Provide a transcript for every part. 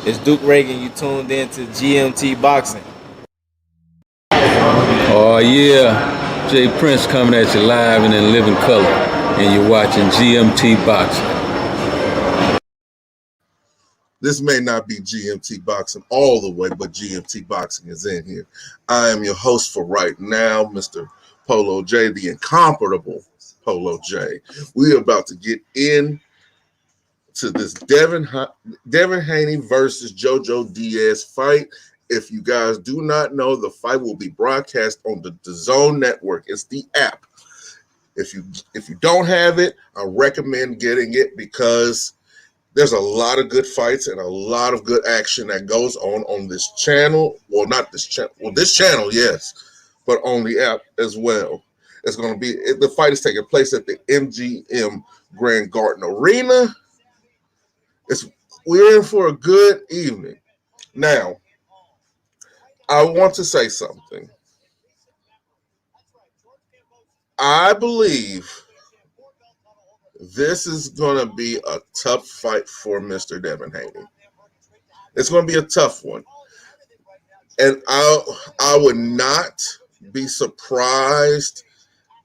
It's Duke Reagan. You tuned in to GMT Boxing. Oh yeah, Jay Prince coming at you live and in living color, and you're watching GMT Boxing. This may not be GMT Boxing all the way, but GMT Boxing is in here. I am your host for right now, Mr. Polo J, the incomparable Polo J. We are about to get in to this Devin Haney versus JoJo Diaz fight. If you guys do not know, the fight will be broadcast on the DAZN network. It's the app. If you don't have it, I recommend getting it because there's a lot of good fights and a lot of good action that goes on this channel. Well, not this channel. Well, this channel, yes, but on the app as well. It's going to be the fight is taking place at the MGM Grand Garden Arena. We're in for a good evening. Now, I want to say something. I believe this is going to be a tough fight for Mr. Devin Haney. It's going to be a tough one. And I would not be surprised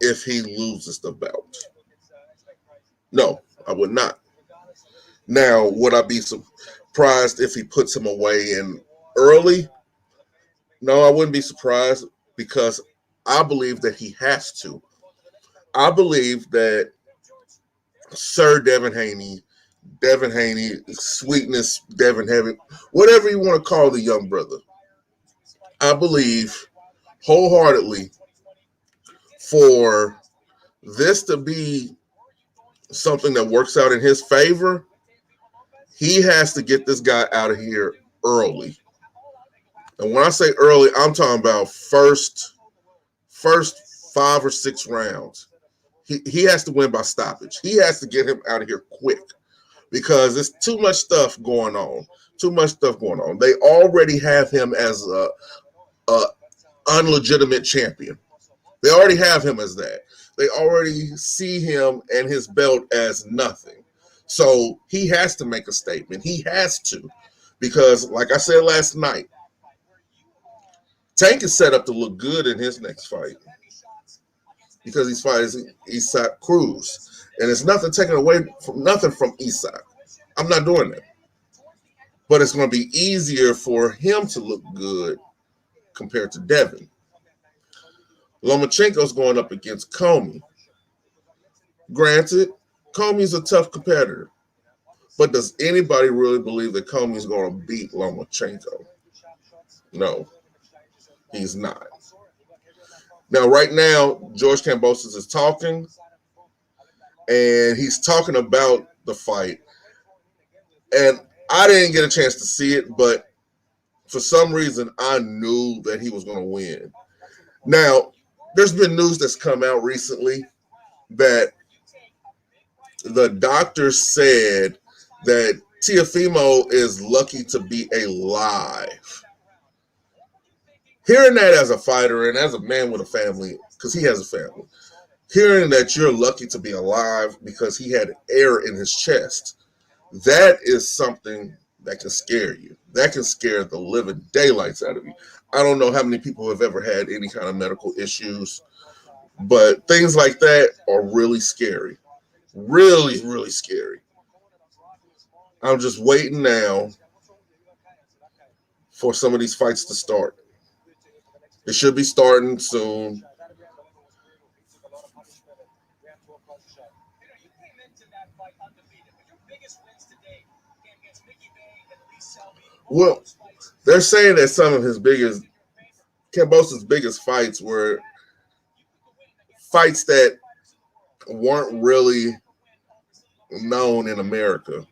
if he loses the belt. No, I would not. Now, would I be surprised if he puts him away in early? No, I wouldn't be surprised because I believe that he has to. I believe that Sir Devin Haney, Sweetness, Devin Heaven, whatever you want to call the young brother, I believe wholeheartedly for this to be something that works out in his favor, he has to get this guy out of here early. And when I say early, I'm talking about first 5 or 6 rounds. He has to win by stoppage. He has to get him out of here quick because there's too much stuff going on. They already have him as a unlegitimate champion. They already have him as that. They already see him and his belt as nothing. So he has to make a statement. He has to. Because, like I said last night, Tank is set up to look good in his next fight. Because he's fighting Isak Cruz. And it's nothing taken away from Isak. I'm not doing that. But it's going to be easier for him to look good compared to Devin. Lomachenko's going up against Comey. Granted, Comey's a tough competitor. But does anybody really believe that Comey's going to beat Lomachenko? No, he's not. Now, right now, George Kambosos is talking, and he's talking about the fight. And I didn't get a chance to see it, but for some reason, I knew that he was going to win. Now, there's been news that's come out recently that the doctor said that Teofimo is lucky to be alive. Hearing that as a fighter and as a man with a family, because he has a family, hearing that you're lucky to be alive because he had air in his chest, that is something that can scare you. That can scare the living daylights out of you. I don't know how many people have ever had any kind of medical issues, but things like that are really scary. Really, really scary. I'm just waiting now for some of these fights to start. It should be starting soon. Well, they're saying that some of Kambosos' biggest fights were fights that weren't really known in America.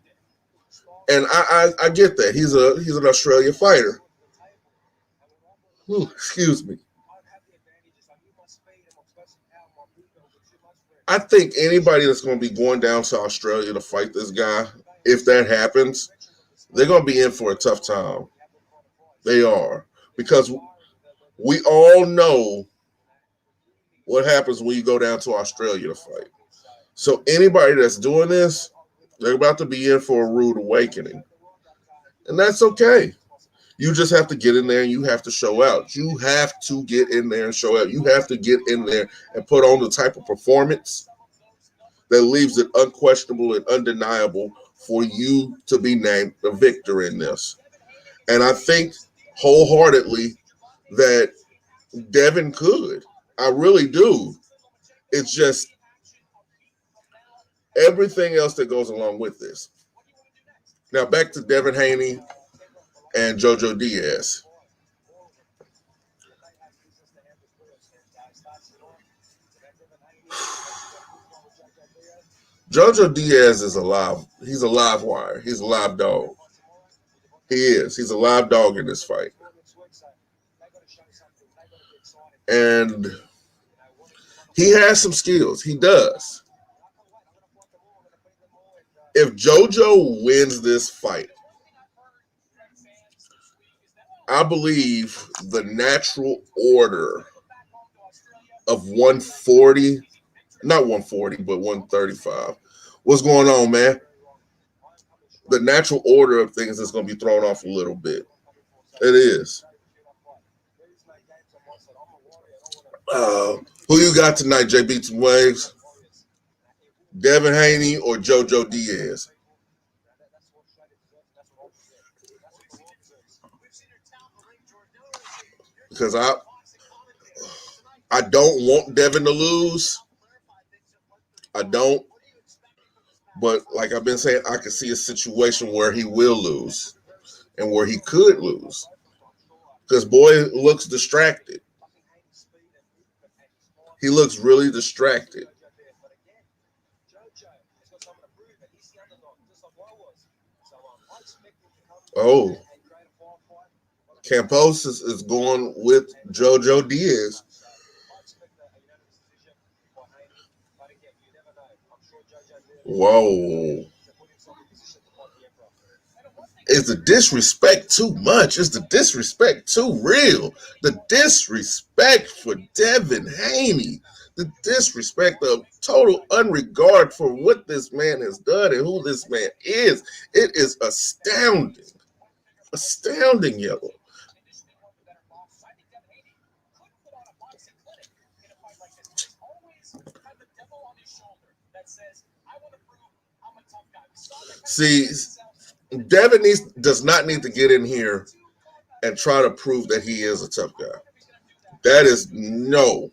And I get that. He's an Australian fighter. Ooh, excuse me. I think anybody that's going to be going down to Australia to fight this guy, if that happens, they're going to be in for a tough time. They are. Because we all know what happens when you go down to Australia to fight. So anybody that's doing this, they're about to be in for a rude awakening. And that's okay. You just have to get in there and you have to show out. You have to get in there and show out. You have to get in there and put on the type of performance that leaves it unquestionable and undeniable for you to be named the victor in this. And I think wholeheartedly that Devin could. I really do. It's just everything else that goes along with this. Now back to Devin Haney and JoJo Diaz. JoJo Diaz is alive. He's a live wire. He's a live dog. He is. He's a live dog in this fight. And he has some skills. He does. If JoJo wins this fight, I believe the natural order of 140, not 140, but 135. What's going on, man? The natural order of things is going to be thrown off a little bit. It is. Who you got tonight, J. Beats and Waves? Devin Haney or JoJo Diaz? Because I don't want Devin to lose. I don't. But like I've been saying, I can see a situation where he will lose and where he could lose. Because boy looks distracted. He looks really distracted. Oh. Campos is going with JoJo Diaz. Whoa. Is the disrespect too much? Is the disrespect too real? The disrespect for Devin Haney. The disrespect of total unregard for what this man has done and who this man is. It is astounding. Astounding, yellow. See, Devin does not need to get in here and try to prove that he is a tough guy. That is no.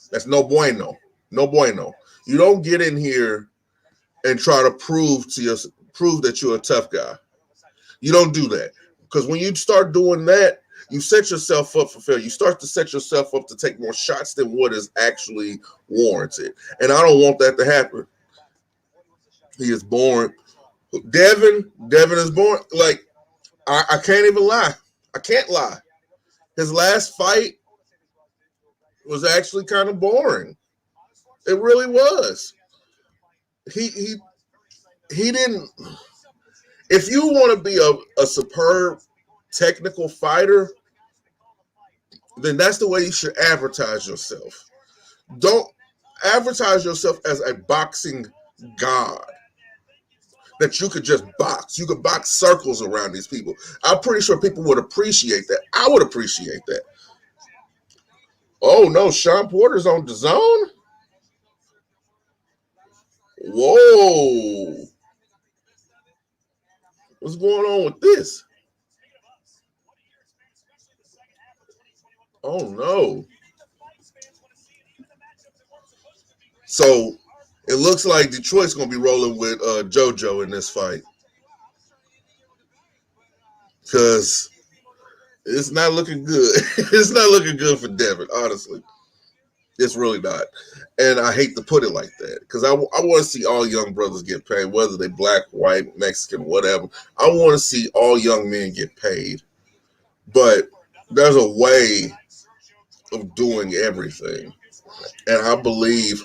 That's no bueno. No bueno. You don't get in here and try to prove that you're a tough guy. You don't do that. Because when you start doing that, you set yourself up for failure. You start to set yourself up to take more shots than what is actually warranted. And I don't want that to happen. He is born. Devin is born. Like, I can't even lie. I can't lie. His last fight was actually kind of boring. It really was. He didn't. If you want to be a superb technical fighter, then that's the way you should advertise yourself. Don't advertise yourself as a boxing god. That you could just box. You could box circles around these people. I'm pretty sure people would appreciate that. I would appreciate that. Oh, no. Sean Porter's on the zone? Whoa. What's going on with this? Oh, no. So it looks like Detroit's going to be rolling with JoJo in this fight. Because it's not looking good. It's not looking good for Devin, honestly. It's really not. And I hate to put it like that. Because I want to see all young brothers get paid, whether they black, white, Mexican, whatever. I want to see all young men get paid. But there's a way of doing everything. And I believe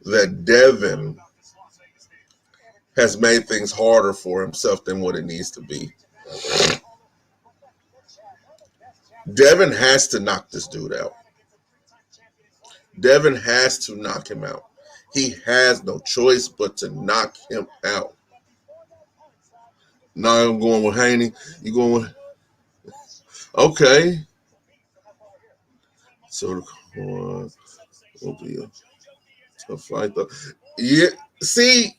that Devin has made things harder for himself than what it needs to be. Devin has to knock this dude out. Devin has to knock him out. He has no choice but to knock him out. Now I'm going with Haney. You going with? Okay. So the will be a tough fight though. Yeah. See,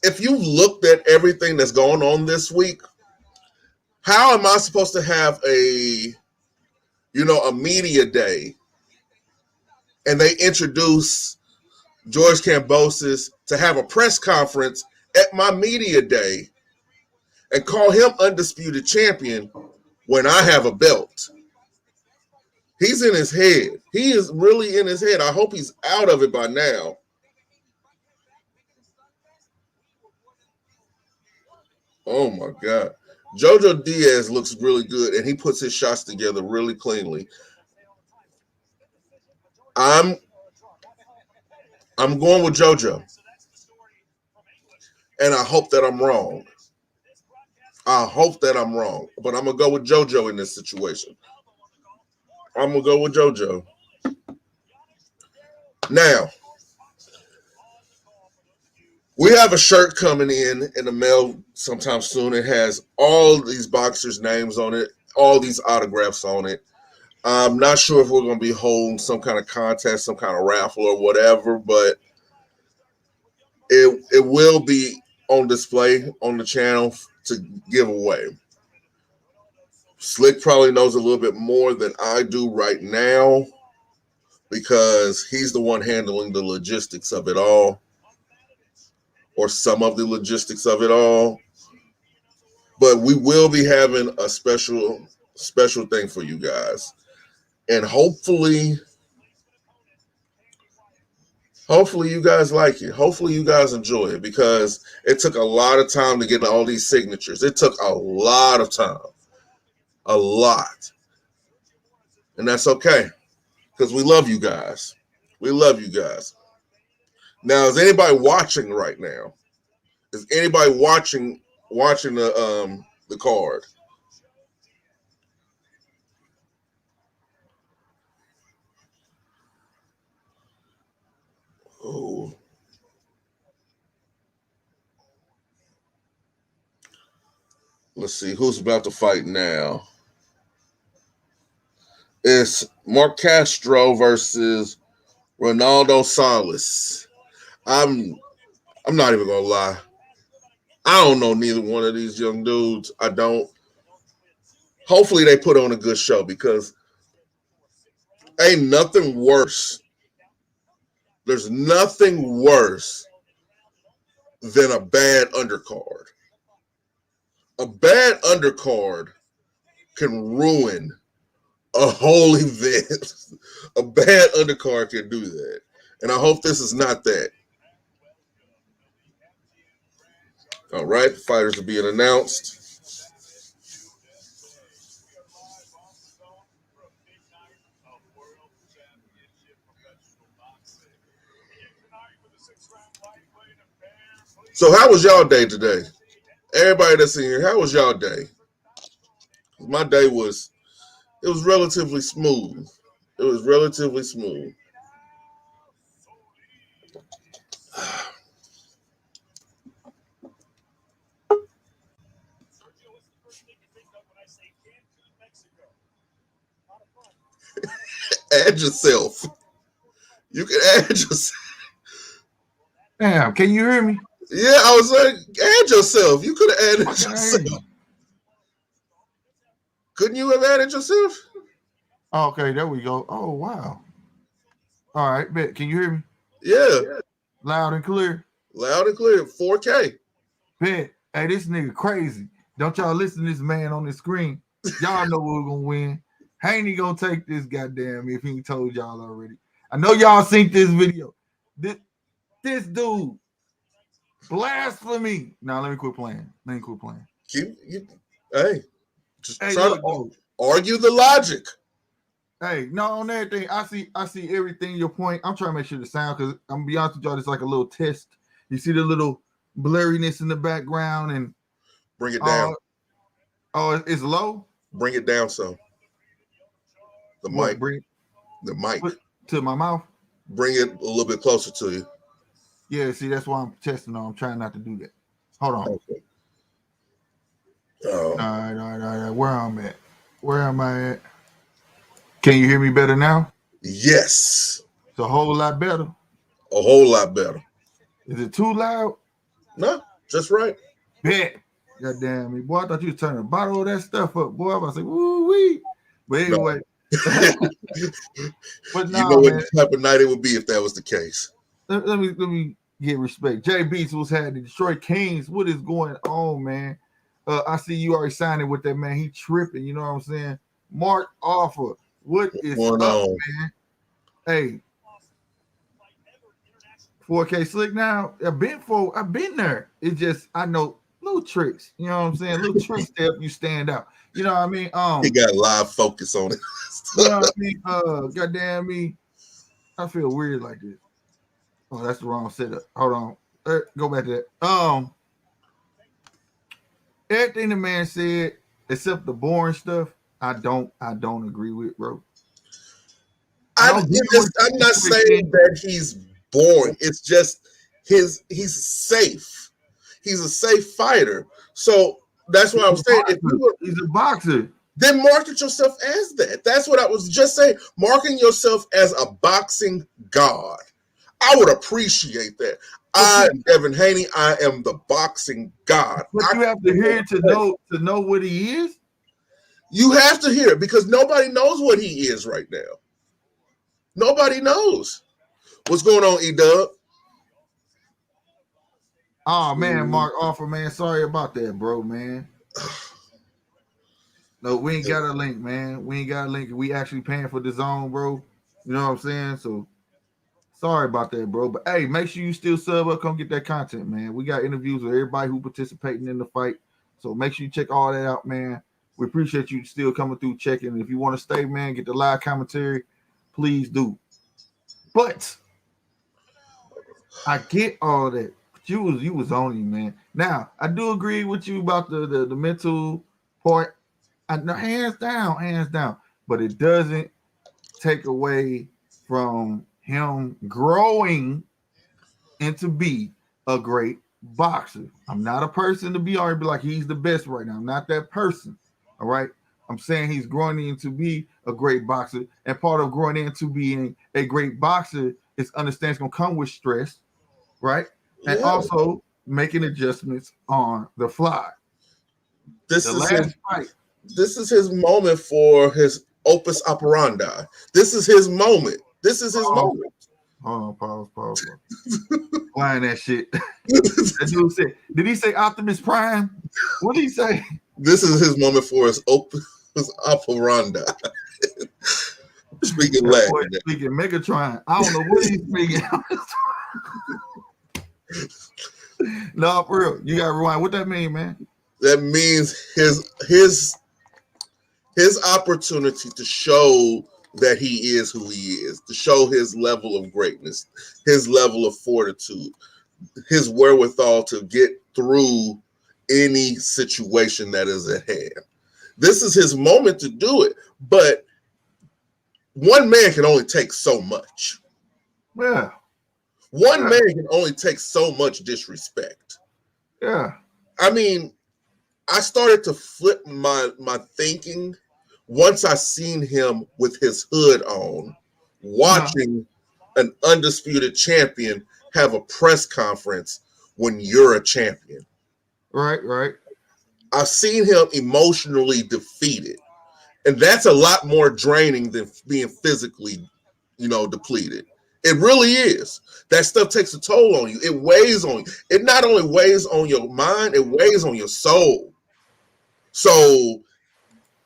if you looked at everything that's going on this week, how am I supposed to have a media day and they introduce George Kambosos to have a press conference at my media day and call him undisputed champion when I have a belt? He's in his head. He is really in his head. I hope he's out of it by now. Oh my God. Jojo Diaz looks really good and he puts his shots together really cleanly. I'm going with JoJo. And I hope that I'm wrong. I hope that I'm wrong. But I'm going to go with JoJo in this situation. I'm going to go with JoJo. Now, we have a shirt coming in the mail sometime soon. It has all these boxers' names on it, all these autographs on it. I'm not sure if we're going to be holding some kind of contest, some kind of raffle or whatever, but it will be on display on the channel to give away. Slick probably knows a little bit more than I do right now because he's the one handling the logistics of it all, or some of the logistics of it all. But we will be having a special thing for you guys. And hopefully you guys like it. Hopefully you guys enjoy it because it took a lot of time to get all these signatures. It took a lot of time. A lot. And that's okay because we love you guys. We love you guys. Now, is anybody watching right now? Is anybody watching the card? Oh. Let's see who's about to fight now. It's Mark Castro versus Ronaldo Salas. I'm not even gonna lie. I don't know neither one of these young dudes. I don't. Hopefully they put on a good show because ain't nothing worse. There's nothing worse than a bad undercard. A bad undercard can ruin a whole event. A bad undercard can do that. And I hope this is not that. All right, the fighters are being announced. So how was y'all day today? Everybody that's in here, how was y'all day? My day was relatively smooth. It was relatively smooth. Add yourself. You can add yourself. Damn, can you hear me? Yeah, I was like, add yourself. You could have added yourself. Couldn't you have added yourself? Okay, there we go. Oh, wow. All right, bet. Can you hear me? Yeah. Loud and clear? Loud and clear. 4K. Bet. Hey, this nigga crazy. Don't y'all listen to this man on the screen. Y'all know we're going to win. Haney going to take this goddamn if he ain't told y'all already. I know y'all seen this video. This dude. Blasphemy. Now, let me quit playing. Hey, just try to argue the logic. Hey, no, on everything. I see everything, your point. I'm trying to make sure the sound, because I'm going to be honest with y'all, it's like a little test. You see the little blurriness in the background and bring it down. It's low? Bring it down some. The mic. The mic. To my mouth? Bring it a little bit closer to you. Yeah, see, that's why I'm testing on. I'm trying not to do that. Hold on. Okay. Oh, All right. Where I'm at? Where am I at? Can you hear me better now? yes, It's a whole lot better. a whole lot better. Is it too loud? No, just right. Bet. God damn me, boy. I thought you was turning the bottle of that stuff up, boy. I was like, woo wee. But No, anyway, but you know nah, what man. type of night it would be if that was the case. Let me get respect. Jay Beats was had the Detroit Kings. What is going on, man? I see you already signed it with that man. He tripping. You know what I'm saying? Mark Offer. What What's is going up, on? man? Hey, 4K slick now. I've been there. It's just I know little tricks. You know what I'm saying? Little tricks to help you stand out. You know what I mean? He got live focus on it. You know what I mean? Goddamn me. I feel weird like this. Oh, that's the wrong setup. Hold on. Go back to that. Everything the man said, except the boring stuff, I don't agree with, bro. I don't agree with I'm not Detroit saying that he's boring. It's just he's safe. He's a safe fighter. So that's what I was saying. If you were, He's a boxer. then market yourself as that. That's what I was just saying. Marketing yourself as a boxing god. I would appreciate that. I am Devin Haney. I am the boxing god. But you have to hear it to know what he is. You have to hear it because nobody knows what he is right now. Nobody knows. What's going on, E-Dub? Oh man, Mark Offer, man. Sorry about that, bro, man. No, we ain't got a link, man. We ain't got a link. We actually paying for the zone, bro. You know what I'm saying? So sorry about that, bro. But hey, make sure you still sub up. Come get that content, man. We got interviews with everybody who participating in the fight. So make sure you check all that out, man. We appreciate you still coming through checking. If you want to stay, man, get the live commentary, please do. But I get all that. But you was on you, man. Now I do agree with you about the mental part. Hands down. But it doesn't take away from him growing into be a great boxer. I'm not a person to be already be like he's the best right now. I'm not that person. All right. I'm saying he's growing into be a great boxer. And part of growing into being a great boxer is understanding it's gonna come with stress, right? And also making adjustments on the fly. This is his moment for his opus operandi. This is his moment. This is his moment. Hold on, pause. Flying that shit. That dude said, did he say Optimus Prime? What did he say? This is his moment for his opus operandi. Speaking Latin. Speaking Megatron. I don't know what he's speaking. No, for real. You gotta rewind. What that mean, man? That means his opportunity to show that he is who he is, to show his level of greatness, his level of fortitude, his wherewithal to get through any situation that is at hand. This is his moment to do it, but one man can only take so much. Yeah. One man can only take so much disrespect. Yeah. I mean, I started to flip my thinking once I seen him with his hood on, watching an undisputed champion have a press conference when you're a champion. Right. I've seen him emotionally defeated. And that's a lot more draining than being physically, depleted. It really is. That stuff takes a toll on you. It weighs on you. It not only weighs on your mind, it weighs on your soul. So,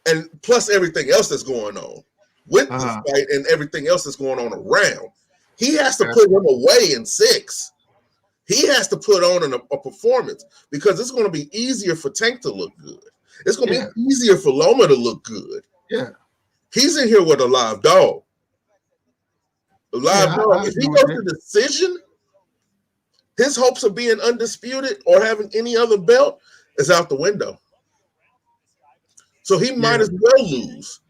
and plus everything else that's going on with the fight and everything else that's going on around. He has to put him away in 6. He has to put on a performance because it's going to be easier for Tank to look good. It's going to be easier for Loma to look good. Yeah. He's in here with a live dog. Dog. If he goes to decision, his hopes of being undisputed or having any other belt is out the window. So he might as well lose.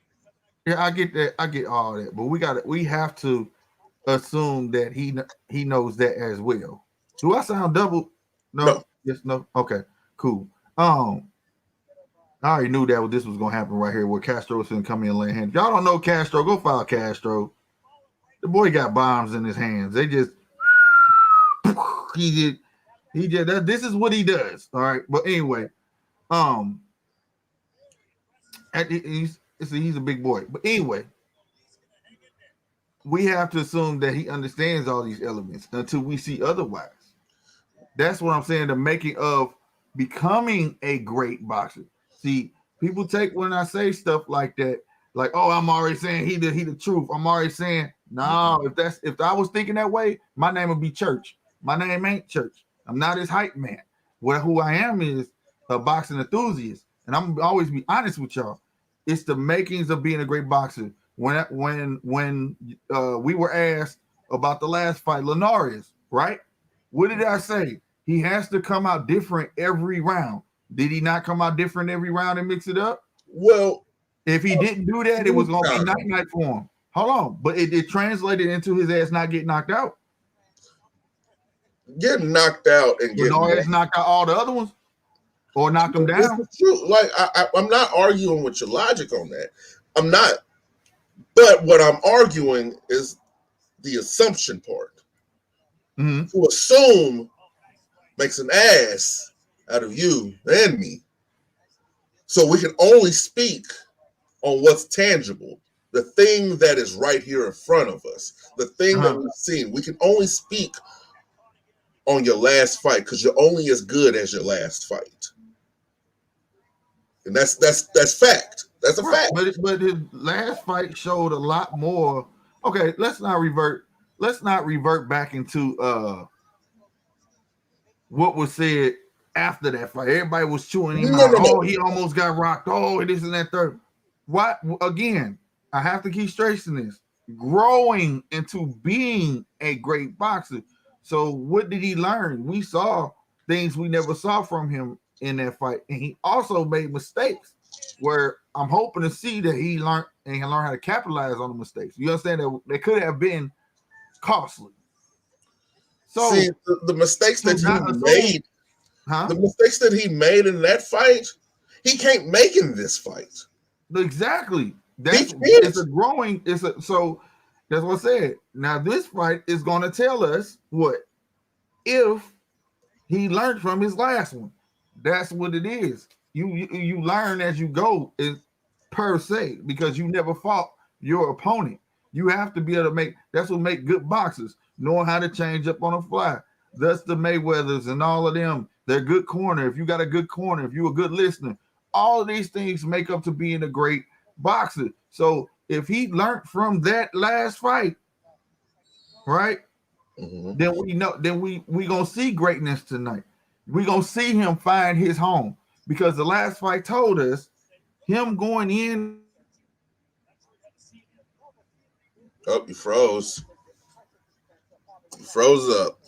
Yeah, I get that. I get all that. But we have to assume that he knows that as well. Do I sound double? No. Yes, no. Okay, cool. I already knew that this was gonna happen right here, where Castro was gonna come in and lay hands. If y'all don't know Castro, go follow Castro. The boy got bombs in his hands. They just he did this is what he does. All right, but anyway, he's a big boy. But anyway, we have to assume that he understands all these elements until we see otherwise. That's what I'm saying. The making of becoming a great boxer. See, people take when I say stuff like that, like, oh, I'm already saying he the truth. I'm already saying, no, if I was thinking that way, my name would be Church. My name ain't Church. I'm not his hype man. Who I am is a boxing enthusiast. And I'm always be honest with y'all. It's the makings of being a great boxer. When we were asked about the last fight, Linares, right? What did I say? He has to come out different every round. Did he not come out different every round and mix it up? Well, if he didn't do that, it was going to be night for him. Hold on. But it translated into his ass not getting knocked out. Getting knocked out and getting knocked out all the other ones or knocked them down. It's true. Like, I'm not arguing with your logic on that. I'm not. But what I'm arguing is the assumption part. Mm-hmm. To assume makes an ass out of you and me. So we can only speak on what's tangible, the thing that is right here in front of us, the thing that we've seen. We can only speak on your last fight because you're only as good as your last fight. And that's fact. That's a fact. But his last fight showed a lot more. Okay, let's not revert back into what was said after that fight. Everybody was chewing him out. Oh, he almost got rocked. Oh, this and that third. What again? I have to keep stressing this. Growing into being a great boxer. So what did he learn? We saw things we never saw from him in that fight, and he also made mistakes. Where I'm hoping to see that he learned and can learn how to capitalize on the mistakes. You understand that they could have been costly. So see the mistakes that he made, the mistakes that he made in that fight, he can't make in this fight. Exactly. So that's what I said. Now this fight is going to tell us what if he learned from his last one. That's what it is. You learn as you go, is per se, because you never fought your opponent. You have to be able to that's what make good boxers, knowing how to change up on the fly. That's the Mayweathers and all of them. They're good corner. If you got a good corner, if you're a good listener, all of these things make up to being a great boxer. So if he learned from that last fight, right? Mm-hmm. Then we gonna see greatness tonight. We're gonna see him find his home. Because the last fight told us him going in. Oh, you froze. You froze up.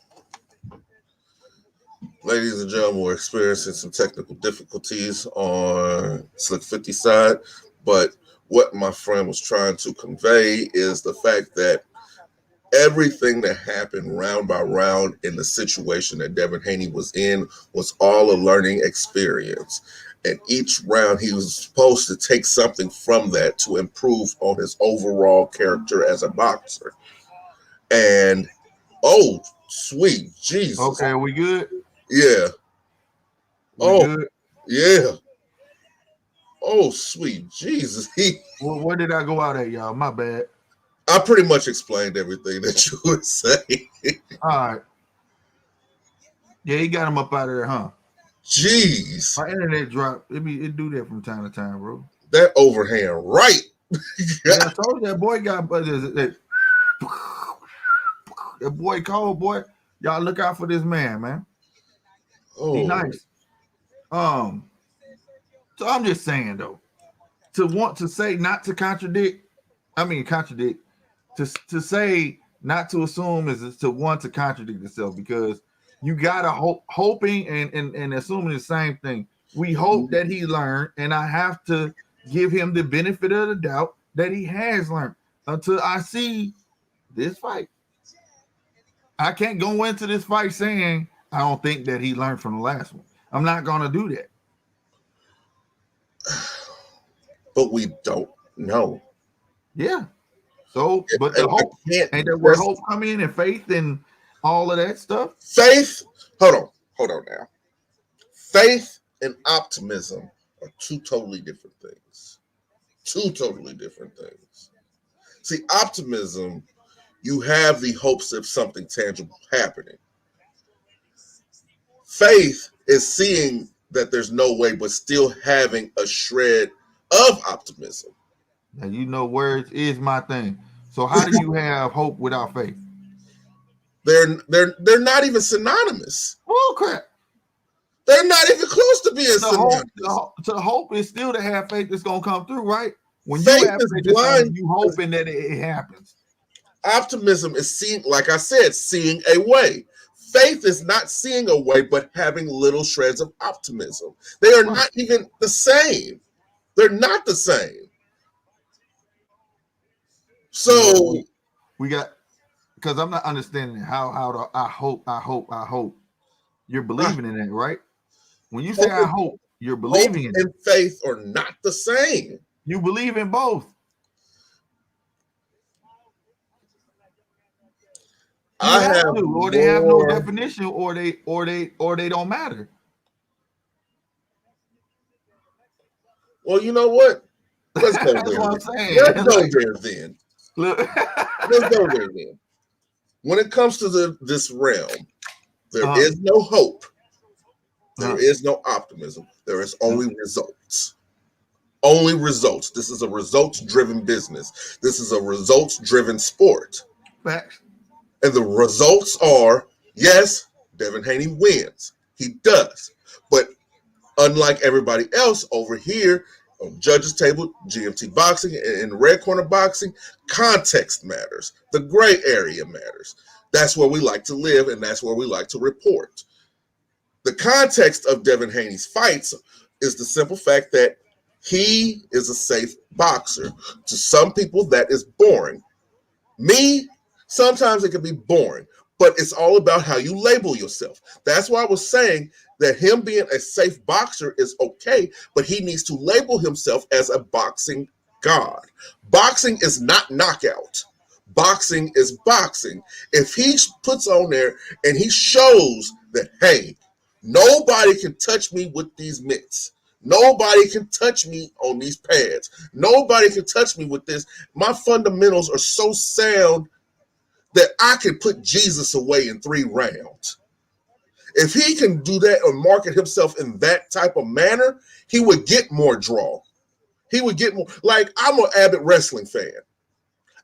Ladies and gentlemen, we're experiencing some technical difficulties on Slick 50 side. But what my friend was trying to convey is the fact that everything that happened round by round in the situation that Devin Haney was in was all a learning experience. And each round he was supposed to take something from that to improve on his overall character as a boxer. And oh, sweet Jesus. Okay, are we good? Yeah. Good? Yeah. Oh, sweet Jesus. Where did I go out at, y'all? My bad. I pretty much explained everything that you would say. All right. Yeah, he got him up out of there, huh? Jeez. My internet dropped. It do that from time to time, bro. That overhand right. Yeah, I told you that boy got that boy cold, boy. Y'all look out for this man. Oh. He nice. So I'm just saying though, to want to say not to contradict, to say not to assume is to want to contradict itself, because you gotta hoping and assuming the same thing. We hope that he learned, and I have to give him the benefit of the doubt that he has learned until I see this fight. I can't go into this fight saying I don't think that he learned from the last one. I'm not gonna do that. but we don't know. Yeah. So, but And the I hope can't. ain't that where hope come in and faith and all of that stuff? Faith. Hold on now. Faith and optimism are two totally different things. Two totally different things. See, optimism, you have the hopes of something tangible happening. Faith is seeing that there's no way, but still having a shred of optimism. Now you know words is my thing. So how do you have hope without faith? They're not even synonymous. Oh crap! They're not even close to being The hope, synonymous. the hope is still to have faith that's gonna come through, right? When you Faith have is faith, it's on blind. you hoping that it happens. Optimism is seeing, like I said, seeing a way. Faith is not seeing a way, but having little shreds of optimism. They are Right. not even the same. They're not the same. So We got because I'm not understanding how to I hope. You're uh, believing in it, right? When you say hope, I hope, you're hope believing in it. and faith are not the same. You believe in both. You I have have to, or they have no more. definition, or they don't matter. Well, you know what? Let's go That's there. what I'm Let's saying. go Like, there then. look, Let's go there then. When it comes to this realm, there uh, is no hope. There uh, is no optimism. There is uh, only results. Only results. This is a results driven business. This is a results driven sport. facts. And the results are yes, Devin Haney wins. He does. But unlike everybody else over here on judges table, GMT boxing and red corner boxing, context matters. The gray area matters. That's where we like to live, and that's where we like to report. The context of Devin Haney's fights is the simple fact that he is a safe boxer. To some people, that is boring. Me, sometimes it can be boring, but it's all about how you label yourself. That's why I was saying that him being a safe boxer is okay, but he needs to label himself as a boxing god. Boxing is not knockout. Boxing is boxing. If he puts on there and he shows that, hey, nobody can touch me with these mitts. Nobody can touch me on these pads. Nobody can touch me with this. My fundamentals are so sound that I can put Jesus away in 3 rounds. If he can do that or market himself in that type of manner, he would get more draw. He would get more. Like, I'm an avid wrestling fan.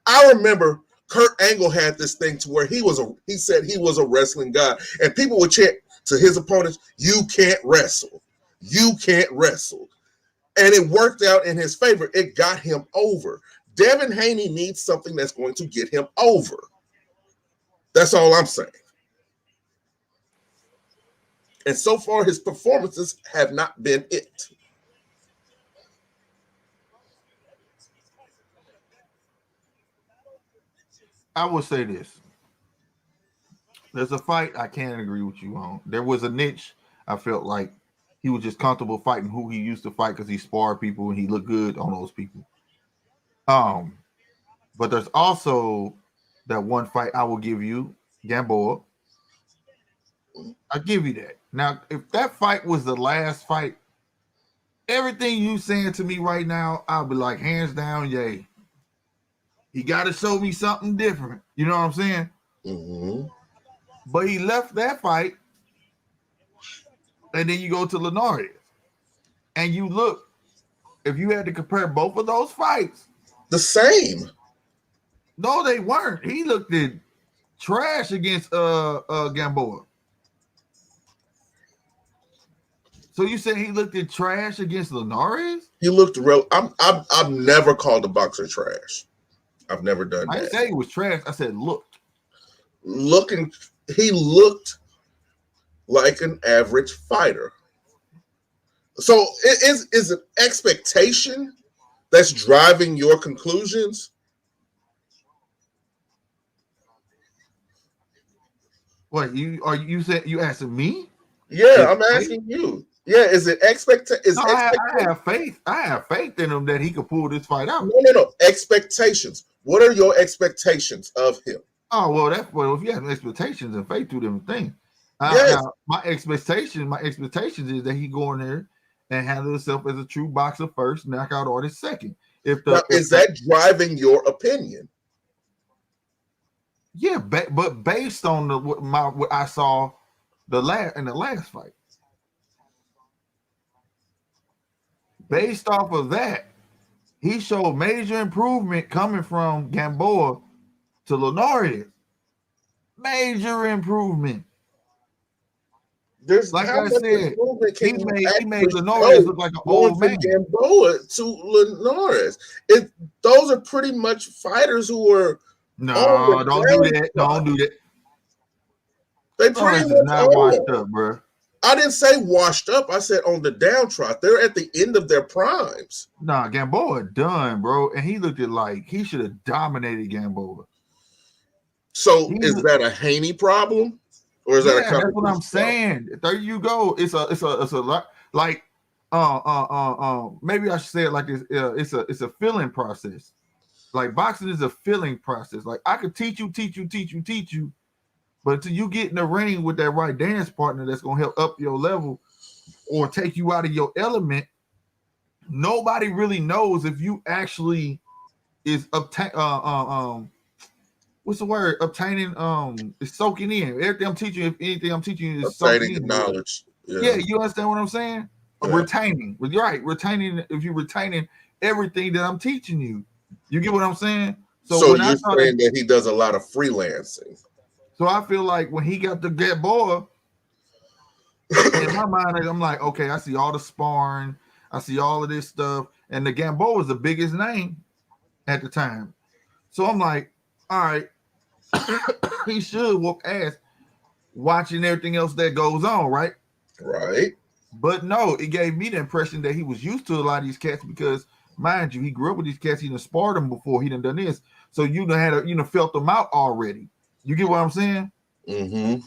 I remember Kurt Angle had this thing to where he said he was a wrestling god, and people would chant to his opponents, "You can't wrestle. You can't wrestle." And it worked out in his favor. It got him over. Devin Haney needs something that's going to get him over. That's all I'm saying. And so far, his performances have not been it. I will say this: there's a fight I can't agree with you on. There was a niche I felt like he was just comfortable fighting who he used to fight because he sparred people and he looked good on those people. Um, but there's also that one fight I will give you, Gamboa. I'll give you that. Now, if that fight was the last fight, everything you saying to me right now, I'll be like, hands down, yay. He got to show me something different. You know what I'm saying? Mm-hmm. But he left that fight, and then you go to Linares, and you look. If you had to compare both of those fights, The same. no, they weren't. He looked at trash against Gamboa. So you said he looked at trash against Linares? He looked real. I've never called a boxer trash. I've never done I didn't that. say he was trash. I said looked. He looked like an average fighter. So is it expectation that's driving your conclusions? What you said you asking me? Yeah, If I'm faith, asking you. Yeah, is it No, I have faith. I have faith in him that he could pull this fight out. No. Expectations. What are your expectations of him? Oh well, if you have expectations and faith, two different things. Yes. Now, my expectations is that he go in there and handle himself as a true boxer first, knockout artist second. Is that driving your opinion? Yeah, but based on what I saw in the last fight, based off of that, he showed major improvement coming from Gamboa to Linares. Major improvement. There's like I said, he made Linares look like an old man. Gamboa to Linares. Those are pretty much fighters who are. No, don't do that. Don't do that. They pretty much not washed up, bro. I didn't say washed up. I said on the downtrot. They're at the end of their primes. Nah, Gamboa done, bro, and he looked like he should have dominated Gamboa. So is that a Haney problem, or is that a? That's what I'm saying. There you go. It's a lot like maybe I should say it like this. It's a feeling process. Like boxing is a feeling process. Like I could teach you, but until you get in the ring with that right dance partner that's gonna help up your level or take you out of your element, nobody really knows if you actually is what's the word? Obtaining is soaking in. Everything I'm teaching, if anything I'm teaching you is soaking in knowledge. Yeah, you understand what I'm saying? Yeah. Retaining. You're right. Retaining, if you're retaining everything that I'm teaching you. You get what I'm saying? So you're saying that he does a lot of freelancing. So I feel like when he got to Gamboa, in my mind, I'm like, okay, I see all the sparring, I see all of this stuff, and the Gamboa was the biggest name at the time. So I'm like, all right, he should whoop ass watching everything else that goes on, right? Right. But no, it gave me the impression that he was used to a lot of these cats because, mind you, he grew up with these cats. He done sparred them before. He done this. So you done felt them out already. You get what I'm saying? Mm-hmm.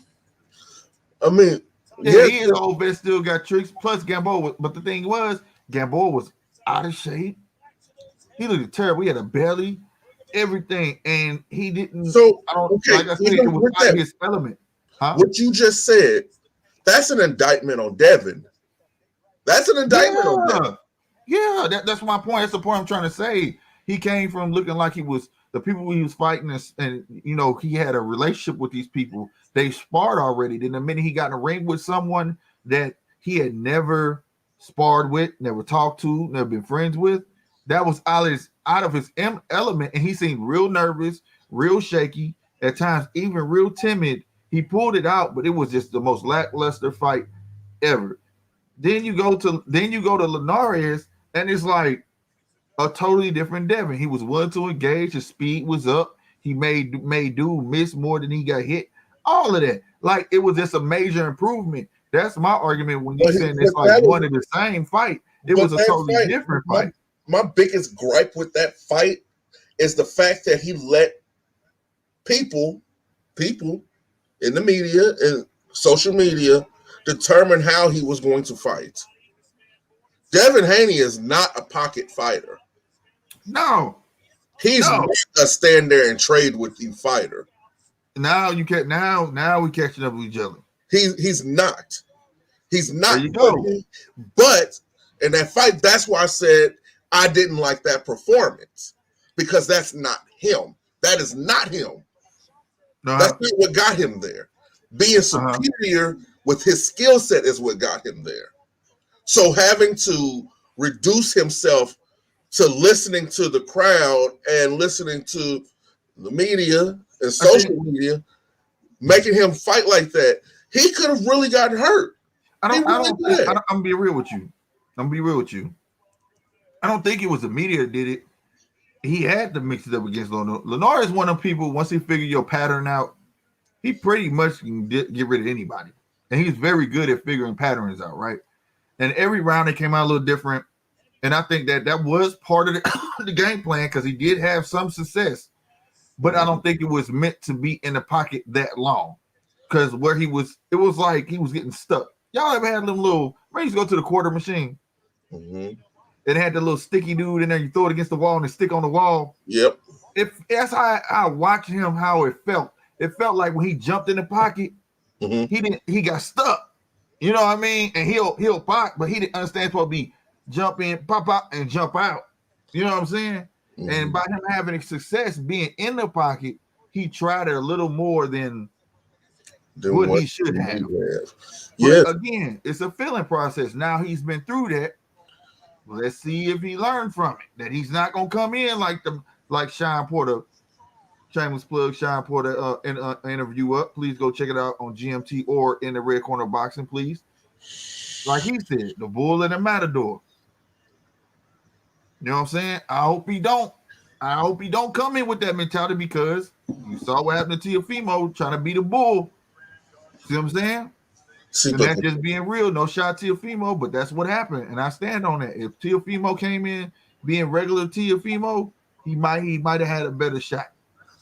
I mean, yeah, he is old vet, still got tricks. Plus Gamboa, but the thing was, Gamboa was out of shape. He looked terrible. He had a belly, everything, and he didn't. So like I said, it was out of his element. Huh? What you just said, that's an indictment on Devin. That's an indictment on Devin. Yeah, that's my point. That's the point I'm trying to say. He came from looking like he was the people he was fighting, and he had a relationship with these people. They sparred already. Then the minute he got in the ring with someone that he had never sparred with, never talked to, never been friends with, that was out of his element, and he seemed real nervous, real shaky, at times even real timid. He pulled it out, but it was just the most lackluster fight ever. Then you go to Linares, and it's like a totally different Devin. He was willing to engage. His speed was up. He made dude miss more than he got hit. All of that, like it was just a major improvement. That's my argument when you're saying it's like one of the same fight. It was a totally different fight. My biggest gripe with that fight is the fact that he let people in the media and social media determine how he was going to fight. Devin Haney is not a pocket fighter. No. He's not a stand there and trade with you fighter. Now you can't. Now we catching up with each other. He's not. He's not. There you go. But in that fight, that's why I said I didn't like that performance because that's not him. That is not him. No, that's not what got him there. Being superior with his skill set is what got him there. So having to reduce himself to listening to the crowd and listening to the media and social media, making him fight like that, he could have really gotten hurt. I'm gonna be real with you. I don't think it was the media that did it. He had to mix it up against Linares. Linares is one of the people, once he figured your pattern out, he pretty much can get rid of anybody. And he's very good at figuring patterns out, right? And every round it came out a little different. And I think that was part of the game plan because he did have some success. But I don't think it was meant to be in the pocket that long. Because where he was, it was like he was getting stuck. Y'all ever had them little I used to go to the quarter machine. Mm-hmm. It had the little sticky dude in there. You throw it against the wall and it stick on the wall. Yep. That's how I watched him. How it felt. It felt like when he jumped in the pocket, he got stuck. You know what I mean? And he'll pop, but he didn't understand what be jump in, pop out, and jump out. You know what I'm saying? Mm-hmm. And by him having success being in the pocket, he tried it a little more than what he should have. Yeah. But again, it's a feeling process. Now he's been through that. Let's see if he learned from it. That he's not gonna come in like Sean Porter. Shameless plug, Sean Porter interview up. Please go check it out on GMT or in the Red Corner Boxing, please. Like he said, the bull and the matador. You know what I'm saying? I hope he don't come in with that mentality because you saw what happened to Teofimo trying to beat a bull. See what I'm saying? And that's just being real. No shot Teofimo, but that's what happened. And I stand on that. If Teofimo came in being regular Teofimo, he might have had a better shot.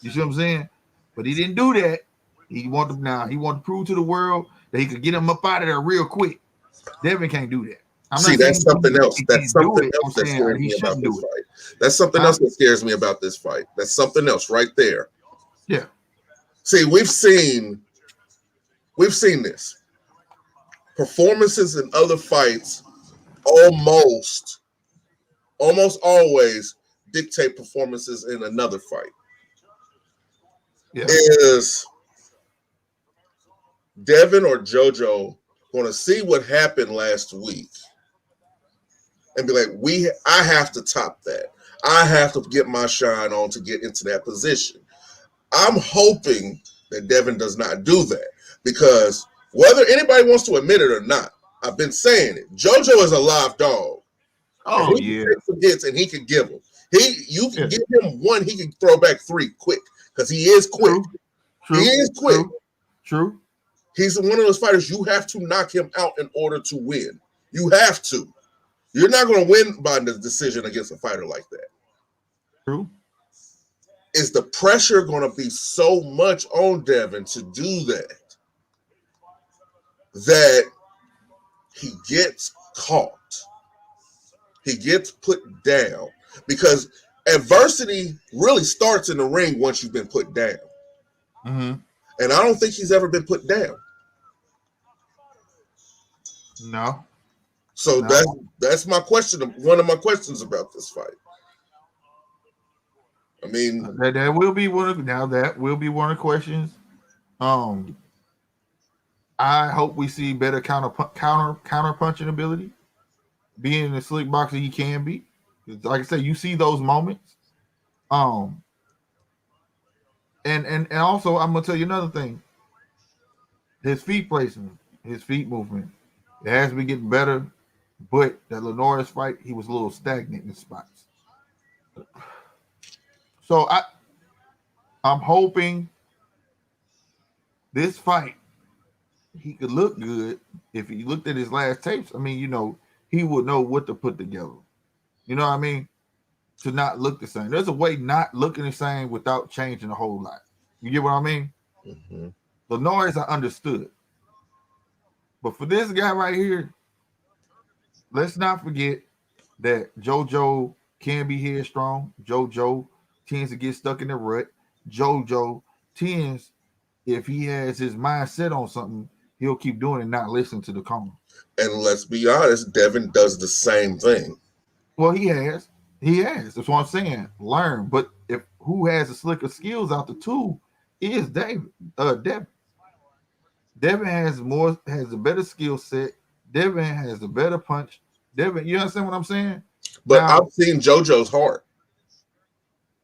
You see what I'm saying? But he didn't do that. He wanted to prove to the world that he could get him up out of there real quick. Devin can't do that. That's something else. That's something else that scares me about this fight. That's something else that scares me about this fight. That's something else right there. Yeah. See, we've seen this. Performances in other fights almost always dictate performances in another fight. Yeah. Is Devin or JoJo going to see what happened last week and be like, I have to top that. I have to get my shine on to get into that position. I'm hoping that Devin does not do that because whether anybody wants to admit it or not, I've been saying it. JoJo is a live dog. Oh, he can take some hits and he can give them. You can give him one, he can throw back 3 quick because he is quick. True. He is quick. True. He's one of those fighters you have to knock him out in order to win. You have to. You're not going to win by the decision against a fighter like that. True. Is the pressure going to be so much on Devin to do that he gets caught? He gets put down because adversity really starts in the ring once you've been put down. Mm-hmm. And I don't think he's ever been put down. No. So that's my question. One of my questions about this fight. I mean, that will be one of the questions. I hope we see better counter punching ability. Being the slick boxer he can be. Like I said, you see those moments. And also I'm gonna tell you another thing. His feet placement, his feet movement, it has been getting better. But that Linares fight, he was a little stagnant in spots. So I'm hoping this fight he could look good if he looked at his last tapes. I mean, he would know what to put together. You know what I mean? To not look the same. There's a way not looking the same without changing a whole lot. You get what I mean? Mm-hmm. Linares, I understood. But for this guy right here, let's not forget that JoJo can be headstrong. JoJo tends to get stuck in the rut. JoJo tends, if he has his mind set on something, he'll keep doing it and not listen to the corner. And let's be honest, Devin does the same thing. Well, he has. That's what I'm saying. Learn. But who has the slicker skills out the two is Devin. Devin has a better skill set. Devin has a better punch. Devin, you understand what I'm saying? But I've seen JoJo's heart.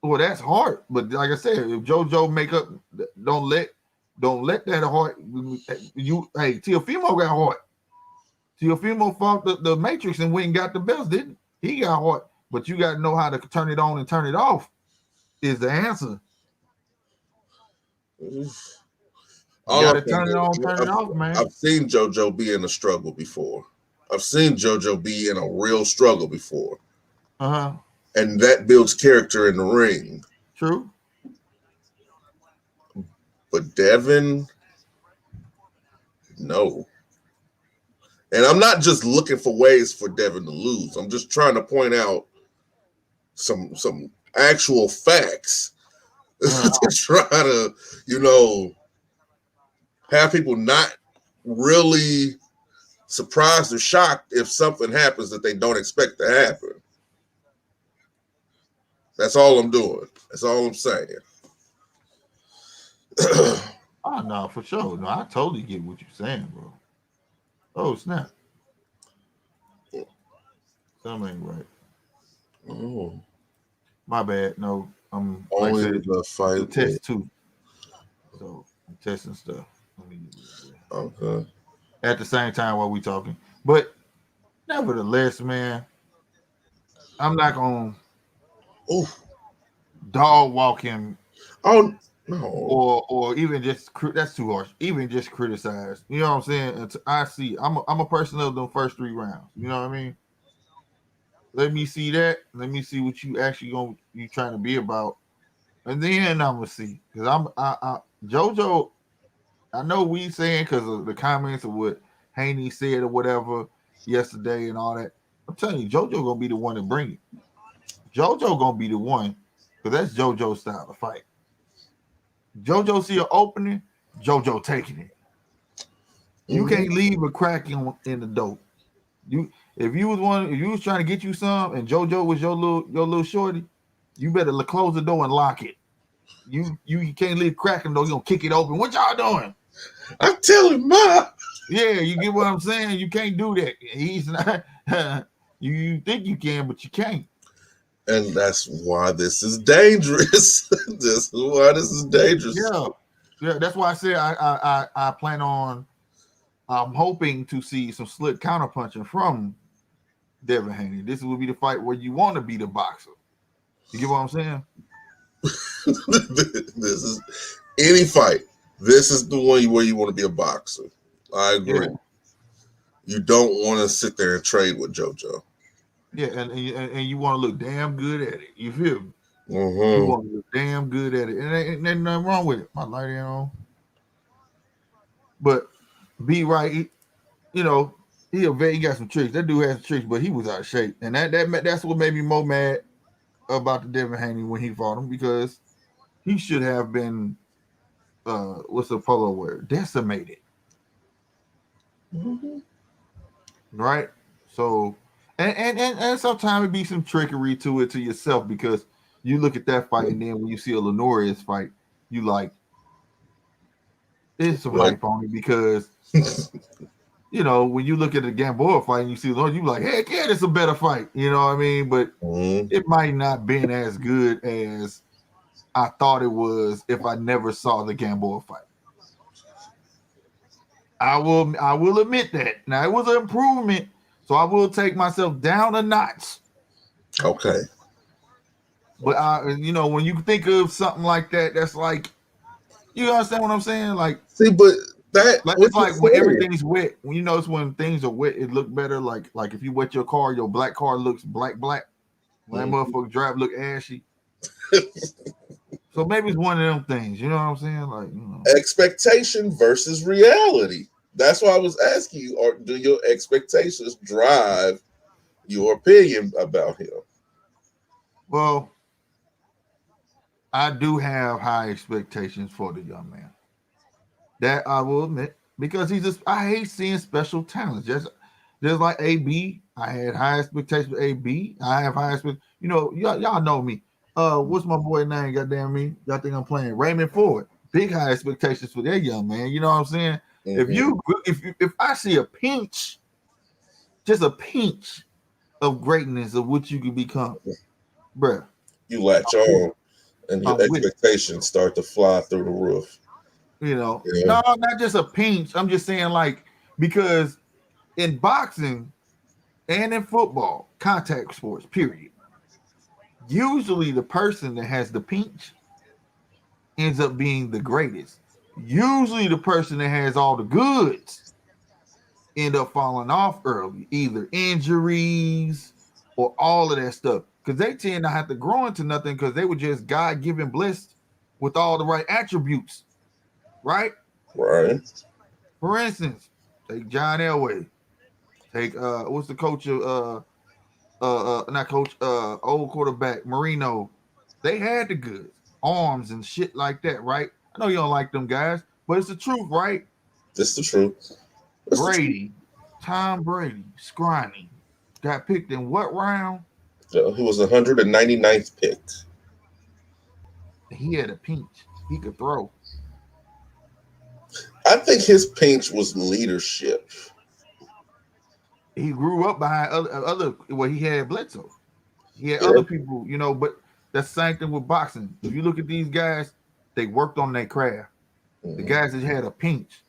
Well, that's hard. But like I said, if JoJo don't let that heart. Teofimo got heart. Teofimo fought the Matrix and went and got the belts, didn't he? He got heart. But you got to know how to turn it on and turn it off. Is the answer. You got to turn it on, turn it off, man. I've seen JoJo be in a struggle before. I've seen JoJo be in a real struggle before. Uh-huh. And that builds character in the ring. True. But Devin, no. And I'm not just looking for ways for Devin to lose. I'm just trying to point out some actual facts to try to, have people not really surprised or shocked if something happens that they don't expect to happen. That's all I'm doing. That's all I'm saying. Oh no, for sure. No, I totally get what you're saying, bro. Oh snap. Something ain't right. Oh. My bad. No, I'm Only like I said, the fight. the test too. So I'm testing stuff. Okay. At the same time while we talking. But nevertheless, man, I'm not gonna dog walk him. Oh no. Or even just that's too harsh. Even just criticize. You know what I'm saying? I'm a person of the first 3 rounds. You know what I mean? Let me see that. Let me see what you actually you trying to be about, and then I'm gonna see because I JoJo. I know we saying because of the comments of what Haney said or whatever yesterday and all that. I'm telling you, JoJo gonna be the one to bring it. JoJo gonna be the one because that's JoJo's style of fight. JoJo see an opening, JoJo taking it. You can't leave a crack in the dope. If you was trying to get you some, and JoJo was your little shorty, you better close the door and lock it. You can't leave cracking though. You gonna kick it open. What y'all doing? I'm telling Ma. Yeah, you get what I'm saying. You can't do that. He's not. You think you can, but you can't. And that's why this is dangerous. This is why this is dangerous. Yeah. That's why I said I plan on. I'm hoping to see some slick counterpunching from Devin Haney. This will be the fight where you want to be the boxer. You get what I'm saying? This is any fight. This is the one where you want to be a boxer. I agree. Yeah. You don't want to sit there and trade with JoJo. Yeah, and you want to look damn good at it. You feel me? Mm-hmm. You want to look damn good at it. And ain't nothing wrong with it. My light ain't on. But be right, he got some tricks. That dude has some tricks, but he was out of shape. And that's what made me more mad about the Devin Haney when he fought him, because he should have been what's the polo word? Decimated. Mm-hmm. Right? So and sometimes it be some trickery to it to yourself, because you look at that fight and then when you see a Lenorius fight, you like it's some hype on it, because when you look at the Gamboa fight and you see Lenorius, you like, heck yeah, it's a better fight. You know what I mean? But it might not been as good as I thought it was if I never saw the Gamboa fight. I will admit that. Now it was an improvement, so I will take myself down a notch. Okay. But when you think of something like that, that's like, you understand what I'm saying? Like, see, but that it's like when everything's wet. When you notice when things are wet, it look better. Like if you wet your car, your black car looks black. When that motherfucker drive look ashy. So maybe it's one of them things. You know what I'm saying? Like, expectation versus reality. That's why I was asking you, or do your expectations drive your opinion about him? Well, I do have high expectations for the young man. That I will admit, because I hate seeing special talents. Just like AB, I had high expectations for AB. I have high expectations. Y'all know me. What's my boy name? Goddamn me. Y'all think I'm playing Raymond Ford? Big high expectations for that young man. You know what I'm saying? Mm-hmm. If I see a pinch, just a pinch of greatness of what you can become, bruh, you latch on, and your expectations start to fly through the roof. No, not just a pinch. I'm just saying, like, because in boxing and in football, contact sports, period, usually the person that has the pinch ends up being the greatest. Usually the person that has all the goods end up falling off early, either injuries or all of that stuff, because they tend to have to grow into nothing because they were just God-given blessed with all the right attributes, right? Right. For instance, take John Elway. Take what's the coach of not coach old quarterback Marino. They had the goods, arms and shit like that, right? I know you don't like them guys, but it's the truth, right? That's the truth. That's the truth. Brady, Tom Brady, scrawny, got picked in what round? He was 199th pick. He had a pinch. He could throw. I think his pinch was leadership. He grew up behind other. Well, he had Bledsoe. He had Yeah. other people, but that's the same thing with boxing. If you look at these guys, they worked on their craft. The guys that had a pinch,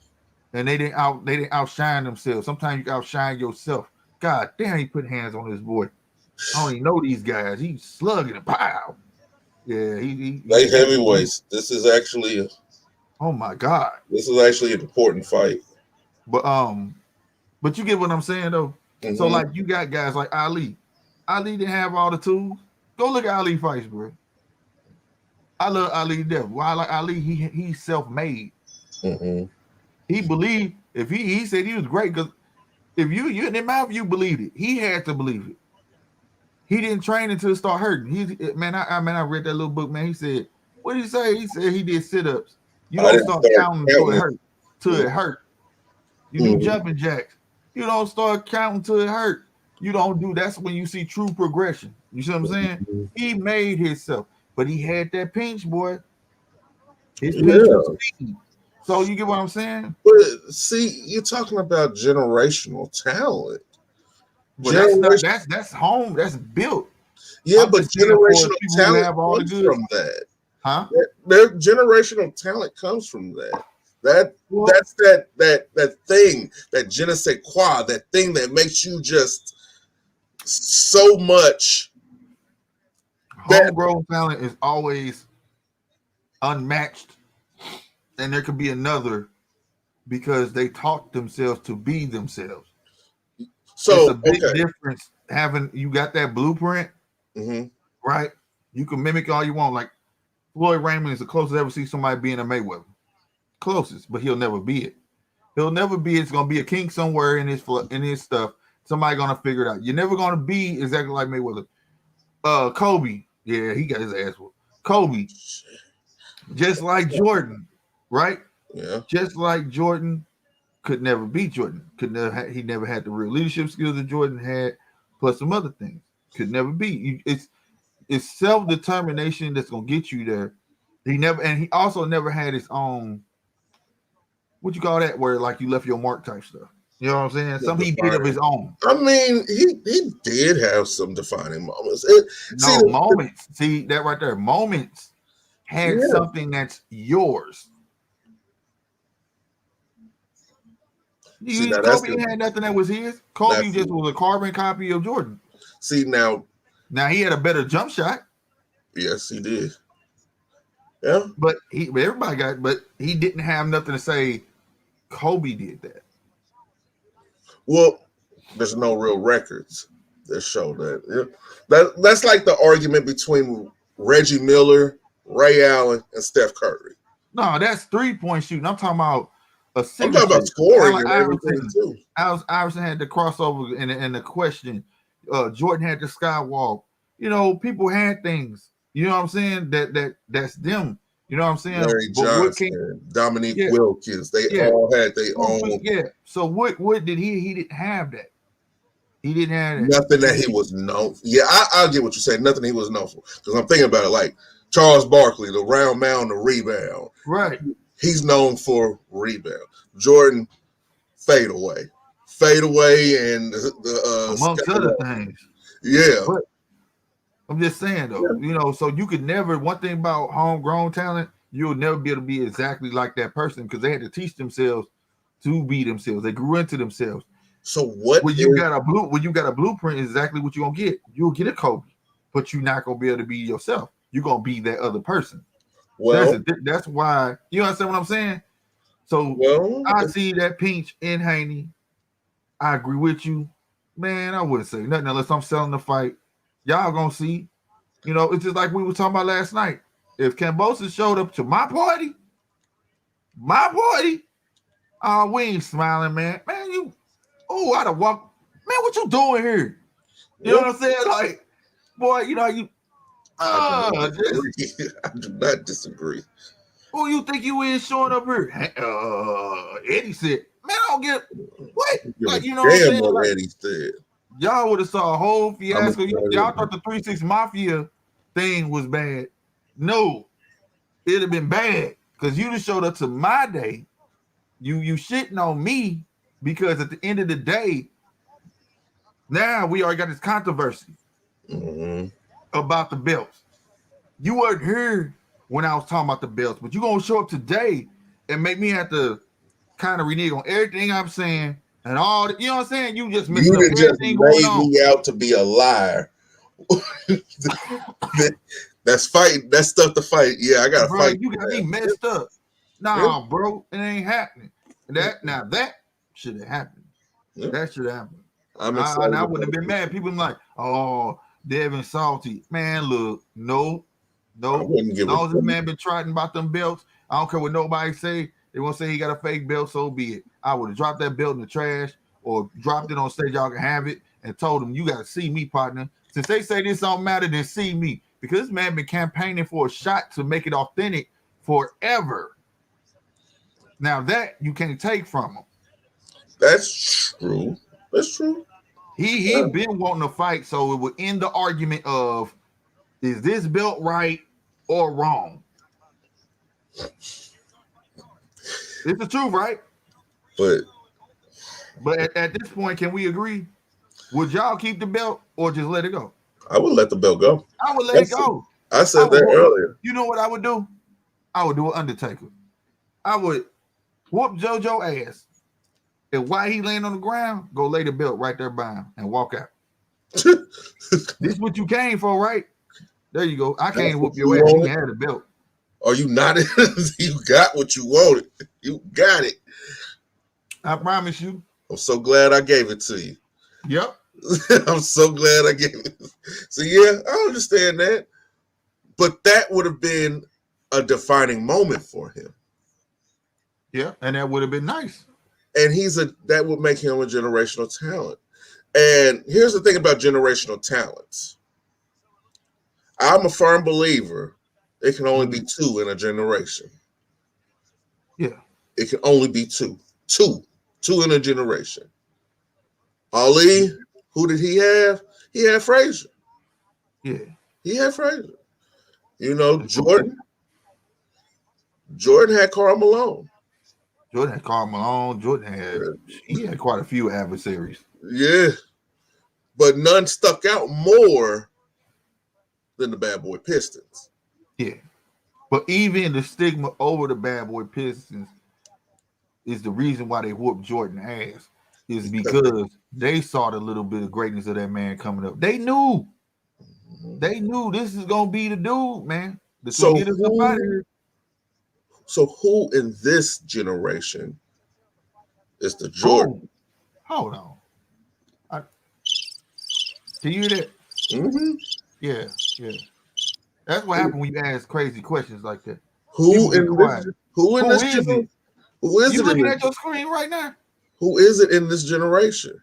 and they didn't outshine themselves. Sometimes you outshine yourself. God damn, he put hands on this boy. I don't even know these guys. He's slugging and pow. Yeah, he Light heavyweights. This is actually oh my God. This is actually an important fight. But you get what I'm saying though. Mm-hmm. So like you got guys like Ali. Ali didn't have all the tools. Go look at Ali fights, bro. I love Ali to death. Why I like Ali? He's self-made. Mm-hmm. He believed if he said he was great because if you in my view believed it, he had to believe it. He didn't train until it started hurting. I read that little book, man. He said, what did he say? He said he did sit-ups. You don't start counting until it hurt. Till it hurt. You do jumping jacks. You don't start counting till it hurt. You don't do. That's when you see true progression. You see what I'm saying? Mm-hmm. He made himself, but he had that pinch, boy. His pinch was speed. So you get what I'm saying? But see, you're talking about generational talent. Well, that's home. That's built. Yeah, but generational talent comes from that. Huh? Their generational talent comes from that. That's that thing, that je ne sais quoi, that thing that makes you just so much. Homegrown talent is always unmatched, and there could be another because they taught themselves to be themselves. So it's a big difference having you got that blueprint, right? You can mimic all you want. Like Floyd Raymond is the closest I ever see somebody being a Mayweather. Closest, but he'll never be it. He'll never be it. It's gonna be a kink somewhere in his stuff. Somebody gonna figure it out. You're never gonna be exactly like Mayweather. Kobe, yeah, he got his ass whooped. Kobe, just like Jordan, right? Yeah, just like Jordan could never be Jordan. He never had the real leadership skills that Jordan had, plus some other things. Could never be. It's self-determination that's gonna get you there. He also never had his own. What you call that? Where like you left your mark type stuff. You know what I'm saying? Something he did of his own. I mean, he did have some defining moments. Moments. See that right there. Moments had something that's yours. Kobe had nothing that was his. Kobe just was a carbon copy of Jordan. See now he had a better jump shot. Yes, he did. Yeah, but everybody got. But he didn't have nothing to say. Kobe did that. Well, there's no real records that show that. That's like the argument between Reggie Miller, Ray Allen, and Steph Curry. No, that's 3-point shooting. I'm talking about I'm talking about scoring and everything too. Iverson had the crossover and the question. Jordan had the skywalk. People had things. You know what I'm saying? That's them. You know what I'm saying? Larry Johnson, Dominique Wilkins, they all had their own. Yeah. So what did he didn't have that. He didn't have that. Nothing that he was known for. Yeah, I'll get what you're saying. Nothing he was known for. Because I'm thinking about it like Charles Barkley, the round mound, the rebound. Right. He's known for rebound. Jordan, fadeaway, and amongst other things. Yeah. But I'm just saying though, so you could never. One thing about homegrown talent, you'll never be able to be exactly like that person because they had to teach themselves to be themselves. They grew into themselves. So when you got a blueprint, is exactly what you're gonna get. You'll get a Kobe, but you're not gonna be able to be yourself. You're gonna be that other person. Well, that's why you understand what I'm saying. So I see that pinch in Haney. I agree with you, man. I wouldn't say nothing unless I'm selling the fight. Y'all gonna see. It's just like we were talking about last night. If Kambosos showed up to my party, we ain't smiling, man. Man, I'd have walked Man, what you doing here? You know what I'm saying? Like, boy, you know you. I do not disagree. Who you think you is showing up here? Eddie said, "Man, I don't get what." Like, you know what I'm Damn, saying? what Like, Eddie said. y'all would have saw a whole fiasco. I'm Y'all thought the 3-6 Mafia thing was bad. No, it'd have been bad because you'd have showed up to my day. You shitting on me because at the end of the day, now we already got this controversy about the belts. You weren't here when I was talking about the belts, but you gonna show up today and make me have to kind of renege on everything I'm saying and all that. You know what I'm saying? You just messing up You just everything going made on. me out to be a liar. That's fighting. That's stuff to fight. Yeah, I gotta Bro, fight. you got me messed up. Nah, bro, it ain't happening. That should have happened. Yeah. That should have happened. I'm I excited. wouldn't have been mad. People been like, oh, Devin salty. Man, look, no. I wouldn't As give long as this a man been trotting about them belts, I don't care what nobody say. They won't say he got a fake belt, so be it. I would have dropped that belt in the trash or dropped it on stage, y'all can have it, and told him, you got to see me, partner. Since they say this don't matter, then see me. Because this man been campaigning for a shot to make it authentic forever. Now that you can't take from him. That's true. That's true. He been wanting to fight, so it would end the argument of, is this belt right or wrong? It's the truth, right? But at this point, can we agree? Would y'all keep the belt or just let it go? I would let the belt go. I would let it go. I said that earlier. You know what I would do? I would do an Undertaker. I would whoop JoJo ass. And while he laying on the ground, go lay the belt right there by him and walk out. This is what you came for, right? There you go. I can't whoop your ass. You had the belt. Are you not? You got what you wanted. You got it. I promise you. I'm so glad I gave it to you. Yep. I'm so glad I gave it. So yeah, I understand that. But that would have been a defining moment for him. Yeah, and that would have been nice. And that would make him a generational talent. And here's the thing about generational talents. I'm a firm believer it can only be two in a generation. Yeah. It can only be two. Two in a generation. Ali, who did he have? He had Frazier. Yeah. He had Frazier. You know, Jordan had Karl Malone. Jordan had Karl Malone. He had quite a few adversaries. Yeah. But none stuck out more than the Bad Boy Pistons. Yeah. But even the stigma over the Bad Boy Pistons is the reason why they whooped Jordan ass, is because they saw the little bit of greatness of that man coming up. They knew this is gonna be the dude, man. So who in this generation is the Jordan? Hold on. Can you hear that? Mm-hmm. Yeah. That's what happened when you ask crazy questions like that. Who in this generation? Who is you it? Looking at your screen right now? Who is it in this generation?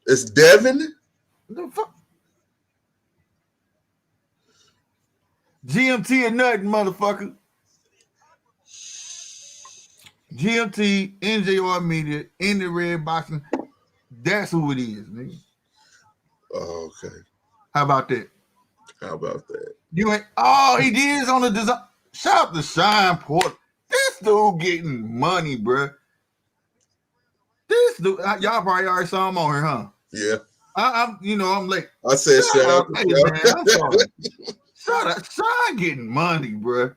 It's Devin. The fuck? GMT or nothing, motherfucker. GMT, NJR Media, in the red boxing. That's who it is, nigga. Oh, okay. How about that? You ain't. Oh, he is on the design. Shout out to Shine Port. This dude getting money, bro. This dude, y'all probably already saw him on here, huh? Yeah. I'm late. I said shout out. Hey, man, I'm sorry. Shout out, Shine getting money, bro.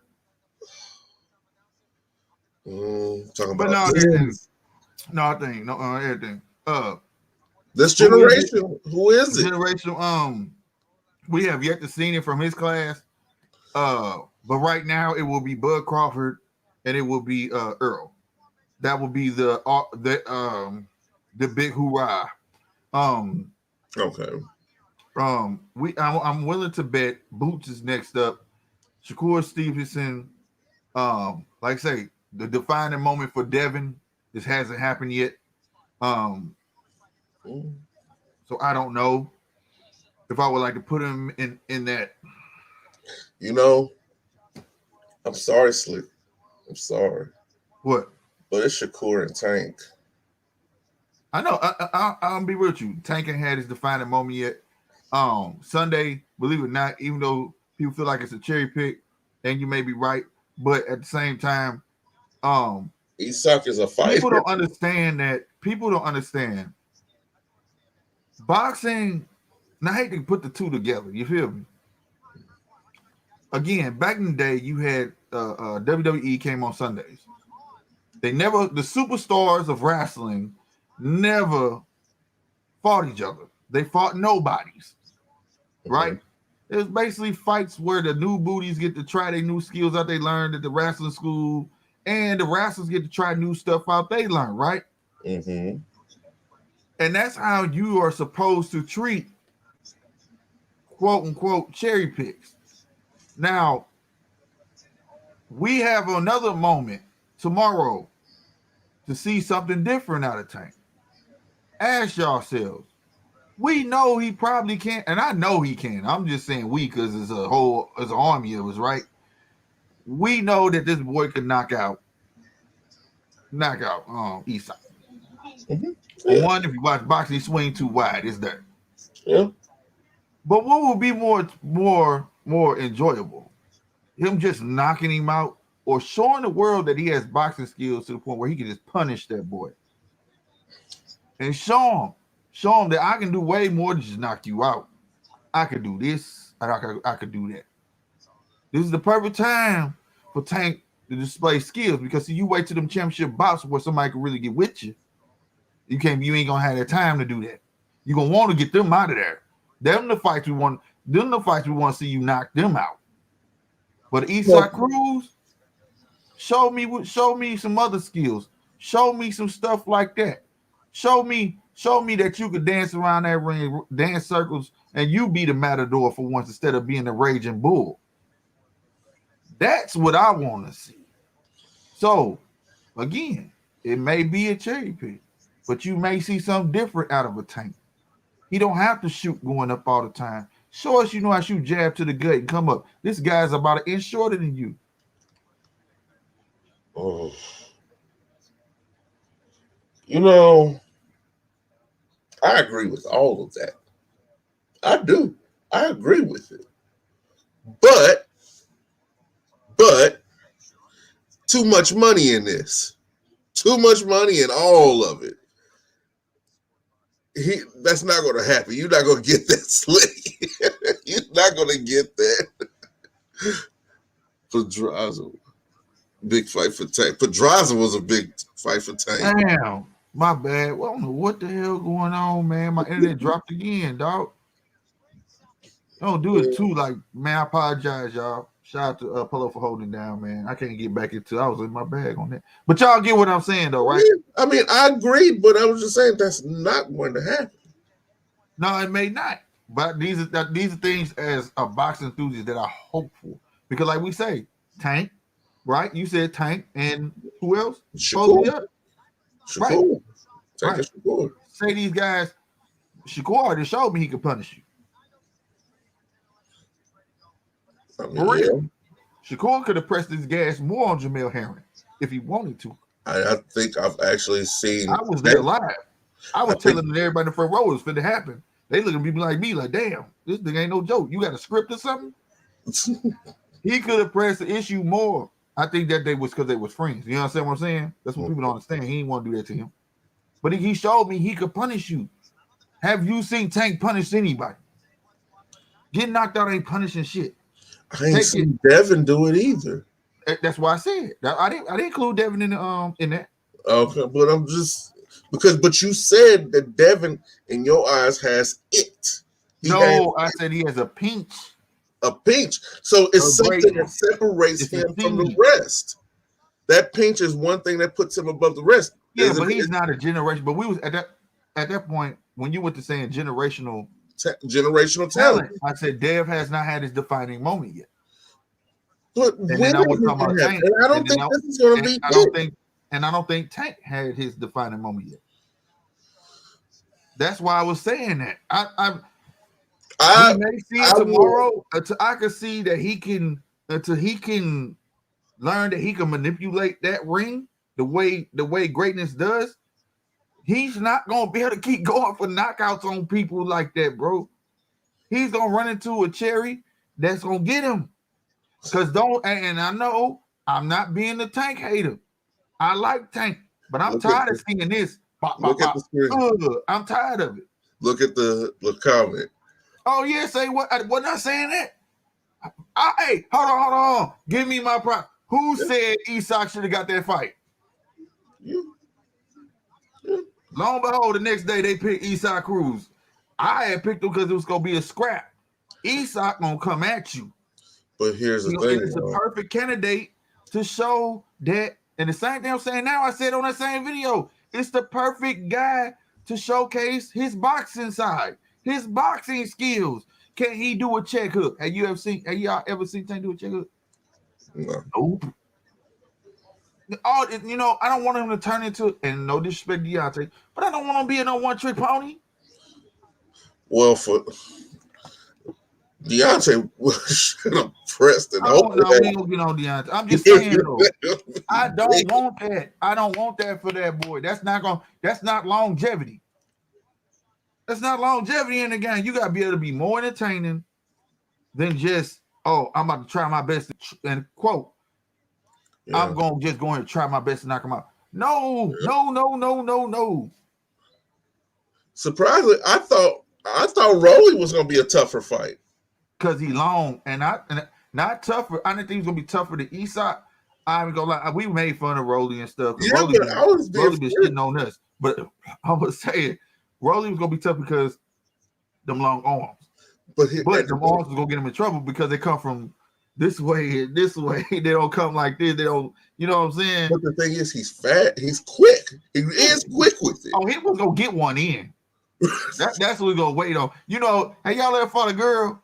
Talking but about everything. This generation, who is it? Generation, we have yet to see it from his class. But right now it will be Bud Crawford and it will be Earl. That will be the big hoorah. Okay. I'm willing to bet Boots is next up. Shakur Stevenson. Like I say, the defining moment for Devin. This hasn't happened yet. Mm. So I don't know if I would like to put him in that. You know, I'm sorry, Slick. I'm sorry. What? But it's Shakur and Tank. I know. I'll be real with you. Tank ain't had his defining moment yet. Sunday, believe it or not, even though people feel like it's a cherry pick, and you may be right, but at the same time, Isak is a fighter. people don't understand that. People don't understand boxing. And I hate to put the two together. You feel me? Again, back in the day, you had WWE came on Sundays. The superstars of wrestling never fought each other. They fought nobodies, right? It was basically fights where the new booties get to try their new skills out they learned at the wrestling school, and the wrestlers get to try new stuff out they learned, right? Mm-hmm. And that's how you are supposed to treat quote unquote cherry picks. Now, we have another moment tomorrow to see something different out of Tank. Ask yourselves. We know he probably can't, and I know he can. I'm just saying we because it's an army of us, right? We know that this boy could knock out Eastside. Mm-hmm. Yeah. One, if you watch boxing, he swing too wide. It's there. Yeah. But what would be more enjoyable? Him just knocking him out or showing the world that he has boxing skills to the point where he can just punish that boy. And show him that I can do way more than just knock you out. I could do this, and I could do that. This is the perfect time for Tank to display skills because see, you wait till them championship bouts where somebody can really get with you. You ain't gonna have that time to do that. You're gonna want to get them out of there. Them the fights we want to see you knock them out. But Eastside Cruz, show me some other skills. Show me some stuff like that. Show me that you could dance around that ring, dance circles, and you be the matador for once instead of being the raging bull. That's what I want to see. So, again, it may be a cherry pick, but you may see something different out of a Tank. He don't have to shoot going up all the time. Show us you know how to shoot jab to the gut and come up. This guy's about an inch shorter than you. Oh. You know, I agree with all of that. I do. I agree with it. But too much money in this. Too much money in all of it. That's not going to happen. You're not going to get that Slick. You're not going to get that. Pedraza, big fight for Tank. Pedraza was a big fight for Tank. Damn, my bad. Well, I don't know what the hell going on, man. My internet dropped again, dog. Don't do it too. Like, man, I apologize, y'all. Shout out to Polo for holding down, man. I can't get back into. I was in my bag on that, but y'all get what I'm saying, though, right? I mean, I agree, but I was just saying that's not going to happen. No, it may not. But these are things as a boxing enthusiast that are hopeful because, like we say, Tank, right? You said Tank, and who else? Shakur. Right. Tank and Shakur. Say these guys, Shakur already showed me he could punish you. I mean, For real. Shakur could have pressed his gas more on Jamel Herring if he wanted to. I think I've actually seen. I was there live. I was telling everybody in the front row it was finna happen. They looking at me like, damn, this thing ain't no joke. You got a script or something? He could have pressed the issue more. I think that they was because they was friends. You understand what I'm saying? That's what people don't understand. He didn't want to do that to him. But he showed me he could punish you. Have you seen Tank punish anybody? Getting knocked out ain't punishing shit. I ain't seen Devin do it either. That's why I said I didn't include Devin in that. Okay, but I'm just but you said that Devin in your eyes has it. I said he has a pinch. A pinch. So it's something that separates him from the rest. That pinch is one thing that puts him above the rest. Yeah, but he's not a generation. But we was at that point when you went to saying generational talent. I said Dev has not had his defining moment yet. But when I was talking about Tank, and I don't think this is going to be. I don't think Tank had his defining moment yet. That's why I was saying that. I we may see it tomorrow. Until I can see that he can, until he can learn that he can manipulate that ring the way greatness does. He's not gonna be able to keep going for knockouts on people like that, bro. He's gonna run into a cherry that's gonna get him. Cause and I know I'm not being a Tank hater. I like Tank, but I'm tired of seeing this. Look at the screen. I'm tired of it. Look at the comment. Oh yeah, say what? I wasn't I saying that. Hey, hold on. Give me my prop. Who said Isak should have got that fight? You. Lo and behold, the next day they picked Isak Cruz. I had picked him because it was gonna be a scrap. Isak gonna come at you. But here's the thing. It's a perfect candidate to show that. And the same thing I'm saying now, I said on that same video, it's the perfect guy to showcase his boxing side, his boxing skills. Can he do a check hook? Have y'all ever seen Tank do a check hook? No. Nope. I don't want him to turn into, and no disrespect to Deontay, but I don't want him to be a no one-trick pony. Well, for Deontay should have pressed it. We ain't gonna get on Deontay. I'm just saying though, I don't want that. I don't want that for that boy. That's not longevity. That's not longevity in the game. You gotta be able to be more entertaining than just, I'm about to try my best and quote. Yeah. I'm going to try my best to knock him out. No. Surprisingly, I thought Rolly was going to be a tougher fight because he long and not tougher. I didn't think he was going to be tougher than Isak. I'm gonna lie. We made fun of Rolly and stuff. Yeah, Rolly but I was been shitting on us. But I was saying Rolly was going to be tough because them long arms. But them arms was going to get him in trouble because they come from this way. They don't come like this. They don't, you know what I'm saying? But the thing is, he's fat. He's quick. He is quick with it. Oh, he was gonna get one in. That's what we're gonna wait on. You know, hey, y'all ever fought a girl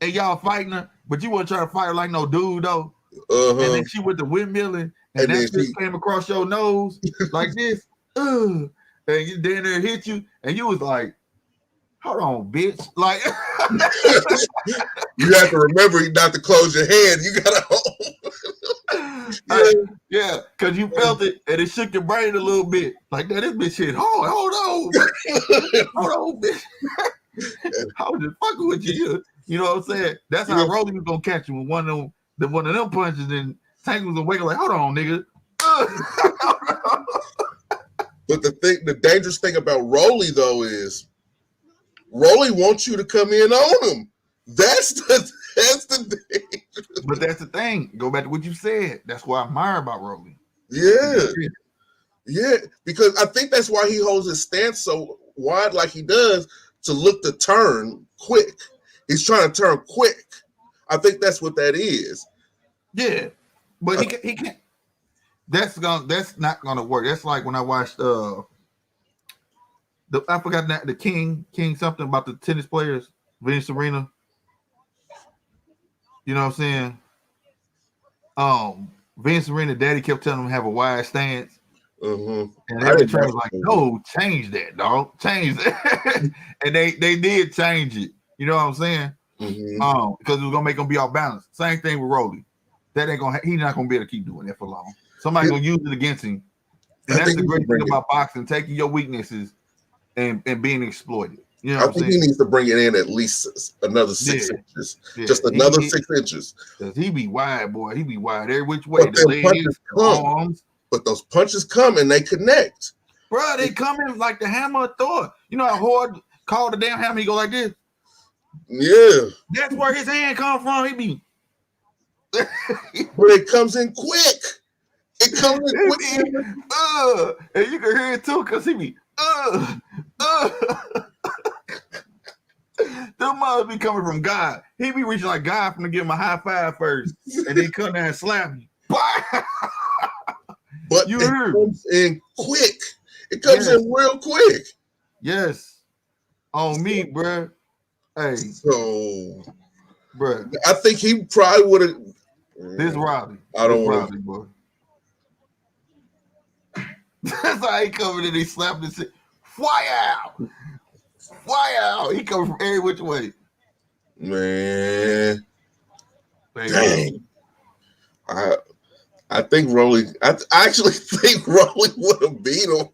and y'all fighting her, but you weren't trying to fight her like no dude though. And then she went to windmilling, and that just came across your nose like this. And you down there hit you, and you was like, hold on, bitch. Like you have to remember not to close your hand. You gotta yeah, because you felt it and it shook your brain a little bit. Like that, this bitch hit hard. Hold on, bitch. I was just fucking with you. You know what I'm saying? That's how Rolly was gonna catch you with one of them punches, and Tank was awake like, hold on, nigga. But the dangerous thing about Rolly though is Rolly wants you to come in on him. That's the danger. But that's the thing. Go back to what you said. That's what I admire about Rolly. Yeah, because I think that's why he holds his stance so wide like he does, to look to turn quick. He's trying to turn quick. I think that's what that is. Yeah, but he can't. That's not gonna work. That's like when I watched I forgot that the King something about the tennis players, Venus Serena. You know what I'm saying? Vince Serena daddy kept telling him to have a wide stance. And every trainer was like, no, change that, dog. Change that. And they did change it. You know what I'm saying? Because it was gonna make him be off balance. Same thing with Rolly. That ain't gonna he's not gonna be able to keep doing that for long. Somebody's gonna use it against him. And that's the great thing about boxing, taking your weaknesses and being exploited. You know I think he needs to bring it in at least another 6 inches. Yeah. Just another 6 inches. Because he be wide, boy. He be wide every which way. The legs, arms. But those punches come and they connect. Bro, they come in like the hammer of Thor. You know how hard call the damn hammer, he go like this? Yeah. That's where his hand come from. He be. But it comes in quick. It comes in quick. And you can hear it too, because he be, Them must be coming from God. He be reaching like God from to give him a high five first, and then come down and slap you. But it comes in quick. It comes in real quick. Yes. On me, bro. Hey. So, bro. I think he probably would have. This Robbie. I don't want Robbie, boy. That's how he coming in. He slapped his Fly out. He coming from every which way. Man. Baby. Dang. I think Rolly. I actually think Rolly would have beat him.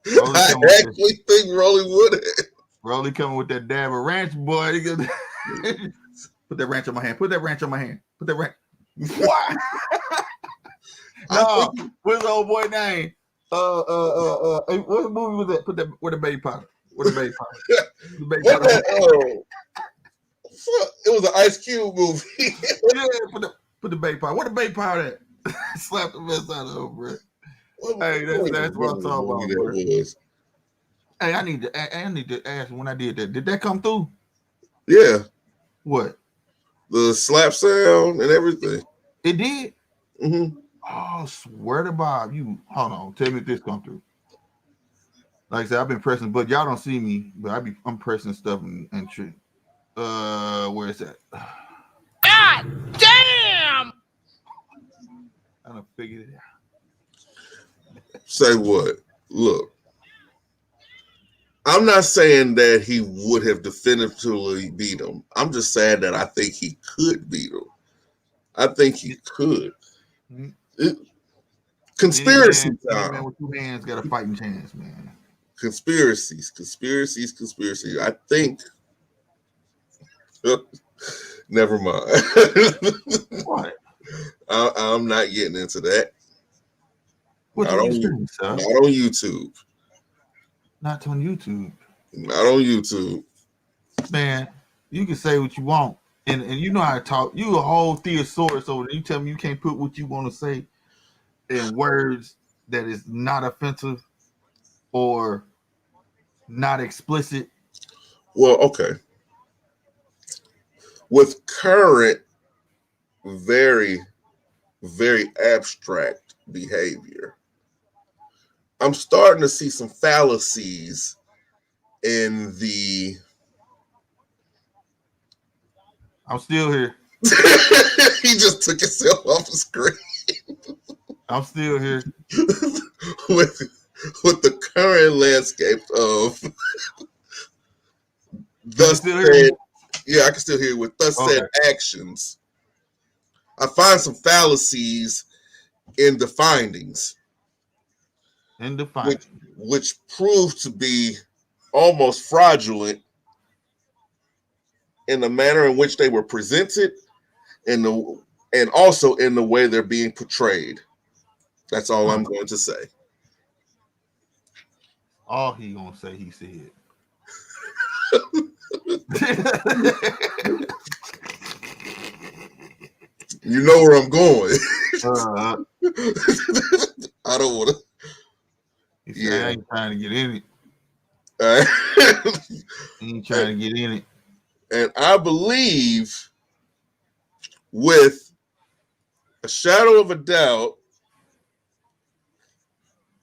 I actually think Rolly would have. Rolly coming with that dab of ranch, boy. Put that ranch on my hand. Put that ranch on my hand. Put that ranch. What? No, what's the old boy name? What movie was that? Put that where the baby powder. Where the baby powder? The baby powder. It was an Ice Cube movie. Yeah, put the baby powder. Where the baby powder at? Slap the mess out of him, bro. Hey, that's what I'm talking about, bro. Hey, I need to ask when I did that. Did that come through? Yeah. What? The slap sound and everything. It did? Mm-hmm. Oh, swear to Bob. You hold on. Tell me if this come through. Like I said, I've been pressing, but y'all don't see me, but I'm pressing stuff and shit. Where is that? God damn! I done figured it out. Say what? Look. I'm not saying that he would have definitively beat him. I'm just saying that I think he could beat him. I think he could. Conspiracy time. Man with two hands got a fighting chance, man. Conspiracies. I think. Never mind. What? I'm not getting into that. Not on YouTube. Not on YouTube. Not on YouTube. Man, you can say what you want. And you know how to talk. You a whole thesaurus over there. You tell me you can't put what you want to say in words that is not offensive or not explicit. Well, okay. With current, very, very abstract behavior, I'm starting to see some fallacies in the. I'm still here. He just took himself off the screen. I'm still here. with the current landscape of thus said, yeah, I can still hear you with thus said actions. I find some fallacies in the findings. Which proved to be almost fraudulent in the manner in which they were presented and also in the way they're being portrayed. That's all I'm going to say. All he gonna say he said. You know where I'm going. I don't want to. I ain't trying to get in it. Ain't trying to get in it. And I believe, with a shadow of a doubt,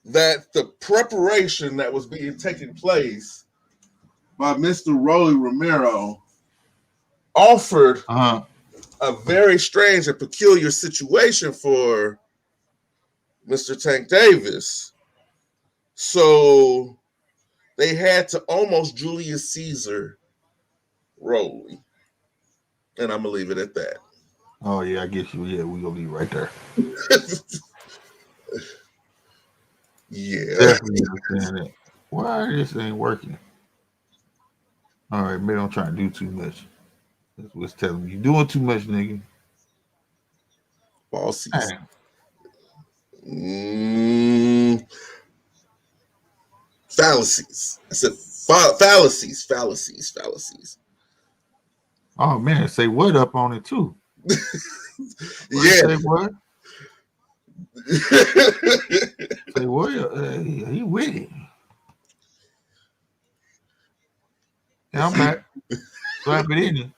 that the preparation that was being taken place by Mr. Rolly Romero offered a very strange and peculiar situation for Mr. Tank Davis. So they had to almost Julius Caesar Rolly. And I'm going to leave it at that. Oh, yeah, I get you. Yeah, we're going to be right there. Yeah. Definitely understand that. Why this ain't working? All right, maybe I'm trying to do too much. That's what's telling me. You're doing too much, nigga. Falsies. Fallacies. I said fallacies. Oh, man, say what up on it, too. Yeah. Say what? Say what? He with it. Yeah, I'm back. Slap it in you.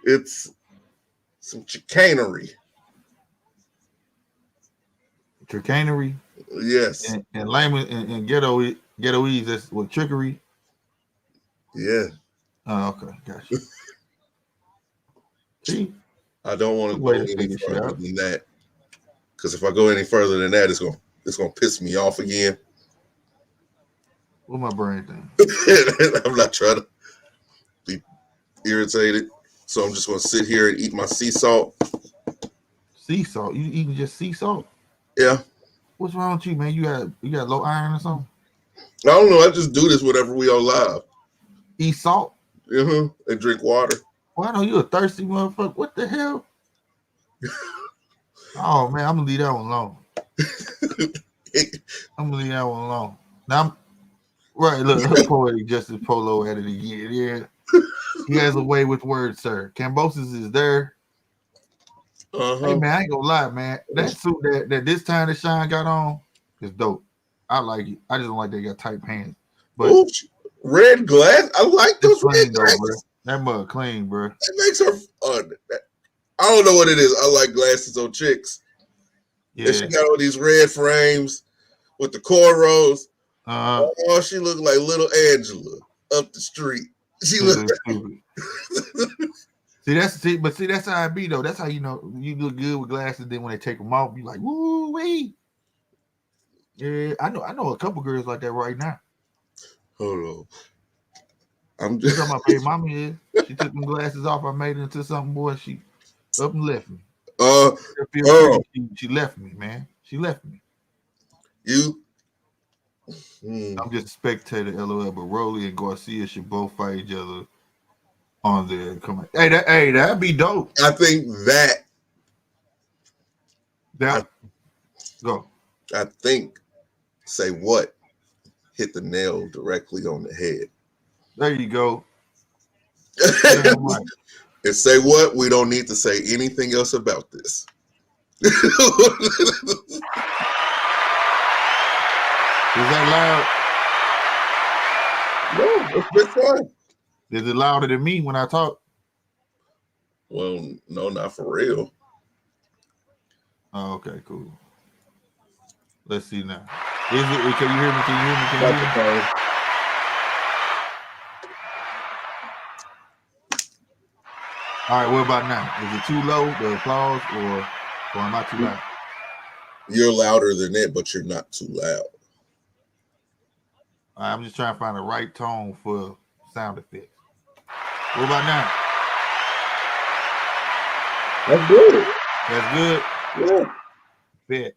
It's some chicanery. Chicanery? Yes. And layman and ghettoese, that's what, trickery? Yeah. Oh, okay, gotcha. See? I don't want to go any further than that. Because if I go any further than that, it's gonna piss me off again. What my brain thing? I'm not trying to be irritated, so I'm just gonna sit here and eat my sea salt. Sea salt? You eating just sea salt? Yeah. What's wrong with you, man? You got low iron or something? I don't know. I just do this whenever we on live. Eat salt? And drink water. Well, I know you a thirsty motherfucker. What the hell? Oh man, I'm gonna leave that one alone. I'm gonna leave that one alone. Now, right? Look, poetic justice Polo at it again. Yeah, he has a way with words, sir. Cambosis is there. Hey man, I ain't gonna lie, man. That suit that this time that Sean got on is dope. I like it. I just don't like they got tight pants. But ooh, red glass. I like those red glasses. That mug clean, bro. It makes her fun. I don't know what it is. I like glasses on chicks. Yeah. And she got all these red frames with the cornrows. Oh, she looked like little Angela up the street. She looked stupid. See, that's how I be though. That's how you know you look good with glasses. Then when they take them off, you like, woo wee. Yeah, I know a couple girls like that right now. Hold on. I'm just talking about baby mama is. She took them glasses off. I made it into something, boy. She up and left me. She left me, man. She left me. You. I'm just a spectator, LOL. But Rolly and Garcia should both fight each other on there. Come on, hey, that'd be dope. I think that. Go. I think. Say what? Hit the nail directly on the head. There you go. And say what? We don't need to say anything else about this. Is that loud? No, it's fine. Is it louder than me when I talk? Well, no, not for real. Oh, okay, cool. Let's see now. Is it? Can you hear me? Can you hear me? All right, what about now? Is it too low, the applause, or am I too loud? You're louder than it, but you're not too loud. All right, I'm just trying to find the right tone for sound effects. What about now? That's good. That's good? Yeah. Bet.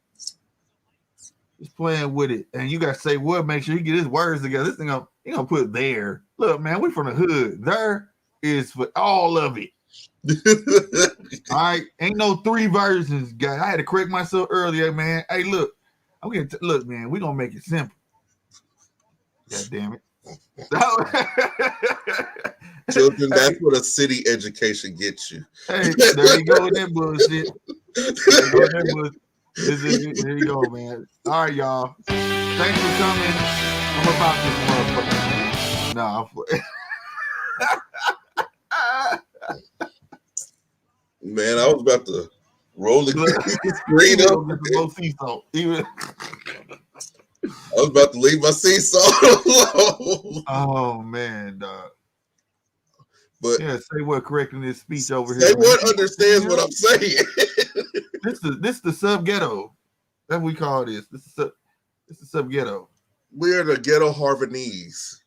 Just playing with it. And you got to say what, make sure you get his words together. This thing, he gonna put there. Look, man, we from the hood. There is for all of it. All right, ain't no three versions, guy. I had to correct myself earlier, man. Hey, look, look, man. We gonna make it simple. God damn it, children. That's what a city education gets you. Hey, there you go with that bullshit. There you go, man. All right, y'all. Thanks for coming. I'm about this motherfucker. Nah, man, I was about to roll the screen up. I was about to leave my seesaw alone. Oh man, dog. But yeah, say what correcting this speech over here. Say what understands what I'm saying. This the sub ghetto. That's what we call this. This is the sub ghetto. We are the ghetto Harvanese.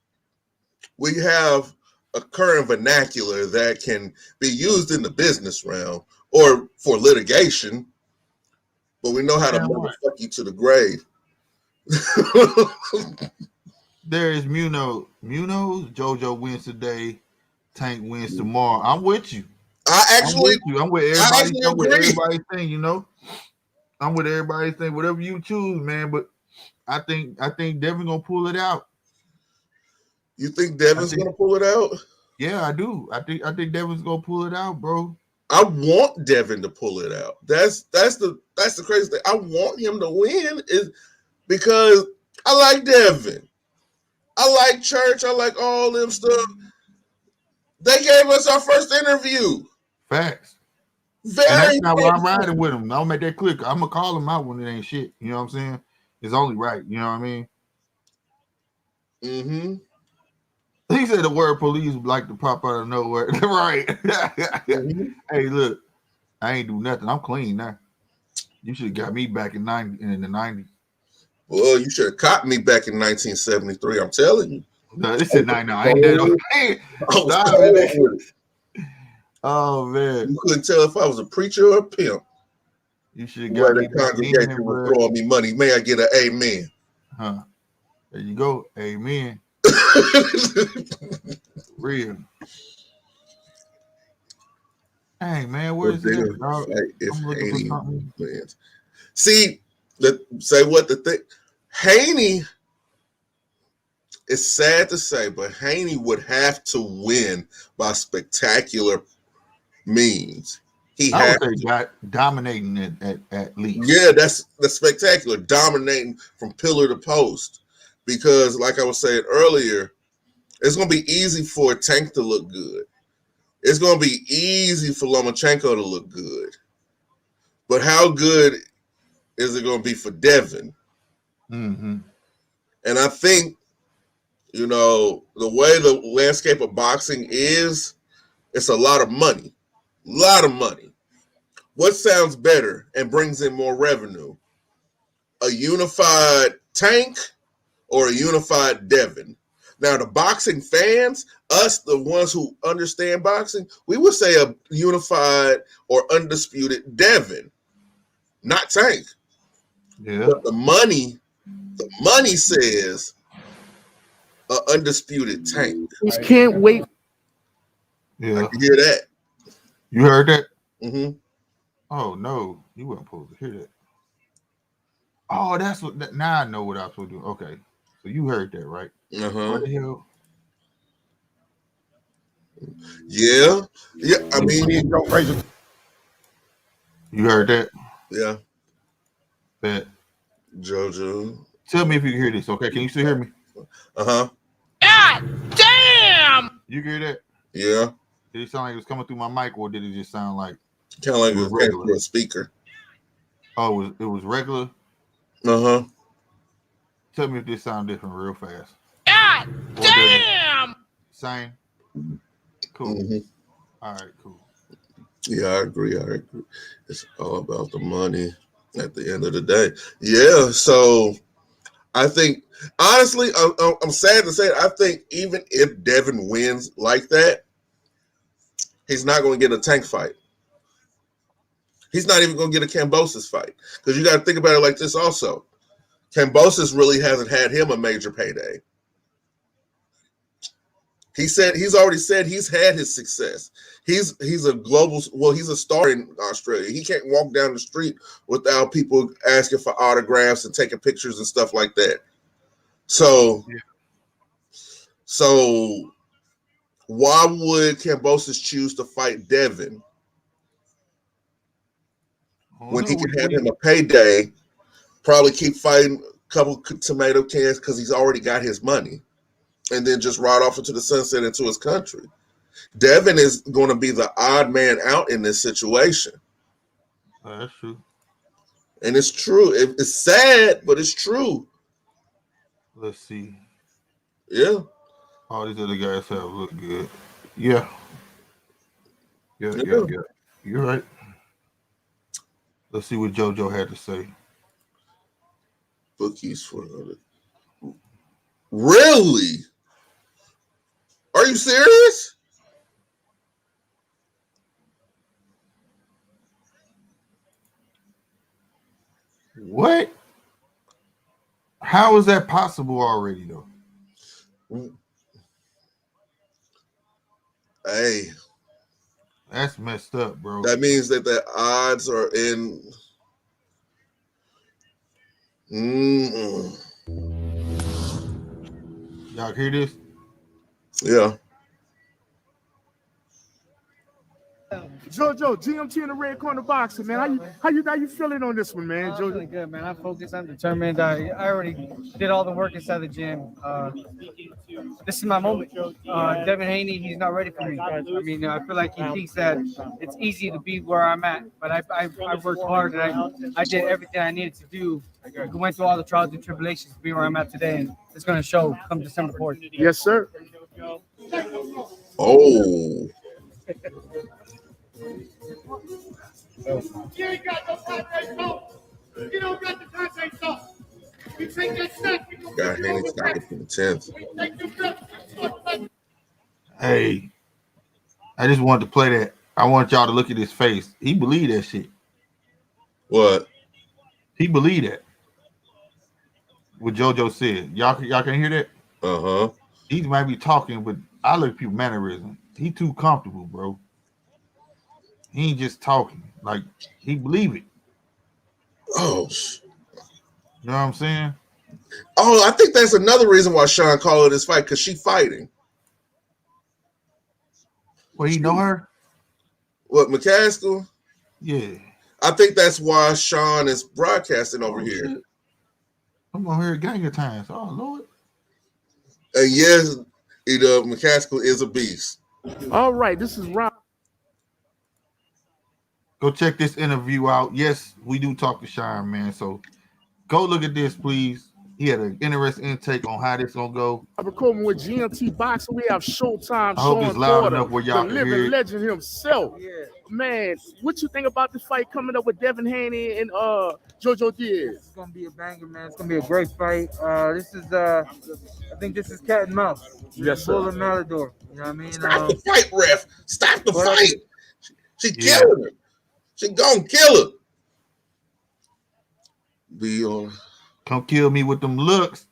We have a current vernacular that can be used in the business realm or for litigation, but we know how to motherfuck you to the grave. There is Munoz. JoJo wins today. Tank wins tomorrow. I'm with you. I'm with everybody. I'm with everybody's thing. You know, I'm with everybody's thing. Whatever you choose, man. But I think Devin gonna pull it out. You think Devin's gonna pull it out? Yeah, I do. I think Devin's gonna pull it out, bro. I want Devin to pull it out. That's the crazy thing. I want him to win is because I like Devin. I like Church. I like all them stuff. They gave us our first interview. Facts. And that's not why I'm riding with him. I'll make that clear. I'm gonna call him out when it ain't shit. You know what I'm saying? It's only right. You know what I mean? Mm-hmm. He said the word police like to pop out of nowhere. Right. Mm-hmm. Hey, look, I ain't do nothing. I'm clean now. You should have got me back in the 90s. Well, you should have caught me back in 1973. I'm telling you. No, this is 99. I ain't that old. I was Stop cold it. with it. Oh man, You couldn't tell if I was a preacher or a pimp. you should have Where got the me back congregation in, was bro. throwing me money. May I get an amen? Huh? There you go. Amen. Real. Hey man, where's They're that? gonna fight if I'm looking Haney for something. wins. See, say what the thing. Haney, it's sad to say, but Haney would have to win by spectacular means. He I has would say dominating it at least. Yeah, that's spectacular, dominating from pillar to post. Because, like I was saying earlier, it's going to be easy for Tank to look good. It's going to be easy for Lomachenko to look good. But how good is it going to be for Devin? Mm-hmm. And I think, the way the landscape of boxing is, it's a lot of money. A lot of money. What sounds better and brings in more revenue? A unified Tank or a unified Devin? Now, the boxing fans, us, the ones who understand boxing, we would say a unified or undisputed Devin, not Tank. Yeah. But the money says an undisputed Tank. Just can't wait. I Yeah. can hear that. You heard that? Mm-hmm. Oh no, you weren't supposed to hear that. Oh, that's what. Now I know what I was supposed to do. Okay, so you heard that, right? Uh-huh. What the hell? Yeah. I mean, You heard that? yeah. That. JoJo. Tell me if you can hear this. Okay, can you still hear me? Uh-huh. God damn! You hear that? Yeah. Did it sound like it was coming through my mic, or did it just sound like? Kind of like It was it came regular. through a speaker. Oh, it was regular. Uh-huh. Tell me if this sound different real fast. God Or does it- damn! Same. Cool. Mm-hmm. All right. Cool. Yeah, I agree. It's all about the money at the end of the day. Yeah, so I think, honestly, I'm sad to say it, I think even if Devin wins like that, he's not going to get a Tank fight. He's not even going to get a Kambosos fight. Because you got to think about it like this also. Kambosos really hasn't had him a major payday. He's already said he's had his success. He's a star in Australia. He can't walk down the street without people asking for autographs and taking pictures and stuff like that. So why would Kambosos choose to fight Devin when he can have him a payday, probably keep fighting a couple tomato cans because he's already got his money, and then just ride off into the sunset into his country? Devin is going to be the odd man out in this situation. That's true. And it's true. It's sad, but it's true. Let's see. Yeah. All these other guys have looked good. Yeah. Yeah. You're right. Let's see what JoJo had to say. Bookies for another. Really? Are you serious? What? How is that possible already, though? Hey, that's messed up, bro. That means that the odds are in. Y'all hear this? Yeah. JoJo, GMT in the red corner boxing, man. How you feeling on this one, man? I'm feeling good, man. I'm focused. I'm determined. I already did all the work inside the gym. This is my moment. Devin Haney, he's not ready for me. I mean, I feel like he thinks that it's easy to be where I'm at, but I worked hard and I did everything I needed to do. I went through all the trials and tribulations to be where I'm at today, and it's going to show come December 4th. Yes, sir. Oh. You ain't got no Padre salt. You don't got the Padre salt. You Got Haney stopping for the 10th. Hey, I just wanted to play that. I want y'all to look at his face. He believed that shit. What? He believed that. What JoJo said. Y'all can hear that? Uh-huh. He might be talking, but I look at people mannerism. He too comfortable, bro. He ain't just talking. Like, he believe it. Oh. You know what I'm saying? Oh, I think that's another reason why Sean called it this fight, because she fighting. Well, you know her? What, McCaskill? Yeah. I think that's why Sean is broadcasting over here. Shit. I'm on here gang of times. Oh, Lord. And yes, McCaskill is a beast. All right, this is Rob. Go check this interview out. Yes, we do talk to Sean, man. So go look at this, please. He had an interesting intake on how this gonna go. I'm recording with GMT Boxing. We have Showtime. I hope it's Sean loud Porter, enough where y'all the can living hear it. legend himself. Yeah. Man, what you think about this fight coming up with Devin Haney and JoJo Diaz? It's gonna be a banger, man. It's gonna be a great fight. This is I think this is cat and mouse. Yes, sir. Bull and Matador. You know what I mean? Stop the fight, ref. Stop the What? fight. She killing her. She gonna kill her. Be on. Come kill me with them looks.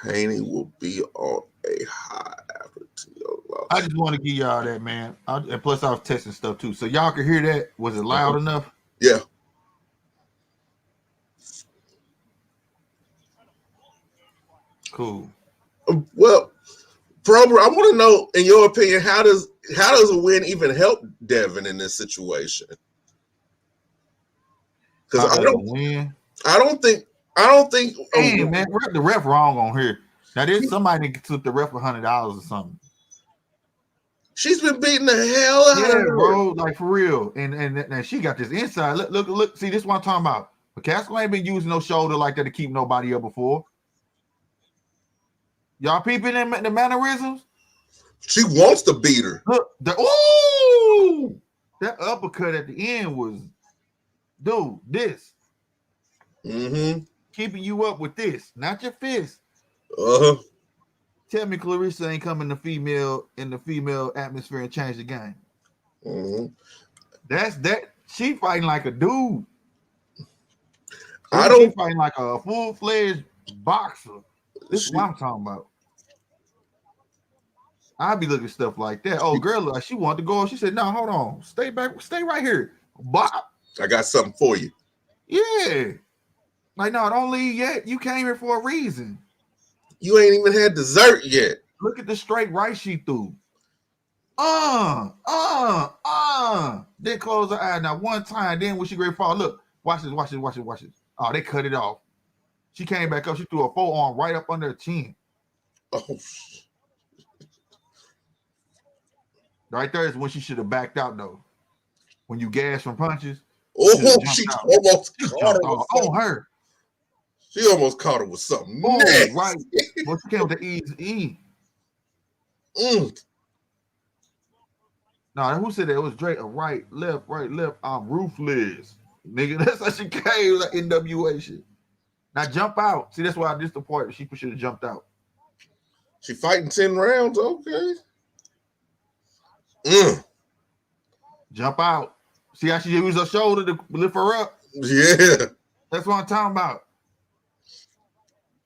Haney will be on a high after TO loss. I just want to give y'all that, man. And plus, I was testing stuff too, so y'all can hear that. Was it loud enough? Yeah. Cool. Well, Prober, I want to know, in your opinion, how does a win even help Devin in this situation? Because I don't think. Hey, man, the ref wrong on here. Now there's somebody that took the ref $100 or something. She's been beating the hell out of her, bro. Like for real. And she got this inside. Look. See, this is what I'm talking about. McCaskill ain't been using no shoulder like that to keep nobody up before. Y'all peeping in the mannerisms? She wants to beat her. Look, that uppercut at the end was, dude, this. Mm-hmm. Keeping you up with this, not your fist. Uh-huh. Tell me Clarissa ain't coming in the female atmosphere and change the game. Mm-hmm. That's that. She fighting like a dude. She fighting like a full-fledged boxer. This is what I'm talking about. I be looking at stuff like that. Oh, girl, she wanted to go. She said, "No, hold on, stay back, stay right here." Bop. I got something for you. Yeah. Like, no, don't leave yet. You came here for a reason. You ain't even had dessert yet. Look at the straight right she threw. Then close her eye. Now, one time, then when she great fall, look, watch this. Oh, they cut it off. She came back up. She threw a forearm right up under her chin. Oh, right there is when she should have backed out, though. When you gas from punches. Oh, she almost caught her on her. She almost caught her with something. Oh, nasty. right. Well, she came with the ease. No, who said that? It was Drake. Right, left. I'm ruthless. Nigga, that's how she came, like NWA shit. Now jump out. See, that's why I disappointed. She should have jumped out. She fighting 10 rounds, okay. Jump out. See how she used her shoulder to lift her up? Yeah. That's what I'm talking about.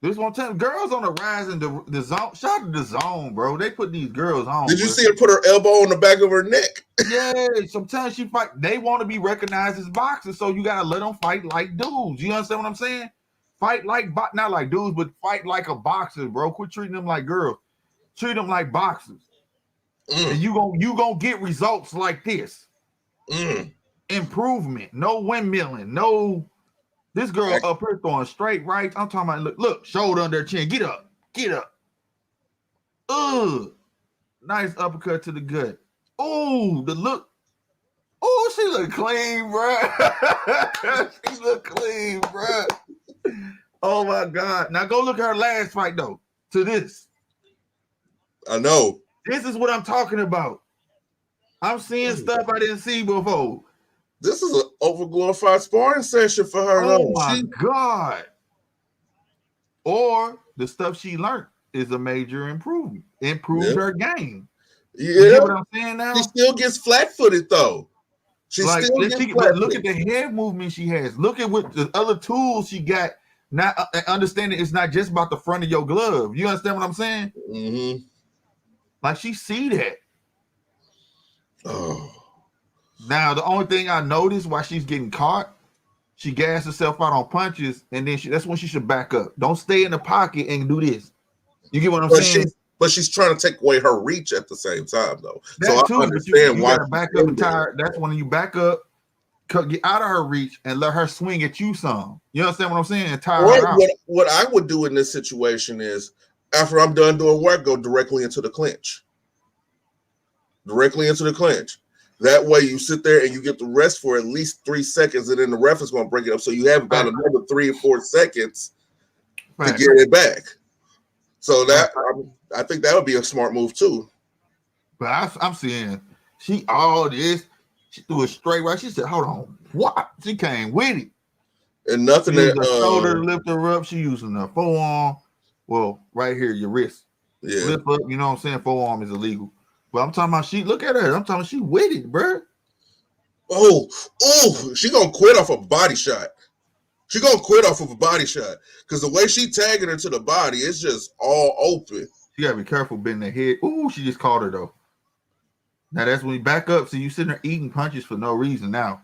This one time, girls on the rise in the zone. Shout out to the zone, bro. They put these girls on. Did you see her put her elbow on the back of her neck? Yeah, sometimes she fight. They want to be recognized as boxers, so you gotta let them fight like dudes. You understand what I'm saying? Fight like not like dudes, but fight like a boxer, bro. Quit treating them like girls. Treat them like boxers. And you gonna get results like this. Improvement. No windmilling. No. This girl up here throwing straight right. I'm talking about look, shoulder under her chin. Get up. Nice uppercut to the gut. Oh, the look. Oh, she look clean, bro. She look clean, bro. Oh my God. Now go look at her last fight though. To this. I know. This is what I'm talking about. I'm seeing stuff I didn't see before. This is an overglorified sparring session for her. Oh my God. Or the stuff she learned is a major improvement. Improved her game. You Yeah. get what I'm saying now? She still gets flat-footed though. She Like, still gets but look flat-footed. at the head movement she has. Look at what the other tools she got. Not understanding it's not just about the front of your glove. You understand what I'm saying? Mm-hmm. Like she see that. Oh. Now the only thing I noticed while she's getting caught, she gassed herself out on punches, and then that's when she should back up. Don't stay in the pocket and do this. You get what I'm saying? But she's trying to take away her reach at the same time, though. That so too, I understand you why gotta back up and tire. That's when you back up, get out of her reach, and let her swing at you some. You understand what I'm saying? And tire her out. What I would do in this situation is, after I'm done doing work, go directly into the clinch. Directly into the clinch. That way you sit there and you get the rest for at least 3 seconds, and then the ref is going to break it up. So you have about another 3 or 4 seconds to get it back. So that I think that would be a smart move too. But I'm seeing she all this. She threw a straight right. She said, "Hold on, what?" She came with it, and nothing. She used her shoulder to lift her up. She using her forearm. Well, right here, your wrist. Yeah. Lift up. You know what I'm saying? Forearm is illegal. But I'm talking about she. Look at her. I'm talking about she with it, bro. Oh, she gonna quit off a body shot. She gonna quit off of a body shot because the way she tagging her to the body, it's just all open. You gotta be careful bending the head. Ooh, she just caught her though. Now that's when you back up. So you sitting there eating punches for no reason. Now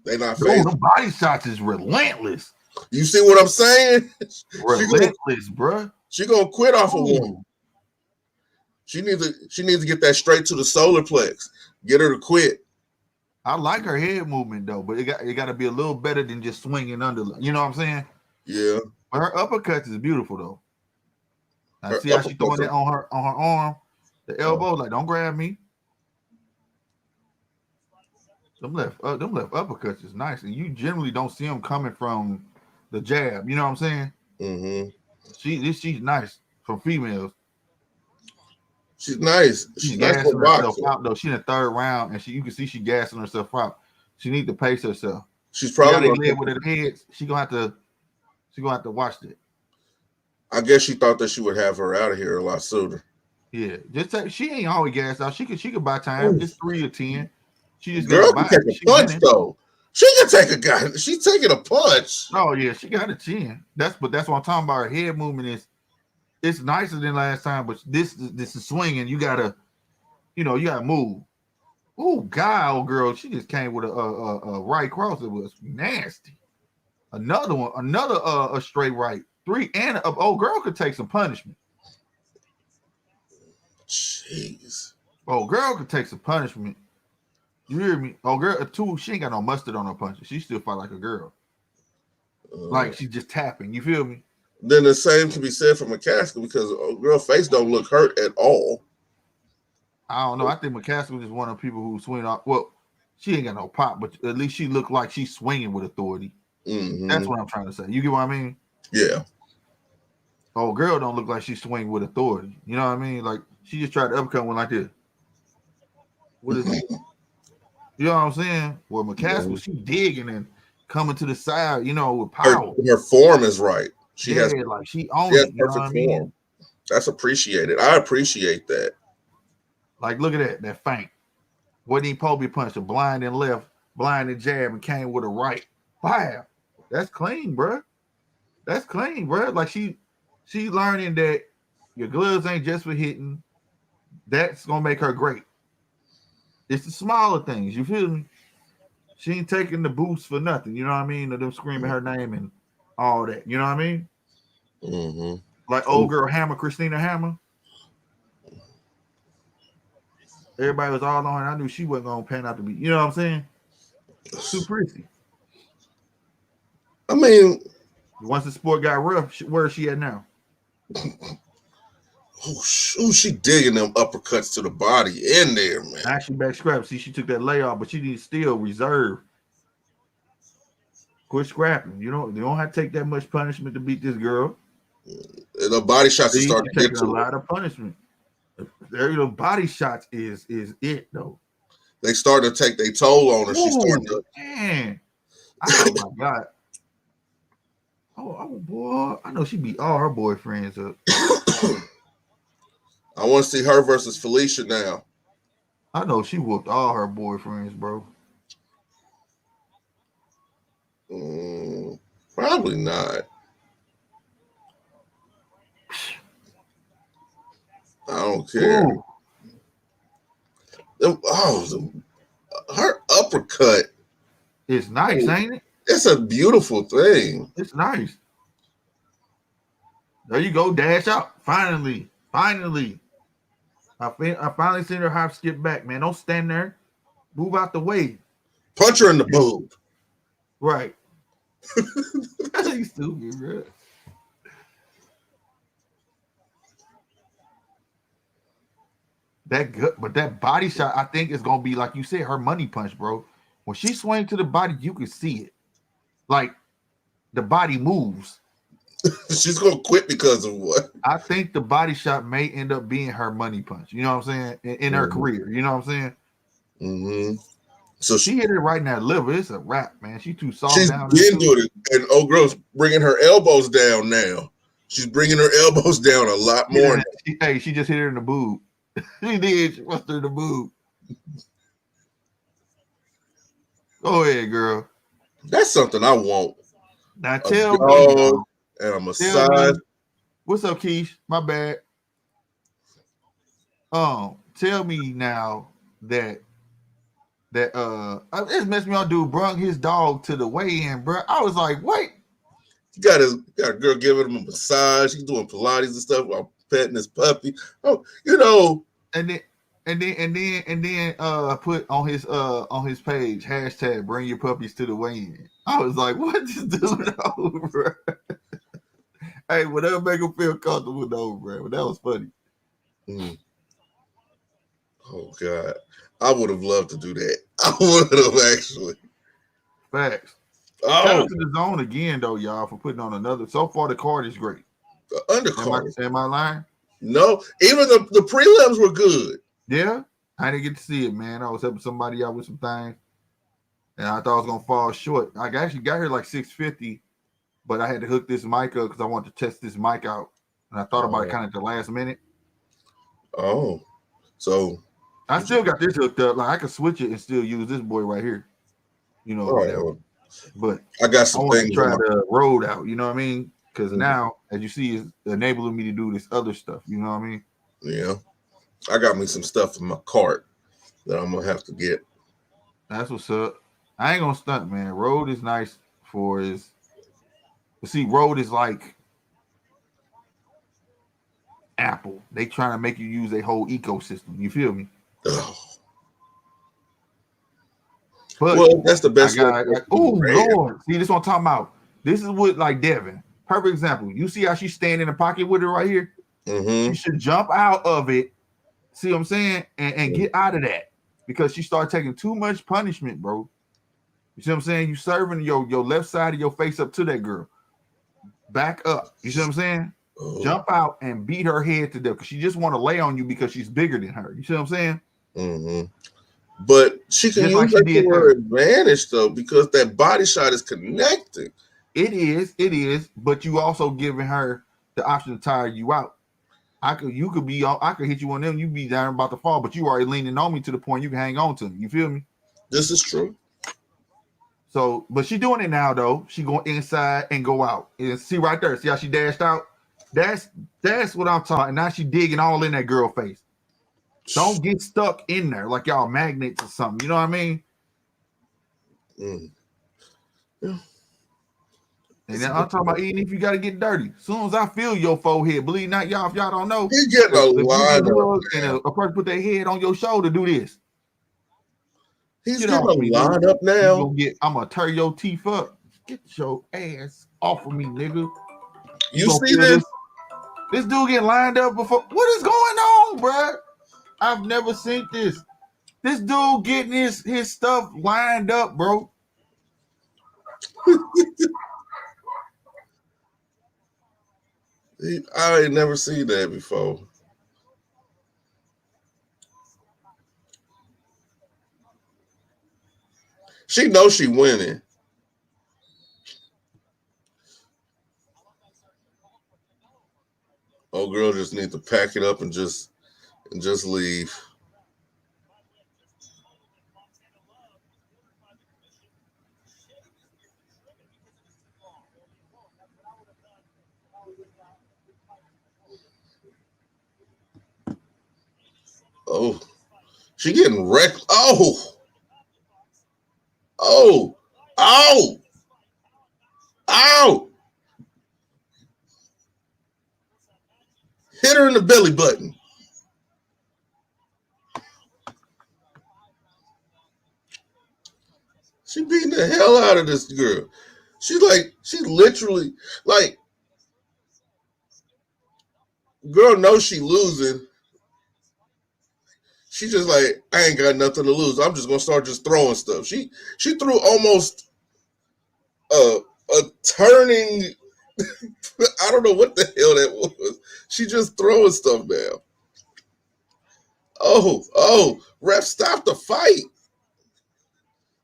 they not. Oh, the body shots is relentless. You see what I'm saying? Relentless, bro. She gonna quit off of one. She needs to get that straight to the solar plex. Get her to quit. I like her head movement though, but it got to be a little better than just swinging under. You know what I'm saying? Yeah. But her uppercuts is beautiful though. I see how she throwing it on her arm, the elbow. Like, don't grab me. Them left uppercuts is nice, and you generally don't see them coming from the jab. You know what I'm saying? Mm-hmm. She's nice from females. She's nice. She's gassing herself out though. She in the third round, and you can see she gassing herself out. She need to pace herself. She's probably live with her heads. She gonna have to watch that. I guess she thought that she would have her out of here a lot sooner. Yeah, she ain't always gassed out. She could buy time. Just 3 or 10. She just girl can take a punch though. She can take a guy. She's taking a punch. Oh yeah, she got a 10. That's what I'm talking about. Her head movement is. It's nicer than last time, but this is swinging. You gotta move. Oh, God, old girl, she just came with a right cross. It was nasty. Another one, a straight right. 3 and old girl could take some punishment. Jeez. Oh, girl could take some punishment. You hear me? Oh, girl, 2, she ain't got no mustard on her punches. She still fight like a girl. Like she's just tapping. You feel me? Then the same can be said for McCaskill because girl face don't look hurt at all. I don't know. I think McCaskill is one of the people who swing off. Well, she ain't got no pop, but at least she looked like she's swinging with authority. Mm-hmm. That's what I'm trying to say. You get what I mean? Yeah. Oh, girl don't look like she's swinging with authority. You know what I mean? Like she just tried to uppercut one like this. What is it? You know what I'm saying? Well, McCaskill, she digging and coming to the side, with power. Her form is right. She has like she owns it. You know what I mean? Form. That's appreciated. I appreciate that. Like, look at that feint. Wasn't even supposed to be punched. A blind and left, blind and jab, and came with a right. Wow, that's clean, bro. That's clean, bro. Like she learning that your gloves ain't just for hitting. That's gonna make her great. It's the smaller things. You feel me? She ain't taking the boost for nothing. You know what I mean? Or them screaming her name and all that. You know what I mean? Mm-hmm. Like old girl Hammer, Christina Hammer. Everybody was all on her. I knew she wasn't going to pan out to be. You know what I'm saying? Too pretty. I mean, once the sport got rough, where is she at now? She digging them uppercuts to the body in there, man. Actually, back scrap. See, she took that layoff, but she needs still reserve. Quit scrapping. You don't have to take that much punishment to beat this girl. The body shots are starting to get to a lot of punishment. There, body shots is it though. they start to take their toll on her. She's starting to. Man. Oh my God. Oh boy. I know she beat all her boyfriends up. I want to see her versus Felicia now. I know she whooped all her boyfriends, bro. Probably not. I don't care. Her uppercut. It's nice, ain't it? It's a beautiful thing. It's nice. There you go, dash out. Finally. I finally seen her hop skip back, man. Don't stand there. Move out the way. Punch her in the boob. Right. You stupid, bro. But that body shot, I think, is gonna be like you said, her money punch, bro. When she swings to the body, you can see it. Like the body moves. She's gonna quit because of what? I think the body shot may end up being her money punch. You know what I'm saying? In her career. You know what I'm saying? Mm-hmm. So she hit it right in that liver. It's a wrap, man. She too soft. She's down been doing it, and old girl's bringing her elbows down now. She's bringing her elbows down a lot more. She just hit her in the boob. She did. She busted her in the boob. Go ahead, girl. That's something I want. Now tell me, and a massage. What's up, Keish? My bad. Tell me now that it messed me up. Dude brung his dog to the weigh-in, bro. I was like, wait. He got a girl giving him a massage. He's doing Pilates and stuff while petting his puppy. Oh, you know. And then put on his page hashtag bring your puppies to the weigh-in. I was like, what this dude over? Hey, whatever make him feel comfortable though, bro. But that was funny. Oh God. I would have loved to do that. I would have actually. Facts. Shout out to the zone again, though, y'all, for putting on another. So far, the card is great. The undercard. Am I lying? No, even the prelims were good. Yeah, I didn't get to see it, man. I was helping somebody out with some things, and I thought I was gonna fall short. I actually got here like 6:50, but I had to hook this mic up because I wanted to test this mic out, and I thought about it kind of at the last minute. Oh, so I still got this hooked up. Like I could switch it and still use this boy right here. You know, whatever. But I got some things to try the road out. You know what I mean? Because now, as you see, it's enabling me to do this other stuff. You know what I mean? Yeah. I got me some stuff in my cart that I'm gonna have to get. That's what's up. I ain't gonna stunt, man. Road is nice for his. But see, Road is like Apple. They trying to make you use a whole ecosystem. You feel me? Oh. But well, that's the best. Oh Lord, see this is what I'm talking about. This is what like Devin. Perfect example. You see how she's staying in the pocket with it right here? Mm-hmm. She should jump out of it. See what I'm saying? And get out of that because she started taking too much punishment, bro. You see what I'm saying? You serving your left side of your face up to that girl. Back up. You see what I'm saying? Oh. Jump out and beat her head to death because she just want to lay on you because she's bigger than her. You see what I'm saying? Mm-hmm. But she can use that to her advantage though because that body shot is connecting. It is, but you also giving her the option to tire you out. I could hit you on them, you be down about to fall, but you already leaning on me to the point you can hang on to me. You feel me? This is true. So, but she doing it now though. She going inside and go out. And see right there, see how she dashed out? That's what I'm talking. Now she digging all in that girl face. Don't get stuck in there like y'all magnets or something. You know what I mean? Yeah. And then I'm talking about even if you got to get dirty. As soon as I feel your forehead, believe not, y'all, if y'all don't know, you getting a line up. And a person put their head on your shoulder, do this. He's getting a line up now. I'm going to tear your teeth up. Get your ass off of me, nigga. You see this? This dude getting lined up before. What is going on, bro? I've never seen this. This dude getting his stuff lined up, bro. I ain't never seen that before. She knows she winning. Oh, girl, just need to pack it up and just leave. Oh, she getting wrecked. Oh, oh, oh, oh. Hit her in the belly button. She beating the hell out of this girl. She's literally like, girl knows she losing. She just like, I ain't got nothing to lose. I'm just gonna start just throwing stuff. She threw almost a turning. I don't know what the hell that was. She just throwing stuff now. Oh, ref, stop the fight.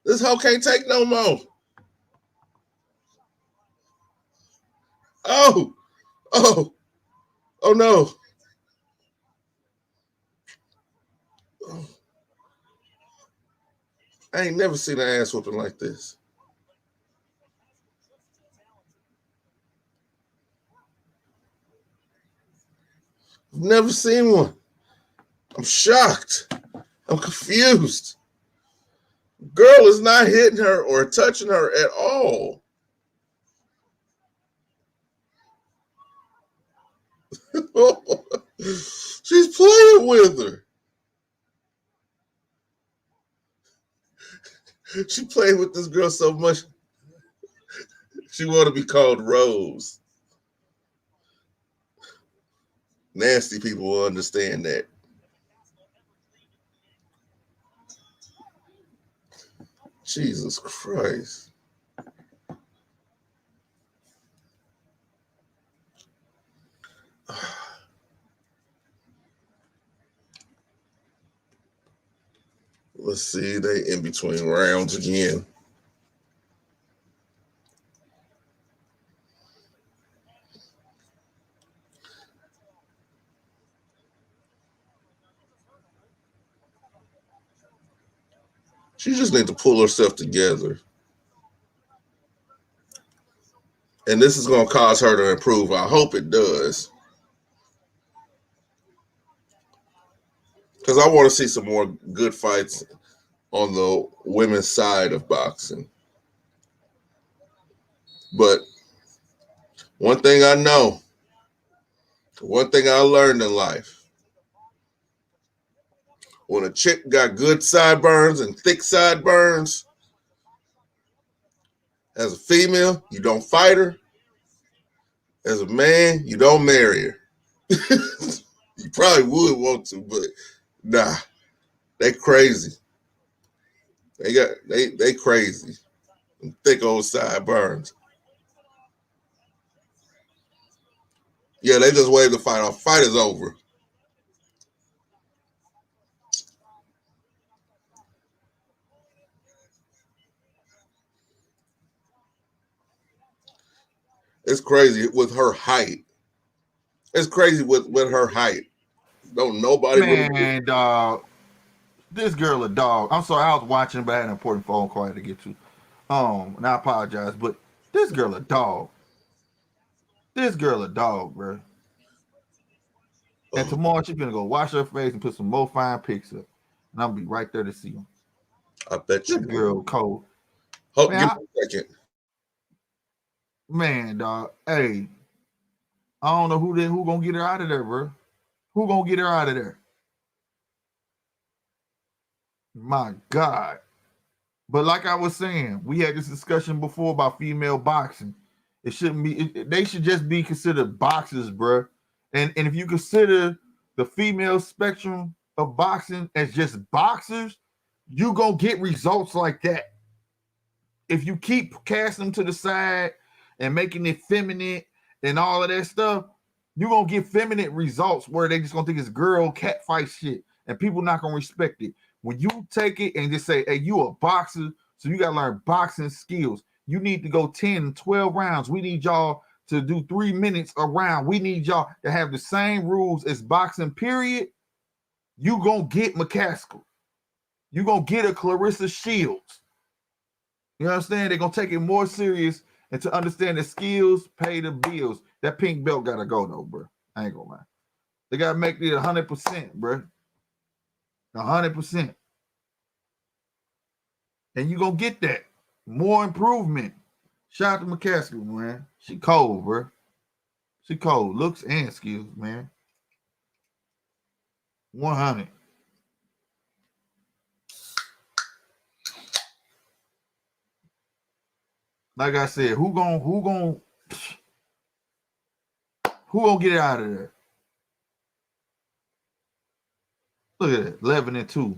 This hoe can't take no more. Oh no. Oh. I ain't never seen an ass whooping like this. I've never seen one. I'm shocked. I'm confused. Girl is not hitting her or touching her at all. She's playing with her. She played with this girl so much. She want to be called Rose. Nasty people will understand that. Jesus Christ. Let's see, they in between rounds again. She just needs to pull herself together. And this is going to cause her to improve. I hope it does. Because I want to see some more good fights on the women's side of boxing. But one thing I know, one thing I learned in life, when a chick got good sideburns and thick sideburns, as a female, you don't fight her. As a man, you don't marry her. You probably would want to, but nah, they crazy. They crazy. Thick old sideburns. Yeah, they just waved the fight off. Fight is over. It's crazy with her height. It's crazy with her height. Don't nobody Man, dog. This girl a dog. I'm sorry, I was watching, but I had an important phone call I had to get to. And I apologize, but this girl a dog. This girl a dog, bro. And tomorrow she's gonna go wash her face and put some more fine pics up, and I'm gonna be right there to see them. I bet you. This girl cold. Hold, Man, give me a second. Man, dog. Hey, I don't know who gonna get her out of there, bro. Who gonna get her out of there? My God. But like I was saying, we had this discussion before about female boxing. It shouldn't be. They should just be considered boxers, bro. And if you consider the female spectrum of boxing as just boxers, you gonna get results like that. If you keep casting them to the side and making it feminine and all of that stuff, you're gonna get feminine results where they just gonna think it's girl cat fight shit, and people not gonna respect it. When you take it and just say, hey, you a boxer, So you got to learn boxing skills. You need to go 10, 12 rounds. We need y'all to do 3 minutes a round. We need y'all to have the same rules as boxing, period. You going to get McCaskill. You going to get a Clarissa Shields. You understand? They're going to take it more serious and to understand the skills, pay the bills. That pink belt got to go, though, bro. I ain't going to lie. They got to make it 100%, bro. 100%. And you going to get that. More improvement. Shout out to McCaskill, man. She cold, bro. She cold. Looks and skills, man. 100. Like I said, who gonna get it out of there? Look at it, 11-2.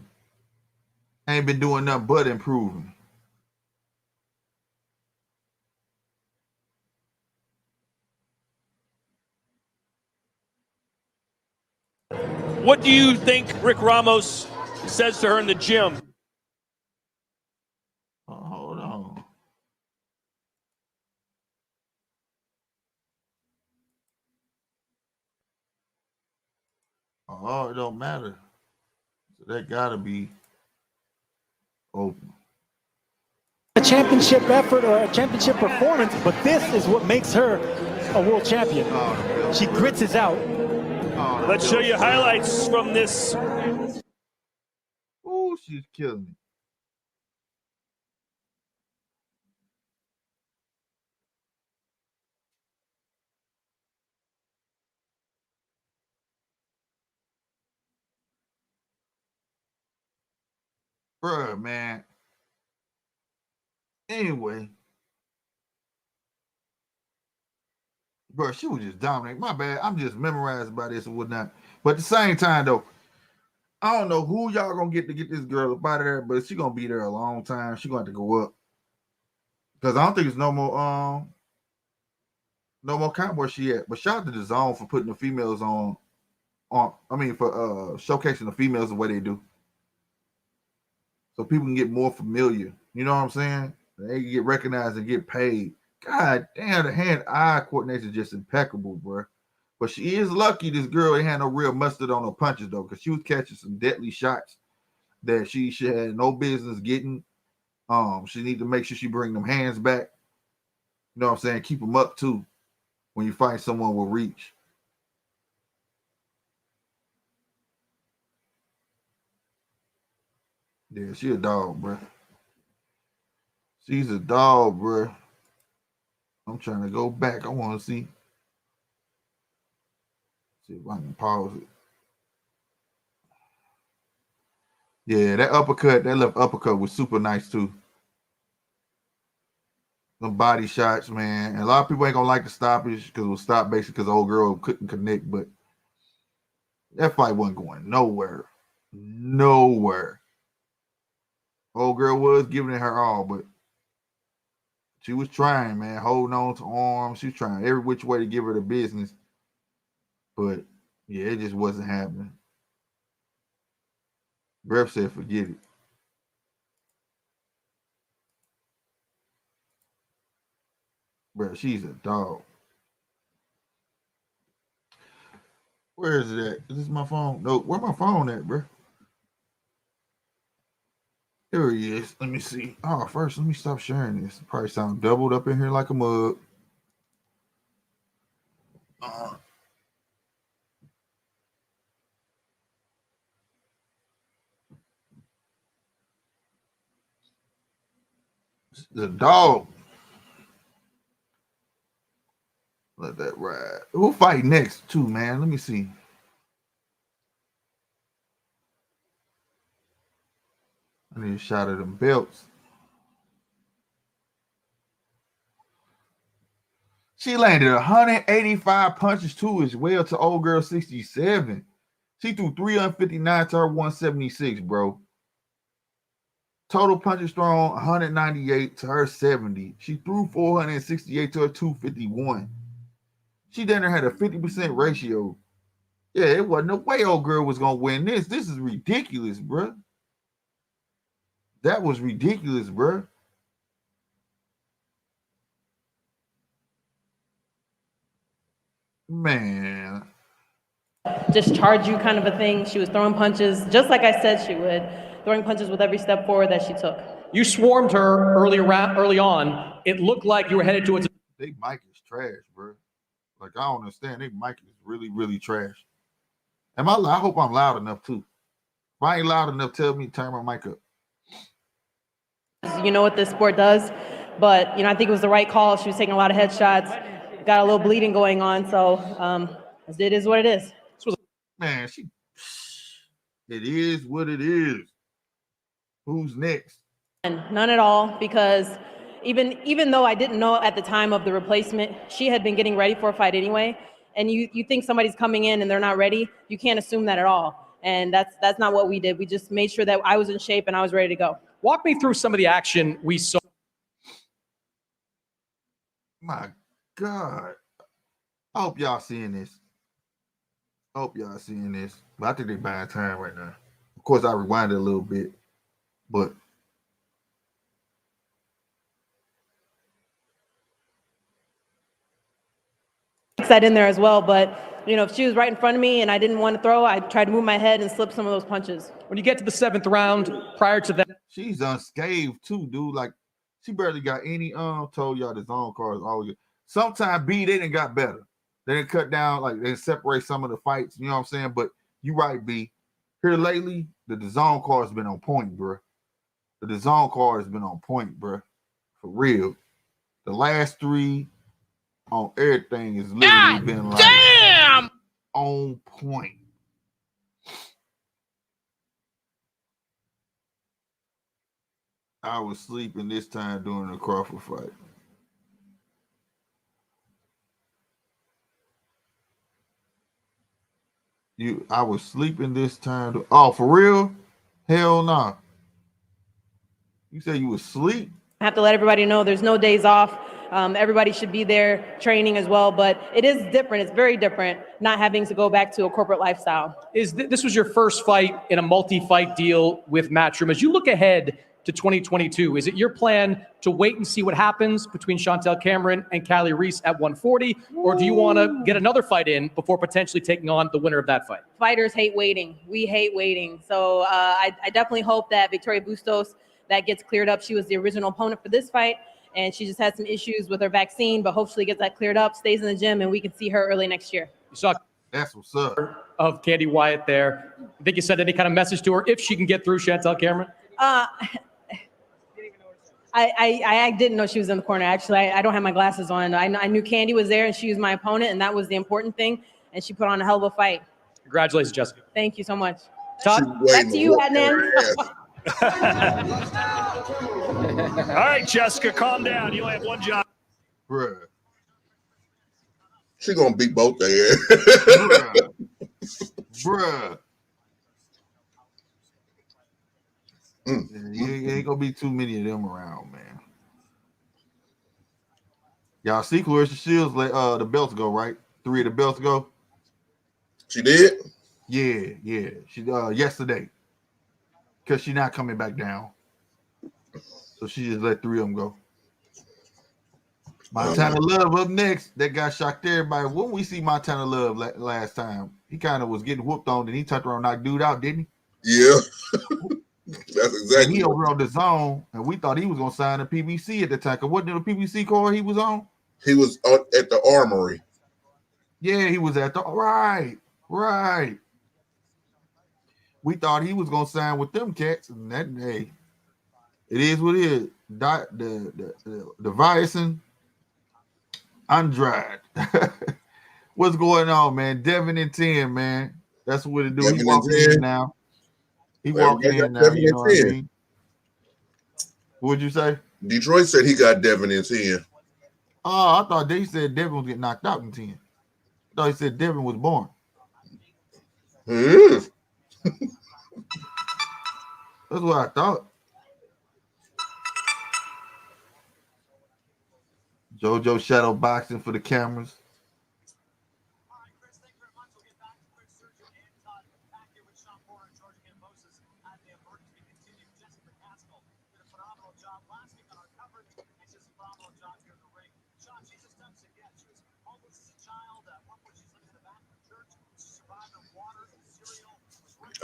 Ain't been doing nothing but improving. What do you think Rick Ramos says to her in the gym? Hold on. Oh, it don't matter. So that gotta be open. A championship effort or a championship performance, but this is what makes her a world champion. She grits it out. Let's show you highlights from this. Ooh, she's killing me. Bruh, man. Anyway. Bro, she was just dominating. My bad. I'm just memorized by this and whatnot. But at the same time, though, I don't know who y'all gonna get to get this girl up out of there, but she gonna be there a long time. She gonna have to go up. Because I don't think there's no more count where she at. But shout out to the zone for putting the females on for showcasing the females the way they do. So people can get more familiar. You know what I'm saying? They can get recognized and get paid. God damn, the hand-eye coordination is just impeccable, bro. But she is lucky this girl ain't had no real mustard on her punches, though, because she was catching some deadly shots that she had no business getting. She need to make sure she bring them hands back. You know what I'm saying? Keep them up, too, when you find someone with reach. Yeah, she a dog, bro. She's a dog, bro. I'm trying to go back. I want to see if I can pause it. Yeah, that left uppercut was super nice too. Some body shots, man. And a lot of people ain't gonna like the stoppage because it was stopped basically because the old girl couldn't connect, but that fight wasn't going nowhere. Nowhere. Old girl was giving it her all, but she was trying, man, holding on to arms. She was trying every which way to give her the business. But yeah, it just wasn't happening. Ref said, forget it. Bro, she's a dog. Where is it at? Is this my phone? No, where my phone at, bro? Here he is. Let me see. Oh, first, let me stop sharing this. Probably sound doubled up in here like a mug. The dog. Let that ride. Who fight next, too, man? Let me see. I need a shot of them belts. She landed 185 punches too as well to old girl 67. She threw 359 to her 176, bro. Total punches thrown 198 to her 70. She threw 468 to her 251. She then had a 50% ratio. Yeah, it wasn't no way old girl was gonna win this. This is ridiculous, bro. That was ridiculous, bro. Man. Just charge you kind of a thing. She was throwing punches, just like I said she would, throwing punches with every step forward that she took. You swarmed her early on. It looked like you were headed towards. They mic is trash, bro. Like, I don't understand. They mic is really, really trash. I hope I'm loud enough, too. If I ain't loud enough, tell me to turn my mic up. You know what this sport does, but, I think it was the right call. She was taking a lot of headshots, got a little bleeding going on, so it is what it is. Man, it is what it is. Who's next? And none at all, because even though I didn't know at the time of the replacement, she had been getting ready for a fight anyway. And you think somebody's coming in and they're not ready, you can't assume that at all. And that's not what we did. We just made sure that I was in shape and I was ready to go. Walk me through some of the action we saw. My God. I hope y'all seeing this. But I think they buying time right now. Of course, I rewinded a little bit, but That in there as well, but if she was right in front of me and I didn't want to throw, I tried to move my head and slip some of those punches. When you get to the 7th round, prior to that, she's unscathed too, dude. Like, she barely got any told y'all the zone cards always. Sometimes they didn't got better. They didn't cut down, like they separate some of the fights, you know what I'm saying? But you right, B. Here lately, the zone card's been on point, bro. The zone card has been on point, bro. For real. The last 3 on everything has literally been like Damn! on point. I was sleeping this time during the Crawford fight. I was sleeping this time. Oh, for real? Hell no. Nah. You said you was asleep? I have to let everybody know there's no days off. Everybody should be there training as well, but it is different. It's very different not having to go back to a corporate lifestyle. This was your first fight in a multi-fight deal with Matchroom. As you look ahead to 2022, is it your plan to wait and see what happens between Chantel Cameron and Callie Reese at 140, or do you want to get another fight in before potentially taking on the winner of that fight? Fighters hate waiting. We hate waiting. So I definitely hope that Victoria Bustos, that gets cleared up. She was the original opponent for this fight, and she just had some issues with her vaccine, but hopefully gets that cleared up, stays in the gym, and we can see her early next year. You saw that's what's up. Of Candy Wyatt there. I think you sent any kind of message to her if she can get through, Chantel Cameron? I didn't know she was in the corner. Actually, I don't have my glasses on. I knew Candy was there, and she was my opponent, and that was the important thing, and she put on a hell of a fight. Congratulations, Jessica. Thank you so much. Todd? Back to you, Adnan. All right, Jessica, calm down. You only have one job. Bruh. She gonna beat both their ass. Bruh. Yeah, ain't gonna be too many of them around, man. Y'all see Clarissa Shields let the belts go, right? 3 of the belts go. She did? Yeah. She yesterday. Because she's not coming back down. So she just let 3 of them go. Montana Love up next. That guy shocked everybody. When we see Montana Love last time, he kind of was getting whooped on, and he turned around and knocked dude out, didn't he? Yeah. That's exactly. He over on the zone, and we thought he was going to sign a PBC at the time. Because wasn't it a PBC card he was on? He was at the Armory. Yeah, he was at the right. We thought he was gonna sign with them cats, and that hey, it is what it is. The Viacen Andrade. What's going on, man? Devin and 10, man. That's what it do. He walking in now. He walking in now. You know what I mean? What'd you say? Detroit said he got Devin in 10. Oh, I thought they said Devin was getting knocked out in 10. I thought he said Devin was born. That's what I thought. JoJo shadow boxing for the cameras.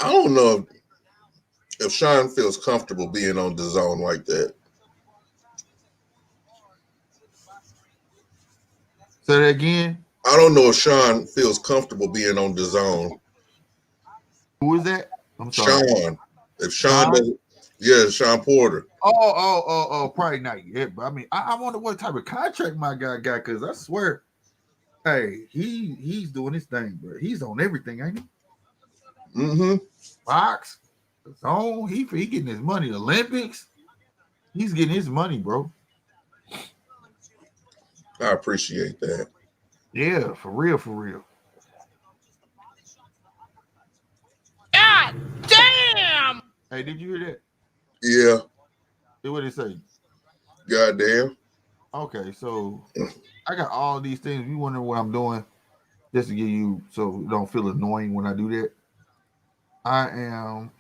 I don't know if Sean feels comfortable being on the zone like that. Say that again. I don't know if Sean feels comfortable being on the zone. Who is that? I'm sorry. Sean. If Sean doesn't, yeah, Sean Porter. Oh, probably not yet. But I mean, I wonder what type of contract my guy got, because I swear, hey, he's doing his thing, bro. He's on everything, ain't he? Mm-hmm. Box, zone, he getting his money. Olympics, he's getting his money, bro. I appreciate that. Yeah, for real, for real. God damn! Hey, did you hear that? Yeah. What did it say? Goddamn. Okay, so I got all these things. You wonder what I'm doing just to get you so you don't feel annoying when I do that. I am.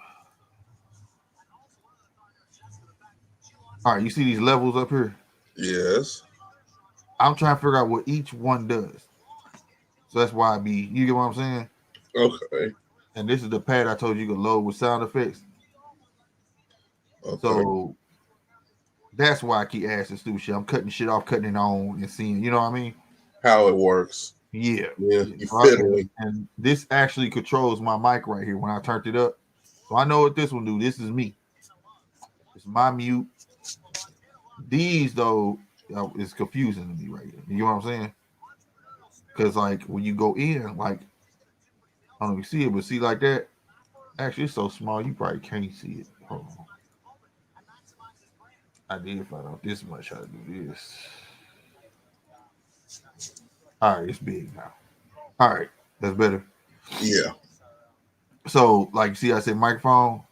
All right, you see these levels up here? Yes. I'm trying to figure out what each one does. So that's why you get what I'm saying? Okay. And this is the pad I told you could load with sound effects. Okay. So that's why I keep asking stupid shit. I'm cutting shit off, cutting it on, and seeing, you know what I mean? How it works. Yeah. You So fiddling. and this actually controls my mic right here when I turned it up. So I know what this one do. This is me. It's my mute. These though is confusing to me right here. You know what I'm saying? Because like when you go in, like I don't know if you see it, but see like that. Actually, it's so small you probably can't see it. Hold on. I did find out this much how to do this. All right, it's big now. All right, that's better. Yeah. So, like, see, I said microphone.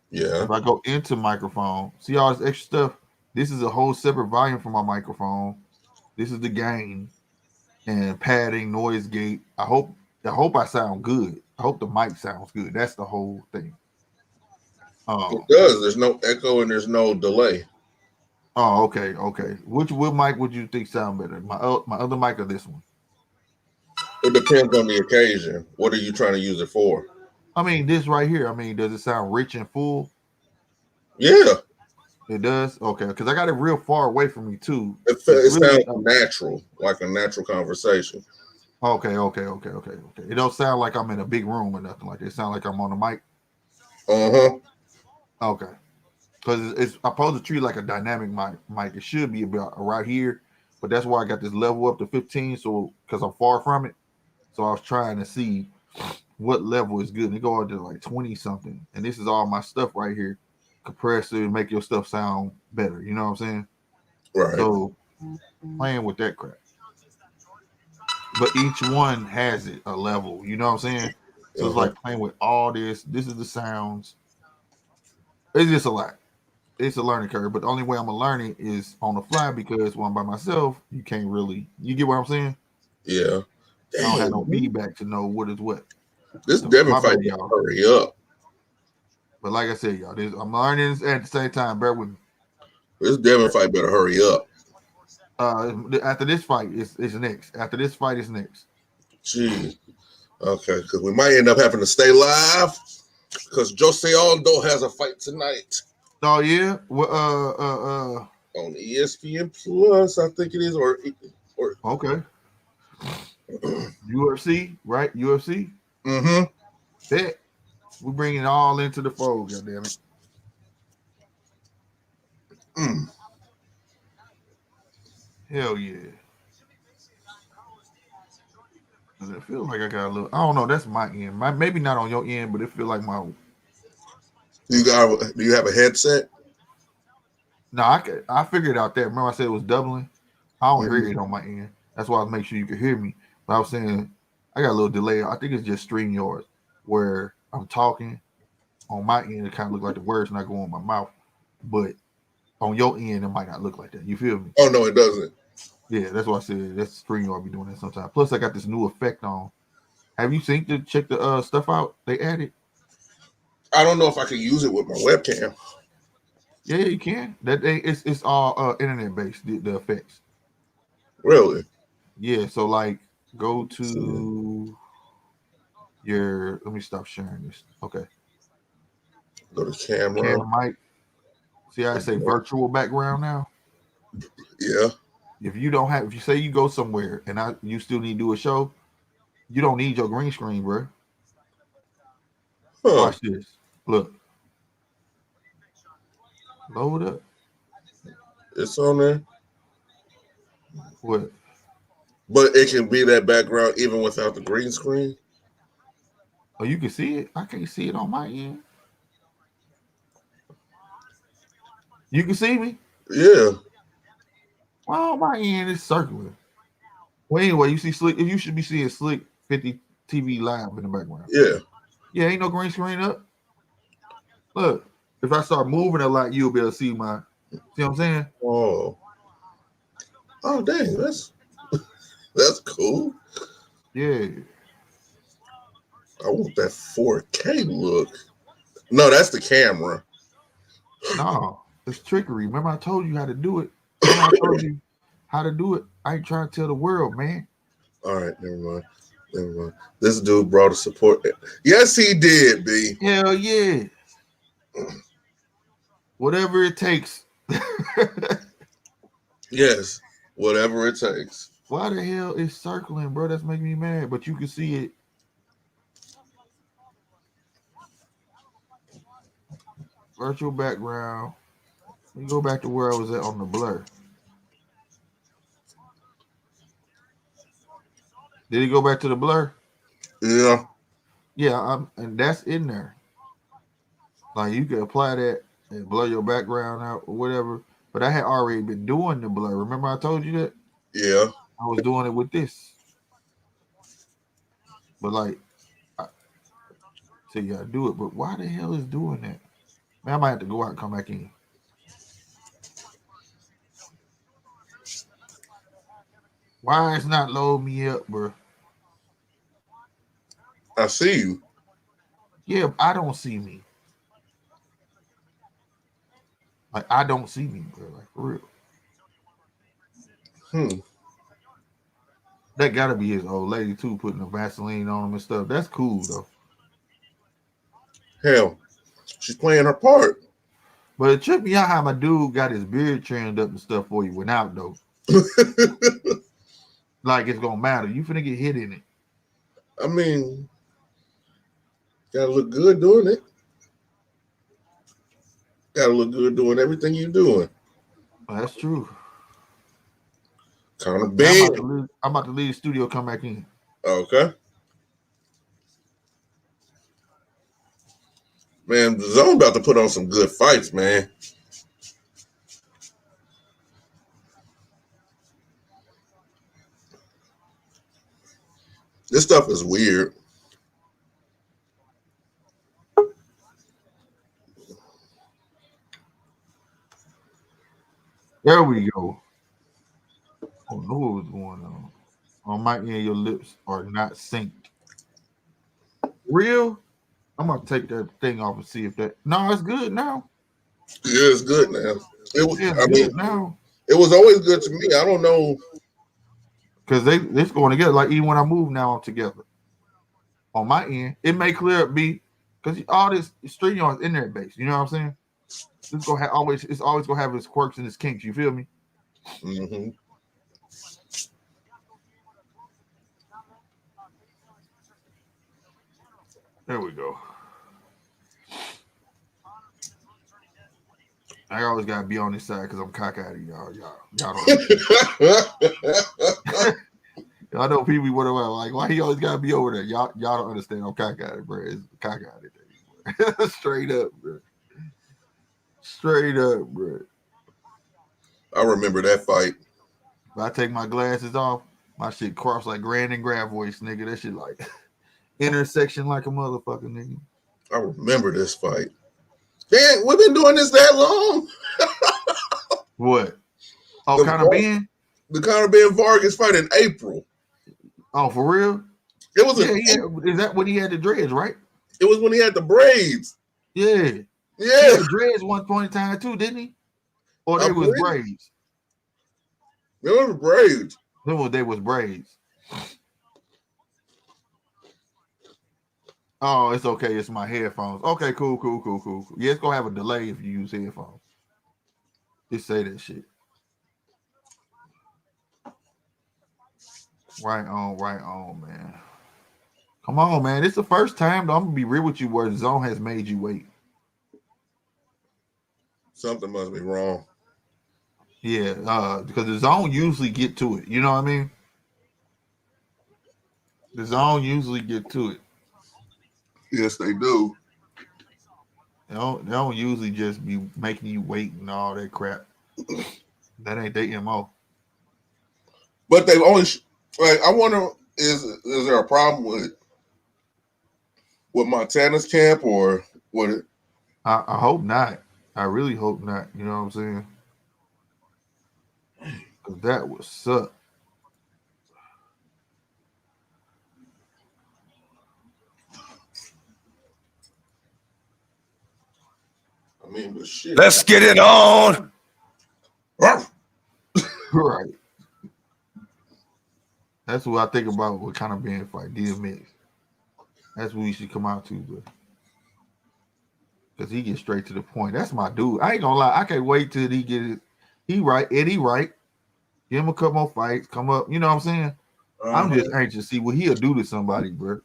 Yeah. If I go into microphone, see all this extra stuff. This is a whole separate volume for my microphone. This is the gain and padding, noise gate. I hope I sound good. I hope the mic sounds good. That's the whole thing. It does. There's no echo and there's no delay. Oh, okay. What mic would you think sound better? My other mic or this one? It depends on the occasion. What are you trying to use it for? I mean, this right here. I mean, does it sound rich and full? Yeah. It does? Okay, because I got it real far away from me too. It sounds natural, like a natural conversation. Okay. It don't sound like I'm in a big room or nothing like that. It sound like I'm on the mic. Uh-huh. Okay. Because it's I'm supposed to treat it like a dynamic mic. It should be about right here, but that's why I got this level up to 15. So because I'm far from it, so I was trying to see what level is good. And it go up to like 20 something, and this is all my stuff right here. Compressor, make your stuff sound better. You know what I'm saying? Right. So playing with that crap. But each one has it a level. You know what I'm saying? So it's like playing with all this. This is the sounds. It's just a lot. It's a learning curve, but the only way I'm gonna learn it is on the fly, because when I'm by myself, you can't really. You get what I'm saying? Yeah. I don't have no feedback to know what is what. This So, Devin my fight, bad, y'all. hurry up. But like I said, y'all, I'm learning this at the same time. Bear with me. This Devin fight better hurry up. After this fight, it's next. After this fight, it's next. Jeez. Okay, because we might end up having to stay live because Jose Aldo has a fight tonight. Oh yeah. Well, on ESPN Plus, I think it is, or okay. UFC, right? UFC. Mm-hmm. Bet. We bring it all into the fold, goddammit. Hell yeah. Does it feel like I got a little? I don't know. That's my end. Maybe not on your end, but it feel like my. Do you have a headset? No, I figured out that. Remember I said it was doubling? I don't hear it on my end. That's why I make sure you can hear me. But I was saying I got a little delay. I think it's just StreamYard where I'm talking on my end. It kind of look like the words not going in my mouth, but on your end it might not look like that. You feel me? Oh no, it doesn't. Yeah, that's why I said that's StreamYard be doing that sometimes. Plus, I got this new effect on. Have you seen to check the stuff out they added? I don't know if I can use it with my webcam. Yeah, you can. It's all internet based. The effects. Really? Yeah. So like, go to your. Let me stop sharing this. Okay. Go to camera. Camera mic. See how I say virtual background now? Yeah. If you say you go somewhere and you still need to do a show, you don't need your green screen, bro. Huh. Watch this. Look. Load up. It's on there. What? But it can be that background even without the green screen. Oh, you can see it. I can't see it on my end. You can see me? Yeah. Well, my end is circular. Well, anyway, you see Slick. You should be seeing Slick 50 TV live in the background. Yeah. Yeah, ain't no green screen up. Look, if I start moving a lot, you'll be able to see my. See what I'm saying? Oh. Oh, dang, that's cool. Yeah. I want that 4K look. No, that's the camera. No, it's trickery. Remember, I told you how to do it. Remember, I told you how to do it. I ain't trying to tell the world, man. All right, never mind. This dude brought a support. Yes, he did, B. Hell yeah. Whatever it takes. Yes, whatever it takes. Why the hell is circling, bro? That's making me mad. But you can see it. Virtual background. Let me go back to where I was at on the blur. Did he go back to the blur? Yeah. Yeah, and that's in there. Like you can apply that and blur your background out or whatever. But I had already been doing the blur. Remember I told you that? Yeah. I was doing it with this. But like, you gotta do it. But why the hell is doing that? Man, I might have to go out and come back in. Why it's not loading me up, bro? I see you. Yeah, I don't see me. Like, I don't see me, bro. Like, for real. That gotta be his old lady, too, putting the Vaseline on him and stuff. That's cool, though. Hell, she's playing her part. But it tripped me out how my dude got his beard trimmed up and stuff for you without, though. Like, it's gonna matter. You finna get hit in it. I mean, gotta look good doing it. Gotta look good doing everything you're doing. That's true. Kind of big. I'm about to leave the studio, come back in. Okay. Man, Zone about to put on some good fights, man. This stuff is weird. There we go. I don't know what was going on. On my end, your lips are not synced. Real? I'm gonna take that thing off and see if that. No, it's good now. Yeah, it's good now. Now. It was always good to me. I don't know. Because they're going together. Like even when I move now, I'm together. On my end, it may clear up B because all this stream is internet based. You know what I'm saying? It's always gonna have its quirks and its kinks. You feel me? Mm-hmm. There we go. I always gotta be on this side because I'm cockeyed, y'all. Y'all don't. I know people wonder like why he always gotta be over there. Y'all don't understand. I'm cockeyed, bro. It's cockeyed. Straight up, bro. Straight up, bro. I remember that fight. If I take my glasses off, my shit cross like Grand and Grab voice, nigga. That shit like intersection like a motherfucker, nigga. I remember this fight. Damn, we've been doing this that long. What? Oh, Conor Ben? The Conor Ben Vargas fight in April. Oh, for real? It was is that when he had the dreads, right? It was when he had the braids. Yeah. Yeah. He had dreads one point in time too, didn't he? Or they was braids. They were braids. They was braids. Oh, it's okay. It's my headphones. Okay, cool. Yeah, it's gonna have a delay if you use headphones. Just say that shit. Right on, man. Come on, man. It's the first time, though. I'm gonna be real with you where the zone has made you wait. Something must be wrong. Yeah, because the zone usually get to it. You know what I mean? The zone usually get to it. Yes, they do. They don't usually just be making you wait and all that crap. That ain't their MO. But they only like. I wonder, is there a problem with Montana's camp or what? I hope not. I really hope not. You know what I'm saying? Because that would suck. I mean, but shit. Let's get it on. Right. That's what I think about what kind of being fight DMX. That's what we should come out to, bro. Because he gets straight to the point. That's my dude. I ain't gonna lie. I can't wait till he get it. Eddie right. Give him a couple more fights. Come up. You know what I'm saying? I'm just anxious to see what he'll do to somebody, bro.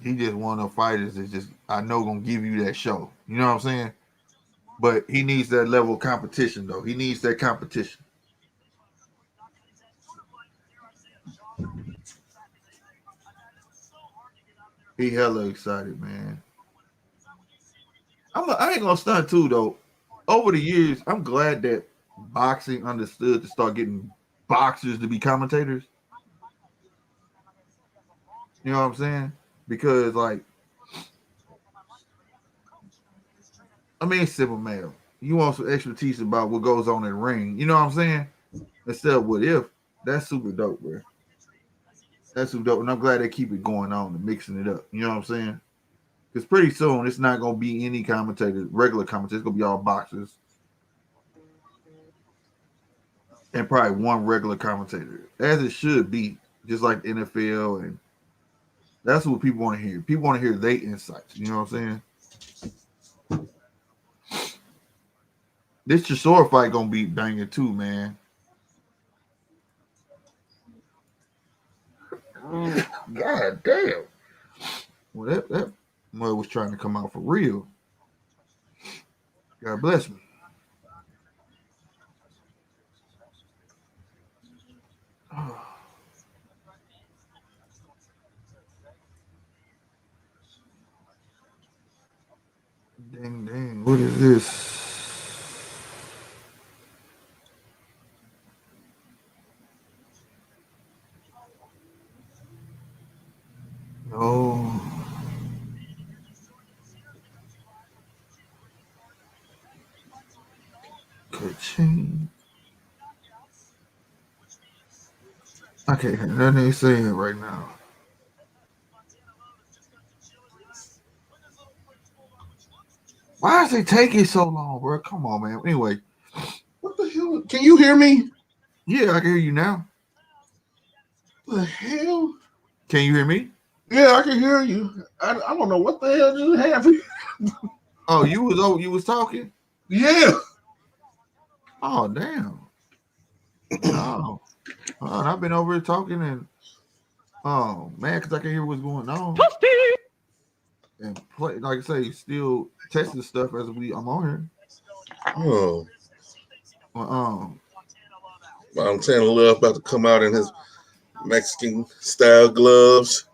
He just one of the fighters that's just, I know, gonna give you that show. You know what I'm saying? But he needs that level of competition, though. He needs that competition. He hella excited, man. I ain't gonna stunt too, though. Over the years, I'm glad that boxing understood to start getting boxers to be commentators. You know what I'm saying? Because, like, I mean, it's simple, man. You want some expertise about what goes on in the ring. You know what I'm saying? Instead of what if. That's super dope, bro. That's super dope. And I'm glad they keep it going on and mixing it up. You know what I'm saying? Because pretty soon, it's not going to be any commentators, regular commentators. It's going to be all boxers. And probably one regular commentator. As it should be. Just like the NFL. And that's what people want to hear. People want to hear their insights. You know what I'm saying? This Chisora fight going to be banging too, man. God damn. Well, that mother was trying to come out for real. God bless me. Dang. What is this? No. Ka-ching. Okay, that ain't saying it right now. Why is it taking so long, bro? Come on, man. Anyway. What the hell? Can you hear me? Yeah, I can hear you now. What the hell? Can you hear me? Yeah, I can hear you. I don't know what the hell just happened. Oh, you was talking? Yeah. Oh, damn. Oh, I've been over here talking and man, because I can hear what's going on. And play, like I say, still testing stuff as I'm on here. Oh. Montana Love about to come out in his Mexican style gloves.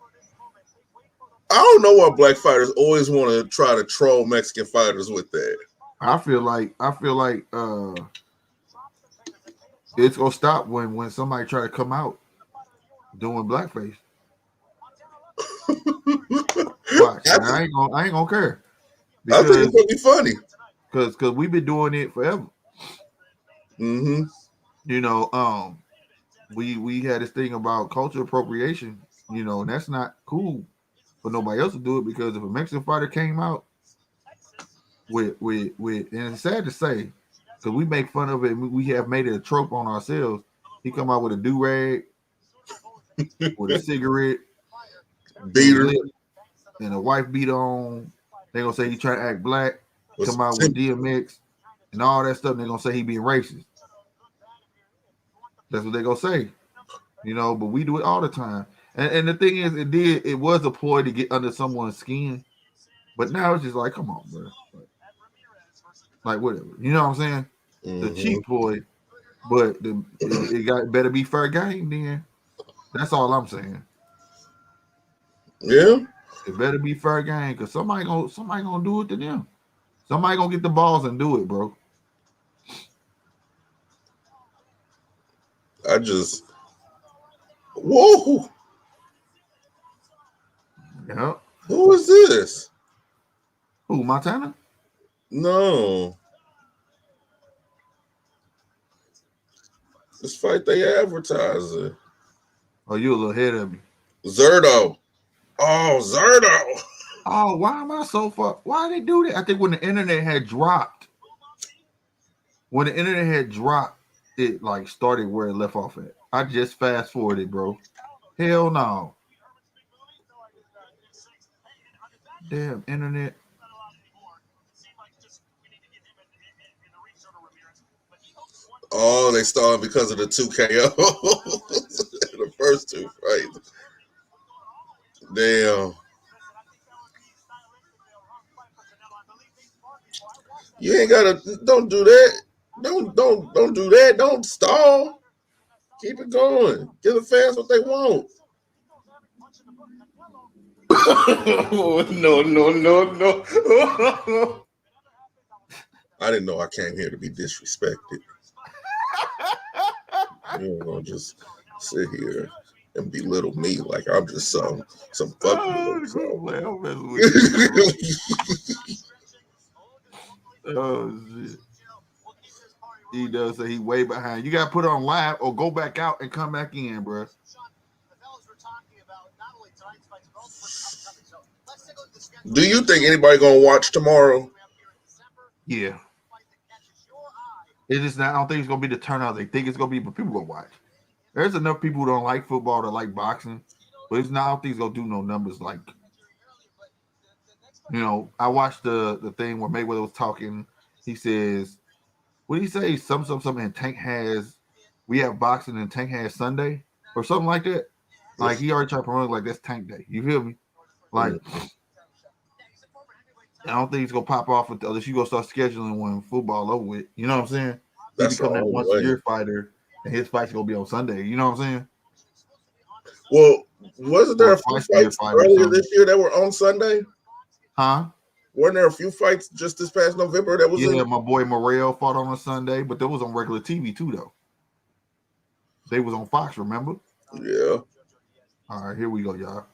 I don't know why black fighters always want to try to troll Mexican fighters with that. I feel like it's gonna stop when somebody try to come out doing blackface. Watch. I ain't gonna care. Because, I think it's gonna be funny. Because we've been doing it forever. Mm-hmm. You know, we had this thing about cultural appropriation, you know, and that's not cool but nobody else will do it because if a Mexican fighter came out with and it's sad to say, because we make fun of it and we have made it a trope on ourselves. He come out with a do-rag, with a cigarette, beater, and a wife beater on. They gonna say he trying to act black. Come out with DMX and all that stuff. They're gonna say he being racist. That's what they gonna say, But we do it all the time. And the thing is, it was a ploy to get under someone's skin, but now it's just like, come on, bro. Like whatever, you know what I'm saying? The cheap ploy, but it better be fair game. Then that's all I'm saying. Yeah, it better be fair game because somebody gonna do it to them. Somebody gonna get the balls and do it, bro. Whoa. Yeah. Who is this? Who, Montana? No. This fight they advertising. Oh, you a little ahead of me. Zerto. Oh, Zerto. Oh, why am I so far? Why did they do that? I think when the internet had dropped, it like started where it left off at. I just fast forwarded, bro. Hell no. Damn internet. Oh, they started because of the 2 KO. The first 2 fights. Damn. You ain't gotta. Don't do that. Don't do that. Don't stall. Keep it going. Give the fans what they want. No. I didn't know I came here to be disrespected. You ain't gonna just sit here and belittle me like I'm just some fuck. Oh shit. He does say he way behind. You gotta put it on live or go back out and come back in, bro. Do you think anybody gonna watch tomorrow? Yeah. It's just not, I don't think it's gonna be the turnout they think it's gonna be, but people gonna watch. There's enough people who don't like football that like boxing, but it's not. I don't think it's gonna do no numbers like. I watched the thing where Mayweather was talking. He says, "What did he say? Something. And Tank has, we have boxing and Tank has Sunday or something like that. Like he already tried to promote like that's Tank Day. You feel me? Like." I don't think it's gonna pop off unless you go start scheduling when football over with. You know what I'm saying? He become that once a year fighter, and his fight's gonna be on Sunday. You know what I'm saying? Well, wasn't there a few fights earlier this year that were on Sunday? Huh? Weren't there a few fights just this past November that was? Yeah, my boy Morrell fought on a Sunday, but that was on regular TV too, though. They was on Fox, remember? Yeah. All right, here we go, y'all.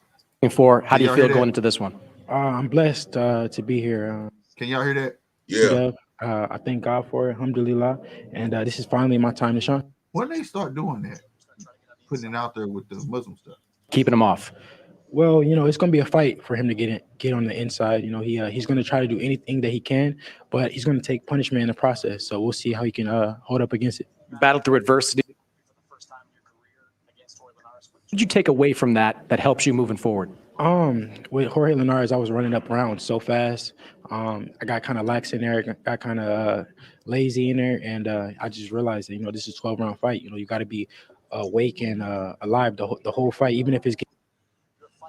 How do you feel going into this one? I'm blessed to be here. Can y'all hear that? Yeah. I thank God for it, alhamdulillah. And this is finally my time to shine. When they start doing that, putting it out there with the Muslim stuff, keeping him off. Well, it's going to be a fight for him to get on the inside. He's going to try to do anything that he can, but he's going to take punishment in the process. So we'll see how he can hold up against it. Battle through adversity. What did you take away from that helps you moving forward? With Jorge Linares, I was running up around so fast. I got kind of lax in there, got kind of lazy in there, and I just realized that this is a 12-round fight. You got to be awake and alive the whole fight, even if it's.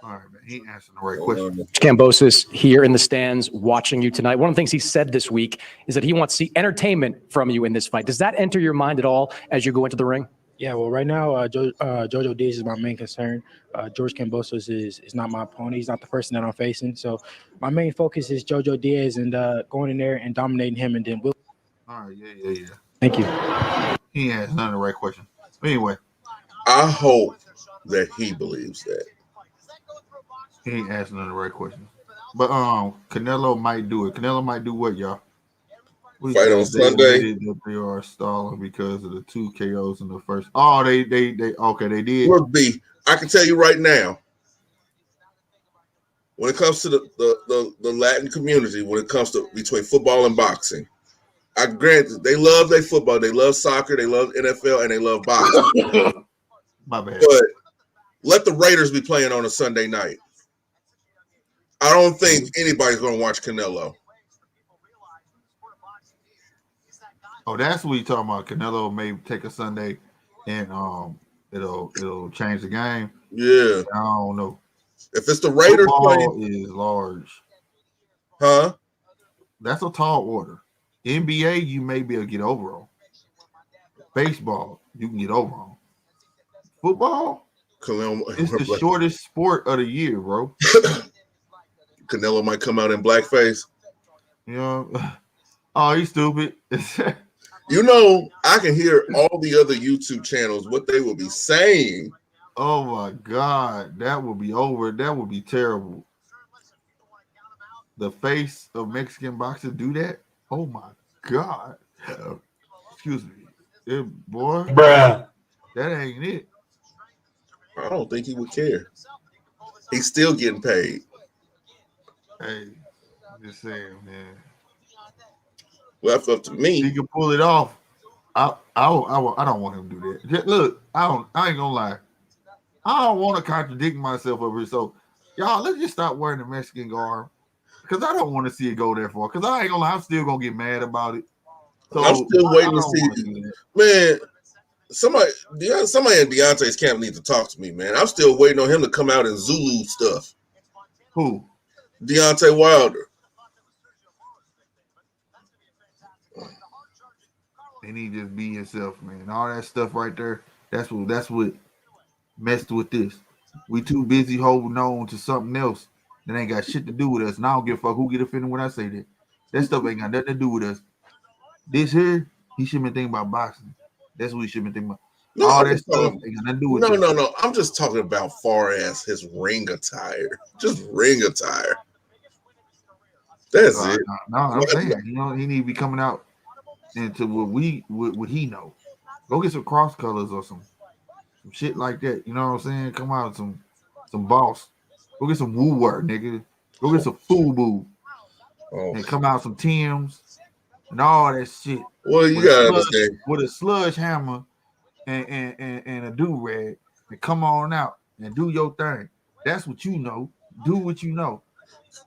All right, man. He ain't answering the right question. Kambosos here in the stands watching you tonight. One of the things he said this week is that he wants to see entertainment from you in this fight. Does that enter your mind at all as you go into the ring? Yeah, well, right now, Jojo Diaz is my main concern. George Kambosos is not my opponent. He's not the person that I'm facing. So my main focus is Jojo Diaz and going in there and dominating him, and then we'll. All right, yeah. Thank you. He has none of the right question. But anyway, I hope that he believes that. He ain't asking none of the right questions. But Canelo might do it. Canelo might do what, y'all? Fight on Sunday. They are stalling because of the 2 KOs in the first. Oh, they okay, they did. Look, B, I can tell you right now. when it comes to the Latin community, when it comes to between football and boxing, I grant they love their football, they love soccer, they love NFL, and they love boxing. My bad. But let the Raiders be playing on a Sunday night. I don't think anybody's going to watch Canelo. Oh, that's what you talking about. Canelo may take a Sunday, and it'll change the game. Yeah, I don't know. If it's the Raiders Football playing, is large. huh? That's a tall order. NBA, you may be able to get over on. Baseball, you can get over on. Football, it's the shortest sport of the year, bro. Canelo might come out in blackface. You know, oh, he's stupid. You know, I can hear all the other YouTube channels what they will be saying. Oh my God, that would be over. That would be terrible. The face of Mexican boxers do that? Oh my God. Excuse me. Boy. Bruh. That ain't it. I don't think he would care. He's still getting paid. Hey, I'm just saying, man. Well, that's up to me. He can pull it off. I don't want him to do that. Just, look, I ain't gonna lie. I don't want to contradict myself over here. So, y'all, let's just stop wearing the Mexican garb. Because I don't want to see it go that far. Because I ain't gonna lie, I'm still gonna get mad about it. So I'm still waiting to see. Man, somebody in Deontay's camp needs to talk to me, man. I'm still waiting on him to come out in Zulu stuff. Who? Deontay Wilder. And he just be himself, man. All that stuff right there, that's what messed with this. We too busy holding on to something else that ain't got shit to do with us. And I don't give a fuck who get offended when I say that. That stuff ain't got nothing to do with us. This here, he should be thinking about boxing. That's what he should be thinking about. No, all that stuff ain't got nothing to do with us. No. I'm just talking about far as his ring attire. Just ring attire. That's it. No, I'm saying, he need to be coming out into what he know. Go get some cross colors or some shit like that. You know what I'm saying? Come out with some boss. Go get some woo work, nigga. Go get some FUBU. And come out some Tims and all that shit. Well, you gotta understand. With a sludge hammer and a do-rag, and come on out and do your thing. That's what you know. Do what you know.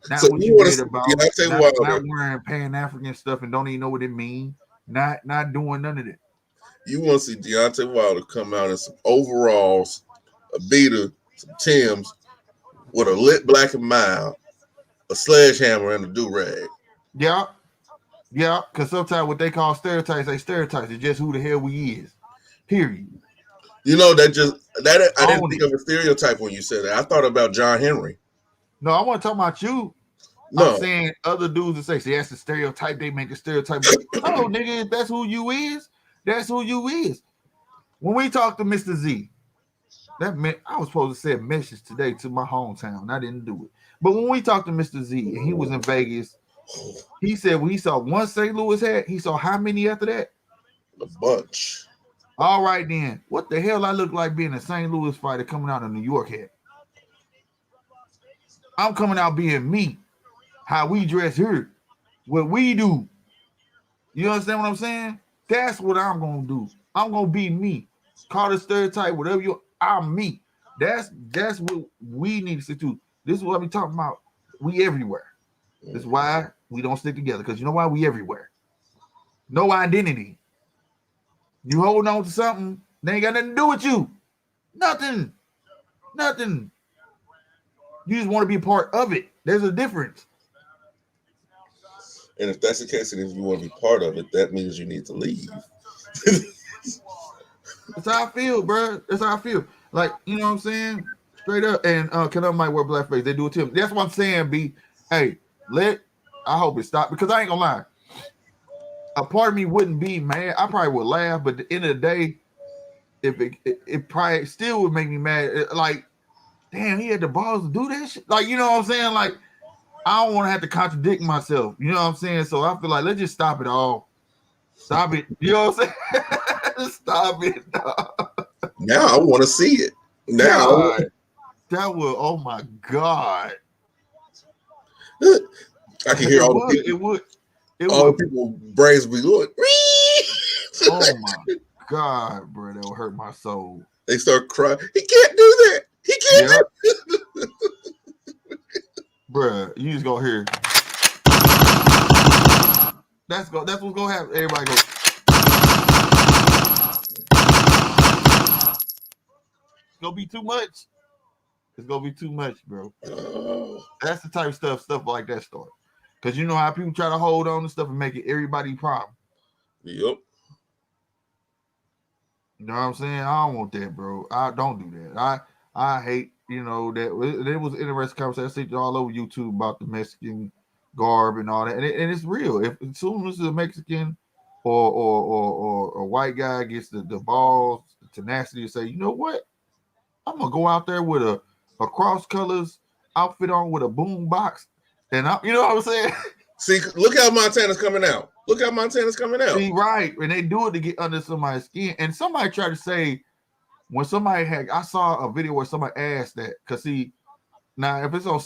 Not So what you you wanna read see about. Deontay Not Wilder. wearing Pan-African stuff and don't even know what it means. Not doing none of that. You want to see Deontay Wilder come out in some overalls, a beater, some Tims, with a lit black and mild, a sledgehammer, and a do-rag. Yeah, because sometimes what they call stereotypes ain't stereotypes. It's just who the hell we is. Period. You know, I didn't think of a stereotype when you said that. I thought about John Henry. No, I want to talk about you. No. I'm saying other dudes that say, see, that's a stereotype. They make a stereotype. Oh, nigga, if that's who you is, that's who you is. When we talked to Mr. Z, that meant I was supposed to send a message today to my hometown. I didn't do it. But when we talked to Mr. Z and he was in Vegas, he said when he saw one St. Louis hat, he saw how many after that? A bunch. All right, then. What the hell I look like being a St. Louis fighter coming out of New York hat? I'm coming out being me. How we dress here. What we do. You understand what I'm saying? That's what I'm going to do. I'm going to be me. Call it stereotype, whatever I'm me. That's what we need to stick to. This is what we talking about. We everywhere. This is why we don't stick together. Because you know why? We everywhere. No identity. You hold on to something, they ain't got nothing to do with you. Nothing. You just want to be a part of it. There's a difference. And if that's the case, and if you want to be part of it, that means you need to leave. That's how I feel, bro. That's how I feel. Like, you know what I'm saying? Straight up. And Canelo might wear blackface. They do it to him. That's what I'm saying, B. Hey, I hope it stops. Because I ain't gonna lie. A part of me wouldn't be mad. I probably would laugh, but at the end of the day, if it probably still would make me mad. Like, damn, he had the balls to do that shit. Like, you know what I'm saying? Like, I don't want to have to contradict myself. You know what I'm saying? So I feel like let's just stop it all. Stop it. You know what I'm saying? Stop it. Now I want to see it. Now that will. Oh my God. I can hear all the people. All the people brains be going. Oh my God, bro, that would hurt my soul. They start crying. He can't do that. He can't. Yep. Bruh, you just go here. That's what's gonna happen. Everybody go. It's gonna be too much. It's gonna be too much, bro. That's the type of stuff like that start. Because you know how people try to hold on to stuff and make it everybody's problem. Yep. You know what I'm saying? I don't want that, bro. I don't do that. I hate, that it was an interesting conversation. I see all over YouTube about the Mexican garb and all that. And it's real. If as soon as a Mexican or a white guy gets the balls, the tenacity to say, you know what? I'm gonna go out there with a cross colors outfit on with a boom box. And you know what I'm saying? See, look how Montana's coming out. Look how Montana's coming out. See, right. And they do it to get under somebody's skin. And somebody tried to say, when somebody I saw a video where somebody asked that, because now if it's on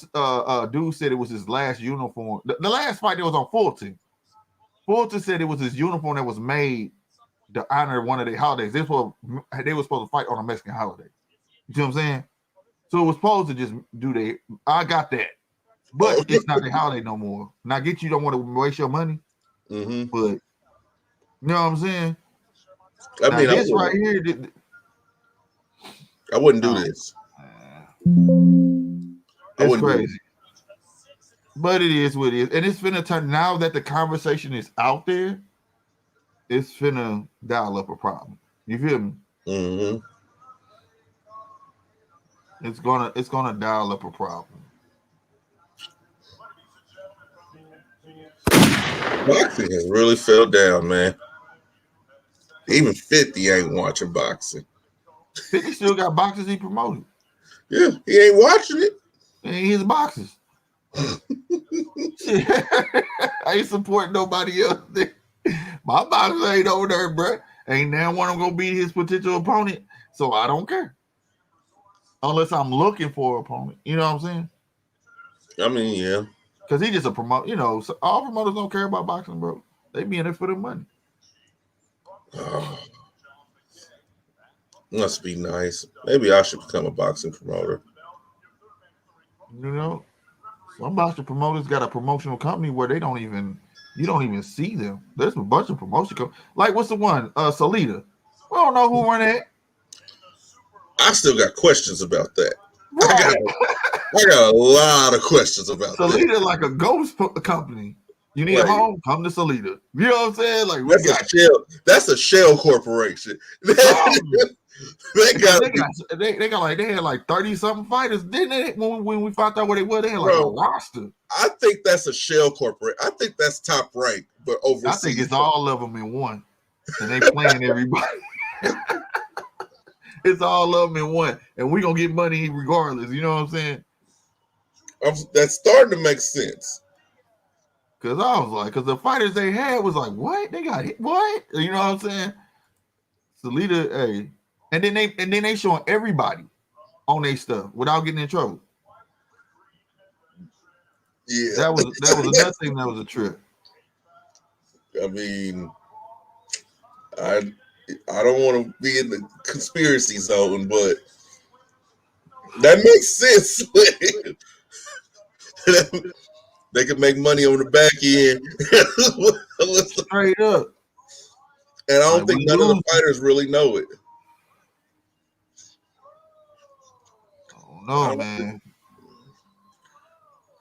dude said it was his last uniform. The last fight that was on Fulton. Fulton said it was his uniform that was made to honor one of their holidays. They were supposed to fight on a Mexican holiday. You see what I'm saying? So it was supposed to just do I got that. But it's not the holiday no more. And I get you don't want to waste your money. Mm-hmm. But you know what I'm saying? I mean, this right here, I wouldn't do this. It's crazy. But it is what it is. And it's finna turn, now that the conversation is out there, it's finna dial up a problem. You feel me? Mm-hmm. It's gonna dial up a problem. Boxing has really fell down, man. Even 50 ain't watching boxing. 50 still got boxers he promoted. Yeah, he ain't watching it. And his boxers. I ain't supporting nobody else. My boxers ain't over there, bro. Ain't now one of them gonna be his potential opponent. So I don't care. Unless I'm looking for an opponent. You know what I'm saying? I mean, yeah. Because he just a promoter. So all promoters don't care about boxing, bro. They be in there for the money. Oh, must be nice. Maybe I should become a boxing promoter. Some boxing promoters got a promotional company where you don't even see them. There's a bunch of promotion companies. Like, what's the one? Salida. We don't know who run that. I still got questions about that. Right. I got a lot of questions about that. Salida like a ghost company. You need a home? Come to Salida. You know what I'm saying? Like that's a shell. That's a shell corporation. They had like 30 something fighters, didn't they? When we found out what they were, they had like a roster. I think that's a shell corporation. I think that's top rank, but overseas. I think it's all of them in one, and they playing everybody. It's all of them in one, and we gonna get money regardless. You know what I'm saying? That's starting to make sense. Cause I was like, the fighters they had was like, what? They got hit? What? You know what I'm saying? Salida, hey, and then they showing everybody on their stuff without getting in trouble. Yeah, that was another thing that was a trip. I mean, I don't want to be in the conspiracy zone, but that makes sense. They can make money on the back end. Straight up. And I don't think none of the fighters really know it. Oh no, man.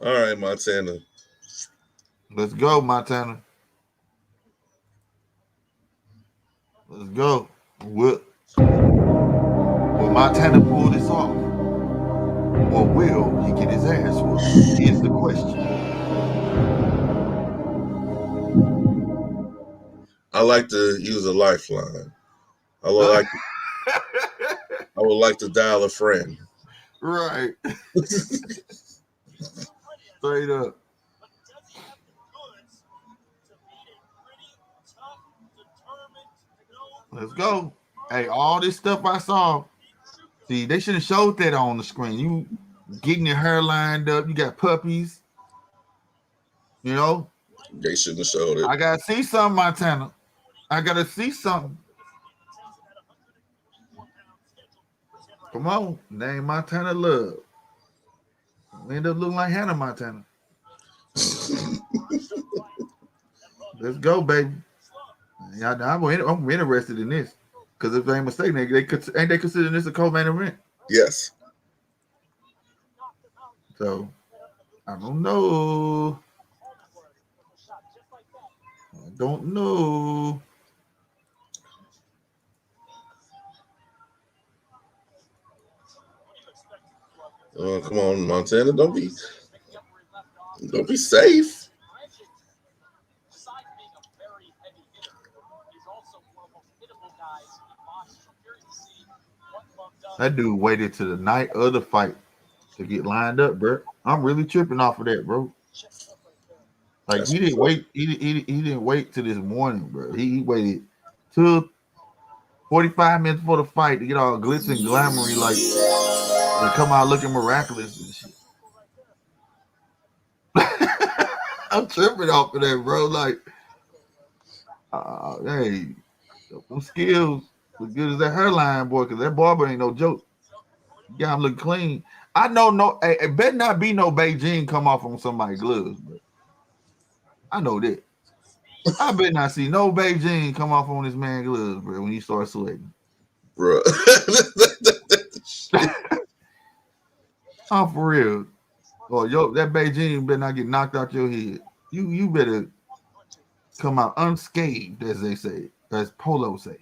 All right, Montana. Let's go, Montana. Let's go. Will Montana pull this off? Or will he get his ass whooped? Is the question. I like to use a lifeline. I would like to dial a friend. Right. Straight up. Let's go. Hey, all this stuff I saw. See, they should have showed that on the screen. You getting your hair lined up. You got puppies. You know, They shouldn't have showed it. I gotta see something, Montana. I gotta see something. Come on, name Montana Love. We end up looking like Hannah Montana. Let's go, baby. Yeah, I'm interested in this because if I ain't mistaken, ain't they considering this a co-main event? Yes. So I don't know. I don't know. Oh, come on, Montana. Don't be safe. That dude waited to the night of the fight to get lined up, bro. I'm really tripping off of that, bro. Like That's he didn't wait. He didn't wait till this morning, bro. He waited till 45 minutes before the fight to get all glitz and glamoury, like and come out looking miraculous and shit. I'm tripping off of that, bro. Like, hey, them skills as good as that hairline, boy, because that barber ain't no joke. You got him looking clean. I know it better not be no Beijing come off on somebody's gloves, bro. I know that. I better not see no Beijing come off on this man's gloves, bro, when you start sweating. Bro. I'm for real. Oh, yo, that Beijing better not get knocked out your head. You better come out unscathed, as they say, as Polo say.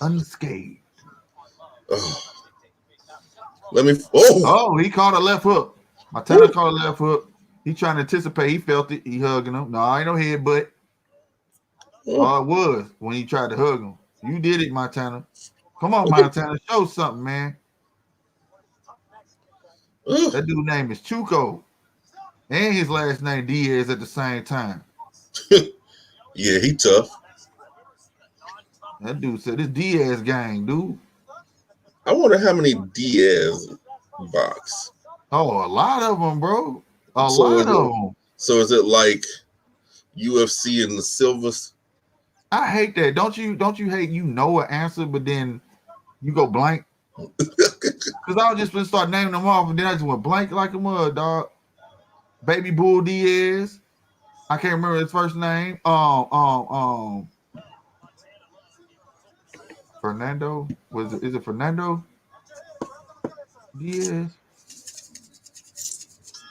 Unscathed. Oh. Let me. Oh, he caught a left hook. Montana caught a left hook. He trying to anticipate. He felt it. He hugging him. No, ain't no headbutt. Oh, it was when he tried to hug him. You did it, Montana. Come on, Montana. Show something, man. That dude's name is Chuko. And his last name Diaz at the same time. Yeah, he tough. That dude said, this Diaz gang, dude. I wonder how many Diaz box. Oh, a lot of them, bro. A lot of them. So is it like UFC and the Silvers? I hate that. Don't you hate an answer, but then you go blank? Because I was just gonna start naming them off, and then I just went blank like a mud, dog. Baby Bull Diaz. I can't remember his first name. Fernando. Is it Fernando Diaz?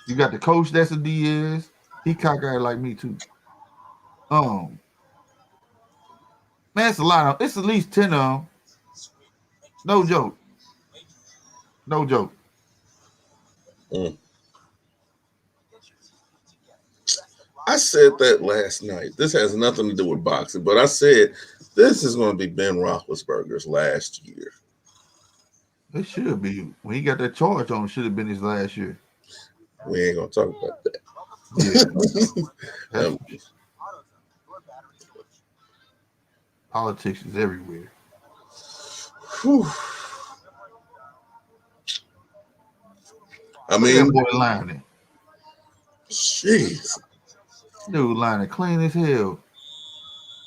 You got the coach that's a Diaz. He cockeyed like me too. Man, it's a lot of. It's at least 10 of them. No joke. No joke. I said that last night. This has nothing to do with boxing, but I said this is going to be Ben Roethlisberger's last year. It should be. When he got that charge on, it should have been his last year. We ain't going to talk about that. Yeah. Politics is everywhere. Whew. I mean, boy lining. Jeez. Dude lining clean as hell.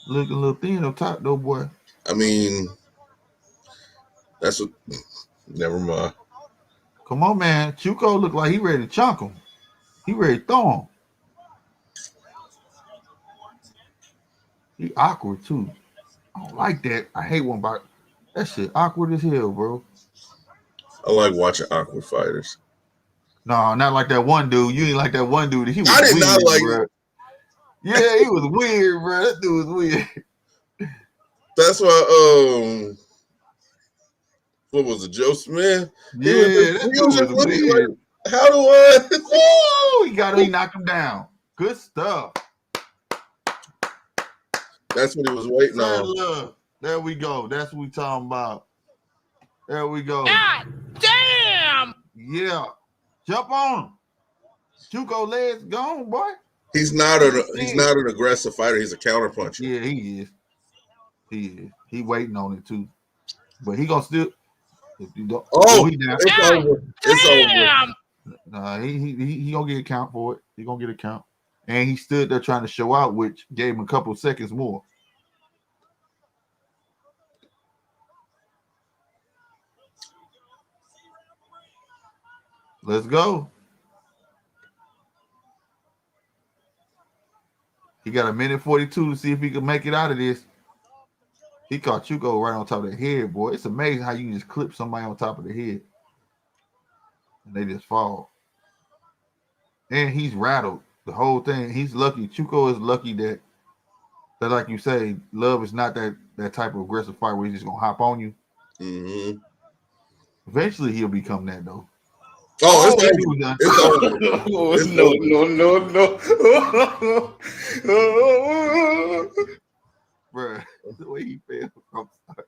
Looking a little thin up top though, boy. I mean, that's what. Never mind. Come on, man. Chuko look like he ready to chunk him. He ready to throw him. He awkward too. I don't like that. I hate one about that shit. Awkward as hell, bro. I like watching awkward fighters. No, not like that one dude. You ain't like that one dude. He was I did weird, not like bro. Yeah, he was weird, bro. That dude was weird. That's why. What was it, Joe Smith? Yeah, that dude was weird. Like, how do I? Woo! He knocked him down. Good stuff. That's what he was waiting on. There we go. That's what we talking about. There we go. God damn! Yeah. Jump on him. Chuko legs gone, boy. He's not an aggressive fighter. He's a counterpuncher. Yeah, he is. He waiting on it too. But he gonna still. If you don't, he down. It's over. It's over. Nah, he gonna get a count for it. He gonna get a count. And he stood there trying to show out, which gave him a couple seconds more. Let's go. He got a minute 42 to see if he can make it out of this. He caught Chuko right on top of the head, boy. It's amazing how you can just clip somebody on top of the head. And they just fall. And he's rattled the whole thing. He's lucky. Chuko is lucky that like you say, Love is not that type of aggressive fight where he's just going to hop on you. Mm-hmm. Eventually, he'll become that, though. Oh, it's over. No. Bruh, the way he fell. I'm sorry.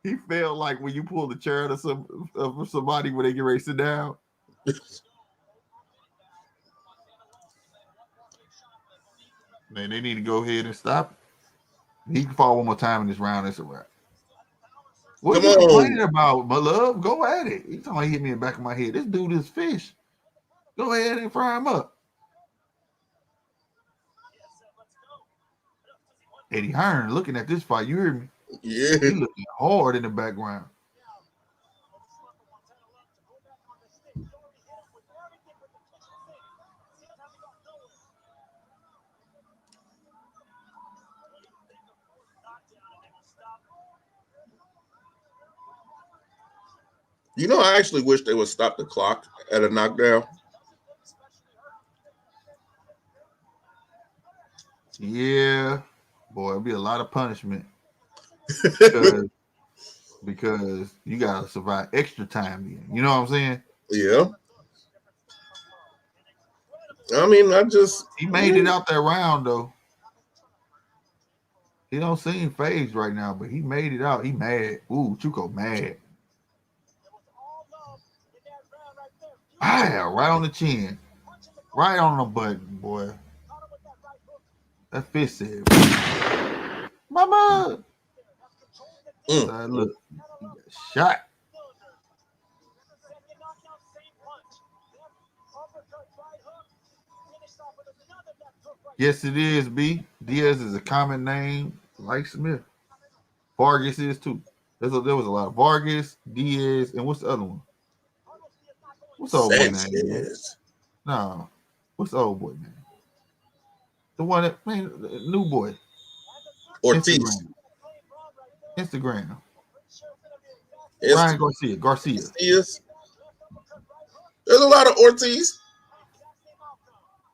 He felt like when you pull the chair out of somebody when they get ready to sit down. Man, they need to go ahead and stop it. He can fall one more time in this round. That's a wrap. What are you complaining about, my love? Go at it. He's talking, he hit me in the back of my head. This dude is fish. Go ahead and fry him up. Eddie Hearn looking at this fight. You hear me? Yeah. He looking hard in the background. You know, I actually wish they would stop the clock at a knockdown. Yeah, boy, it'd be a lot of punishment because you gotta survive extra time. Then. You know what I'm saying? Yeah. I mean, he made it out that round though. He don't seem phased right now, but he made it out. He mad. Ooh, Chuko mad. Ah, right on the chin. Right on the button, boy. That fist said, Mama. Look, he got shot. Yes, it is, B. Diaz is a common name like Smith. Vargas is too. There was a lot of Vargas, Diaz, and what's the other one? What's the old boy name? No. What's the old boy name? The one that, man, the new boy. Ortiz. Instagram. Ryan Garcia. Yes. There's a lot of Ortiz.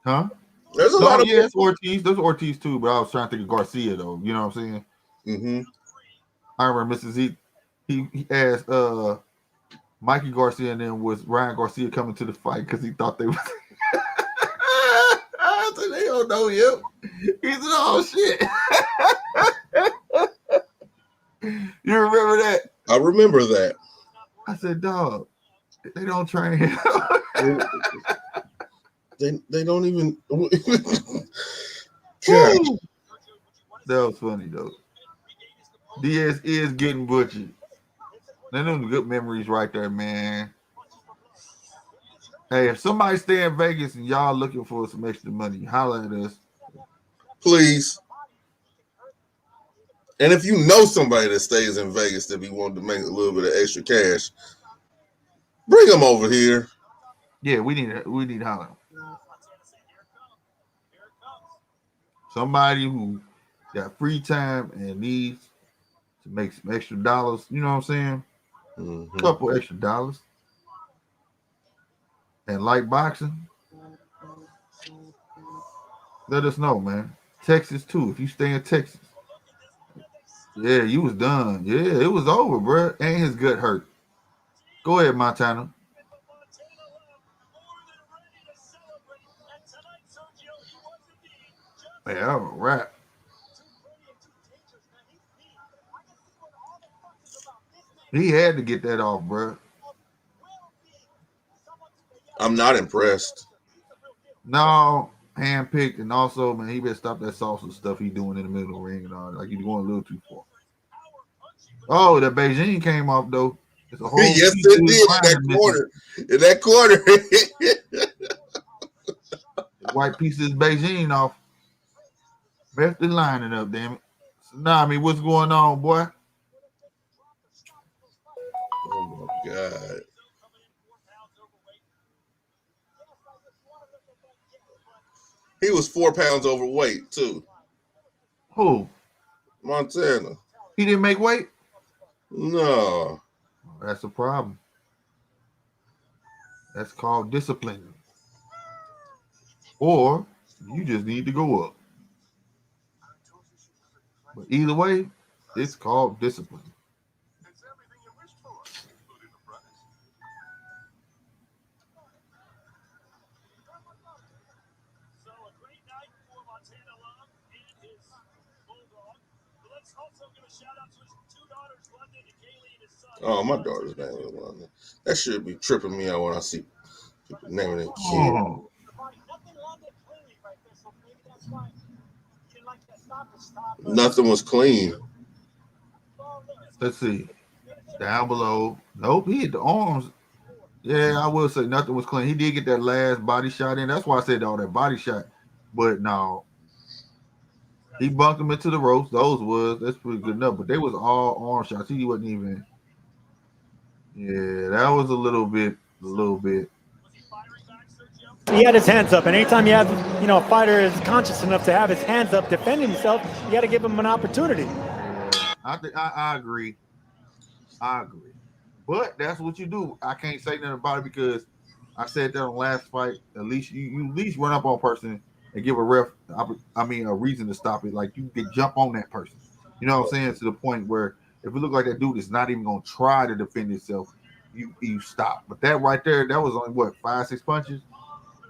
Huh? There's a lot of Ortiz. There's Ortiz too, but I was trying to think of Garcia though. You know what I'm saying? Mm-hmm. I remember Mrs. He asked Mikey Garcia and then was Ryan Garcia coming to the fight because he thought they was I said, they don't know him. He said, oh shit. You remember that? I remember that. I said, dog, they don't train him. They don't even. That was funny though. Diaz is getting butchered. Those are good memories right there, man. Hey, if somebody stay in Vegas and y'all looking for some extra money, holler at us. Please. And if you know somebody that stays in Vegas that be wanting to make a little bit of extra cash, bring them over here. Yeah, we need holler. Somebody who got free time and needs to make some extra dollars. You know what I'm saying? Mm-hmm. A couple extra dollars. And like boxing, let us know, man. Texas too. If you stay in Texas, yeah, you was done. Yeah, it was over, bro. And his gut hurt. Go ahead, Montana. Man, that was a wrap. He had to get that off, bro. I'm not impressed. No, handpicked, and also, man, he better stop that salsa stuff he doing in the middle of the ring and all that. Like, he's going a little too far. Oh, that Beijing came off, though. It's a whole yes, it did in that corner. In that corner. white piece of this Beijing off. Best in lining up, damn it. Tsunami, what's going on, boy? Oh my God. He was 4 pounds overweight too. Who? Montana. He didn't make weight? No. That's a problem. That's called discipline. Or you just need to go up. But either way, it's called discipline. Oh, my daughter's name is London. That should be tripping me out when I see people naming their kid. Oh. Nothing was clean. Let's see. Down below. Nope, he hit the arms. Yeah, I will say nothing was clean. He did get that last body shot in. That's why I said all that body shot. But no. He bumped him into the ropes. That's pretty good enough. But they was all arm shots. He wasn't even. Yeah, that was a little bit. He had his hands up, and anytime you have, a fighter is conscious enough to have his hands up defending himself, you got to give him an opportunity. I agree. But that's what you do. I can't say nothing about it because I said that on last fight. At least you at least run up on a person and give a ref, a reason to stop it. Like you can jump on that person. You know what I'm saying? To the point where if it look like that dude is not even gonna try to defend himself, you stop. But that right there, that was only what 5-6 punches.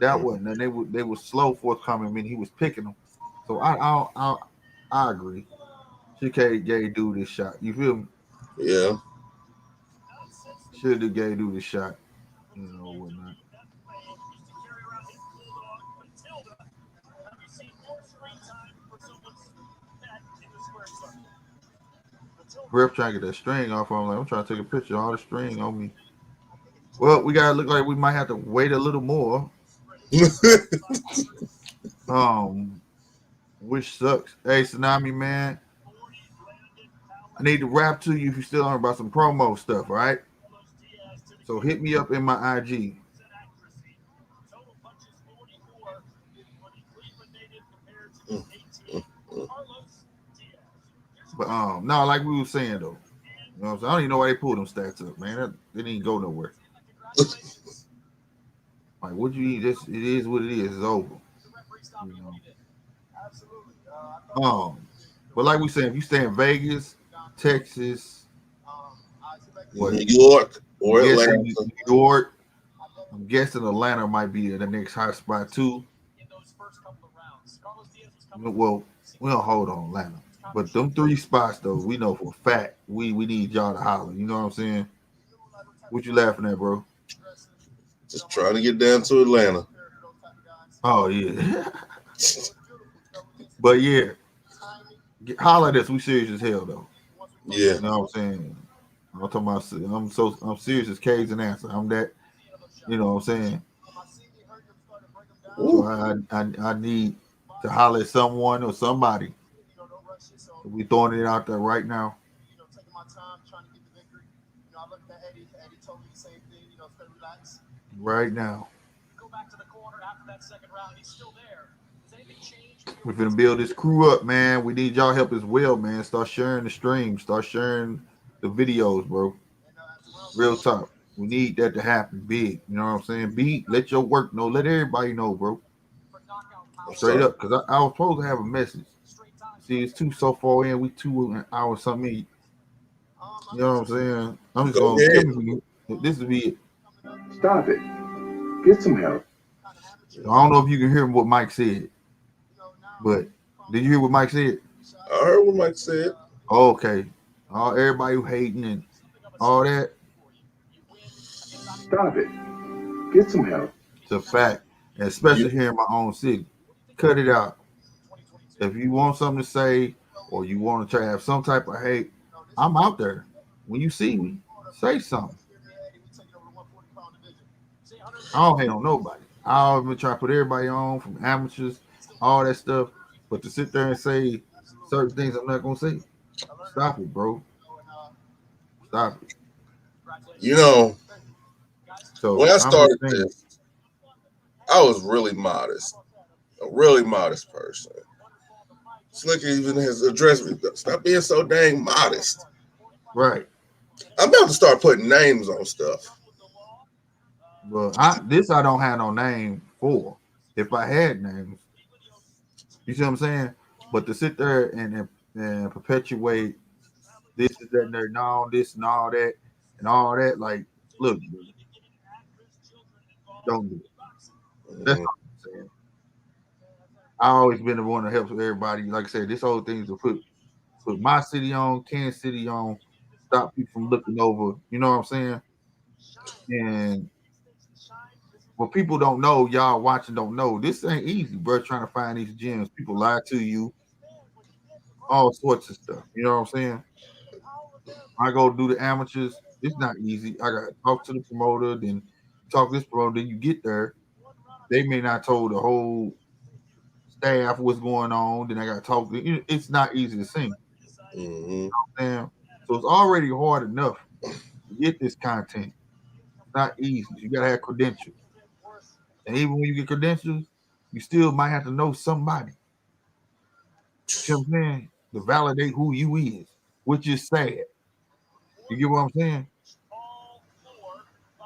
That wasn't. And they were slow forthcoming. I mean, he was picking them. So I agree. She gave dude this shot. You feel me? Yeah. Should have gave dude this shot. Whatnot. Ref trying to get that string off. I'm trying to take a picture of all the string on me. Well, we gotta look like we might have to wait a little more. Which sucks. Hey, Tsunami, man. I need to rap to you if you still on about some promo stuff, all right? So hit me up in my IG. But no, like we were saying though. You know what I'm saying? I don't even know why they pulled them stats up, man. They didn't go nowhere. Like what you eat, it is what it is. It's over. But like we said, if you stay in Vegas, Texas, New York, or Atlanta. New York. I'm guessing Atlanta might be the next hot spot too. Well, we'll hold on Atlanta. But them 3 spots though, we know for a fact we need y'all to holler. You know what I'm saying? What you laughing at, bro? Just trying to get down to Atlanta. Oh yeah. But yeah, holler at us. We serious as hell though. Yeah. You know what I'm saying? I'm talking about. I'm serious as K's and answer. I'm that. You know what I'm saying? So I need to holler at someone or somebody. We throwing it out there right now. Right now. We're gonna build this crew up, man. We need y'all help as well, man. Start sharing the stream. Start sharing the videos, bro. Real talk. We need that to happen big. You know what I'm saying? Let your work know. Let everybody know, bro. Straight up, because I was supposed to have a message. See, it's 2 so far in. We 2 hours something. You know what I'm saying? I'm just going. This will be it. Stop it. Get some help. I don't know if you can hear what Mike said, but did you hear what Mike said? I heard what Mike said. Okay. Everybody who hating and all that. Stop it. Get some help. It's a fact, and especially here in my own city. Cut it out. If you want something to say or you want to try to have some type of hate, I'm out there. When you see me, say something. I don't hate on nobody. I always been trying to put everybody on, from amateurs, all that stuff. But to sit there and say certain things I'm not gonna say, stop it, bro. Stop it. You know, So when I I'm just started saying, this, I was really modest, a really modest person. Slick even has addressed me. Stop being so dang modest. right. I'm about to start putting names on stuff. But I don't have no name for. If I had names, you see what I'm saying? But to sit there and perpetuate this is that and there, no, this and all that, like, look, don't do it. That's all I'm saying. I always been the one that helps everybody. Like I said, this whole thing is to put my city on, Kansas City on, stop people from looking over. You know what I'm saying? And what people don't know, y'all watching don't know, this ain't easy, bro. Trying to find these gyms, people lie to you, all sorts of stuff. You know what I'm saying? I go do the amateurs. It's not easy. I got to talk to the promoter, then talk to this promoter. Then you get there, they may not told the whole staff what's going on. Then I got to talk. It's not easy to sing. Mm-hmm. You know what I'm saying? So it's already hard enough to get this content. It's not easy. You gotta have credentials, and even when you get credentials, you still might have to know somebody. You know what I'm saying? To validate who you is, which is sad. You get what I'm saying?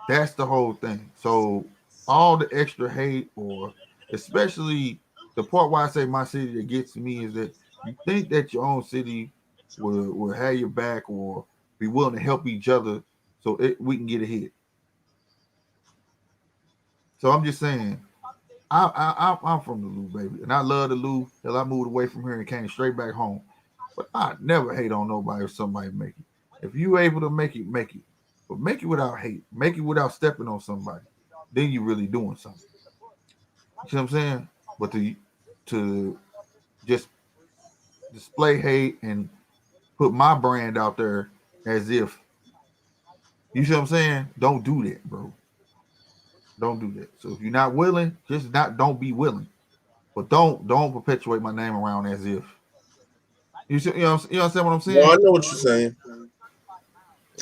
That's the whole thing. So all the extra hate, or especially the part why I say my city that gets me, is that you think that your own city will have your back or be willing to help each other so we can get ahead. So I'm just saying, I'm from the Lou, baby, and I love the Lou. Till I moved away from here and came straight back home. But I never hate on nobody if somebody make it. If you able to make it, make it. But make it without hate. Make it without stepping on somebody. Then you really doing something. You see what I'm saying? But to just display hate and put my brand out there as if, you see what I'm saying? Don't do that, bro. Don't do that. So if you're not willing, don't be willing. But don't perpetuate my name around as if you understand what I'm No, saying? I know what you're saying.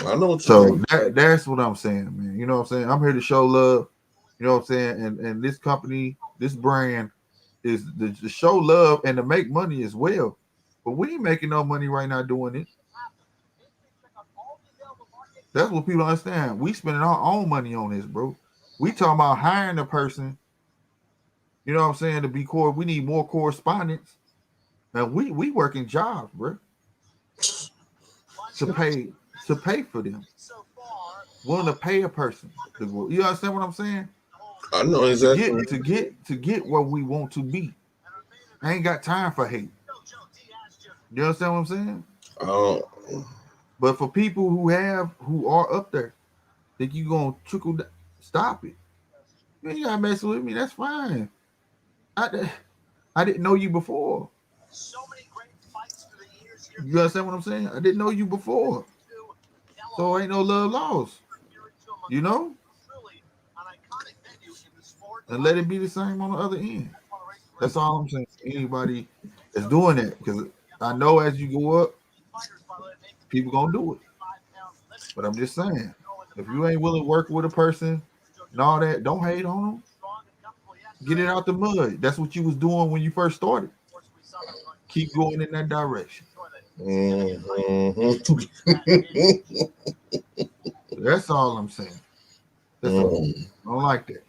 I know what you're So saying. that's what I'm saying, man. You know what I'm saying? I'm here to show love. You know what I'm saying? And this company, this brand is to show love and to make money as well. But we ain't making no money right now doing it. That's what people understand. We spending our own money on this, bro. We talking about hiring a person, you know what I'm saying, to be core. We need more correspondents. And we working jobs, bro. To pay for them. Willing to pay a person to go. You understand what I'm saying? I know exactly. To get where we want to be. I ain't got time for hate. You understand what I'm saying? Oh. But for people who are up there, think you gonna trickle down, stop it. You ain't gotta mess with me. That's fine. I didn't know you before. You understand what I'm saying? I didn't know you before. So ain't no love lost. You know? And let it be the same on the other end. That's all I'm saying. Anybody that's doing that, because I know as you go up, people gonna do it. But I'm just saying, if you ain't willing to work with a person and all that, don't hate on them. Get it out the mud. That's what you was doing when you first started. Keep going in that direction. Mm-hmm. That's all I'm saying. That's all. I don't like that.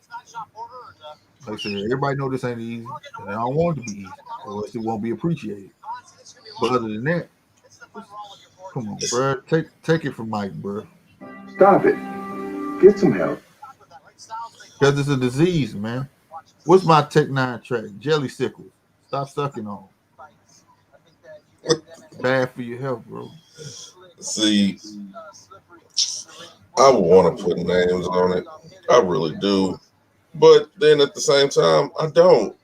Like I said, everybody know this ain't easy, and I don't want it to be easy, or else it won't be appreciated. But other than that, come on, bro. Take it from Mike, bro. Stop it. Get some help. Because it's a disease, man. What's my Tech 9 track? Jelly sickles. Stop sucking on. Bad for your health, bro. See, I would want to put names on it. I really do. But then at the same time, I don't.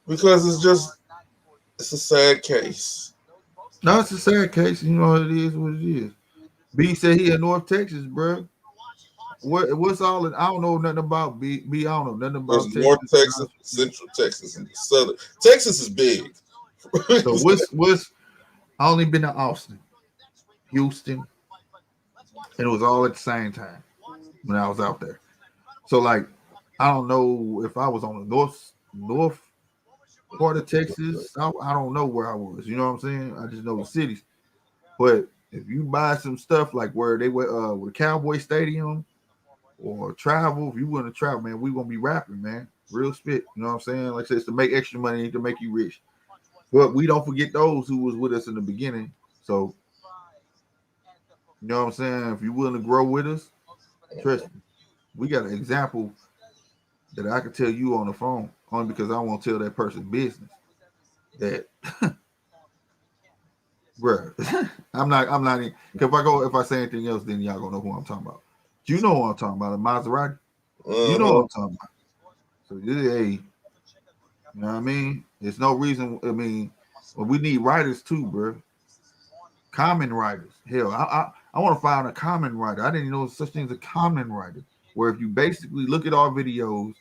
Because it's a sad case. No, it's a sad case. You know what it is, what it is. B said he in North Texas, bro. What's all it? I don't know nothing about I don't know nothing about There's Texas. North Texas, Central Texas, and Southern Texas is big. So what's I only been to Austin, Houston, and it was all at the same time when I was out there. So like I don't know if I was on the north part of Texas. I don't know where I was. You know what I'm saying? I just know the cities. But if you buy some stuff like where they were with Cowboy Stadium or travel, if you want to travel, man, we gonna be rapping, man. Real spit. You know what I'm saying? Like I said, it's to make extra money, ain't to make you rich. But we don't forget those who was with us in the beginning. So you know what I'm saying? If you're willing to grow with us, trust me, we got an example that I can tell you on the phone, only because I won't tell that person's business. That, bro, I'm not. If I say anything else, then y'all gonna know who I'm talking about. You know what I'm talking about, a Maserati. You know what I'm talking about. So hey, you know what I mean? There's no reason. I mean, well, we need writers too, bro. Common writers. Hell, I want to find a common writer. I didn't know such thing as a common writer, where if you basically look at our videos,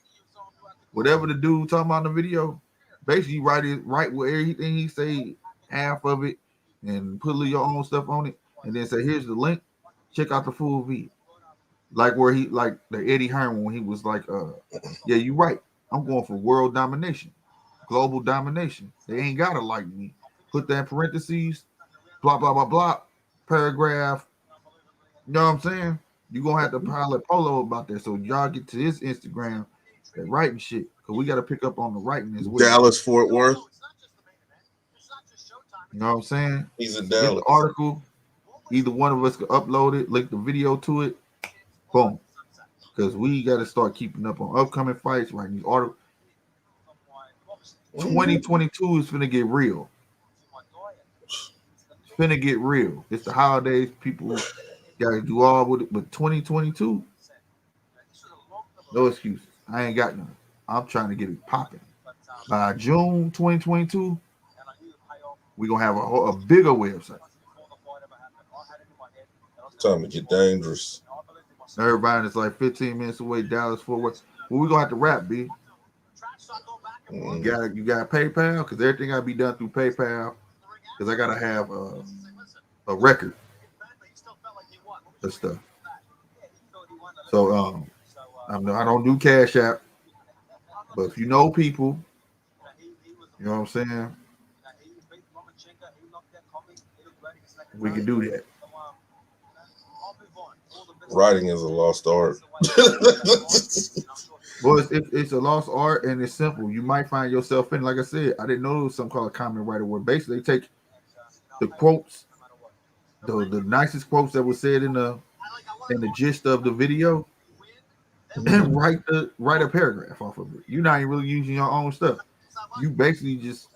whatever the dude talking about in the video, basically you write with everything he say, half of it, and put a little your own stuff on it, and then say, here's the link. Check out the full video. Like where he like the Eddie Hearn when he was like, yeah, you right. I'm going for world domination, global domination. They ain't gotta like me. Put that in parentheses, blah blah blah blah, paragraph. You know what I'm saying? You're gonna have to pilot Polo about that. So y'all get to his Instagram, that writing shit. Cause we gotta pick up on the writing as well. Dallas, Fort Worth. You know what I'm saying? He's in Get Dallas. the article. Either one of us could upload it, link the video to it. Boom. Because we got to start keeping up on upcoming fights, writing these articles. 2022 is finna get real. It's finna get real. It's the holidays. People got to do all with it. But 2022, no excuses. I ain't got none. I'm trying to get it popping. By June 2022, we're going to have a bigger website. Time to get dangerous. Everybody is like 15 minutes away, Dallas, Fort Worth. Well, we're going to have to rap, B. You got PayPal? Because everything got to be done through PayPal. Because I got to have a record of stuff. So I don't do Cash App. But if you know people, you know what I'm saying? We can do that. Writing is a lost art. Well, it's a lost art and it's simple. You might find yourself in, like I said, I didn't know there was something called a common writer where basically they take the quotes, the nicest quotes that were said in the gist of the video, and write a paragraph off of it. You're not even really using your own stuff. You basically just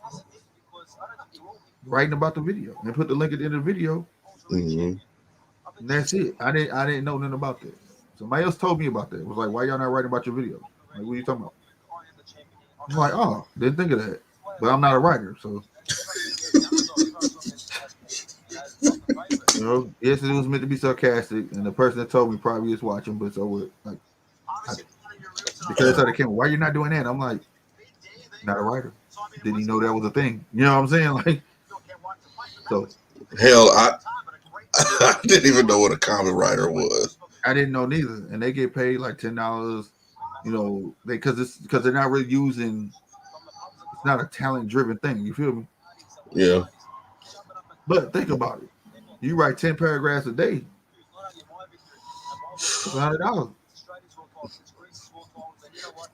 writing about the video and put the link at the end of the video. Mm-hmm. And that's it. I didn't know nothing about that. Somebody else told me about that. It was like, why y'all not writing about your videos? Like, what are you talking about? I'm like, oh, didn't think of that. But I'm not a writer, so you know, yes, it was meant to be sarcastic, and the person that told me probably is watching, but so what? Like, because I came, why you not doing that? I'm like, not a writer. Didn't he know that was a thing? You know what I'm saying? Like, so hell, I didn't even know what a common writer was. I didn't know neither, and they get paid like $10. You know, because they're not really using. It's not a talent-driven thing. You feel me? Yeah. But think about it. You write 10 paragraphs a day. It's $100.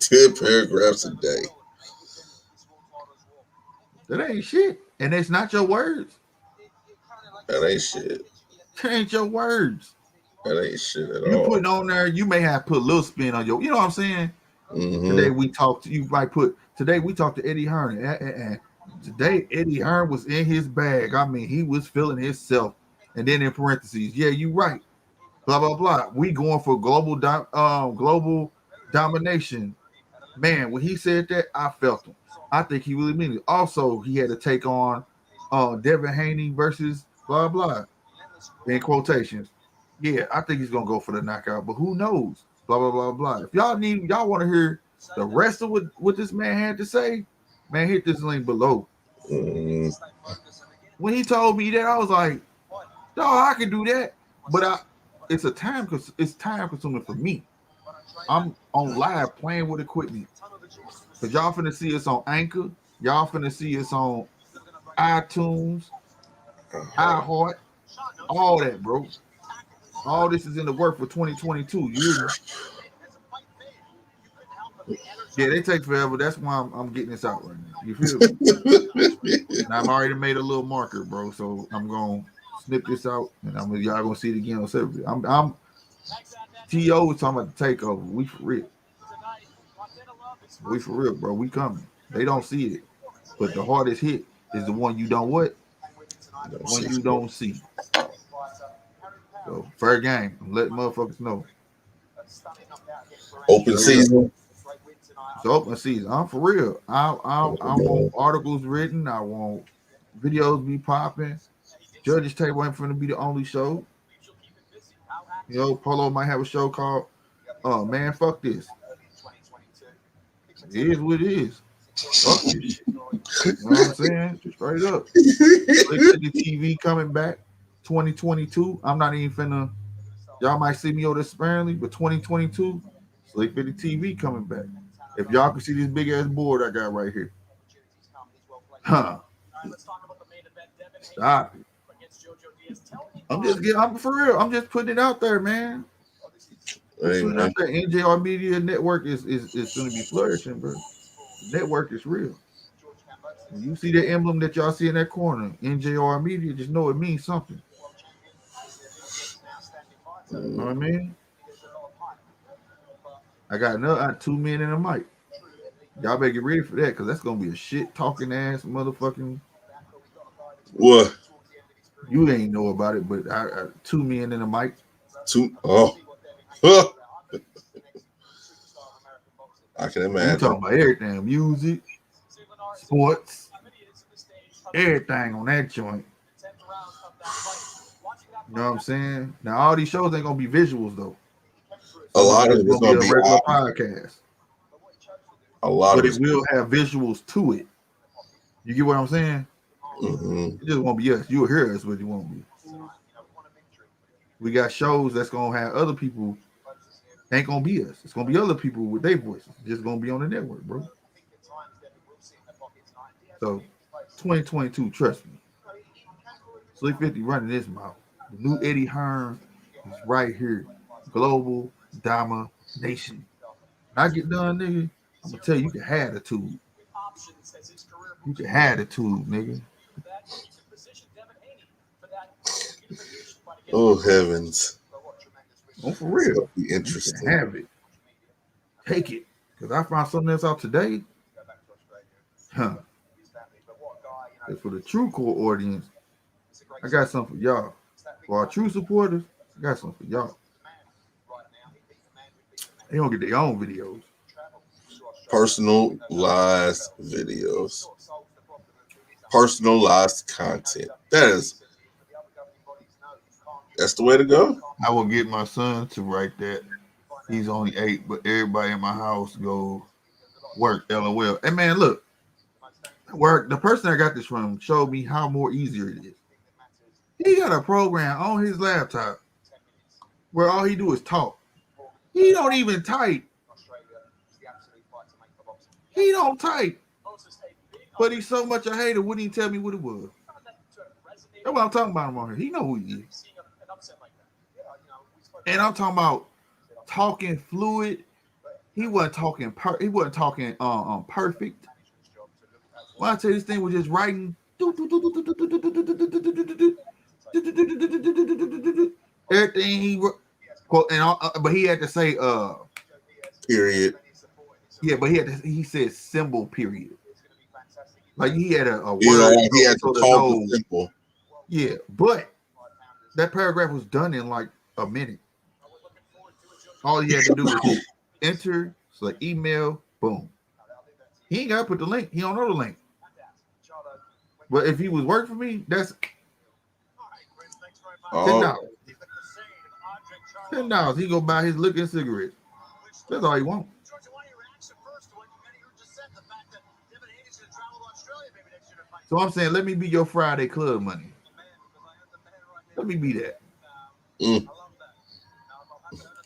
10 paragraphs a day. That ain't shit, and it's not your words. That ain't shit. That ain't your words. That ain't shit at all. You putting on there, you may have put a little spin on your, you know what I'm saying? Mm-hmm. Today we talked to, you might put, today we talked to Eddie Hearn, and today Eddie Hearn was in his bag. I mean, he was feeling himself. And then in parentheses, yeah, you right. Blah, blah, blah. We going for global domination. Man, when he said that, I felt him. I think he really meant it. Also, he had to take on Devin Haney versus blah, blah, in quotations. Yeah, I think he's gonna go for the knockout, but who knows? Blah blah blah blah. If y'all want to hear the rest of what this man had to say, man, hit this link below. When he told me that, I was like, "Dog, I can do that," but it's time consuming for me. I'm on live playing with equipment because y'all finna see us on Anchor, y'all finna see us on iTunes, iHeart, all that, bro. All this is in the work for 2022. You hear me? Yeah, they take forever. That's why I'm getting this out right now. You feel me? And I've already made a little marker, bro. So I'm gonna snip this out, and y'all gonna see it again on Saturday. I'm T.O. is talking about the takeover. We for real. We for real, bro. We coming. They don't see it, but the hardest hit is the one you don't what? The one you don't see. So fair game. I'm letting motherfuckers know. Open season. It's open season. I'm for real. I want articles written. I want videos be popping. Judges Table ain't finna be the only show. You know, Polo might have a show called Man, Fuck This. It is what it is. Fuck this shit. You know what I'm saying? Just straight up. The TV coming back 2022. I'm not even finna. Y'all might see me over there sparingly, but 2022, Slick 50 TV coming back. If y'all can see this big ass board I got right here. Huh. Stop it. I'm for real. I'm just putting it out there, man. NJR Media Network is going to be flourishing, bro. The network is real. When you see the emblem that y'all see in that corner, NJR Media, just know it means something. You know what I mean? I got 2 men in a mic. Y'all better get ready for that, because that's going to be a shit talking ass motherfucking. What? You ain't know about it, but I 2 men in a mic. I can imagine. You talking about everything, music, sports, everything on that joint. You know what I'm saying? Now all these shows ain't gonna be visuals though. A lot of it's gonna be a regular podcast. A lot but of it will have visuals to it. You get what I'm saying? Mm-hmm. It just won't be us. You'll hear us, but it won't be. We got shows that's gonna have other people. Ain't gonna be us. It's gonna be other people with their voices. It's just gonna be on the network, bro. So 2022, trust me. Slick 50 running this mouth. The new Eddie Hearn is right here. Global domination. When I get done, nigga, I'm gonna tell you, you can have the tube. You can have the tube, nigga. Oh heavens! Oh, for real. Be interesting. You can have it. Take it, because I found something else out today. Huh? And for the true core audience, I got something for y'all. For our true supporters, I got something for y'all. They don't get their own videos. Personalized videos. Personalized content. That's the way to go. I will get my son to write that. He's only 8, but everybody in my house go work. LOL. Hey man, look. Work. The person I got this from showed me how more easier it is. He got a program on his laptop where all he do is talk. He don't even type. He don't type. But he's so much a hater, wouldn't he tell me what it was? That's what I'm talking about him on here. He know who he is. And I'm talking about talking fluid. He wasn't talking perfect. When I tell you this thing was just writing everything he quote, and but he had to say period. Yeah, but he said symbol period. Like he had a word. He had to call the symbol. Yeah, but that paragraph was done in like a minute. All he had to do was enter, select email, boom. He ain't got to put the link. He don't know the link. But if he was working for me, that's $10. $10. He go buy his liquor and cigarettes. That's all he want. So I'm saying, let me be your Friday club money. Let me be that.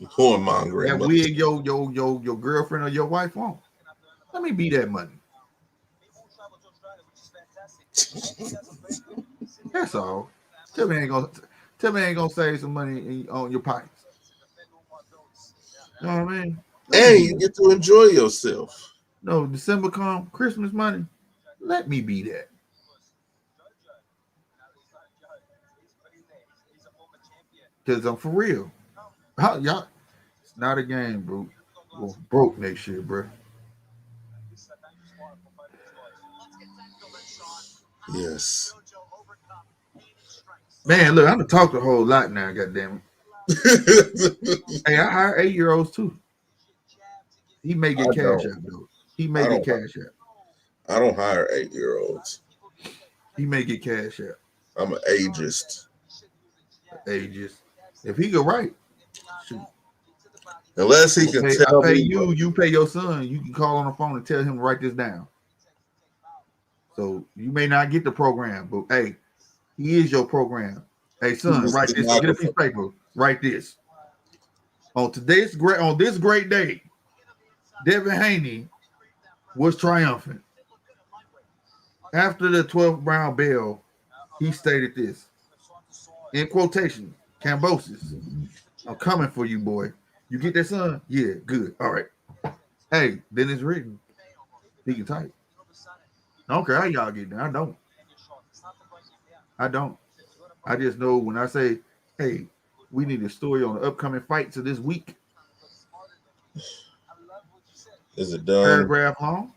Cornmongering. That wig your girlfriend or your wife want. Let me be that money. That's all. Tell me ain't gonna save some money on your pipes. You know what I mean? And you get to enjoy yourself. No, December come, Christmas money. Let me be that. Because I'm for real. Y'all, it's not a game, bro. We're broke next year, bro. Yes. Man, look, I'm gonna talk a whole lot now, goddamn it. Hey, I hire 8-year-olds too. He may get cash out though. He may get cash out. I don't hire 8-year-olds. He may get cash out. I'm an ageist. If he go right, shoot. Unless he can tell I pay me you, you pay your son. You can call on the phone and tell him to write this down. So you may not get the program, but hey, he is your program. Hey, son, write this. Get a piece of paper. Write this. On this great day, Devin Haney was triumphant. After the 12th round bell, he stated this in quotation: "Cambosis, I'm coming for you, boy. You get that, son? Yeah, good. All right. Hey, then it's written. He can type. I don't care how y'all get there. I don't. I just know when I say, hey, we need a story on the upcoming fights of this week. Is it done? Paragraph long.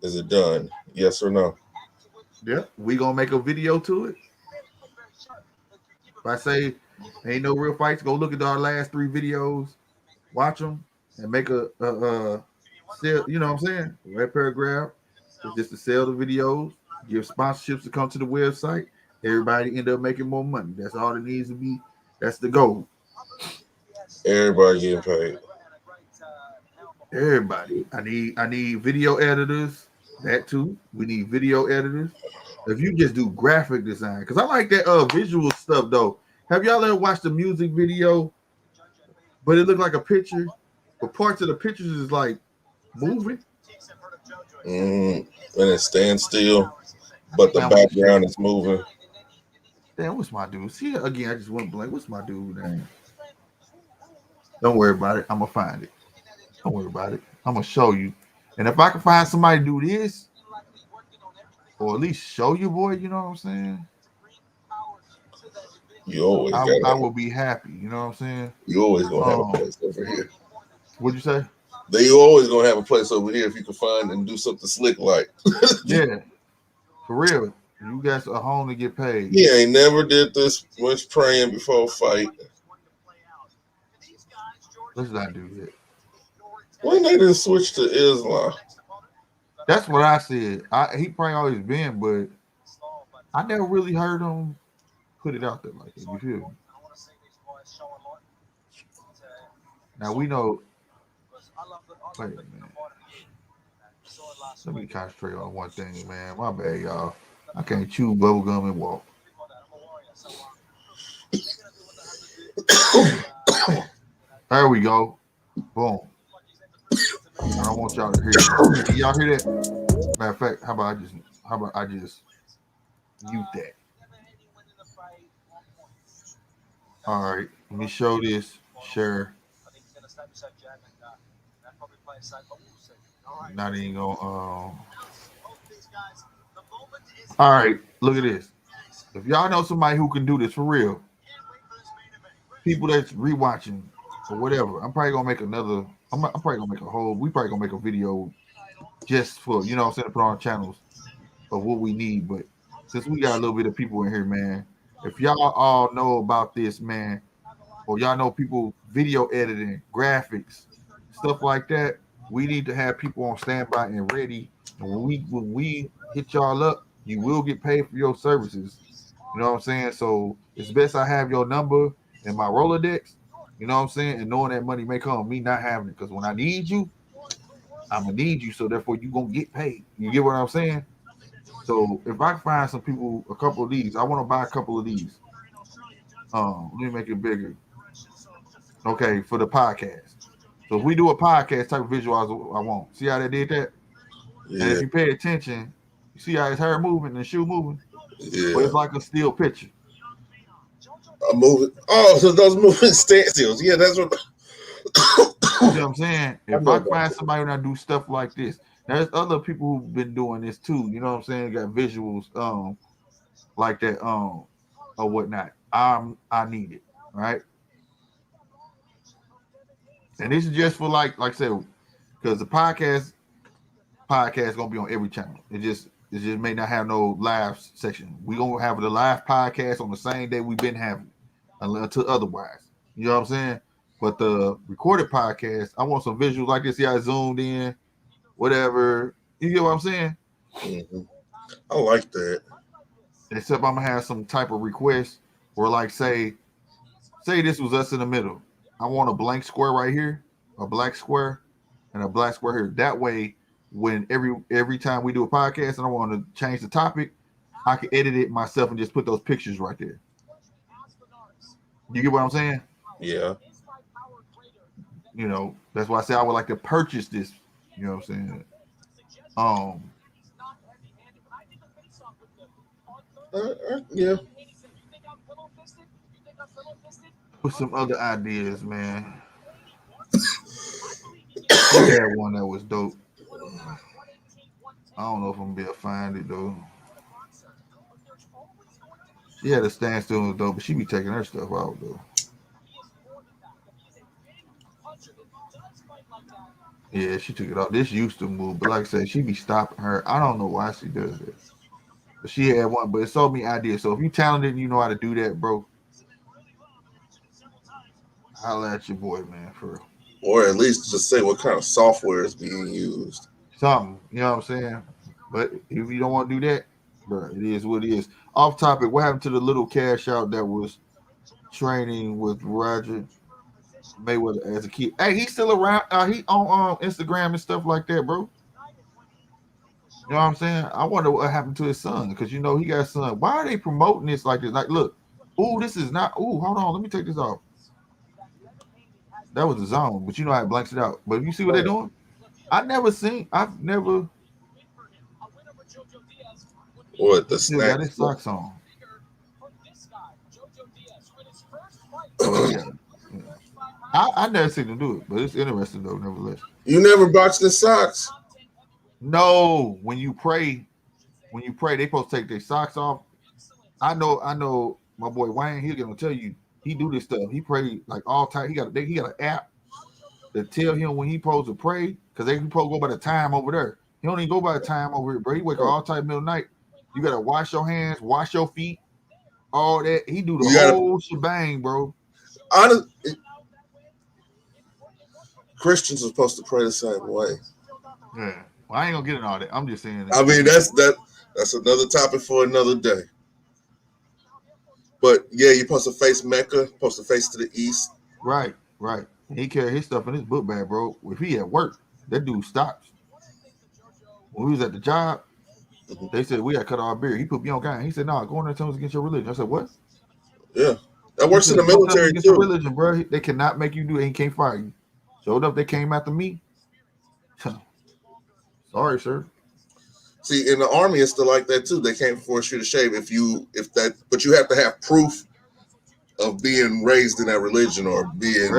Is it done? Yes or no? Yeah, we gonna make a video to it. If I say ain't no real fights, go look at our last 3 videos, watch them, and make a sell. You know what I'm saying? Red paragraph is just to sell the videos, give sponsorships to come to the website. Everybody end up making more money. That's all it needs to be. That's the goal. Everybody getting paid. Everybody. I need video editors. That too. We need video editors. If you just do graphic design, because I like that visual stuff though. Have y'all ever watched a music video, but it looked like a picture, but parts of the pictures is like moving? And it stands still, but the background is moving. Damn, what's my dude? See, again, I just went blank. What's my dude name? Don't worry about it. I'm gonna find it. Don't worry about it. I'm gonna show you. And if I can find somebody to do this, or at least show you, boy, you know what I'm saying? You always I will be happy. You know what I'm saying? You always gonna have a place over here. What'd you say? You always gonna have a place over here if you can find and do something slick like. Yeah, for real. You guys are home to get paid. He ain't never did this much praying before a fight. Let's not do that. When they didn't switch to Islam? That's what I said. He probably always been, but I never really heard him put it out there like that. You feel me? Now we know. Wait a minute. Let me concentrate on one thing, man. My bad, y'all. I can't chew bubblegum and walk. There we go. Boom. I don't want y'all to hear it. Can y'all hear that? Matter of fact, how about I just mute that? All right. Let me show this. Share. Not even gonna. All right. Look at this. If y'all know somebody who can do this for real, people that's rewatching or whatever, I'm probably gonna make another. I'm probably gonna make a whole. We probably gonna make a video just for, you know what I'm saying, to put on channels of what we need. But since we got a little bit of people in here, man, if y'all all know about this, man, or y'all know people video editing, graphics, stuff like that, we need to have people on standby and ready. And when we hit y'all up, you will get paid for your services. You know what I'm saying? So it's best I have your number in my Rolodex. You know what I'm saying? And knowing that money may come, me not having it. Because when I need you, I'm gonna need you. So therefore, you gonna get paid. You get what I'm saying? So if I find some people, a couple of these, I want to buy a couple of these. Let me make it bigger. Okay, for the podcast. So if we do a podcast type of visual, I want. See how they did that? Yeah. And if you pay attention, you see how his hair moving and the shoe moving? Yeah. But it's like a still picture. A moving. Oh, so those moving standstills. Yeah, that's what. You know what I'm saying? If I find somebody when I do stuff like this, there's other people who've been doing this too. You know what I'm saying? Got visuals like that or whatnot. I need it, right? And this is just for like I said, because the podcast gonna be on every channel. It just may not have no live section. We gonna have the live podcast on the same day we've been having, until otherwise. You know what I'm saying? But the recorded podcast, I want some visuals like this. See how I zoomed in, whatever. You get what I'm saying? Mm-hmm. I like that. Except I'm gonna have some type of request where, like, say this was us in the middle. I want a blank square right here, a black square, and a black square here. That way, when every time we do a podcast and I want to change the topic, I can edit it myself and just put those pictures right there. You get what I'm saying? Yeah. You know, that's why I say I would like to purchase this. You know what I'm saying? Yeah. Put some other ideas, man. We had one that was dope. I don't know if I'm gonna be able to find it though. She had a standstill though, but she be taking her stuff out though. Yeah, she took it out. This used to move, but like I said, she be stopping her. I don't know why she does it. But she had one, but it sold me ideas. So if you talented and you know how to do that, bro, holla at your boy, man, for real. Or at least just say what kind of software is being used. Something, you know what I'm saying? But if you don't want to do that, bro, it is what it is. Off topic, what happened to the little cash out that was training with Roger Mayweather as a kid? Hey, he's still around. He on Instagram and stuff like that, bro. You know what I'm saying? I wonder what happened to his son, because you know he got a son. Why are they promoting this like this? Like, look, this is not. Hold on, let me take this off. That was the zone, but you know how it blanks it out. But you see what they're doing? I've never. What the Still got his socks on. Yeah. I never seen him do it, but it's interesting though, nevertheless. You never boxed in socks? No, when you pray, they supposed to take their socks off. I know my boy Wayne, he's gonna tell you he do this stuff. He pray like all time. He got an app that tell him when he supposed to pray, because they supposed to go by the time over there. He don't even go by the time over here, bro. He wake up all time middle of the night. You gotta wash your hands, wash your feet, all that. He do the whole shebang, bro. Christians are supposed to pray the same way. Yeah. Well, I ain't gonna get in all that. I'm just saying that. I mean, that's another topic for another day. But yeah, you're supposed to face Mecca, supposed to face to the east. Right. He carry his stuff in his book bag, bro. If he at work, that dude stops. When we was at the job, they said we got to cut our beard. He put me on guy. He said, "No, go in there and tell us against your religion." I said, "What?" Yeah, that works in the military too. Religion, bro. They cannot make you do it. He can't fire you. Showed up, they came after me. Sorry, sir. See, in the army, it's still like that too. They can't force you to shave but you have to have proof of being raised in that religion or being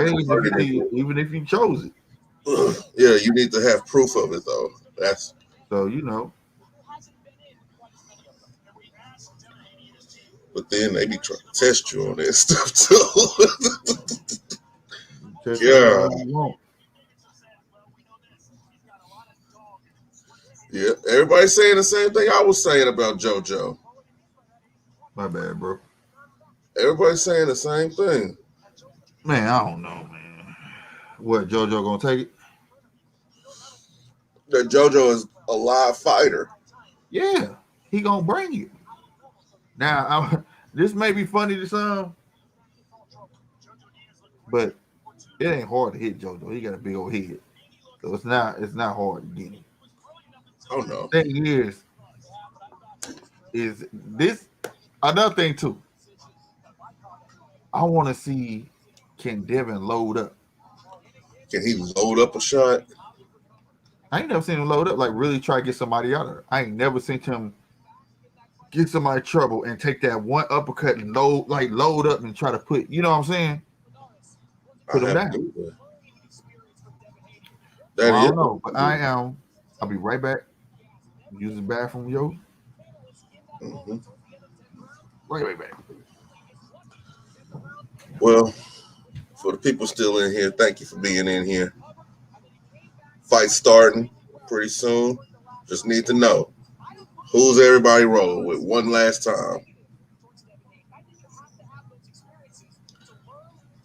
even if you chose it. Yeah, you need to have proof of it though. That's so you know. But then they be trying to test you on that stuff too. Yeah. Yeah, everybody's saying the same thing I was saying about JoJo. My bad, bro. Everybody's saying the same thing. Man, I don't know, man. What, JoJo gonna take it? That JoJo is a live fighter. Yeah, he gonna bring it. Now, this may be funny to some, but It ain't hard to hit JoJo. He got a big old head, so it's not hard to get him. Oh no. Thing is this another thing too? I want to see, can Devin load up? Can he load up a shot? I ain't never seen him load up, like really try to get somebody out of it. I ain't never seen him get somebody trouble and take that one uppercut and load up and try to put, you know what I'm saying? Put him down. Well, I don't know, but I'll be right back. Use the bathroom, yo. Mm-hmm. Right back. Well, for the people still in here, thank you for being in here. Fight starting pretty soon. Just need to know who's everybody rolling with one last time.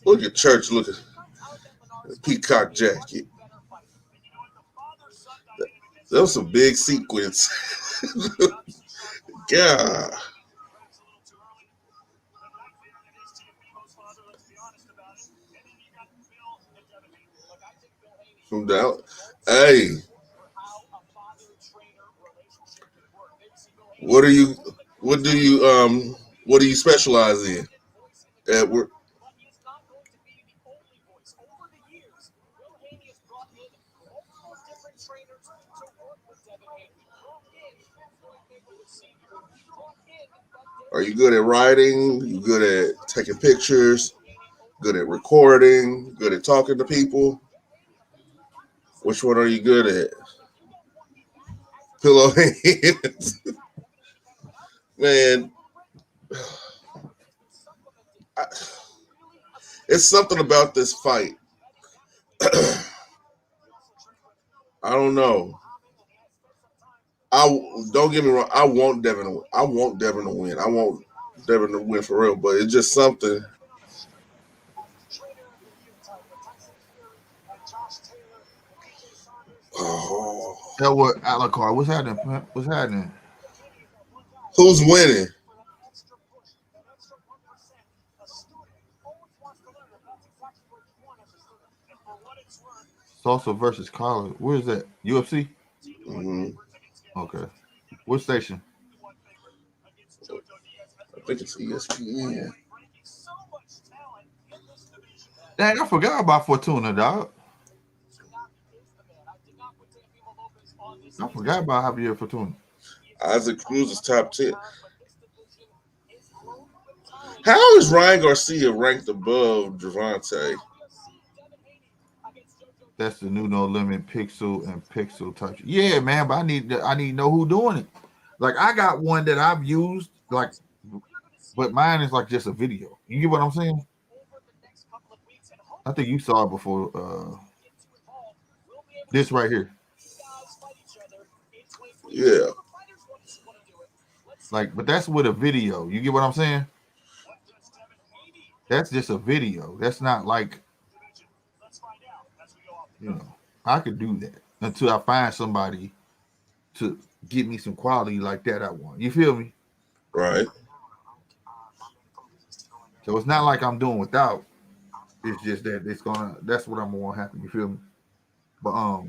Look at Church looking at peacock jacket. That was some big sequence. God. From down. Hey. What do you specialize in? Edward? Are you good at writing? You good at taking pictures? Good at recording? Good at talking to people? Which one are you good at? Pillow hands. Man, it's something about this fight. I don't know. Don't get me wrong. I want Devin to win. I want Devin to win for real. But it's just something. Oh, Edward Alucard, what's happening? What's happening? Who's winning? Sosa versus Collar. Where is that? UFC? Mm-hmm. Okay. What station? I think it's ESPN. Dang, I forgot about Fortuna, dog. I forgot about Javier Fortuna. Isaac Cruz is top 10. How is Ryan Garcia ranked above Gervonta? That's the new No Limit Pixel and Pixel Touch. Yeah, man, but I need to know who doing it. Like I got one that I've used, like, but mine is like just a video. You get what I'm saying? I think you saw it before. This right here. Yeah. Like, but that's with a video. You get what I'm saying? That's just a video. That's not like, you know, I could do that until I find somebody to give me some quality like that I want. You feel me? Right. So it's not like I'm doing without. It's just that that's what I'm gonna want to happen. You feel me? But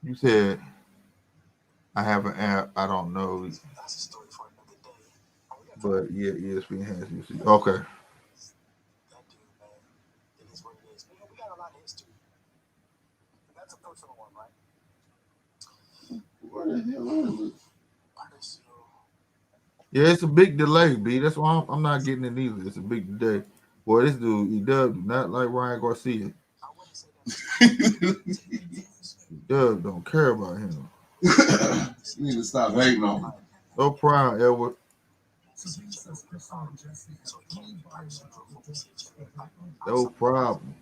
you said I have an app. I don't know. But yeah, ESPN has UC. Okay. Yeah, it's a big delay, B. That's why I'm not getting it either. It's a big delay. Boy, this dude, he does not like Ryan Garcia. Doug don't care about him. You need to stop hating on him. No problem, Edward. No problem.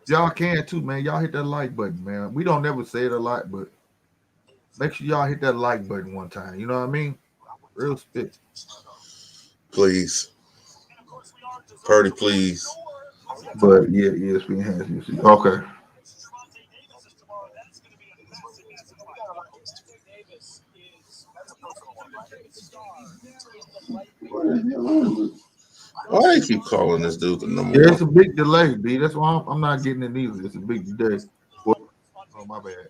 Y'all can too, man. Y'all hit that like button, man. We don't never say it a lot, but make sure y'all hit that like button one time. You know what I mean? Real spit. Please. Purdy, please. But yeah, ESPN has UC. Okay. Why they keep calling this dude the number Yeah, one? it's a big delay, B. That's why I'm not getting it either. It's a big delay. Well, oh, my bad.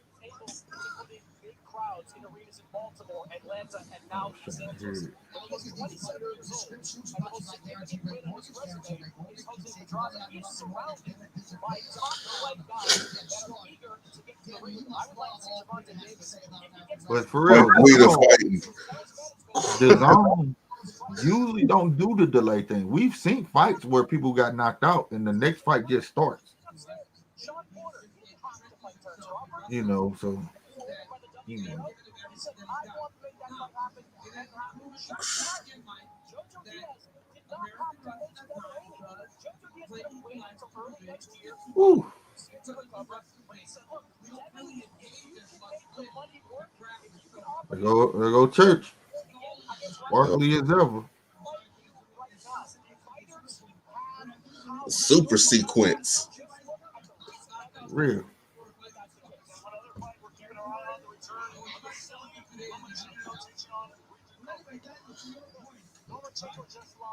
But for real, We the fighting. the zone usually don't do the delay thing. We've seen fights where people got knocked out and the next fight just starts. You know, so you know. Woo. There go Church. Sparkly as ever. Super sequence. Real.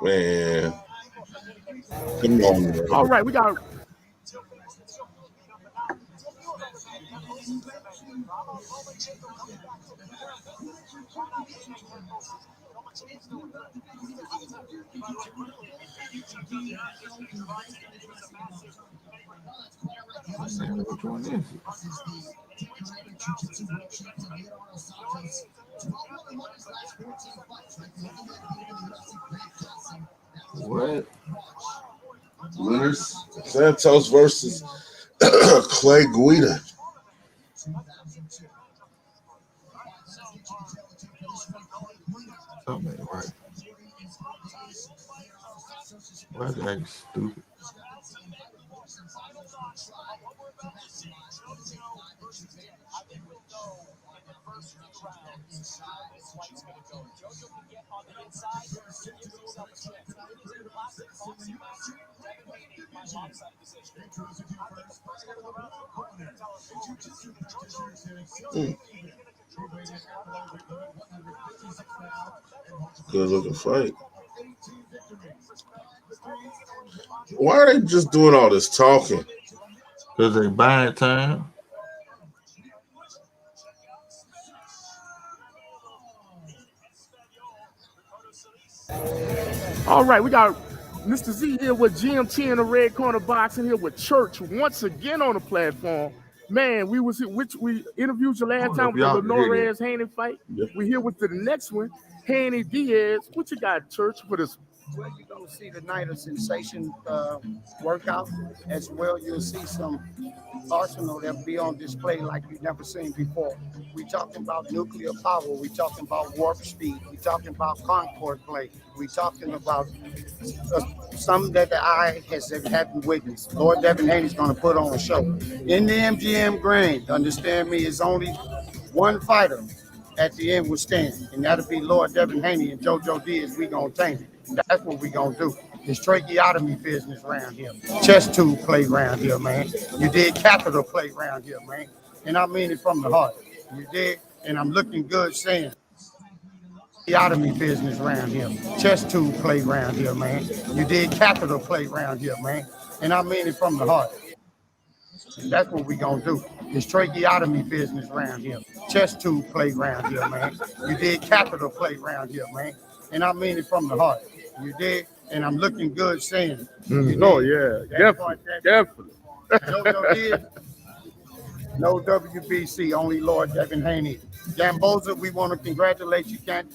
Man. Come on, man. All right, we got. Which one is it? What? Winners. Santos versus Clay Guida. Something ain't right. Why is that stupid? Good looking fight. Why are they just doing all this talking? Because they buying time. All right, we got Mr. Z here with GMT in the red corner boxing here with Church once again on the platform. Man, we interviewed you last time with the Linares Haney fight. Yep. We here with the next one, Haney Diaz. What you got, Church, for this? Well, you're going to see the Night of Sensation workout. As well, you'll see some arsenal that'll be on display like you've never seen before. We talking about nuclear power. We talking about warp speed. We talking about Concord play. We talking about something that the eye haven't witnessed. Lord Devin Haney's going to put on a show. In the MGM Grand, understand me, is only one fighter at the end will stand, and that'll be Lord Devin Haney and JoJo Diaz. We going to tank it. That's what we going to do. It's tracheotomy business around here. Chest tube play around here, man. You did catheter play around here, man. And I mean it from the heart. You did, and I'm looking good saying tracheotomy business around here. Chest tube play around here, man. You did catheter play around here, man. And I mean it from the heart. And that's what we gonna do. It's tracheotomy business around here. Chest tube play around here, man. You did catheter play around here, man. And I mean it from the heart. You did, and I'm looking good saying it. Oh, yeah, definitely. JoJo did. No WBC, only Lord Devin Haney. Gamboza, we want to congratulate you. Camp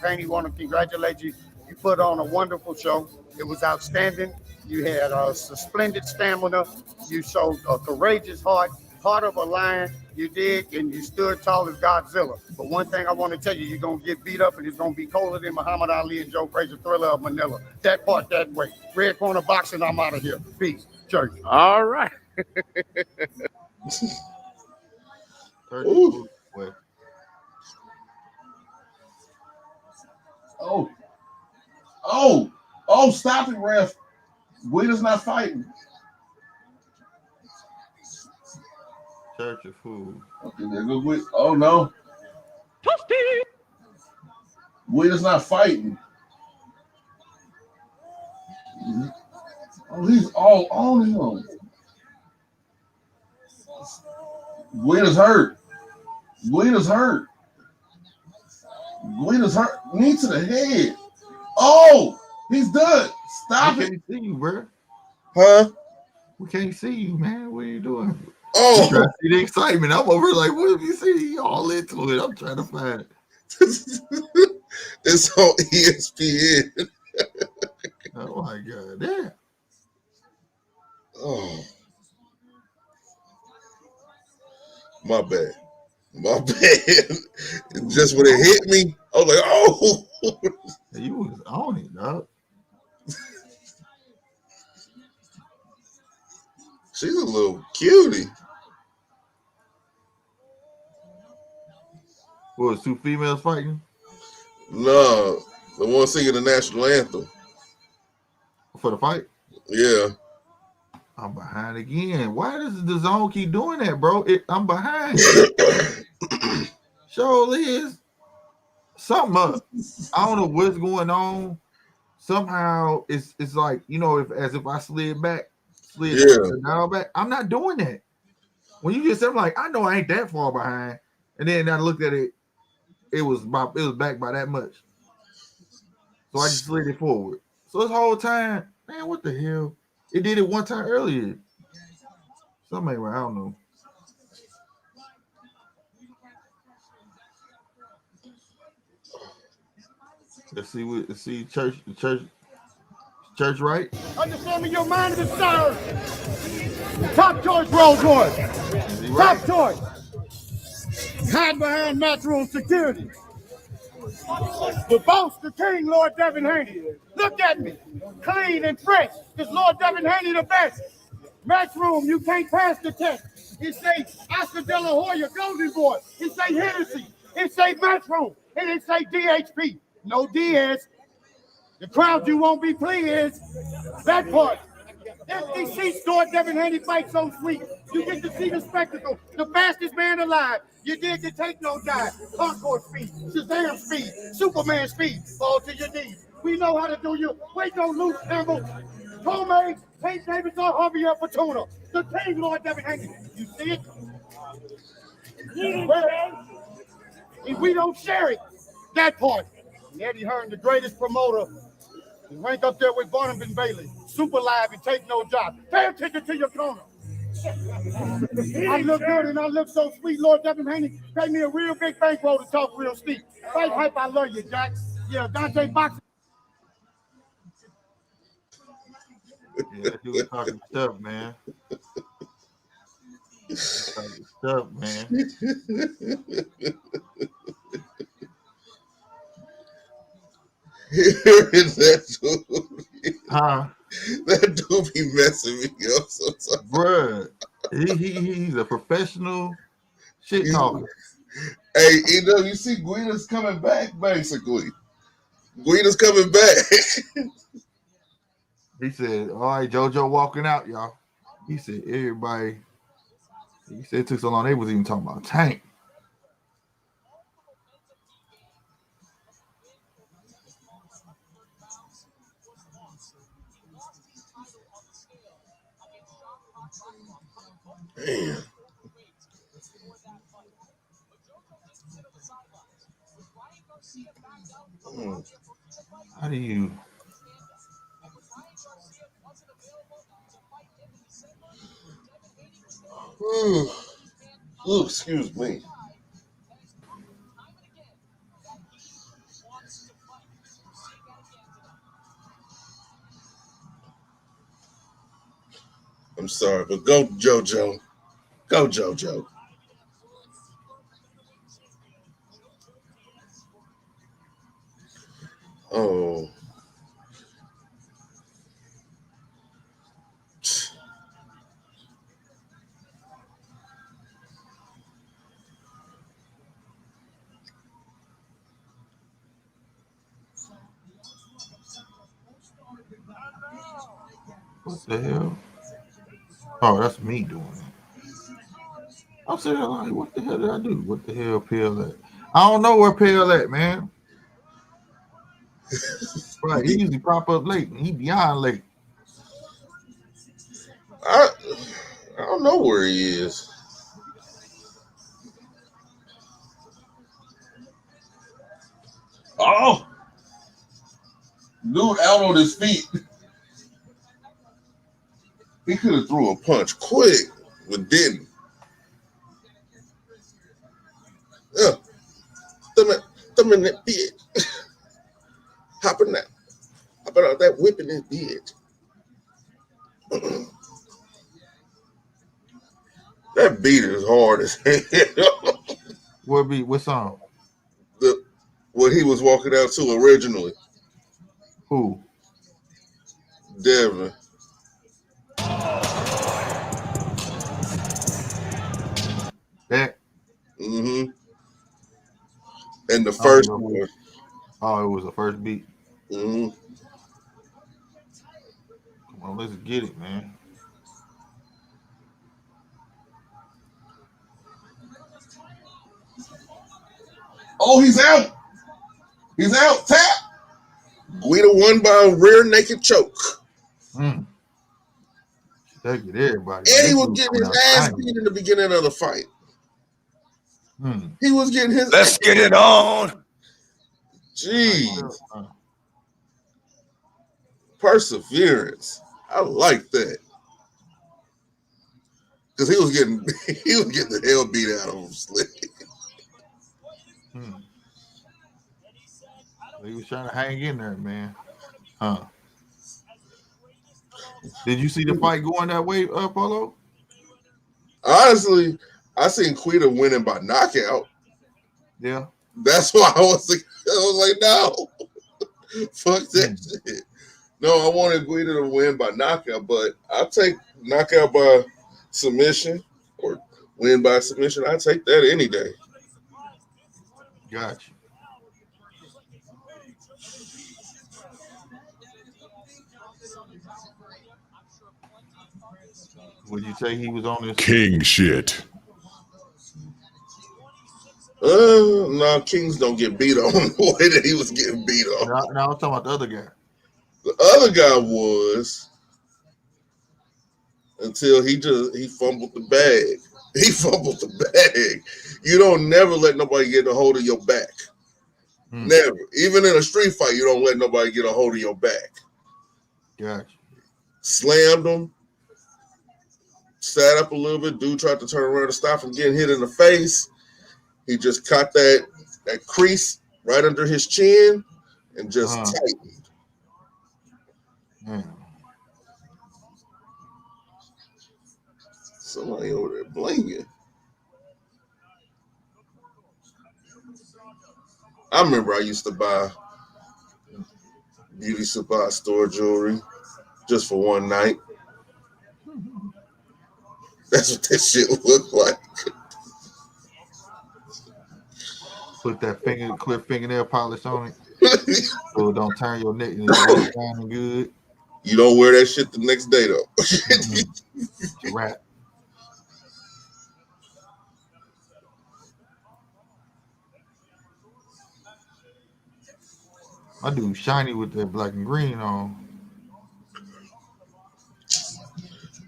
Haney want to congratulate you. You put on a wonderful show. It was outstanding. You had a splendid stamina. You showed a courageous heart of a lion. You did, and you stood tall as Godzilla. But one thing I want to tell you, you're going to get beat up, and it's going to be colder than Muhammad Ali and Joe Frazier, Thriller of Manila. That part, that way. Red corner boxing, I'm out of here. Peace. Church. All right. Ooh. Oh, stop it, ref. Guida's not fighting. Church of food. Okay, there goes Guida. Oh, no. Guida's not fighting. Oh, he's all on him. Guida's hurt. Guida's hurt. Guida's hurt. Knee to the head. Oh, he's done. Stop we it. Can't see you, bro. Huh? We can't see you, man. What are you doing? Oh, I'm trying to see the excitement. I'm over like, what have you seen? All into it. I'm trying to find it. It's on ESPN. Oh my God. Yeah. Oh. My bad. My bad. Just when it hit me, I was like, oh. You was on it, dog. She's a little cutie. What, was two females fighting? No, the one singing the national anthem. For the fight? Yeah. I'm behind again. Why does the zone keep doing that, bro? I'm behind. Surely is something up. I don't know what's going on. Somehow it's like, you know, as if I slid down back. I'm not doing that. When you just said, I'm like, I know I ain't that far behind, and then I looked at it, it was back by that much. So I just slid it forward. So this whole time, man, what the hell? It did it one time earlier. Something ain't right. I don't know. Let's see church right. Understand me, your mind is served. Top choice, Rolls Royce. Top choice. Hide behind matchroom security. The boss, the king, Lord Devin Haney. Look at me, clean and fresh. Is Lord Devin Haney the best? Matchroom, you can't pass the test. It say Oscar De La Hoya, Golden Boy. It say Hennessy. It say Matchroom. And it say DHP. No Diaz. The crowd you won't be pleased. That part. Empty seats, Lord Devin Haney fight so sweet. You get to see the spectacle. The fastest man alive. You did to take no dive. Concord speed, Shazam speed, Superman speed. Fall to your knees. We know how to do you. Wait, no loose Campbell. Tomei, St. David's or Javier Fortuna. The king, Lord Devin Haney. You see it? Well, if we don't share it, that part. And Eddie Hearn, the greatest promoter, rank up there with Barnum and Bailey. Super live and take no job. Pay attention to your corner. I look good and I look so sweet. Lord Devin Haney, pay me a real big bankroll to talk real steep. Fight hype, I love you, Jack. Yeah, Dante boxing. Yeah, that dude talking stuff, man. Talking stuff, man. That dude. Huh? That dude be messing me up sometimes. Bruh, he's a professional shit talker. Hey, you see Guida's coming back, basically. Guida's coming back. He said, all right, JoJo walking out, y'all. He said, everybody, he said it took so long, they was even talking about Tank. Damn. How do you? Ooh, excuse me. I'm sorry, but go JoJo. Go JoJo. Oh. What the hell? Oh, that's me doing it. I'm sitting there like, what the hell did I do? What the hell Pill at? I don't know where Pill at, man. Right, he usually pop up late, and he beyond late. I don't know where he is. Oh, dude out on his feet. He could have threw a punch quick, but didn't. Thumb in that bitch. Hopping out. Hopping out that whip in this bitch. That beat is hard as hell. What song? What he was walking out to originally. Who? Devin. That. Mm-hmm. And the first one. Oh, it was the first beat. Mm-hmm. Come on, let's get it, man. Oh, he's out. He's out. Tap. Guida won by a rear naked choke. Take it, everybody. And he was getting his ass beat in the beginning of the fight. He was getting his. Let's get it on. Jeez. Perseverance. I like that. Because he was getting the hell beat out of him. Slick. He was trying to hang in there, man. Did you see the fight going that way, Polo? Honestly, I seen Quita winning by knockout. Yeah. That's why I was like, no. Fuck that shit. No, I wanted Guida to win by knockout, but I'll take knockout by submission or win by submission. I'll take that any day. Gotcha. Would you say he was on this king shit? No, Kings don't get beat on the way that he was getting beat on. No, I'm talking about the other guy. The other guy was until he fumbled the bag. He fumbled the bag. You don't never let nobody get a hold of your back. Never. Even in a street fight, you don't let nobody get a hold of your back. Gotcha. Slammed him. Sat up a little bit. Dude tried to turn around to stop from getting hit in the face. He just caught that crease right under his chin and just tightened. Somebody over there blinging. I remember I used to buy beauty supply store jewelry just for one night. That's what that shit looked like. Put that clear fingernail polish on it so it don't turn your neck and it's shining good. You don't wear that shit the next day though. It's a wrap. My dude shiny with that black and green on.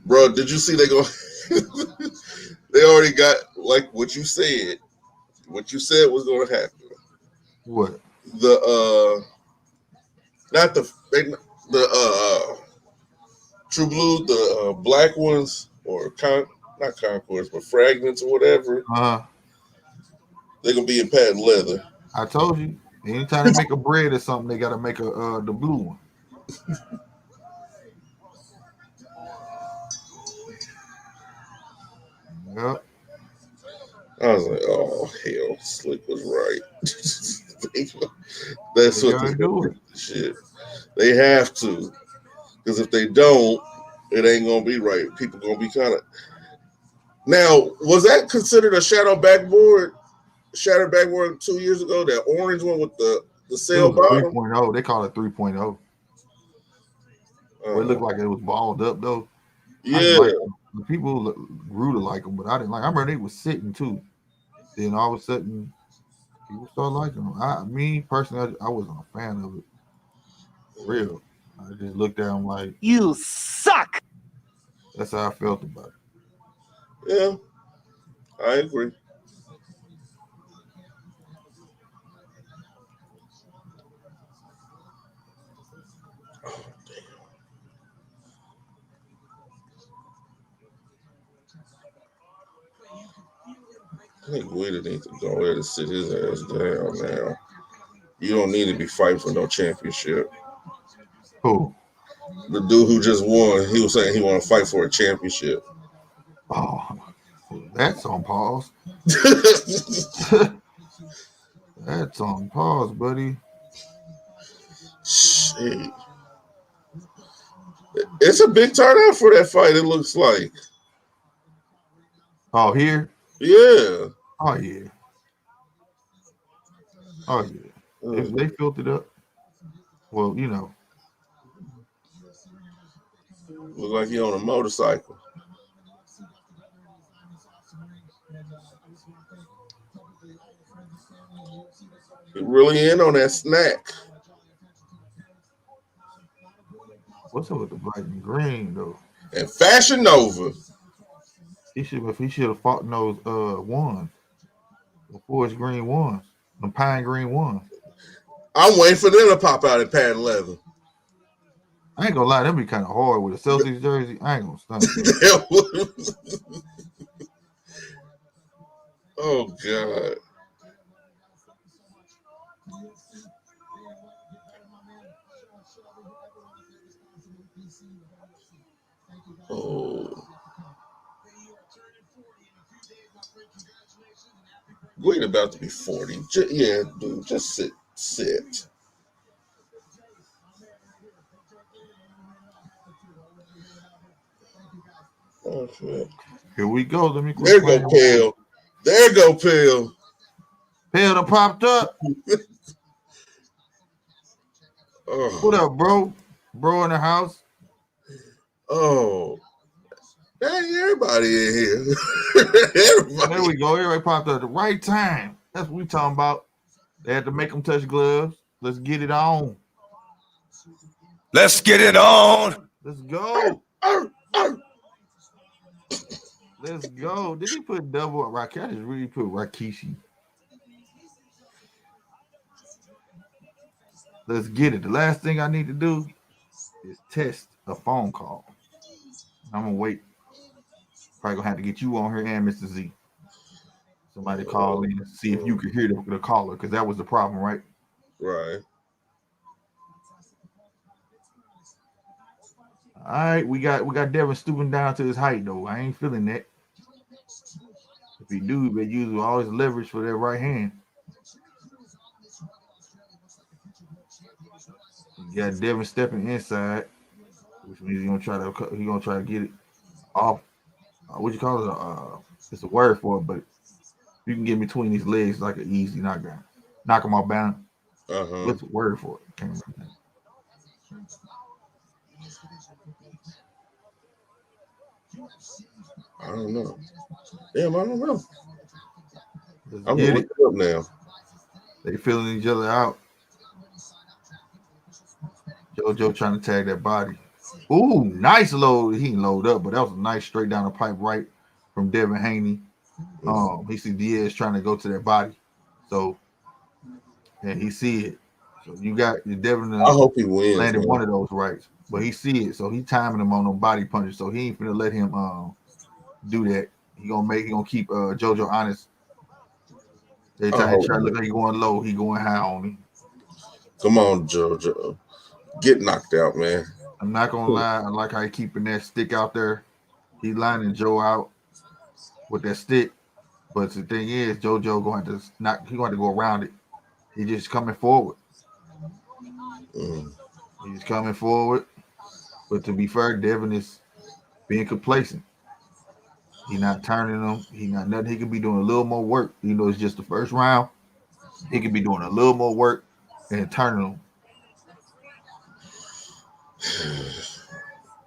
Bro, did you see they already got like what you said. What you said was going to happen. What? Not the True Blue, the black ones or not Concourse, but Fragments or whatever. They're gonna be in patent leather. I told you. Anytime they make a bread or something, they gotta make the blue one. Yep. I was like, oh hell, Slick was right. That's what they're doing. Shit, they have to, because if they don't, it ain't gonna be right. People gonna be kind of. Now, was that considered a shadow backboard? Shattered backboard 2 years ago, that orange one with the sail bottom. 3.0. They call it 3.0. It looked like it was balled up though. Yeah. The people grew to like them, but I didn't like. I remember they was sitting too. Then all of a sudden, people started liking them. Me personally, I wasn't a fan of it. For real. I just looked at them like, you suck. That's how I felt about it. Yeah, I agree. I think Guida needs to go ahead and sit his ass down now. You don't need to be fighting for no championship. Who? The dude who just won, he was saying he want to fight for a championship. Oh, that's on pause. That's on pause, buddy. Shit. It's a big turnout for that fight, it looks like. Oh, here? Yeah. Oh, yeah. Oh, yeah. If they filtered up, well, you know. Look like he on a motorcycle. He really in on that snack. What's up with the black and green, though? And Fashion Nova. He should have fought in those ones. The forest green ones. The pine green ones. I'm waiting for them to pop out at patent leather. I ain't gonna lie, that'd be kind of hard with a Celtics jersey. I ain't gonna stunt. Oh God. Oh. We're about to be 40. Yeah, dude, just sit. Okay. Here we go. Let me There go Pale. There go Pale. Pale done popped up. Oh. What up, bro? Bro in the house. Oh. Dang, everybody in here. Everybody. There we go. Everybody popped up at the right time. That's what we talking about. They had to make them touch gloves. Let's get it on. Let's get it on. Let's go. Let's go. Did he put double Rakishi? I just really put Rakishi. Let's get it. The last thing I need to do is test a phone call. I'm gonna wait. Probably gonna have to get you on here and Mr. Z. Somebody call in and see if you could hear the caller, because that was the problem, right? Right. All right, we got Devin stooping down to his height though. I ain't feeling that. If he do, they use all his leverage for that right hand. You got Devin stepping inside, which means he's gonna try to get it off. What you call it? It's a word for it, but you can get between his legs like an easy knockdown. Knock him off balance. What's the word for it? Can't remember. I don't know. Damn, I don't know. Let's I'm get gonna look it up now. They filling each other out. JoJo trying to tag that body. Ooh, nice load. He didn't load up, but that was a nice straight down the pipe right from Devin Haney. He see Diaz trying to go to that body. So, and he see it. So you got Devin. I hope he wins. Landed one of those rights, but he see it. So he timing him on them body punches. So he ain't finna let him do that. He gonna keep JoJo honest. Every time he try to look like he going low, he going high on him. Come on, JoJo. Get knocked out, man. I'm not gonna lie. I like how he keeping that stick out there. He lining Joe out with that stick. But the thing is, JoJo going to knock. He going to go around it. He just coming forward. He's coming forward. But to be fair, Devin is being complacent. He not turning them. He not nothing. He could be doing a little more work. You know, it's just the first round. He could be doing a little more work and turning them.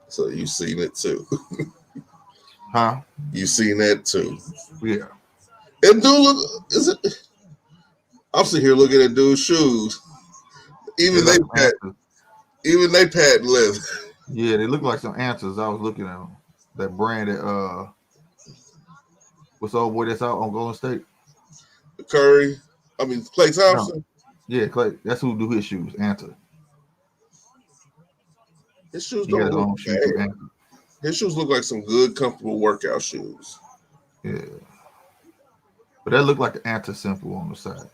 So you seen it too. Huh? You seen that too. Yeah. And dude, look, is it? I'm sitting here looking at dude's shoes. Even they patent leather. Yeah, they look like some answers. I was looking at them. that brand that what's the old boy that's out on Golden State? Curry. I mean Klay Thompson. No. Yeah, Clay. That's who do his shoes. Anta. His shoes He got don't his look own shoe through bad. Anta. His shoes look like some good, comfortable workout shoes. Yeah. But that looked like the Anta symbol on the side.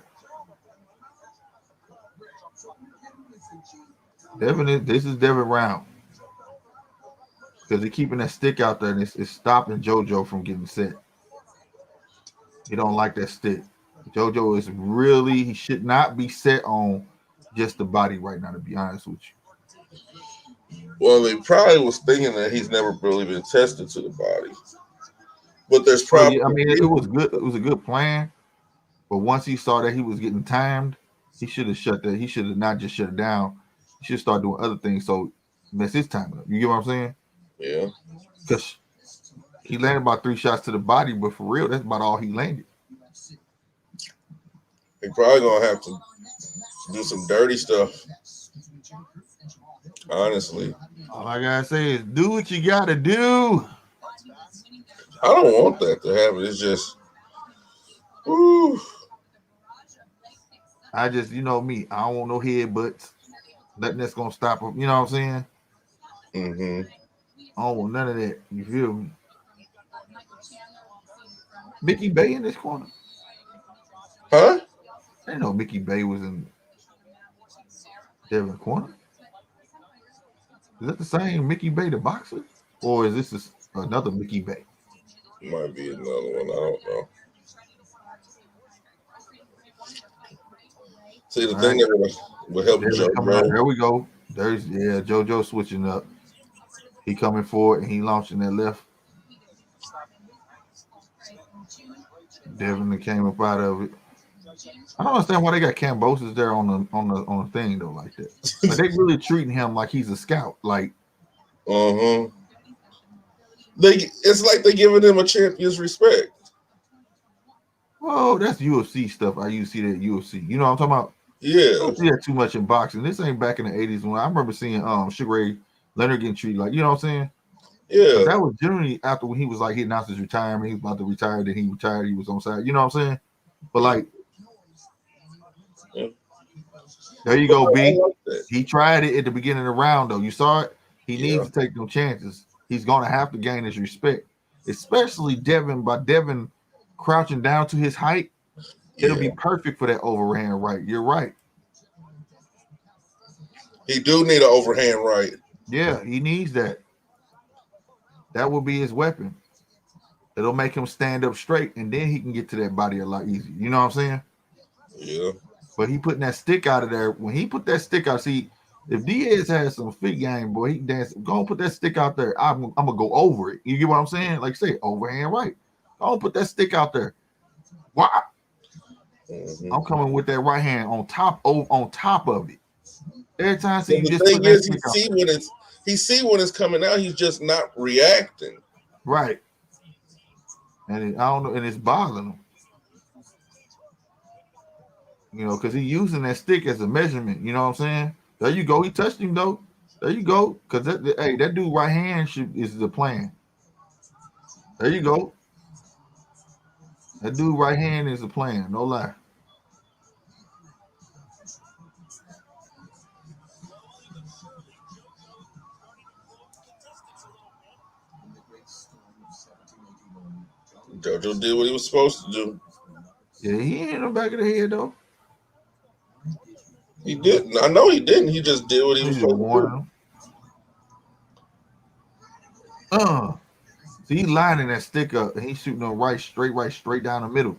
This is Devin round. Because he's keeping that stick out there and it's stopping JoJo from getting set. He don't like that stick. JoJo is really, he should not be set on just the body right now, to be honest with you. Well, they probably was thinking that he's never really been tested to the body. But there's probably it was good. It was a good plan. But once he saw that he was getting timed, he should have shut that. He should have not just shut it down. He should start doing other things so mess his time up. You get what I'm saying? Yeah. Because he landed about 3 shots to the body, but for real, that's about all he landed. He probably gonna have to do some dirty stuff. Honestly. All I gotta say is do what you gotta do. I don't want that to happen. It's just woo. I just, you know me, I don't want no headbutts. Nothing that's gonna stop him. You know what I'm saying? Mm-hmm. I don't want none of that. You feel me? Mickey Bay in this corner. Huh? I didn't know Mickey Bay was in Devin corner. Is that the same Mickey Bay, the boxer? Or is this another Mickey Bay? Might be another one. I don't know. See, the thing that would help JoJo. There we go. There's JoJo switching up. He coming forward and he launching that left. Devin came up out of it. I don't understand why they got Cambosis there on the thing though like that. Like they really treating him like he's a scout. Like, it's like they're giving him a champion's respect. Well, that's UFC stuff. I used to see that at UFC. You know what I'm talking about? Yeah. I don't see that too much in boxing. This ain't back in the 80s when I remember seeing Sugar Ray Leonard getting treated like, you know what I'm saying? Yeah. That was generally after when he was like, he announced his retirement, he was about to retire, then he retired, he was on side. You know what I'm saying? But like, there you go, B. He tried it at the beginning of the round, though. You saw it? He needs to take them chances. He's going to have to gain his respect, especially Devin. By Devin crouching down to his height, it'll be perfect for that overhand right. You're right. He do need an overhand right. Yeah, he needs that. That will be his weapon. It'll make him stand up straight, and then he can get to that body a lot easier. You know what I'm saying? Yeah. But he putting that stick out of there. When he put that stick out, see, if Diaz has some feet game, boy, he can dance. Go and put that stick out there. I'm gonna go over it. You get what I'm saying? Like say overhand right. Go and put that stick out there. Wow. I'm coming with that right hand on top of it. Every time So the thing is, he see when it's coming out. He's just not reacting. Right. And I don't know, and it's bothering him. You know, because he's using that stick as a measurement. You know what I'm saying? There you go. He touched him though. There you go. Because that dude right hand is the plan. There you go. That dude right hand is the plan. No lie. JoJo did what he was supposed to do. Yeah, he ain't in the back of the head though. He didn't. I know he didn't. He just did what he was supposed to do. See, he's lining that stick up and he's shooting them straight down the middle.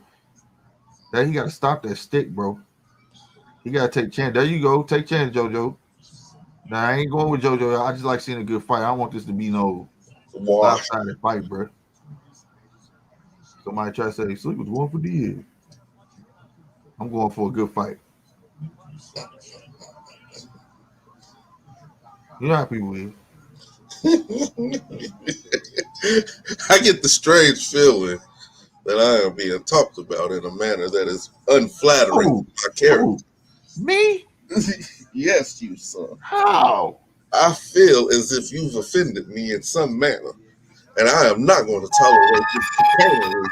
There, he got to stop that stick, bro. He got to take chance. There you go. Take chance, JoJo. Now, I ain't going with JoJo. I just like seeing a good fight. I don't want this to be no lopsided fight, bro. Somebody try to say, Slick was going for Diaz. I'm going for a good fight. You know how people is. I get the strange feeling that I am being talked about in a manner that is unflattering to my character. Me? Yes, you son. How? I feel as if you've offended me in some manner. And I am not going to tolerate this chicanery.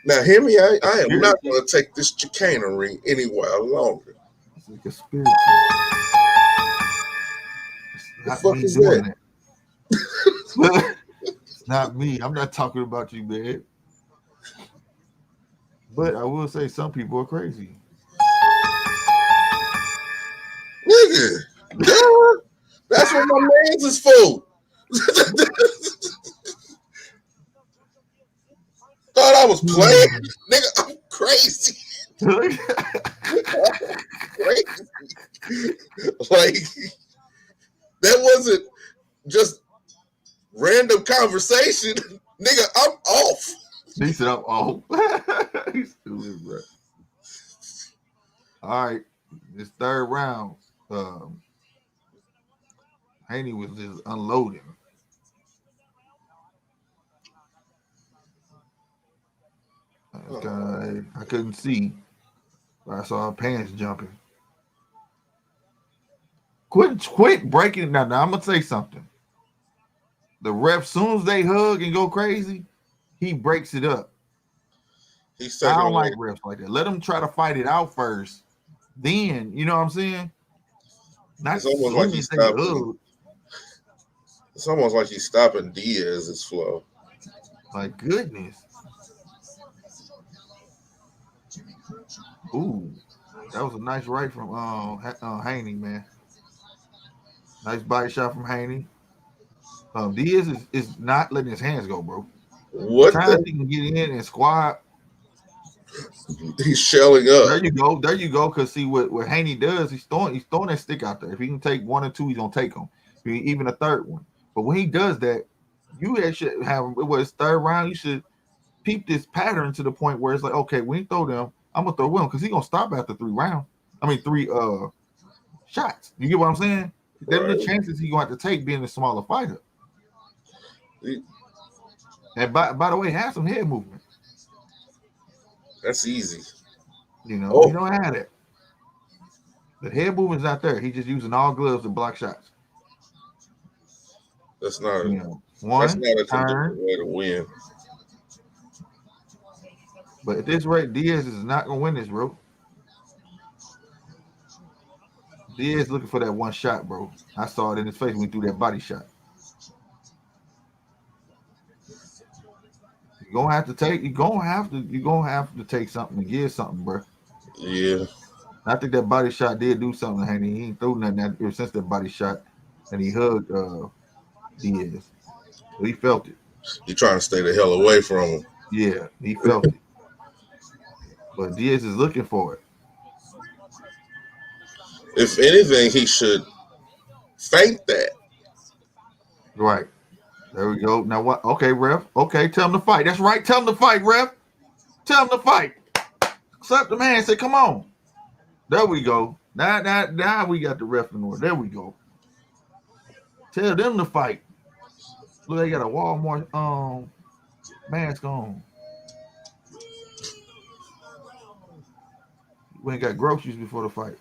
Now, hear me, I am not going to take this chicanery anywhere longer. It's a conspiracy. The fuck is that? It's not me. I'm not talking about you, man. But I will say some people are crazy. Nigga, that's what my man's is for. Thought I was playing. Nigga, I'm crazy. Crazy. Like, that wasn't just random conversation. Nigga, I'm off. He said I'm off. He's stupid, bro. All right, this third round, Haney was just unloading. I couldn't see, but I saw her pants jumping. Quit breaking it down. Now I'm gonna say something. The ref, soon as they hug and go crazy, he breaks it up. I don't like refs like that. Let them try to fight it out first. Then, you know what I'm saying? Not it's almost like he's stopping. It's almost like he's stopping Diaz's flow. My goodness. Ooh, that was a nice right from Haney, man. Nice body shot from Haney. Diaz is not letting his hands go, bro. What? Times he can get in and squat. He's shelling up. There you go. Cause see what Haney does, he's throwing that stick out there. If he can take one or two, he's gonna take them. Even a third one. But when he does that, you should have it was third round. You should peep this pattern to the point where it's like, okay, when you throw them, I'm gonna throw him because he's gonna stop after three shots. You get what I'm saying? Then the chances he's gonna have to take being a smaller fighter. And by the way, have some head movement. That's easy. You know, you don't have that. The head movement's not there. He's just using all gloves to block shots. That's not that's not a conducive way to win. But at this rate, Diaz is not gonna win this, bro. Diaz looking for that one shot, bro. I saw it in his face when he threw that body shot. You're gonna have to take something and give something, bro. Yeah. I think that body shot did do something, Haney. He ain't threw nothing ever since that body shot, and he hugged Diaz. So he felt it. He trying to stay the hell away from him. Yeah, he felt it. But Diaz is looking for it. If anything, he should feint that. Right. There we go. Now what? Okay, ref. Okay, tell him to fight. That's right. Tell him to fight, ref. Tell him to fight. Slap the man. Say, come on. There we go. Now we got the ref in order. There we go. Tell them to fight. Look, they got a Walmart mask on. We ain't got groceries before the fight.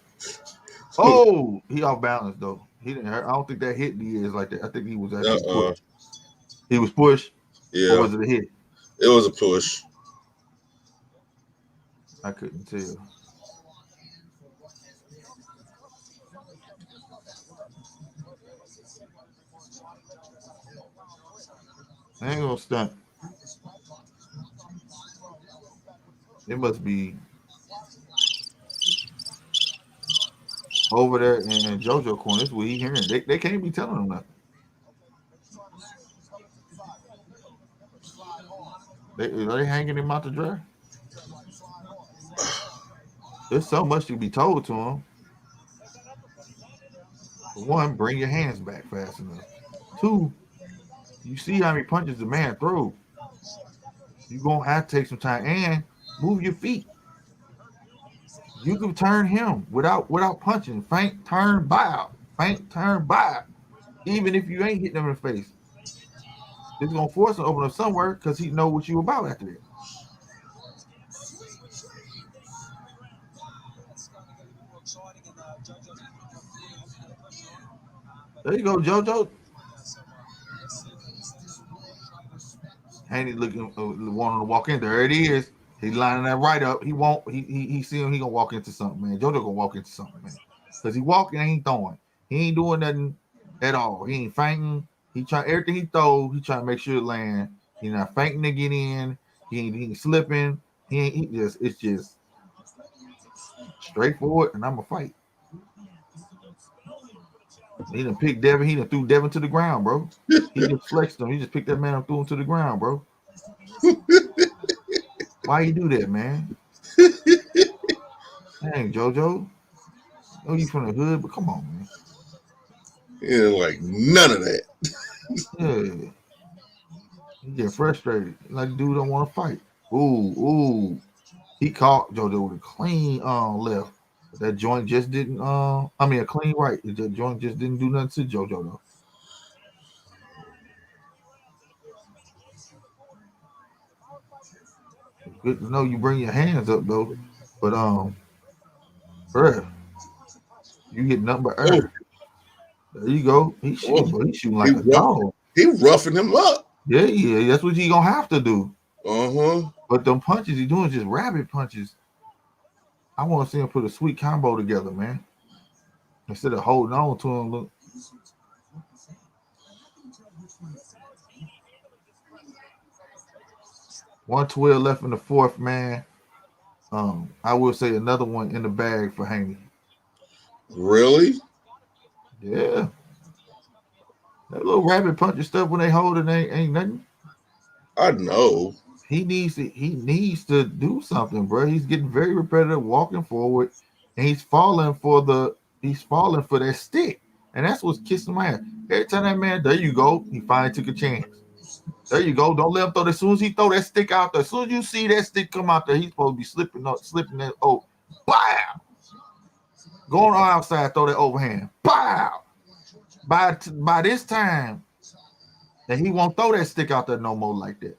Oh, he off balance though. He didn't hurt. I don't think that hit Diaz like that. I think he was actually pushed. He was pushed. Yeah. Or was it a hit? It was a push. I couldn't tell. I ain't gonna stunt. It must be over there in JoJo corner. This is what he hearing. They can't be telling him nothing. Are they hanging him out to dry? There's so much to be told to him. One, bring your hands back fast enough. Two, you see how many punches the man throws. You're going to have to take some time and move your feet. You can turn him without punching. Feint, turn, buy. Feint, turn, buy. Even if you ain't hitting him in the face. It's going to force him to open up somewhere because he know what you about after that. There you go, JoJo. Haney looking, wanting to walk in. There it is. He lining that right up. He won't. He see him. He gonna walk into something, man. JoJo gonna walk into something, man. Cause he walking, ain't throwing. He ain't doing nothing at all. He ain't fainting. He try everything he throw. He trying to make sure it land. He not fainting to get in. He ain't slipping. He just it's just straightforward. And I'm a fight. He done picked Devin. He done threw Devin to the ground, bro. He just flexed him. He just picked that man and threw him to the ground, bro. Why you do that, man? Dang, JoJo. Oh, you from the hood, but come on, man. Yeah, like none of that. Yeah. He get frustrated. Like the dude don't want to fight. Ooh. He caught JoJo with a clean left. But that joint just didn't a clean right. That joint just didn't do nothing to JoJo though. Good to know you bring your hands up though. But bruh, you get nothing but air. There you go. He's shooting like a dog. He roughing him up. Yeah. That's what he gonna have to do. Uh-huh. But them punches he doing just rabbit punches. I want to see him put a sweet combo together, man. Instead of holding on to him. Look. $112 left in the fourth, man. I will say another one in the bag for Haney. Really? Yeah. That little rabbit puncher stuff when they hold it ain't nothing. I know. He needs to do something, bro. He's getting very repetitive, walking forward, and he's falling for that stick. And that's what's kissing my ass. Every time that man, there you go, he finally took a chance. There you go. Don't let him throw. As soon as he throw that stick out there, as soon as you see that stick come out there, he's supposed to be slipping that. Oh, wow! Going on outside, throw that overhand. Pow! By this time, that he won't throw that stick out there no more like that.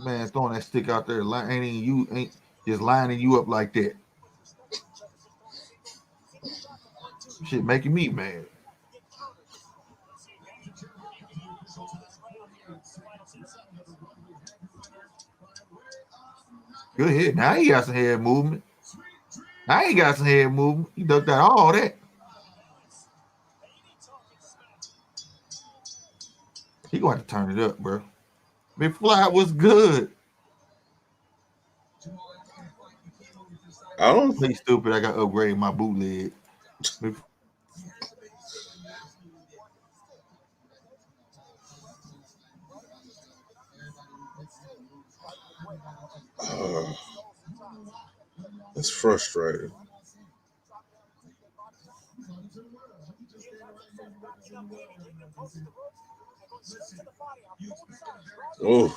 Man, throwing that stick out there, ain't just lining you up like that. Shit making me mad. Good hit. Now he got some head movement. He ducked out all that. He gonna have to turn it up, bro. McFly was good. I don't think stupid. I got to upgrade my bootleg. It's frustrating. Oh.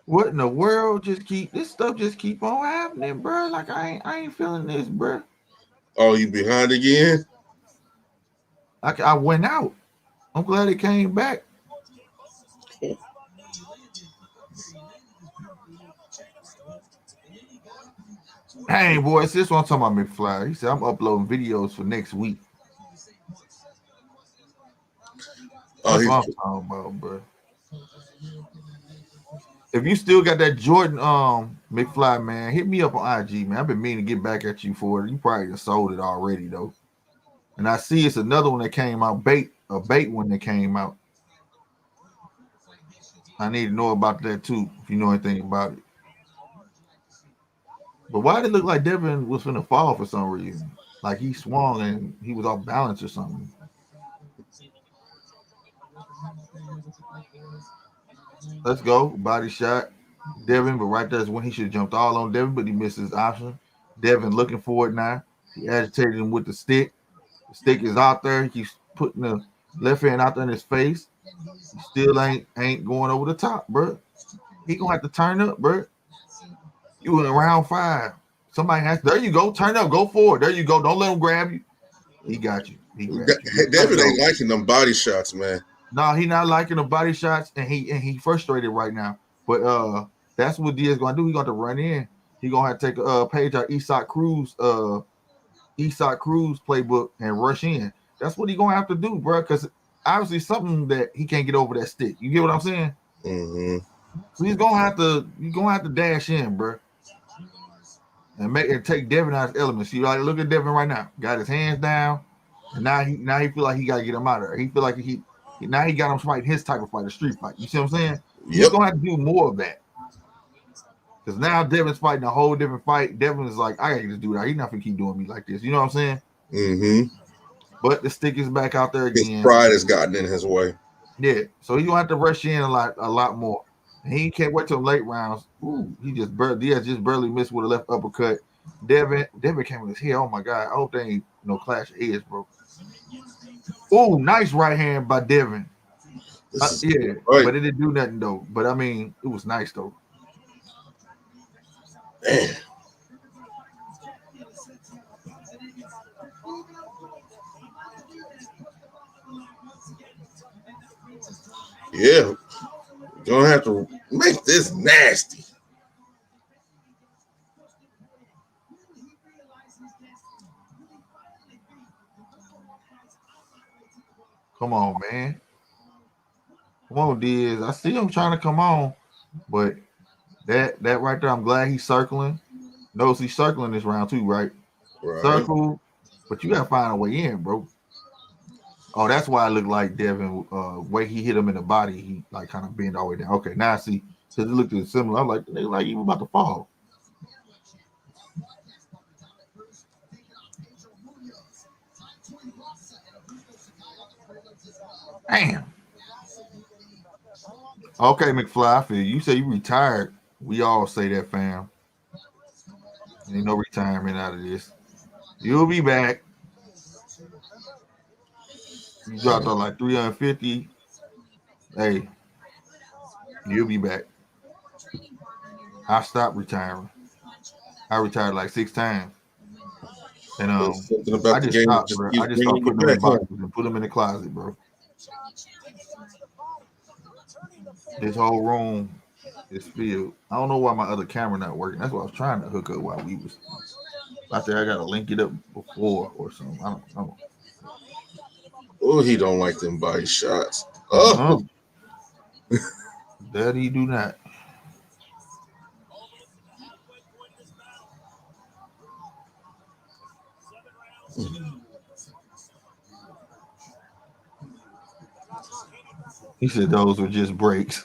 What in the world? This stuff just keep on happening, bro. Like I ain't feeling this, bro. Oh, you behind again? I went out. I'm glad it came back. Hey, boys, this one I'm talking about McFly. He said I'm uploading videos for next week. That's what I'm talking about, bro. If you still got that Jordan McFly, man, hit me up on IG, man. I've been meaning to get back at you for it. You probably just sold it already, though. And I see it's another one that came out, a bait one that came out. I need to know about that too, if you know anything about it. But why did it look like Devin was gonna fall for some reason? Like he swung and he was off balance or something. Let's go. Body shot. Devin, but right there's when he should have jumped all on Devin, but he missed his option. Devin looking for it now. He agitated him with the stick. The stick is out there. He keeps putting the left hand out there in his face. He still ain't going over the top, bro. He gonna have to turn up, bro. You in round 5. Somebody has. There you go. Turn up. Go forward. There you go. Don't let him grab you. He got you. He grabbed you. Devin ain't liking them body shots, man. No, he not liking the body shots, and he frustrated right now. But That's what Diaz gonna do. He's gonna have to run in. He gonna have to take a page out Eastside Cruz playbook and rush in. That's what he gonna have to do, bro. Because obviously something that he can't get over that stick. You get what I'm saying? Mm-hmm. So he's gonna have to dash in, bro, and take Devin out of his element. See, like look at Devin right now. Got his hands down, and now he feel like he gotta get him out of there. He feel like he got him fighting his type of fight, a street fight. You see what I'm saying? He's gonna have to do more of that. Because now Devin's fighting a whole different fight. Devin is like, I gotta just do that. He's not gonna keep doing me like this. You know what I'm saying? Mm-hmm. But the stick is back out there again. His pride has gotten in his way. Yeah. So he's gonna have to rush in a lot more. And he can't wait till late rounds. Ooh, Diaz just barely missed with a left uppercut. Devin came with his head. Oh my God. I hope they ain't no clash of heads, bro. Ooh, nice right hand by Devin. Yeah, right. But it didn't do nothing though. But I mean, it was nice though. Man. Yeah, gonna have to make this nasty. Come on, man. Come on, Diaz. I see him trying to come on, but that right there, I'm glad he's circling. Notice he's circling this round too, right? Circle, but you gotta find a way in, bro. Oh, that's why I look like Devin. Way he hit him in the body, he like kind of bent all the way down. Okay, now I see because it looked similar. I'm like, they like even about to fall. Damn. Okay, McFly, I feel you say you retired. We all say that, fam. Ain't no retirement out of this. You'll be back. You dropped on like 350. Hey, you'll be back. I stopped retiring. I retired like 6 times. And I just stopped, bro. I just started putting them in boxes and put them in the closet, bro. This whole room is filled. I don't know why my other camera not working. That's what I was trying to hook up while we was out there. I gotta link it up before or something. I don't know. Oh, he don't like them body shots. Oh, that he do not. He said those were just breaks.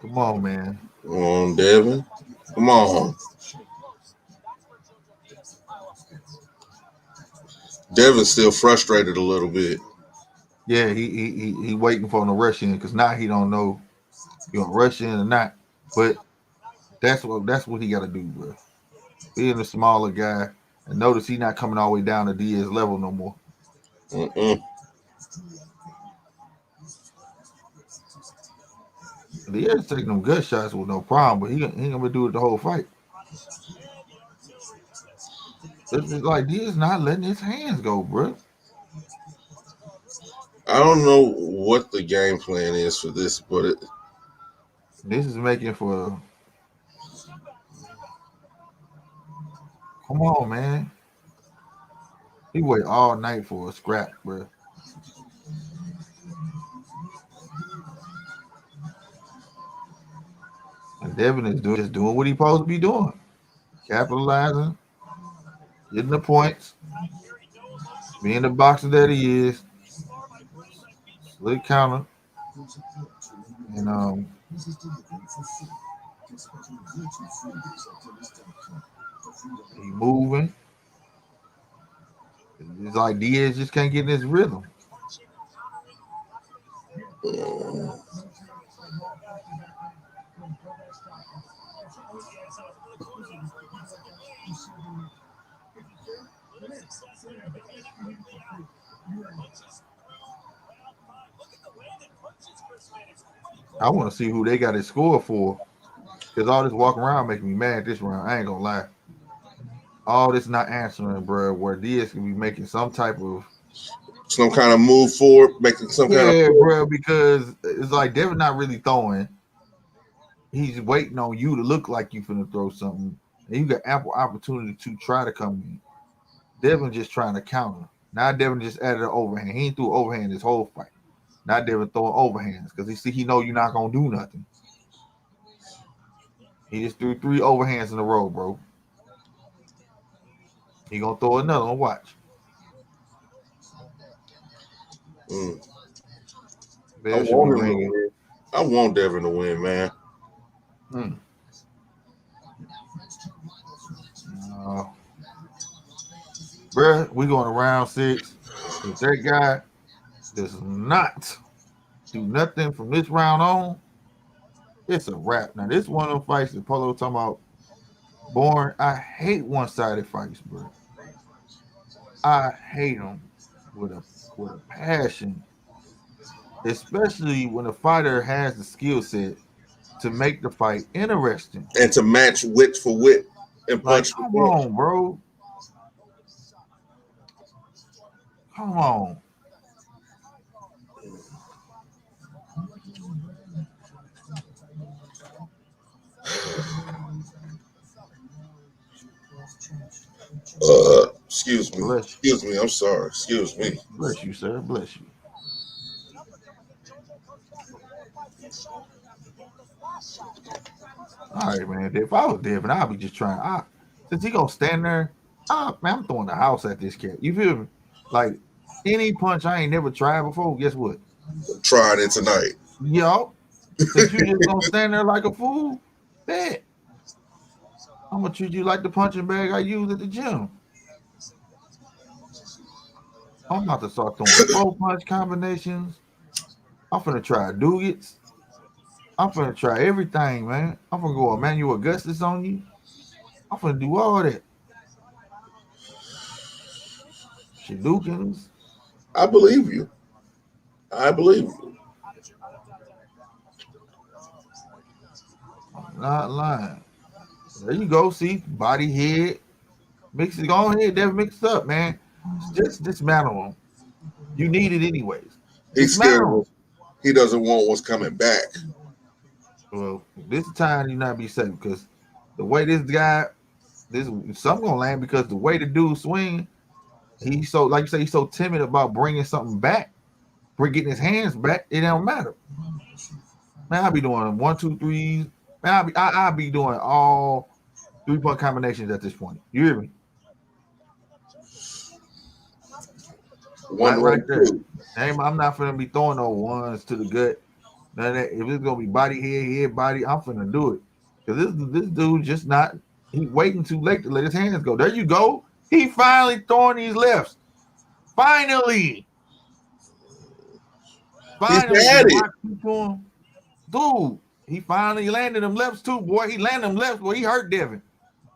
Come on, man. Come on, Devin. Come on. Devin's still frustrated a little bit. Yeah, he waiting for him to rush in because now he don't know you gonna rush in or not. But that's what he got to do, bro. Being a smaller guy, and notice he not coming all the way down to Diaz level no more. Diaz taking them good shots with no problem, but he ain't gonna do it the whole fight. It's like Diaz not letting his hands go, bro. I don't know what the game plan is for this, but this is making for. Come on, man. He wait all night for a scrap, bro. And Devin is just doing what he's supposed to be doing. Capitalizing, getting the points, being the boxer that he is. Slick counter. And he moving. It's like Diaz just can't get in his rhythm. I want to see who they got his score for. Because all this walking around making me mad this round. I ain't gonna lie. all this not answering, bro, where Diaz can be making some type of move forward, making some kind of bro, because it's like Devin not really throwing. He's waiting on you to look like you finna throw something. And you got ample opportunity to try to come in. Devin just trying to counter. Now Devin just added an overhand. He ain't threw overhand this whole fight. Now Devin throwing overhands because he know you're not gonna do nothing. He just threw 3 overhands in a row, bro. He gonna throw another one. Watch. I want him to win. I want Devin to win, man. Bruh, we going to round 6. If that guy does not do nothing from this round on, it's a wrap. Now, this one of them fights that Polo talking about, Born, I hate one-sided fights, bro. I hate them with a passion, especially when a fighter has the skill set to make the fight interesting and to match wit for wit and punch for come punch. on, bro. Come on. Excuse me. Excuse me. I'm sorry. Excuse me. Bless you, sir. Bless you. All right, man. If I was Devin, I'd be just trying. Since he gonna stand there, man, I'm throwing the house at this cat. You feel me? Like any punch I ain't never tried before. Guess what? Tried it tonight. Yo, since you just gonna stand there like a fool, bet I'm gonna treat you like the punching bag I use at the gym. I'm about to start throwing 4 punch combinations. I'm finna try Dugits. I'm finna try everything, man. I'm finna go Emmanuel Augustus on you. I'm finna do all that. Shadukins. I believe you. I believe you. I'm not lying. There you go. See, body, head. Mix it. Go ahead, Devin. Mix it up, man. Just dismantle him. You need it anyways. He's scared of he doesn't want what's coming back. Well, this time you not be safe because the way this guy, something gonna land because the way the dude swing, he's so, like you say, he's so timid about bringing something back, for getting his hands back. It don't matter. Man, I'll be doing 1, 2, 3s. Man, I'll be doing all 3-point combinations at this point. You hear me? Right there. I'm not finna be throwing no ones to the gut. None of that. If it's gonna be body, head, body, I'm finna do it. Because this dude just not, he waiting too late to let his hands go. There you go. He finally throwing these lefts. Finally. He's had it. Dude, he finally landed them lefts too, boy. He landed them lefts, boy. He hurt Devin.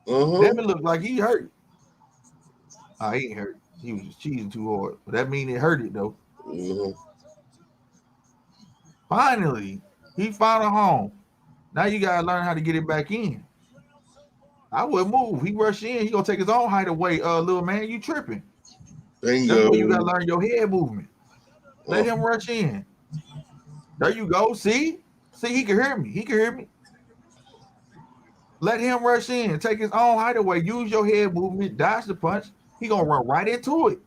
Devin looked like he hurt. He ain't hurt. He was just cheesing too hard. But that mean it hurt it though. Finally, he found a home. Now you gotta learn how to get it back in. I would move. He rushed in. He gonna take his own height away. Little man, you tripping? That's where you gotta learn your head movement. Let him rush in. There you go. See, he can hear me. He can hear me. Let him rush in. Take his own height away. Use your head movement. Dodge the punch. He gonna run right into it.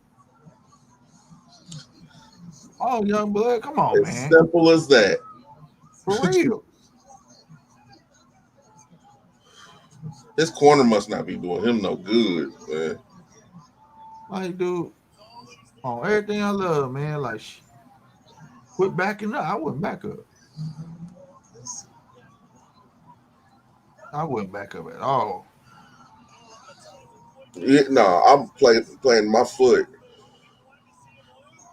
Oh, young blood, come on, man. Simple as that. For real. This corner must not be doing him no good, man. Like, dude, on everything I love, man. Like, quit backing up. I wouldn't back up. I wouldn't back up at all. Yeah, no, I'm playing my foot.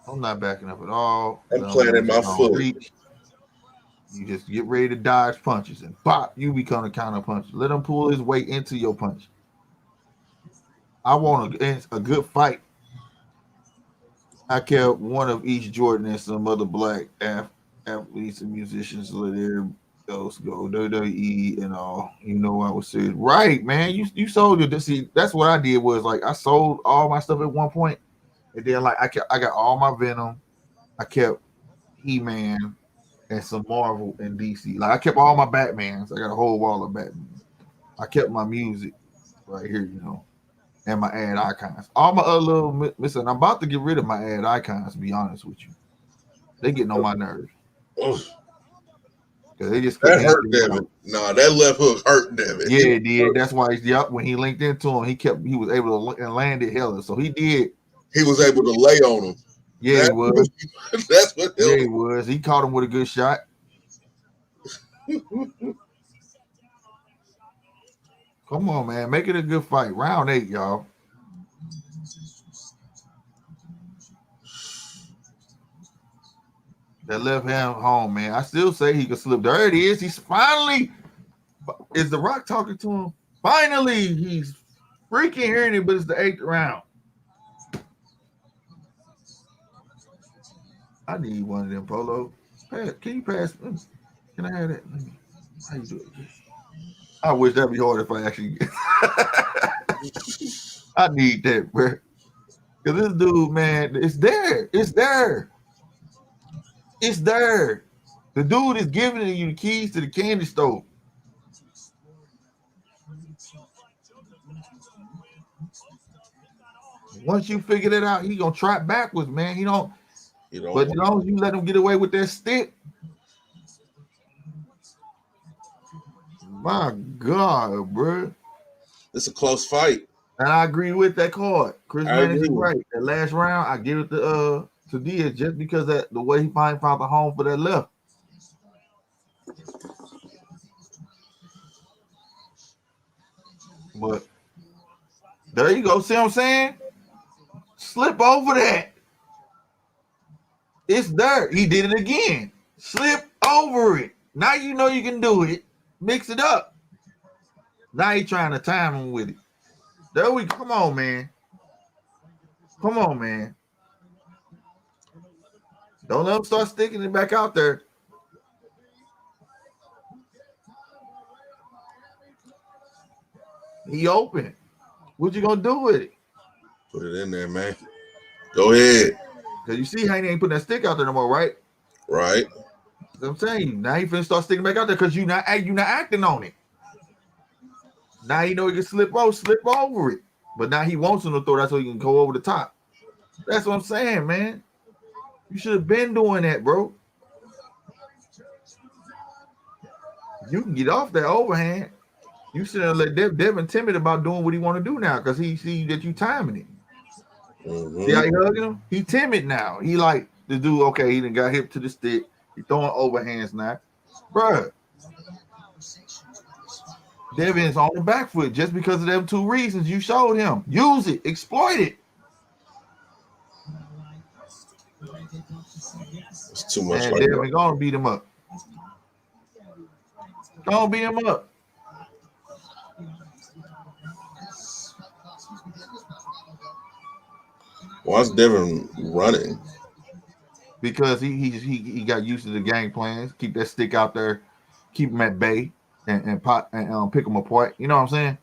I'm not backing up at all. I'm planting my foot. Reach. You just get ready to dodge punches and pop, you become a counter puncher. Let him pull his weight into your punch. I want a good fight. I kept one of each Jordan and some other black athletes and musicians. So they're Let's go WWE and all. You know I was saying, right, man. You sold it. See, that's what I did was like I sold all my stuff at one point, and then like I got all my Venom. I kept He-Man and some Marvel and DC. Like I kept all my Batmans. I got a whole wall of Batman. I kept my music right here, you know, and my ad icons. All my other little missing. I'm about to get rid of my ad icons. To be honest with you, they getting on my nerves. They just that hurt Devin. No, that left hook hurt Devin. Yeah, it did. That's why. Yep. When he linked into him, he was able to land it hella. So he did. He was able to lay on him. Yeah, he was. That's what. Yeah, he was. He caught him with a good shot. Come on, man. Make it a good fight. Round 8, y'all. That left hand home, man. I still say he could slip. There it is. He's finally. Is The Rock talking to him? Finally, he's freaking hearing it, but it's the 8th round. I need one of them, Polo. Can you pass? Can I have that? How you do it? I wish that'd be hard if I actually get. I need that, bro. Because this dude, man, it's there. It's there. It's there. The dude is giving you the keys to the candy store. Once you figure that out, he gonna try backwards, man. He don't. But as long as you let him get away with that stick, my God, bro, it's a close fight. And I agree with that card. Chris Manning is right. That last round, I give it to Diaz just because that the way he found the home for that left. But there you go. See what I'm saying? Slip over that. It's there. He did it again. Slip over it. Now you know you can do it. Mix it up. Now he's trying to time him with it. There we come on, man. Come on, man. Don't let him start sticking it back out there. He open. What you gonna do with it? Put it in there, man. Go ahead. Cause you see Haney ain't putting that stick out there no more, right? Right. That's what I'm saying. Now he finna start sticking back out there because you not acting on it. Now you know he can slip over it. But now he wants him to throw that so he can go over the top. That's what I'm saying, man. You should have been doing that, bro. You can get off that overhand. You should have let Devin timid about doing what he want to do now because he see that you timing it. Mm-hmm. See how he hugging him? He timid now. He like the dude, okay, he done got hip to the stick. He throwing overhands now. Bruh. Devin's on the back foot just because of them two reasons you showed him. Use it. Exploit it. It's too much. And Devin gonna beat him up. Gonna beat him up. Why's Devin running? Because he got used to the game plans. Keep that stick out there, keep him at bay, and pick him apart. You know what I'm saying?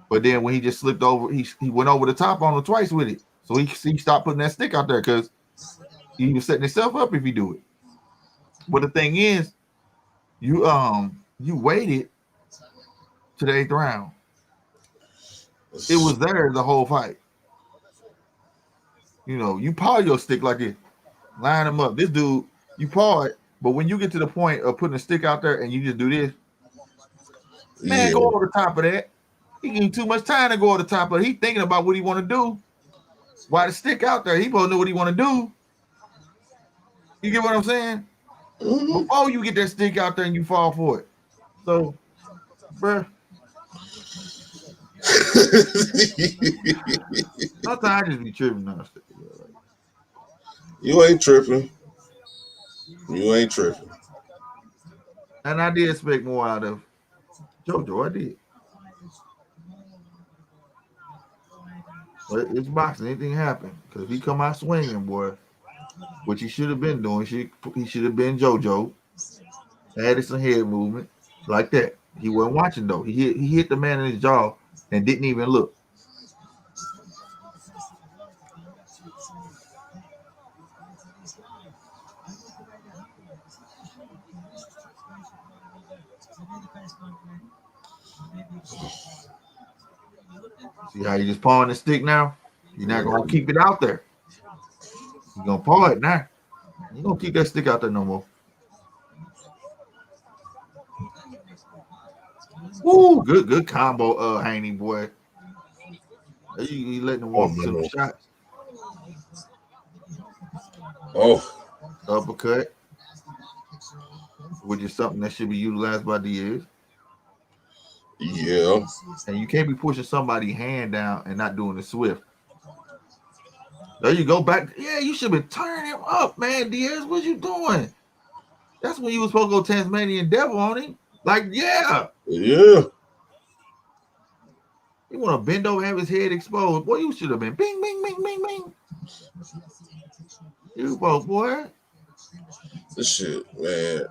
But then when he just slipped over, he went over the top on him twice with it. So he stopped putting that stick out there because he was setting himself up if he do it. But the thing is, you waited to the 8th round. It was there the whole fight. You know, you paw your stick like this. Line him up. This dude, you paw it, but when you get to the point of putting a stick out there and you just do this, man, go over the top of that. He give you too much time to go over the top of it. He thinking about what he want to do. Why the stick out there? He supposed to know what he want to do. You get what I'm saying? Mm-hmm. Before you get that stick out there and you fall for it. So, bruh. Sometimes I just be tripping on stuff. You ain't tripping. You ain't tripping. And I did expect more out of JoJo. I did. But it's boxing. Anything happen. Because he come out swinging, boy. Which he should have been doing. He should have been JoJo. added some head movement like that. He wasn't watching though. He hit the man in his jaw and didn't even look. See how you just pawing the stick now? You're not gonna keep it out there. You're gonna paw it now. You gonna keep that stick out there no more. Woo, good combo, Haney boy. He letting him walk some shots. Oh, uppercut, which is something that should be utilized by Diaz. Yeah. And you can't be pushing somebody's hand down and not doing the swift. There you go back. Yeah, you should be turning him up, man. Diaz, what you doing? That's when you was supposed to go Tasmanian Devil on him. Like, yeah. Yeah. You want to bend over, have his head exposed. Boy, you should have been bing, bing, bing, bing, bing. You both, boy. This shit, man.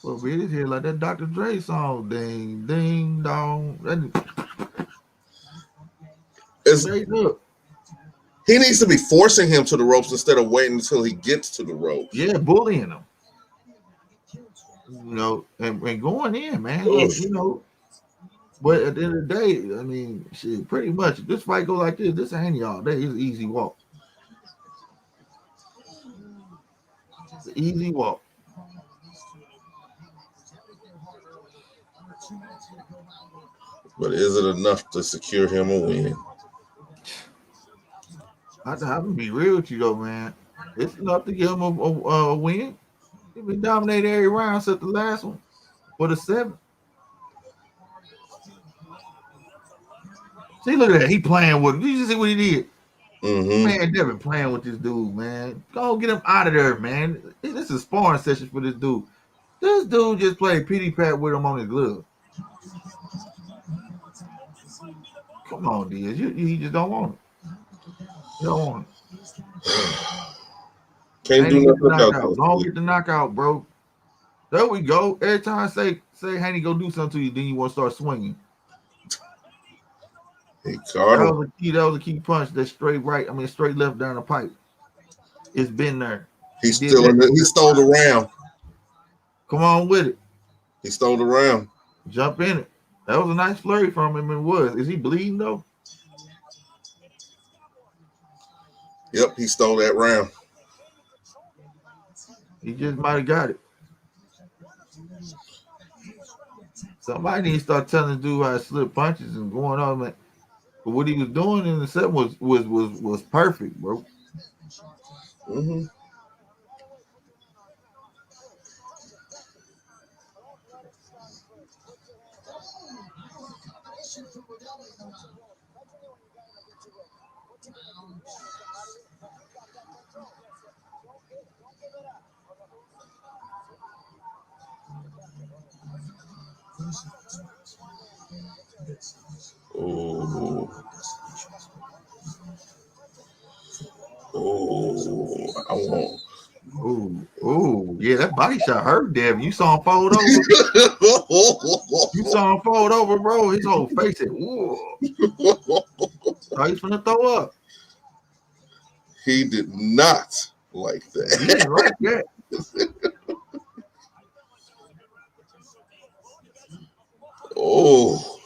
Well, beat his head like that Dr. Dre song. Ding, ding, dong. He needs to be forcing him to the ropes instead of waiting until he gets to the ropes. Yeah, bullying him. You know, and going in, man. Like, you know, but at the end of the day, I mean, shit, pretty much this fight go like this. This ain't all day. It's an easy walk. It's an easy walk. But is it enough to secure him a win? I'm gonna be real with you though, man. It's enough to give him a win. He been dominated every round except the last one for the 7th. See, look at that. He playing with him. Did you see what he did? Mm-hmm. Man, Devin playing with this dude, man. Go get him out of there, man. This is a sparring session for this dude. This dude just played pity pat with him on his glove. Come on, Diaz. You just don't want it. You don't want it. Can't do nothing about it. Don't get the knockout, bro. There we go. Every time I say Haney go do something to you, then you want to start swinging. He caught him. That was a key punch. That straight right. I mean, straight left down the pipe. It's been there. He stole the round. Come on with it. He stole the round. Jump in it. That was a nice flurry from him. It was. Is he bleeding though? Yep, he stole that round. He just might have got it. Somebody needs to start telling the dude how to slip punches and going on, man. But what he was doing in the 7th was perfect, bro. Mm-hmm. Oh, yeah, that body shot hurt Devin. You saw him fold over. You saw him fold over, bro. His whole face said, whoa. Oh, he's finna throw up. He did not like that. He didn't like that. Oh.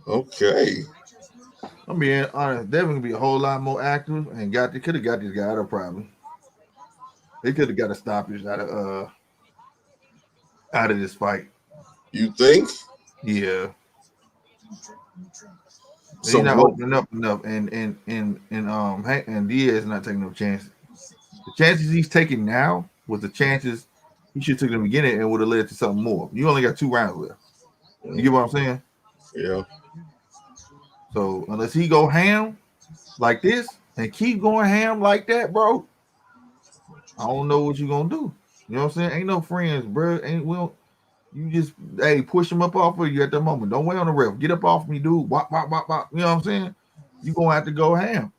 Okay. I'm being honest. Devin could be a whole lot more active and could have got this guy out of problem. They could have got a stoppage out of this fight. You think? Yeah. So he's not opening up enough, and Diaz is not taking no chances. The chances he's taking now was the chances he should have took in the beginning and would have led to something more. You only got 2 rounds left. You get what I'm saying? Yeah. So unless he go ham like this and keep going ham like that, bro, I don't know what you're gonna do. You know what I'm saying? Ain't no friends, bro. You just push him up off of you at that moment. Don't wait on the ref. Get up off me, dude. Wop, wop, wop, wop. You know what I'm saying? You're gonna have to go ham.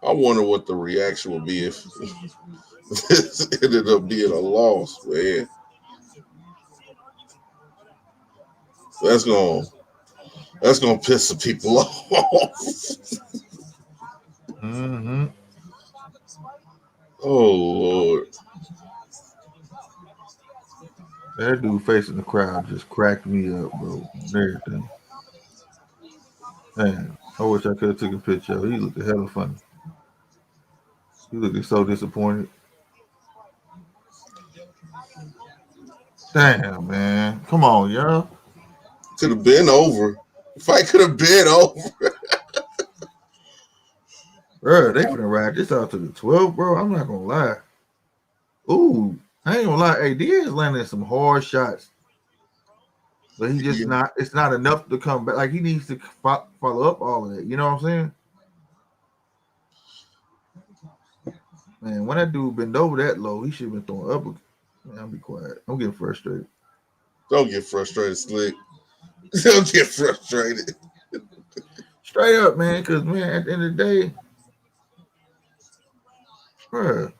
I wonder what the reaction would be if this ended up being a loss, man. That's gonna piss some people off. Mm-hmm. Oh Lord. That dude facing the crowd just cracked me up, bro. Everything. Man, I wish I could have took a picture of him. He looked hella funny. He looked so disappointed. Damn, man. Come on, y'all. Could have been over. Fight could have been over. Bro, they finna ride this out to the 12th, bro. I'm not gonna lie. Ooh, I ain't gonna lie. Hey, Diaz landing some hard shots. But he just not, it's not enough to come back. Like, he needs to follow up all of that. You know what I'm saying? Man, when that dude bend over that low, he should have been throwing up. Man, I'll be quiet. I'm getting frustrated. Don't get frustrated, Slick. Don't get frustrated. Straight up, man, because, man, at the end of the day, bruh,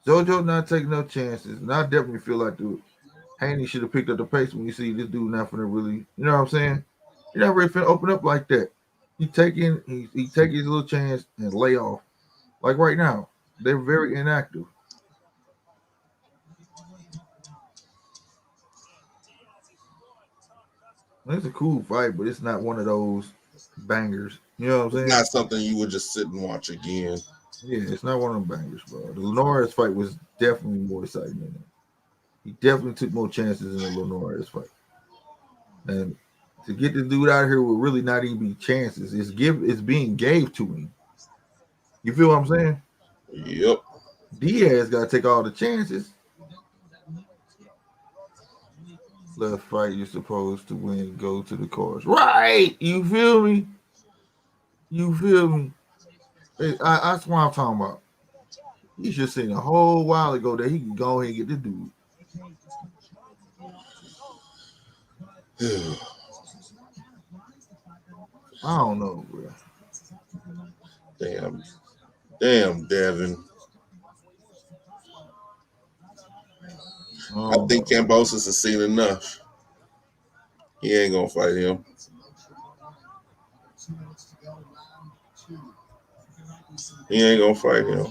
JoJo not taking no chances. And I definitely feel like the Haney should have picked up the pace when you see this dude not finna really, you know what I'm saying? You're not really finna open up like that. He take his little chance and lay off. Like right now, they're very inactive. It's a cool fight, but it's not one of those bangers. You know what I'm saying? It's not something you would just sit and watch again. Yeah, it's not one of them bangers, bro. The Linares fight was definitely more exciting than that. He definitely took more chances in the Linares fight. And to get this dude out here with really not even be chances, it's being gave to him. You feel what I'm saying? Yep. Diaz got to take all the chances. Left fight you're supposed to win, go to the cars. Right. You feel me? You feel me? That's what I'm talking about. He should have seen a whole while ago that he can go ahead and get the dude. I don't know, bro. Damn, Devin. I think Kambosos has seen enough. He ain't gonna fight him. He ain't gonna fight him.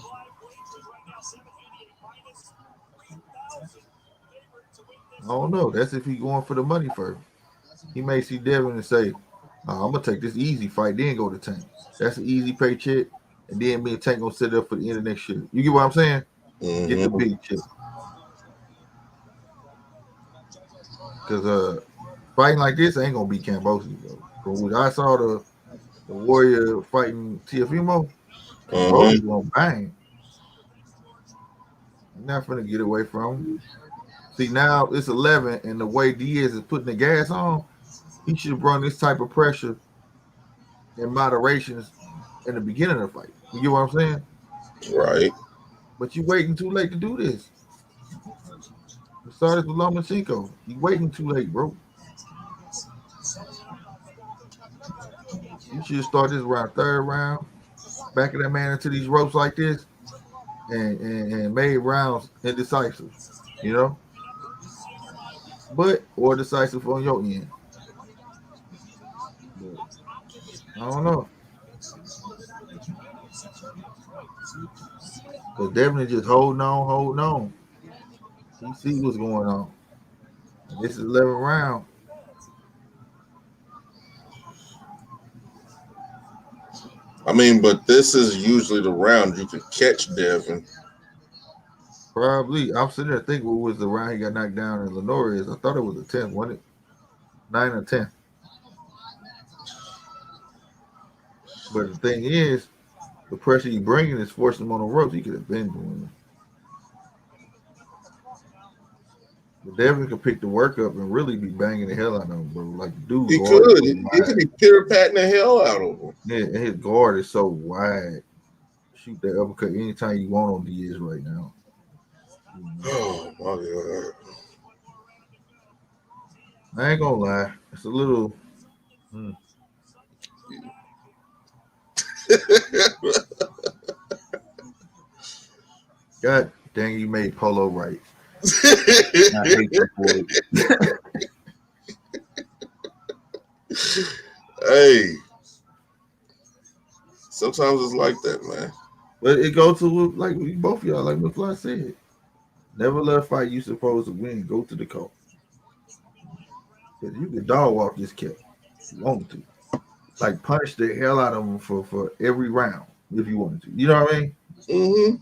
I don't know. That's if he going for the money first. He may see Devin and say, I'm gonna take this easy fight, then go to Tank. That's an easy paycheck, and then me and Tank gonna set up for the end of next year. You get what I'm saying? Mm-hmm. Get the big check. Because fighting like this ain't gonna be Kambosos, bro. From what I saw the Warrior fighting Teofimo, Kambosos gonna bang. You're not gonna get away from him. See, now it's 11, and the way Diaz is putting the gas on, he should have brought this type of pressure and moderations in the beginning of the fight. You get what I'm saying? Right. But you waiting too late to do this. You started with Lomachenko. You waiting too late, bro. You should start this around third round, backing that man into these ropes like this, and made rounds indecisive, you know? Or decisive on your end. But I don't know. Because Devin is just holding on. He see what's going on. And this is 11 round. I mean, but this is usually the round you can catch Devin. Probably. I'm sitting there thinking what was the round he got knocked down in Linares. I thought it was a 10th, wasn't it? 9 or 10. But the thing is, the pressure you bringing is forcing him on the ropes. He could have been doing it. But Devin could pick the work up and really be banging the hell out of him, bro. Like, dude, He could. He could be pitter-patting the hell out of him. Yeah, and his guard is so wide. Shoot that uppercut anytime you want on Diaz right now. Oh, my God. I ain't gonna lie. It's a little. God dang, you made Polo right. I hate you for it. Hey, sometimes it's like that, man. But it goes to like both of y'all, like McFly said. Never let a fight you supposed to win. Go to the court. Because you can dog walk this cat if you want to. Like punch the hell out of him for every round if you wanted to. You know what I mean? Mm-hmm.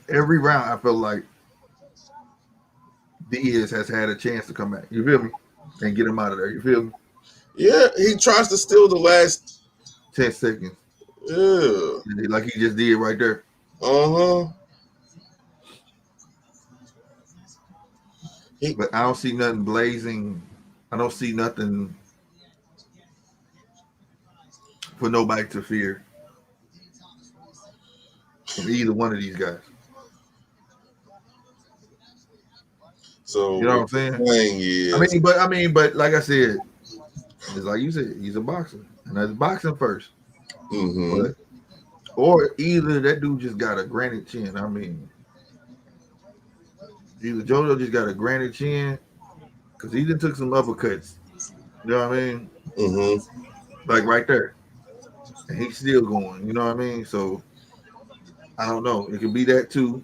Every round I feel like Diaz has had a chance to come back. You feel me? And get him out of there. You feel me? Yeah, he tries to steal the last 10 seconds. Yeah. Like he just did right there. Uh-huh. But I don't see nothing blazing. I don't see nothing for nobody to fear from either one of these guys. So you know what I'm saying? I mean, but like I said, it's like you said, he's a boxer, and that's boxing first. Mm-hmm. But, or either that dude just got a granite chin. I mean, either JoJo just got a granite chin because he just took some uppercuts. You know what I mean? Mm-hmm. Like right there, and he's still going. You know what I mean? So I don't know. It could be that too.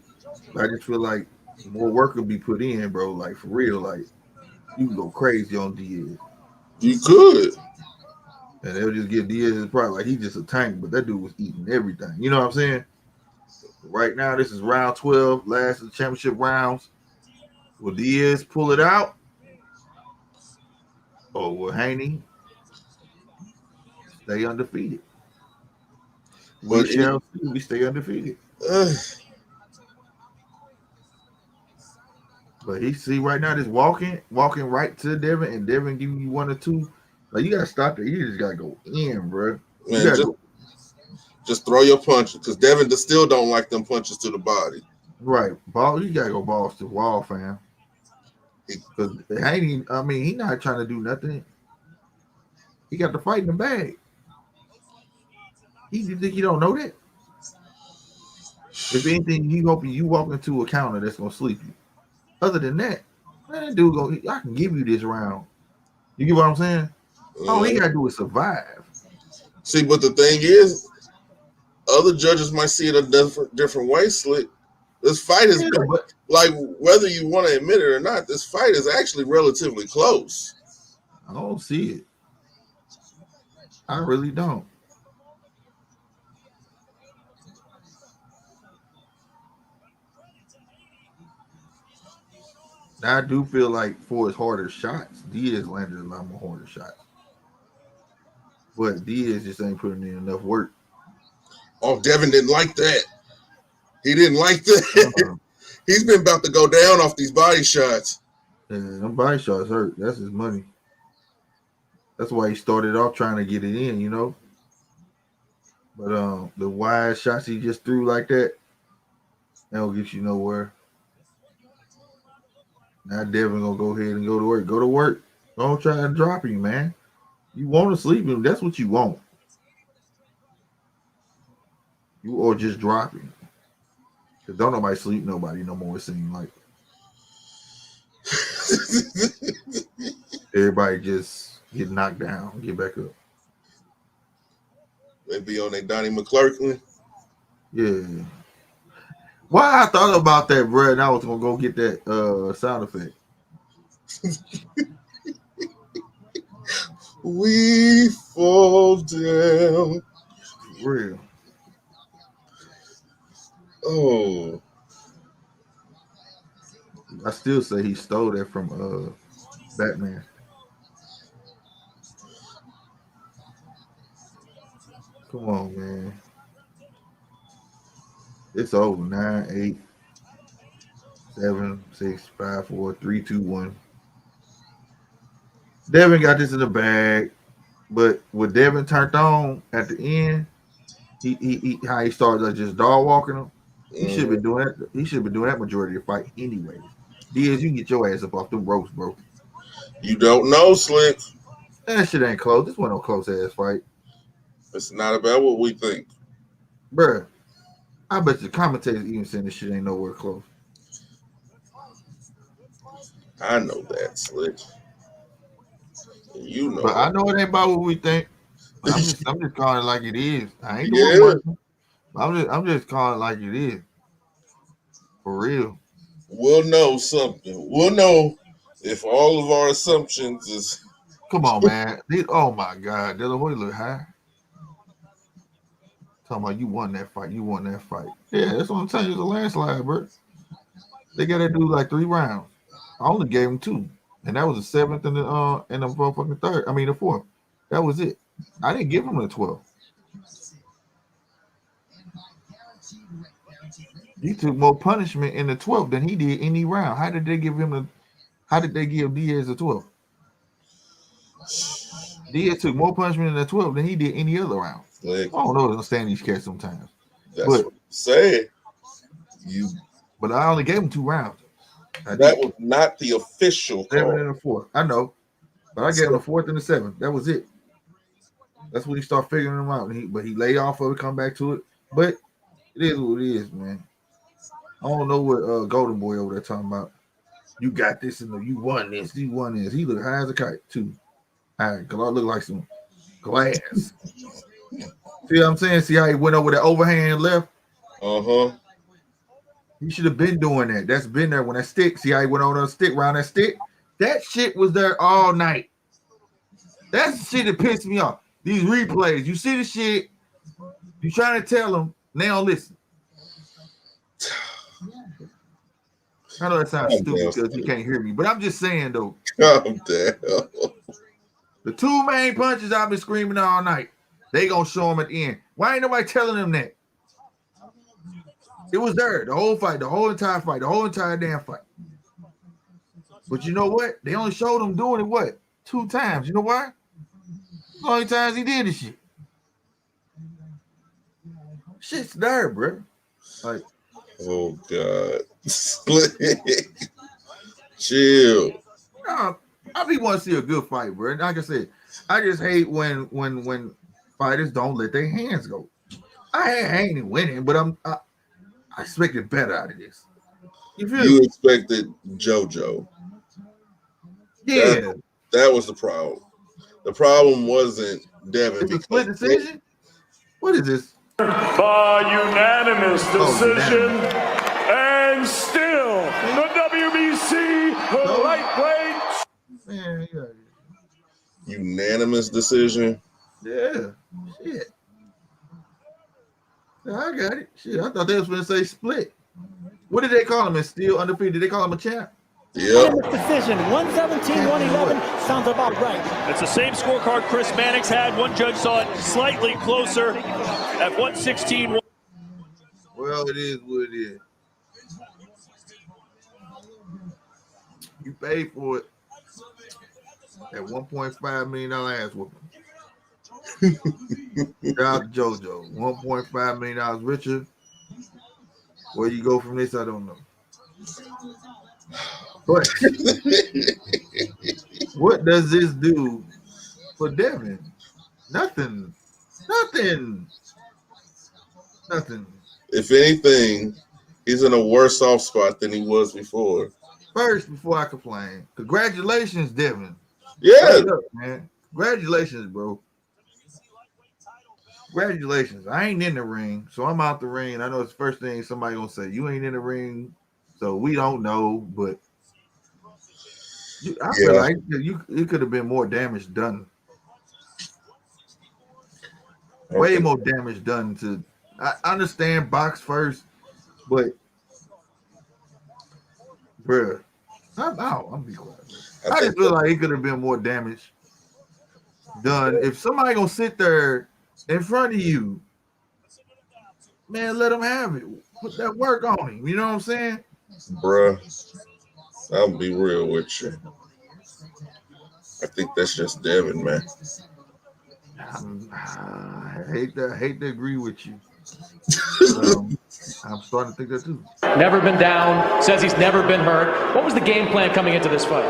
I just feel like more work could be put in, bro. Like for real, like you can go crazy on Diaz. You could. And they'll just give Diaz his pride. Like he's just a tank, but that dude was eating everything. You know what I'm saying? Right now, this is round 12, last of the championship rounds. Will Diaz pull it out? Or will Haney stay undefeated? We shall see. We stay undefeated. But he see right now this walking right to Devin, and Devin giving you 1 or 2. Like you gotta stop there. You just gotta go in, bro. Man, just throw your punches because Devin still don't like them punches to the body. Right, ball. You gotta go balls to wall, fam. Because Haney, I mean, he not trying to do nothing. He got the fight in the bag. You think you don't know that? If anything, you walk into a counter that's gonna sleep you. Other than that, man, that dude go. I can give you this round. You get what I'm saying? All he gotta do is survive. See, but the thing is, other judges might see it a different way. Slick. This fight has been like, whether you want to admit it or not, this fight is actually relatively close. I don't see it. I really don't. Now, I do feel like for his harder shots, Diaz landed a lot more harder shots. But Diaz just ain't putting in enough work. Oh, Devin didn't like that. He didn't like that. He's been about to go down off these body shots. Yeah, them body shots hurt. That's his money. That's why he started off trying to get it in, you know. But the wide shots he just threw like that don't get you nowhere. Now Devin gonna go ahead and go to work. Go to work. Don't try to drop him, man. You want to sleep him. That's what you want. You or just drop him. Cause don't nobody sleep nobody no more. It seems like everybody just get knocked down, get back up. They be on their Donnie McClurkin. Yeah. Why I thought about that, bro, and I was gonna go get that sound effect. We fall down. For real. Oh. I still say he stole that from Batman. Come on, man. It's over. 9, 8, 7, 6, 5, 4, 3, 2, 1. Devin got this in the bag, but with Devin turned on at the end, he how he started like just dog walking him. He should have been doing that. He should have been doing that majority of the fight anyway. Diaz, you can get your ass up off the ropes, bro. You don't know, Slick. That shit ain't close. This wasn't no close ass fight. It's not about what we think. Bruh, I bet the commentators even saying this shit ain't nowhere close. I know that, Slick. You know But that. I know it ain't about what we think. I'm just calling it like it is. I ain't doing work. I'm just calling it like it is. For real. We'll know something. We'll know if all of our assumptions is. Come on, man. Oh my God, De La Hoya look high. Talking about you won that fight. You won that fight. Yeah, that's what I'm telling you. It's a landslide, bro. They got to do like 3 rounds. I only gave him 2, and that was the 7th and the motherfucking 3rd. I mean the 4th. That was it. I didn't give him the 12. He took more punishment in the 12th than he did any round. How did they give Diaz a 12? Diaz took more punishment in the 12 than he did any other round. I don't know. Understand these cats sometimes. That's what I'm saying. But I only gave him 2 rounds. That was not the official 7 and a 4. I know, but I gave him the 4th and the 7th. That was it. That's when he started figuring them out. But he lay off of it, come back to it. But it is what it is, man. I don't know what Golden Boy over there talking about. You got this and you won this. You won this. He look high as a kite too. All right, because I look like some glass. See what I'm saying? See how he went over the overhand left? He should have been doing that. That's been there when that stick. See how he went on the stick, around that stick? That shit was there all night. That's the shit that pissed me off. These replays. You see the shit. You trying to tell them. They don't listen. I know that sounds stupid because you can't hear me, but I'm just saying though. Calm down. The 2 main punches I've been screaming all night. They gonna show them at the end. Why ain't nobody telling them that? It was there the whole fight, the whole entire fight, the whole entire damn fight. But you know what? They only showed him doing it what? 2 times. You know why? The only times he did this shit. Shit's there, bro. Like, oh God. Chill. No, I be want to see a good fight, bro. Like I said, I just hate when fighters don't let their hands go. I ain't winning, but I expected better out of this. You expected JoJo. Yeah. That was the problem. The problem wasn't Devin. It's a split decision? What is this? By unanimous decision, and still the WBC lightweight. Man, yeah. Unanimous decision. Yeah. Shit. Yeah, I got it. Shit, I thought they was going to say split. What did they call him? It's still undefeated. Did they call him a champ? Unanimous decision, 117-111. Sounds about right. It's the same scorecard Chris Mannix had. One judge saw it slightly closer at 116. Well, it is what it is. You paid for it at $1.5 million ass whooping. Shout out to JoJo. $1.5 million richer. Where you go from this, I don't know. But what does this do for Devin? Nothing. If anything, he's in a worse off spot than he was before. First, before I complain, congratulations, Devin. Yeah, up, man. Congratulations, bro. Congratulations. I ain't in the ring, so I'm out the ring. I know it's the first thing somebody gonna say. You ain't in the ring, so we don't know. But I feel like it could have been more damage done. Way more damage done to. I understand box first, but bruh, I'm out. I'm be quiet. I just feel like it could have been more damage done. If somebody gonna sit there in front of you, man, let them have it. Put that work on him. You know what I'm saying? Bruh, I'll be real with you. I think that's just Devin, man. I hate to agree with you. I'm starting to think that too. Never been down. Says he's never been hurt. What was the game plan coming into this fight?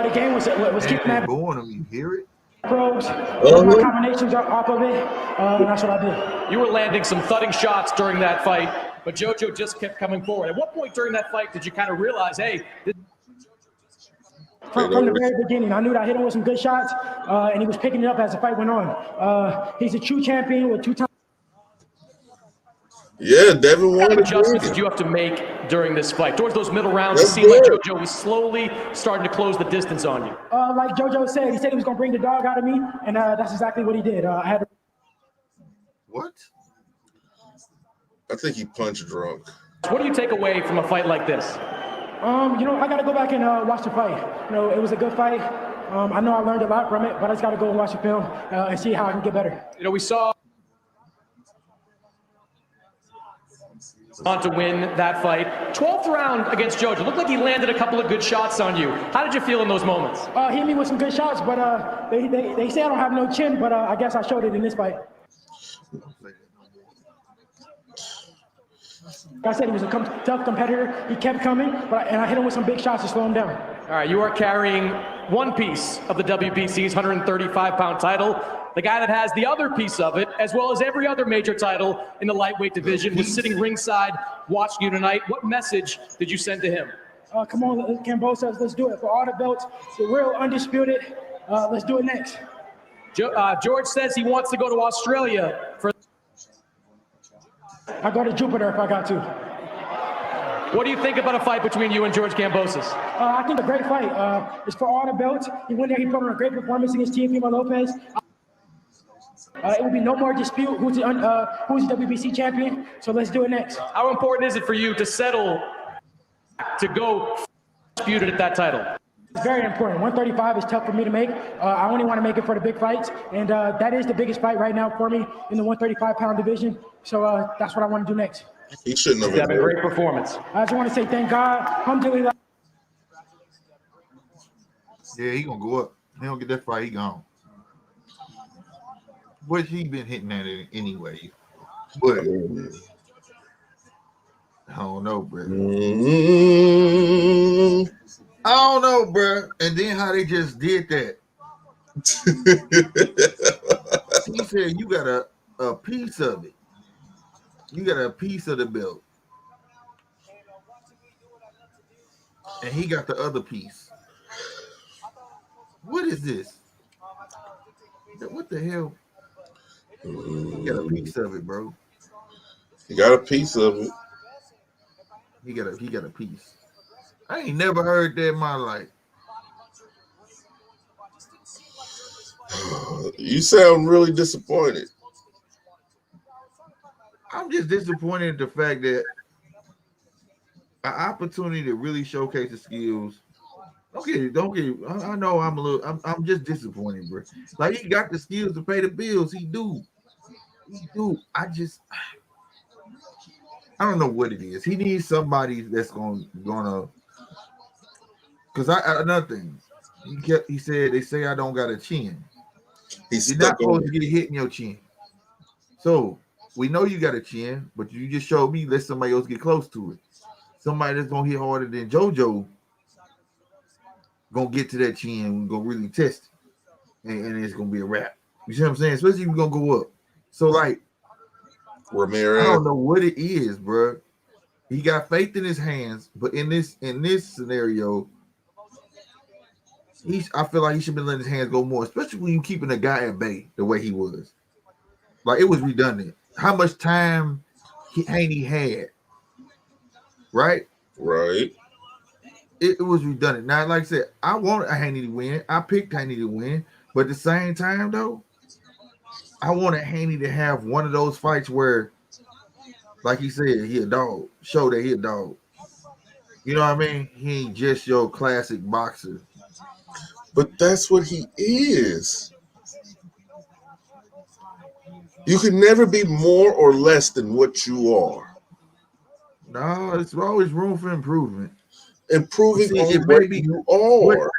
The game was keeping that going him. You hear it? probes. My combinations are off of it. And that's what I did. You were landing some thudding shots during that fight, but JoJo just kept coming forward. At what point during that fight did you kind of realize, hey, From the very beginning, I knew that I hit him with some good shots, and he was picking it up as the fight went on. He's a true champion with 2 times. Yeah, Devin won. What kind of adjustments did you have to make during this fight? Towards those middle rounds, it seemed like JoJo was slowly starting to close the distance on you. Like JoJo said, he said he was going to bring the dog out of me, and that's exactly what he did. I had to... What? I think he punched drunk. What do you take away from a fight like this? I got to go back and watch the fight. It was a good fight. I know I learned a lot from it, but I just got to go and watch the film and see how I can get better. We saw on to win that fight. 12th round against JoJo. Looked like he landed a couple of good shots on you. How did you feel in those moments? He hit me with some good shots, but they say I don't have no chin, but I guess I showed it in this fight. Like I said, he was a tough competitor. He kept coming, and I hit him with some big shots to slow him down. All right, you are carrying one piece of the WBC's 135-pound title. The guy that has the other piece of it, as well as every other major title in the lightweight division, was sitting ringside watching you tonight. What message did you send to him? Come on, Cambosa, let's do it. For all the belts, the real undisputed, let's do it next. George says he wants to go to Australia for... I go to Jupiter if I got to. What do you think about a fight between you and George Kambosos? I think a great fight. It's for all the belts. He went there, he put on a great performance against Teofimo Lopez. It will be no more dispute who's the WBC champion, so let's do it next. How important is it for you to settle to go disputed at that title? It's very important. 135 is tough for me to make. I only want to make it for the big fights, and that is the biggest fight right now for me in the 135-pound division, so that's what I want to do next. He shouldn't have had a great performance. I just want to say thank God. Alhamdulillah. Yeah, he gonna go up. He don't get that fight, he gone. What he been hitting at it anyway? But I don't know, bro. I don't know, bro. And then how they just did that. He said you got a piece of it. You got a piece of the belt. And he got the other piece. What is this? What the hell? He got a piece of it, bro. He got a piece of it. He got a piece. I ain't never heard that in my life. You sound really disappointed. I'm just disappointed in the fact that an opportunity to really showcase the skills. Don't get. I know I'm just disappointed, bro. Like he got the skills to pay the bills. He do. I don't know what it is. He needs somebody that's gonna. Because another thing, he said they say I don't got a chin. You're not supposed to get hit in your chin. So we know you got a chin, but you just showed me let somebody else get close to it. Somebody that's gonna hit harder than JoJo gonna get to that chin and gonna really test it, and it's gonna be a wrap. You see what I'm saying? Especially if you're gonna go up. So like Ramirez, I don't know what it is, bro. He got faith in his hands, but in this scenario, I feel like he should be letting his hands go more, especially when you keeping a guy at bay the way he was. Like it was redundant. How much time Haney had, right? Right. It was redundant. Now, like I said, I wanted Haney to win. I picked Haney to win, but at the same time, though, I wanted Haney to have one of those fights where, like he said, he a dog. Show that he a dog. You know what I mean? He ain't just your classic boxer. But that's what he is. You can never be more or less than what you are. No, it's always room for improvement. Improving on what you are.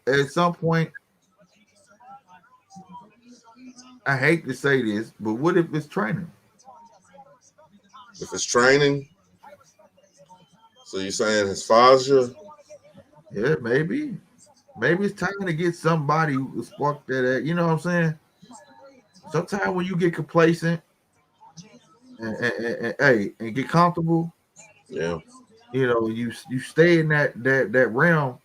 At some point, I hate to say this, but what if it's training? If it's training, so you're saying his fascia? Yeah, maybe. Maybe it's time to get somebody who spark that. You know what I'm saying? Sometimes when you get complacent and get comfortable, yeah, you know, you stay in that realm.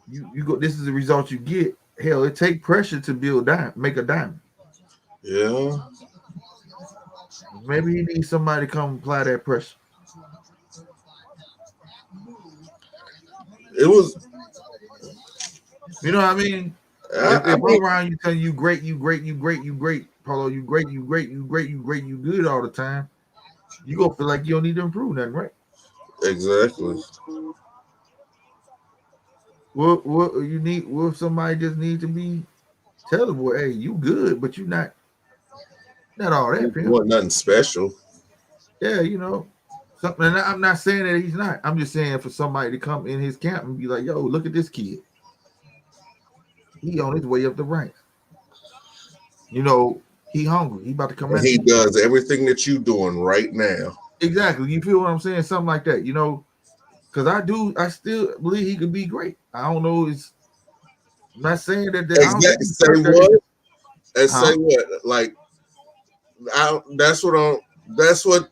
You go. This is the result you get. Hell, it take pressure to build make a diamond. Yeah. Maybe he needs somebody to come apply that pressure. It was. You know what I mean? If I'm around you telling you great, Paulo, you great, you good all the time, you gonna feel like you don't need to improve nothing, right? Exactly. What you need? What if somebody just needs to be tellable? Hey, you good, but you not all that. You want nothing special. Yeah, you know something. And I'm not saying that he's not. I'm just saying for somebody to come in his camp and be like, "Yo, look at this kid. He on his way up the ranks. You know, he hungry. He about to come And he does everything that you doing right now. Exactly. You feel what I'm saying? Something like that. You know, because I still believe he could be great. I don't know. I'm not saying that. Exactly. Say what? And say what? Like, that's what.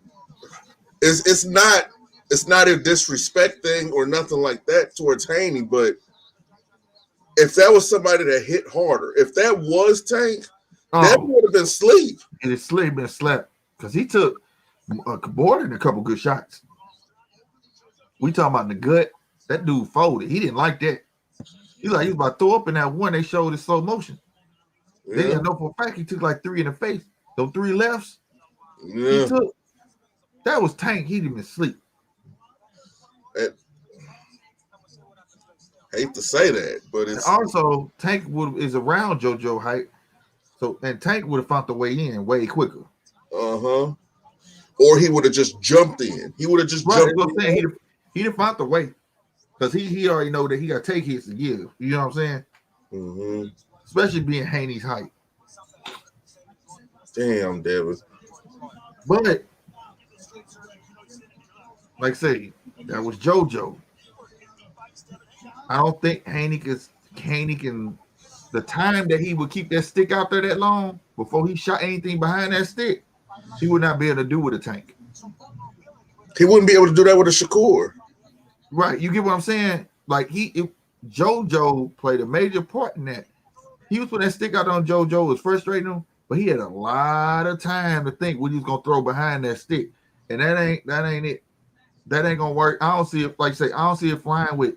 It's not. It's not a disrespect thing or nothing like that towards Haney, but if that was somebody that hit harder, if that was Tank, that would have been sleep. And it's been slept because he took more than a couple good shots. We talking about the gut. That dude folded. He didn't like that. He was about to throw up in that one they showed in slow motion. Yeah. They didn't know for a fact he took like 3 in the face. Those 3 lefts. Yeah. He took. That was Tank. He didn't even sleep. Hate to say that, but it's also Tank is around JoJo height, so and Tank would have found the way in way quicker. Or he would have just jumped in. He would have just jumped in. He'd have found the way because he already know that he got to take hits to give. You know what I'm saying? Mm-hmm. Especially being Haney's height. Damn, Devin. But like I say, that was JoJo. I don't think Haney can the time that he would keep that stick out there that long before he shot anything behind that stick, he would not be able to do with a Tank. He wouldn't be able to do that with a Shakur. Right. You get what I'm saying? Like JoJo played a major part in that. He was putting that stick out on JoJo, was frustrating him, but he had a lot of time to think what he was gonna throw behind that stick. And that ain't it. That ain't gonna work. I don't see it, like I say, I don't see it flying with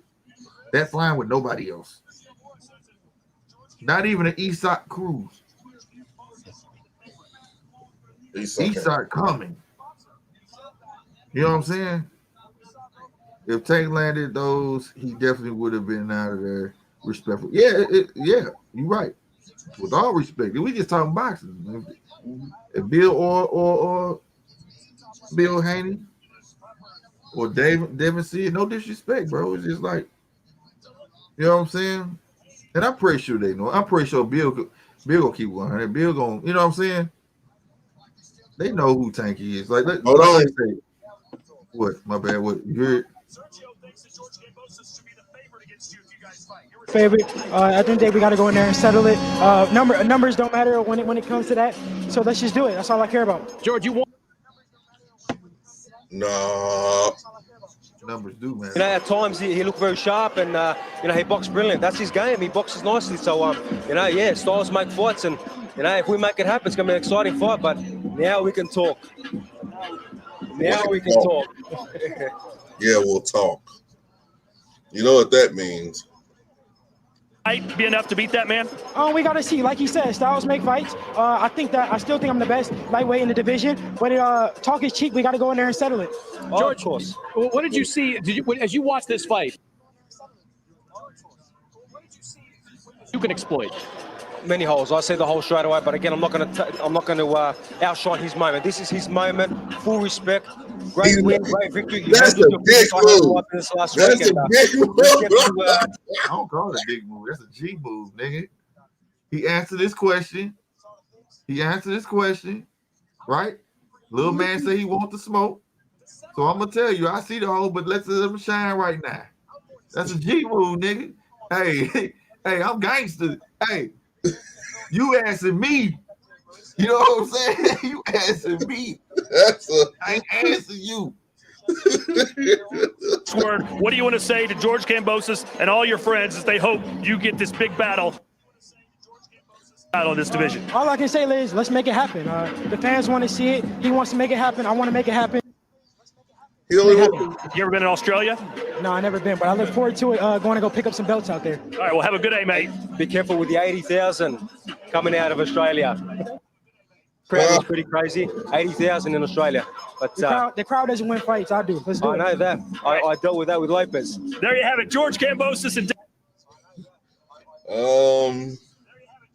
nobody else. Not even an Eastside Cruz. Eastside coming. You know what I'm saying? If Tank landed those, he definitely would have been out of there respectful. Yeah, you're right. With all respect, we just talking boxing. If Bill or Bill Haney or Devin see it, no disrespect, bro. It's just like, you know what I'm saying? And I'm pretty sure they know. I'm pretty sure Bill will keep 100. Bill going, you know what I'm saying? They know who Tank is. Like, hold on. Say, what? My bad. What? You heard? Favorite. At the end of the day, we got to go in there and settle it. Numbers don't matter when it comes to that. So let's just do it. That's all I care about. George, you want? No. Numbers do, man. You know, at times he looked very sharp, and he boxed brilliant. That's his game. He boxes nicely. So styles make fights, and if we make it happen, it's gonna be an exciting fight. But now we can talk. Now we can talk. Yeah, we'll talk. You know what that means? Be enough to beat that man? We got to see. Like he said, styles make fights. I still think I'm the best lightweight in the division. But talk is cheap. We got to go in there and settle it. George, of course. What did you see? As you watched this fight? You can exploit many holes. I see the hole straight away. But again, I'm not going to outshine his moment. This is his moment. Full respect. Great win, great victory. That's a big move. That's a big move. I don't call it a big move. That's a G move, nigga. He answered this question. Right? Little man say he want the smoke. So I'm gonna tell you, I see the hole, but let's let him shine right now. That's a G move, nigga. Hey, hey, I'm gangster. Hey, you asking me. You know what I'm saying? You asking me. I ain't asking you. Word. What do you want to say to George Kambosos and all your friends as they hope you get this big battle in this division? All I can say is let's make it happen. The fans want to see it. He wants to make it happen. I want to make it happen. You ever been in Australia? No, I never been, but I look forward to it. Going to go pick up some belts out there. All right, well, have a good day, mate. Be careful with the 80,000 coming out of Australia. Crowd is pretty crazy. 80,000 in Australia. But the crowd doesn't win fights. I do. Let's do it. I know that. I dealt with that with Lopez. There you have it. George Kambosos and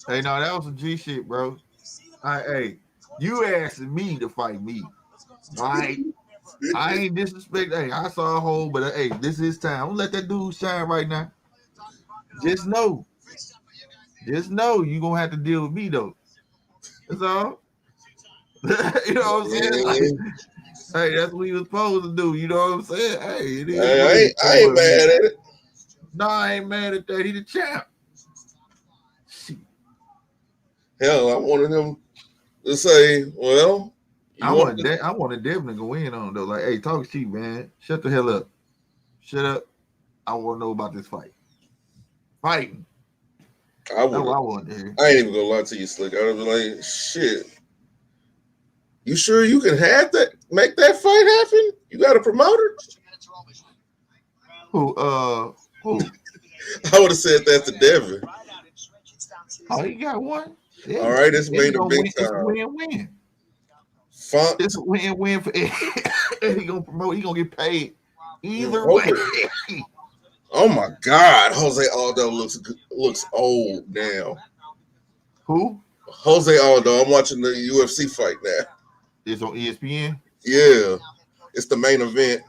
Hey, no, that was some G shit, bro. Hey, you asking me to fight me. All right. I ain't disrespect. Hey, I saw a hole, but hey, this is time. Don't let that dude shine right now. Just know you're gonna have to deal with me though. That's all. You know what I'm saying? Like, hey, that's what he was supposed to do. You know what I'm saying? Hey, it is. I ain't mad at it. No, I ain't mad at that. He the champ. Hell, I wanted him to say, well, I wanted Devin to go in on though. Like, hey, talk cheap, man. Shut the hell up. Shut up. I want to know about this fight. Fighting. I wanted to hear. I ain't even gonna lie to you, Slick. I was like, shit. You sure you can make that fight happen? You got a promoter? Who? Who? I would have said that to Devin. Oh, he got one. Yeah. All right, it's made a big time. It's a win-win. Funk. It's a win-win for Eddie. He gonna promote. He gonna get paid either way. Oh my God, Jose Aldo looks old now. Who? Jose Aldo. I'm watching the UFC fight now. It's on ESPN. Yeah, it's the main event.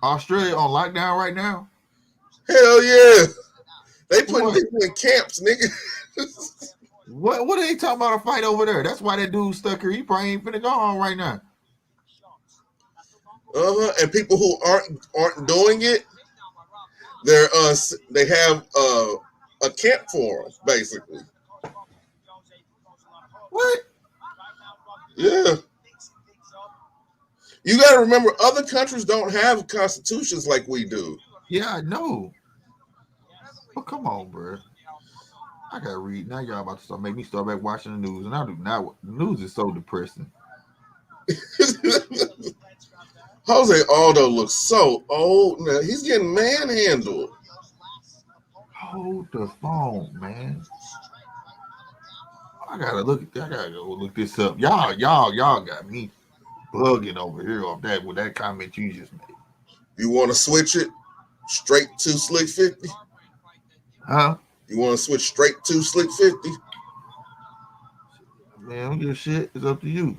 Australia on lockdown right now. Hell yeah, they putting people in camps, nigga. What are they talking about a fight over there? That's why that dude stuck here. He probably ain't finna go on right now. And people who aren't doing it, they have a camp for them, basically. What? Yeah. You got to remember, other countries don't have constitutions like we do. Yeah, I know. But come on, bro. I gotta read. Now y'all about to make me start back watching the news, and I do not. The news is so depressing. Jose Aldo looks so old now. He's getting manhandled. Hold the phone, man. I gotta go look this up. Y'all got me bugging over here off that with that comment you just made. You want to switch it straight to Slick 50? Huh? You want to switch straight to Slick 50? Man, I don't give a shit. It's up to you.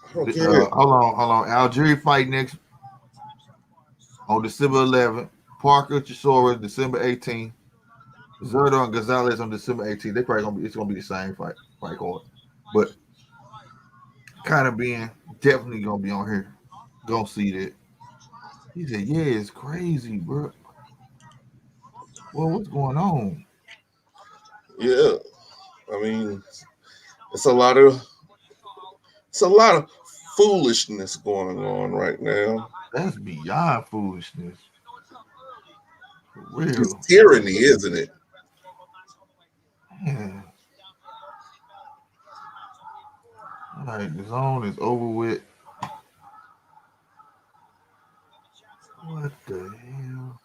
I don't care. Hold on. Algeria fight next on December 11th. Parker Chisora December 18th. Zerdo and Gonzalez on December 18th. They probably it's gonna be the same fight card, but kind of being definitely gonna be on here. Gonna see that. He said, "Yeah, it's crazy, bro. Well, what's going on?" Yeah, I mean, it's a lot of foolishness going on right now. That's beyond foolishness. For real. It's tyranny, isn't it? Yeah. All right, the zone is over with. What the hell?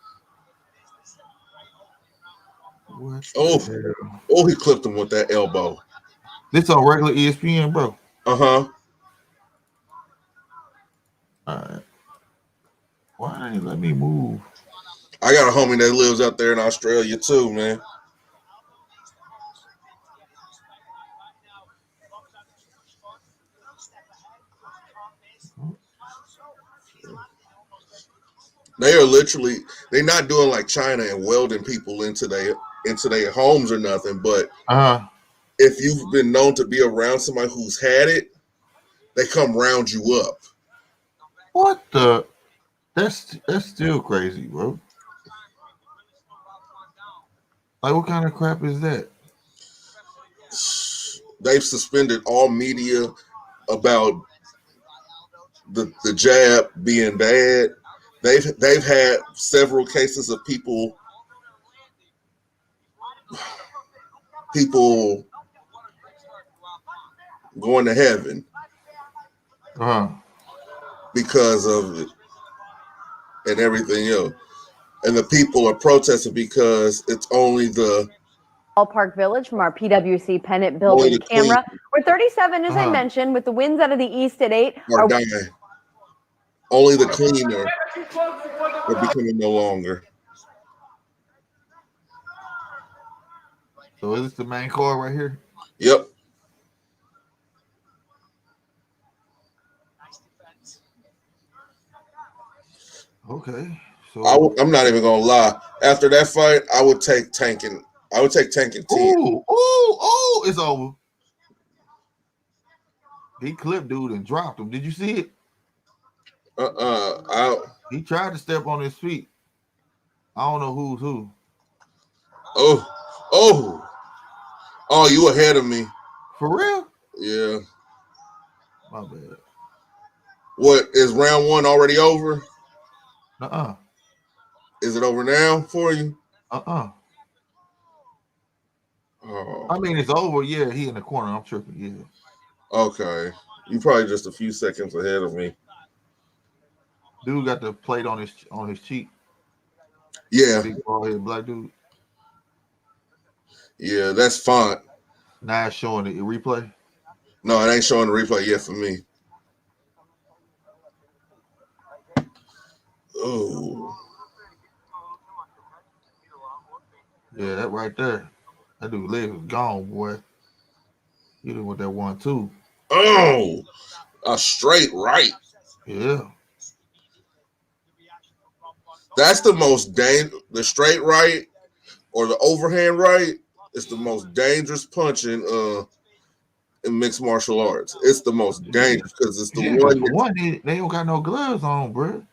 Oh, he clipped him with that elbow. This on regular ESPN, bro. Uh-huh. All right. Why ain't let me move? I got a homie that lives out there in Australia too, man. They're not doing like China and welding people into their homes or nothing, but if you've been known to be around somebody who's had it, They come round you up. What the? That's still crazy, bro. Like, what kind of crap is that? They've suspended all media about the jab being bad. They've had several cases of people going to heaven because of it and everything else. And the people are protesting because it's only the Ballpark Village from our PwC Pennant building camera. We're 37, as I mentioned, with the winds out of the east at 8. are dying. Only the clean are becoming no longer. So is this the main card right here? Yep. Okay. So I'm not even gonna lie. After that fight, I would take Tank and 10. Ooh, it's over. He clipped dude and dropped him. Did you see it? He tried to step on his feet. I don't know who's who. Oh, you ahead of me. For real? Yeah. My bad. What, is round 1 already over? Is it over now for you? Oh. I mean, it's over. Yeah, he in the corner. I'm tripping. Yeah. Okay. You probably just a few seconds ahead of me. Dude got the plate on his cheek. Yeah. Big bald-headed black dude. Yeah, that's fine. Now it's showing the replay. No, it ain't showing the replay yet for me. Oh. Yeah, that right there. That dude's leg was gone, boy. He did with that 1-2. Oh, a straight right. Yeah. That's the most the straight right or the overhand right is the most dangerous punch in mixed martial arts. It's the most dangerous because it's the one. They don't got no gloves on, bro.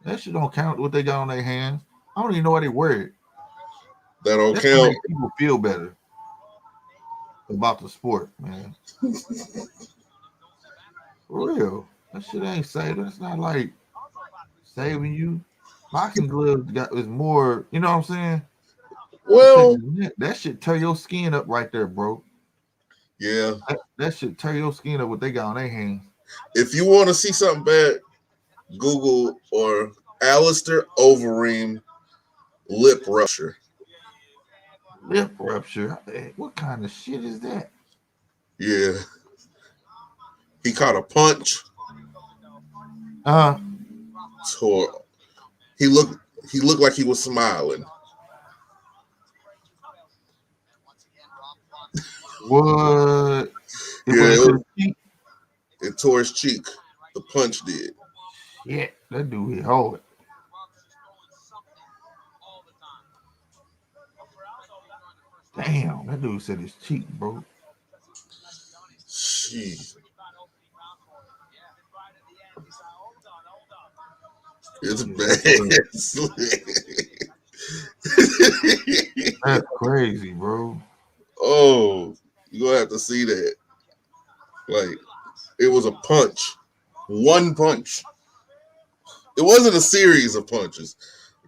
That shit don't count what they got on their hands. I don't even know why they wear it. That don't That's count. to make people feel better about the sport, man. For real. That shit ain't safe. That's not like saving you. Boxing gloves is more, you know what I'm saying? Well, that shit tear your skin up right there, bro. Yeah. That shit tear your skin up what they got on their hands. If you want to see something bad, Google or Alistair Overeem lip rupture. Lip rupture? What kind of shit is that? Yeah. He caught a punch. Tore. He looked like he was smiling. What? It tore his cheek. The punch did. Yeah, that dude hit hard. Damn, that dude said his cheek, bro. Jeez. It's bad. That's crazy, bro. Oh, you're gonna have to see that. Like, it was a punch. One punch. It wasn't a series of punches.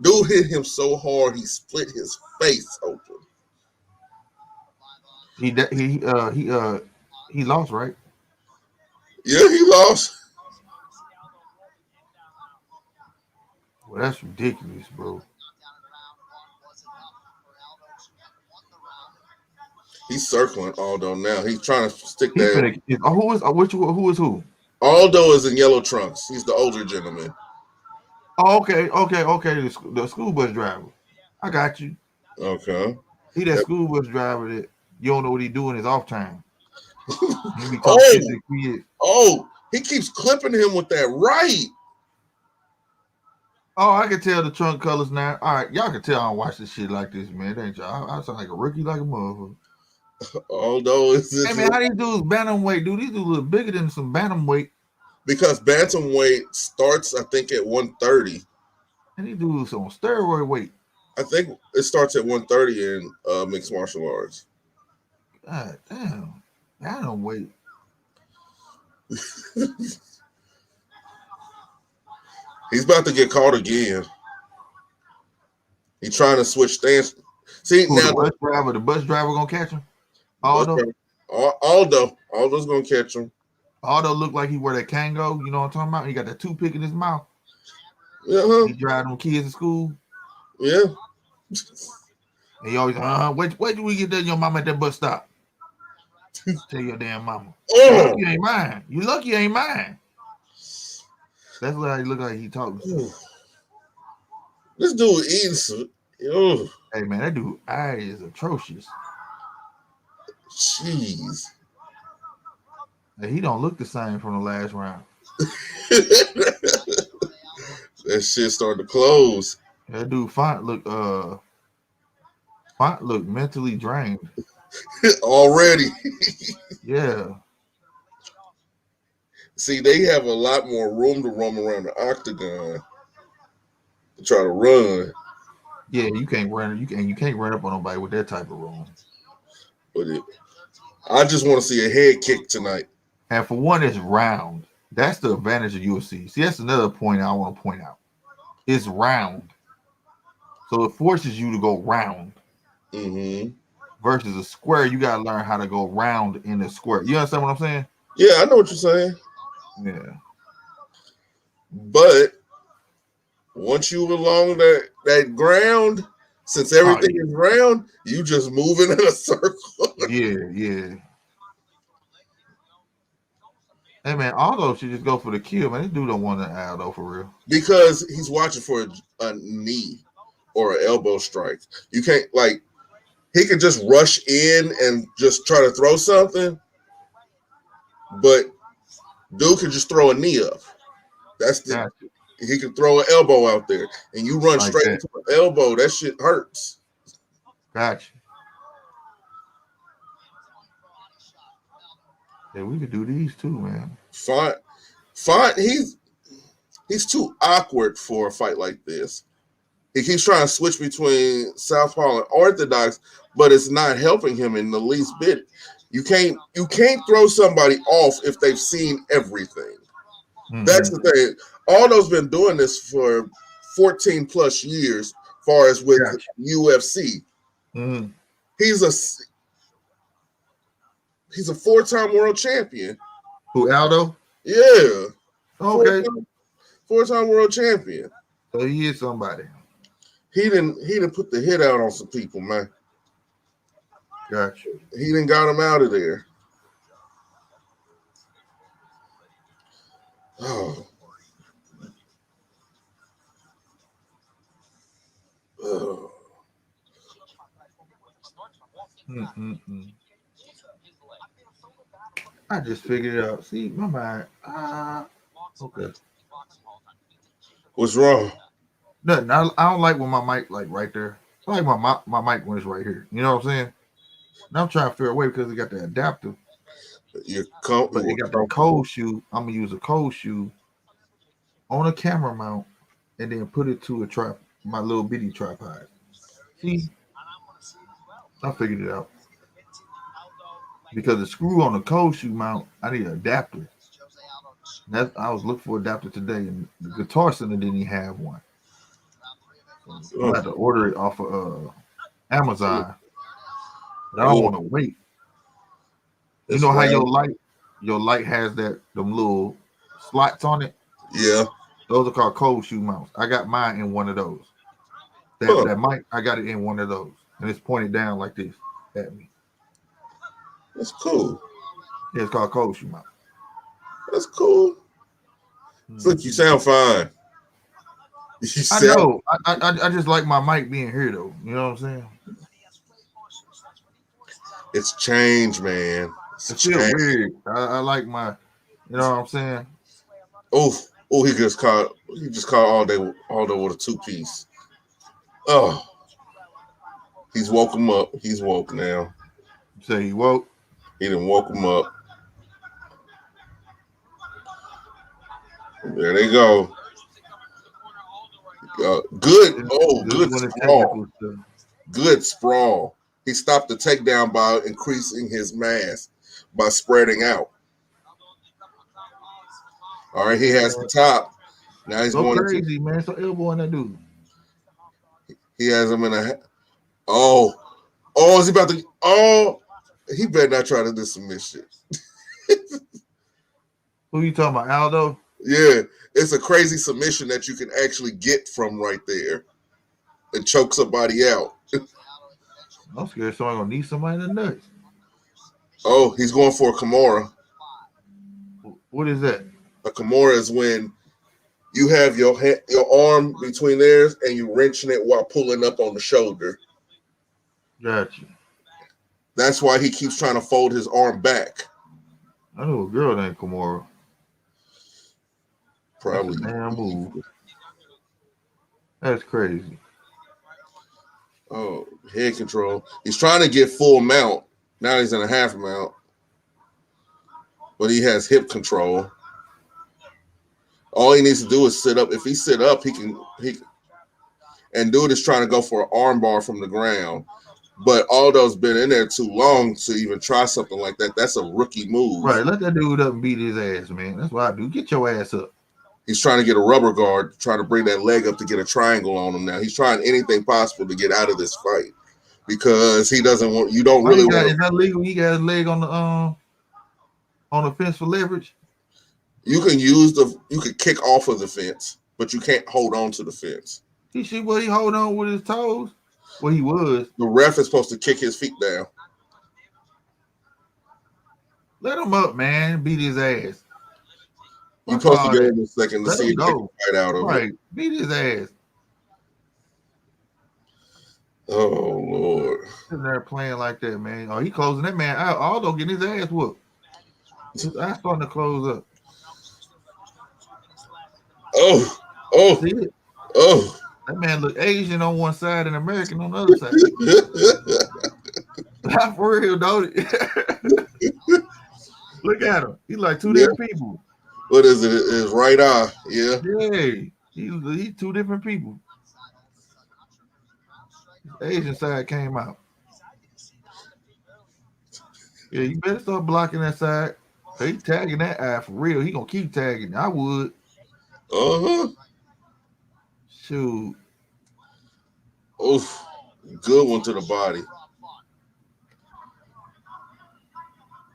Dude hit him so hard he split his face open. He lost, right? Yeah, he lost. Well, that's ridiculous, bro. He's circling Aldo now. He's trying to stick that. Who is who? Aldo is in yellow trunks. He's the older gentleman. Oh, okay. The school bus driver. I got you. Okay. He that school bus driver that you don't know what he do in his off time. He keeps clipping him with that right. Oh, I can tell the trunk colors now. All right, y'all can tell I don't watch this shit like this, man. Ain't y'all? I sound like a rookie, like a motherfucker. Although it's hey man, how these dudes bantamweight, dude? These dudes look bigger than some bantamweight. Because bantamweight starts, I think, at 130. And he do some steroid weight. I think it starts at 130 in mixed martial arts. God damn. I don't wait. He's about to get caught again. He's trying to switch stance. See, Who, now the bus driver gonna catch him? Aldo's gonna catch him. Aldo look like he wear that Kango, you know what I'm talking about? He got that toothpick in his mouth. He drive them kids to school. Yeah. And he always, where do we get there? Your mama at that bus stop. Tell your damn mama. Oh. You lucky ain't mine. You lucky ain't mine. That's what he look like he talking. This dude eating some. Hey man, that dude eye is atrocious. Jeez. Hey, he don't look the same from the last round. That shit started to close. That dude Font look mentally drained. Already. Yeah. See, they have a lot more room to roam around the octagon to try to run. Yeah, you can't run. You can't run up on nobody with that type of room. But I just want to see a head kick tonight. And for one, it's round. That's the advantage of UFC. See, that's another point I want to point out. It's round, so it forces you to go round. Mm-hmm. Versus a square, you gotta learn how to go round in a square. You understand what I'm saying? Yeah, I know what you're saying. Yeah. But once you along that ground, since everything is round, you just moving in a circle. Yeah. Hey man, Aldo should just go for the kill, man. This dude don't want to Aldo for real. Because he's watching for a knee or an elbow strike. You can't he could just rush in and just try to throw something, but dude could just throw a knee up. He could throw an elbow out there, and you run straight into an elbow. That shit hurts. Gotcha. Yeah, we could do these too, man. Font, he's too awkward for a fight like this. He keeps trying to switch between southpaw and orthodox, but it's not helping him in the least bit. You can't throw somebody off if they've seen everything. Mm-hmm. That's the thing. Aldo's been doing this for 14 plus years, as far as with UFC. Mm-hmm. He's a 4-time world champion. Who, Aldo? Yeah. Okay. 4-time world champion. So he is somebody. He didn't put the hit out on some people, man. Gotcha. He didn't got him out of there. Oh. Oh. I just figured it out. See, my mind. Okay. What's wrong? Nothing. I don't like when my mic right there. I like my mic when it's right here. You know what I'm saying? Now I'm trying to figure a way because it got the adapter. But it got the cold shoe. I'm gonna use a cold shoe on a camera mount and then put it to my little bitty tripod. See, I figured it out. Because the screw on the cold shoe mount, I need an adapter. I was looking for an adapter today, and the Guitar Center didn't even have one. So I had to order it off of Amazon. But I don't want to wait. You know how your light has them little slots on it? Yeah. Those are called cold shoe mounts. I got mine in one of those. That mic, I got it in one of those. And it's pointed down like this at me. That's cool. Yeah, it's called cold shoe mount. That's cool. Look, you sound fine. I know. I just like my mic being here, though. You know what I'm saying? It's change, man. It's still weird. I like my, you know what I'm saying? Oh, he just caught all day with a 2-piece. Oh, he's woke him up. He's woke now. You say he woke? He done woke him up. There they go. Good. Oh, good sprawl. Good sprawl. He stopped the takedown by increasing his mass by spreading out. All right, he has the top. Now he's going crazy, man. So elbowing that dude. He has him in a. Oh, is he about to? Oh, he better not try to do some shit. Who you talking about, Aldo? Yeah, it's a crazy submission that you can actually get from right there and choke somebody out. I'm scared someone gonna knee somebody in the nuts. Oh, he's going for a Kimura. What is that? A Kimura is when you have your arm between theirs and you wrenching it while pulling up on the shoulder. Gotcha. That's why he keeps trying to fold his arm back. I know a girl named Kimura. Probably. That's a damn move. That's crazy. Oh, head control. He's trying to get full mount. Now he's in a half mount. But he has hip control. All he needs to do is sit up. If he sit up, he can. And dude is trying to go for an arm bar from the ground. But Aldo's been in there too long to even try something like that. That's a rookie move. Right, let that dude up and beat his ass, man. That's what I do. Get your ass up. He's trying to get a rubber guard, trying to bring that leg up to get a triangle on him now. He's trying anything possible to get out of this fight because he doesn't want. You don't really want. Is that legal? He got his leg on the fence for leverage. You can you can kick off of the fence, but you can't hold on to the fence. He hold on with his toes. Well, he was. The ref is supposed to kick his feet down. Let him up, man. Beat his ass. You're supposed to give him a second to see if he can fight out of it. Beat his ass. Oh, Lord. Sitting there playing like that, man. Oh, he closing that man out. Aldo getting his ass whooped. His ass starting to close up. Oh. That man look Asian on one side and American on the other side. Not for real, don't it? Look at him. He's like two different people. What is it? His right eye. Yeah. Yeah. He's two different people. His Asian side came out. Yeah, you better start blocking that side. He tagging that eye for real. He gonna keep tagging. I would. Uh-huh. Shoot. Oof. Good one to the body.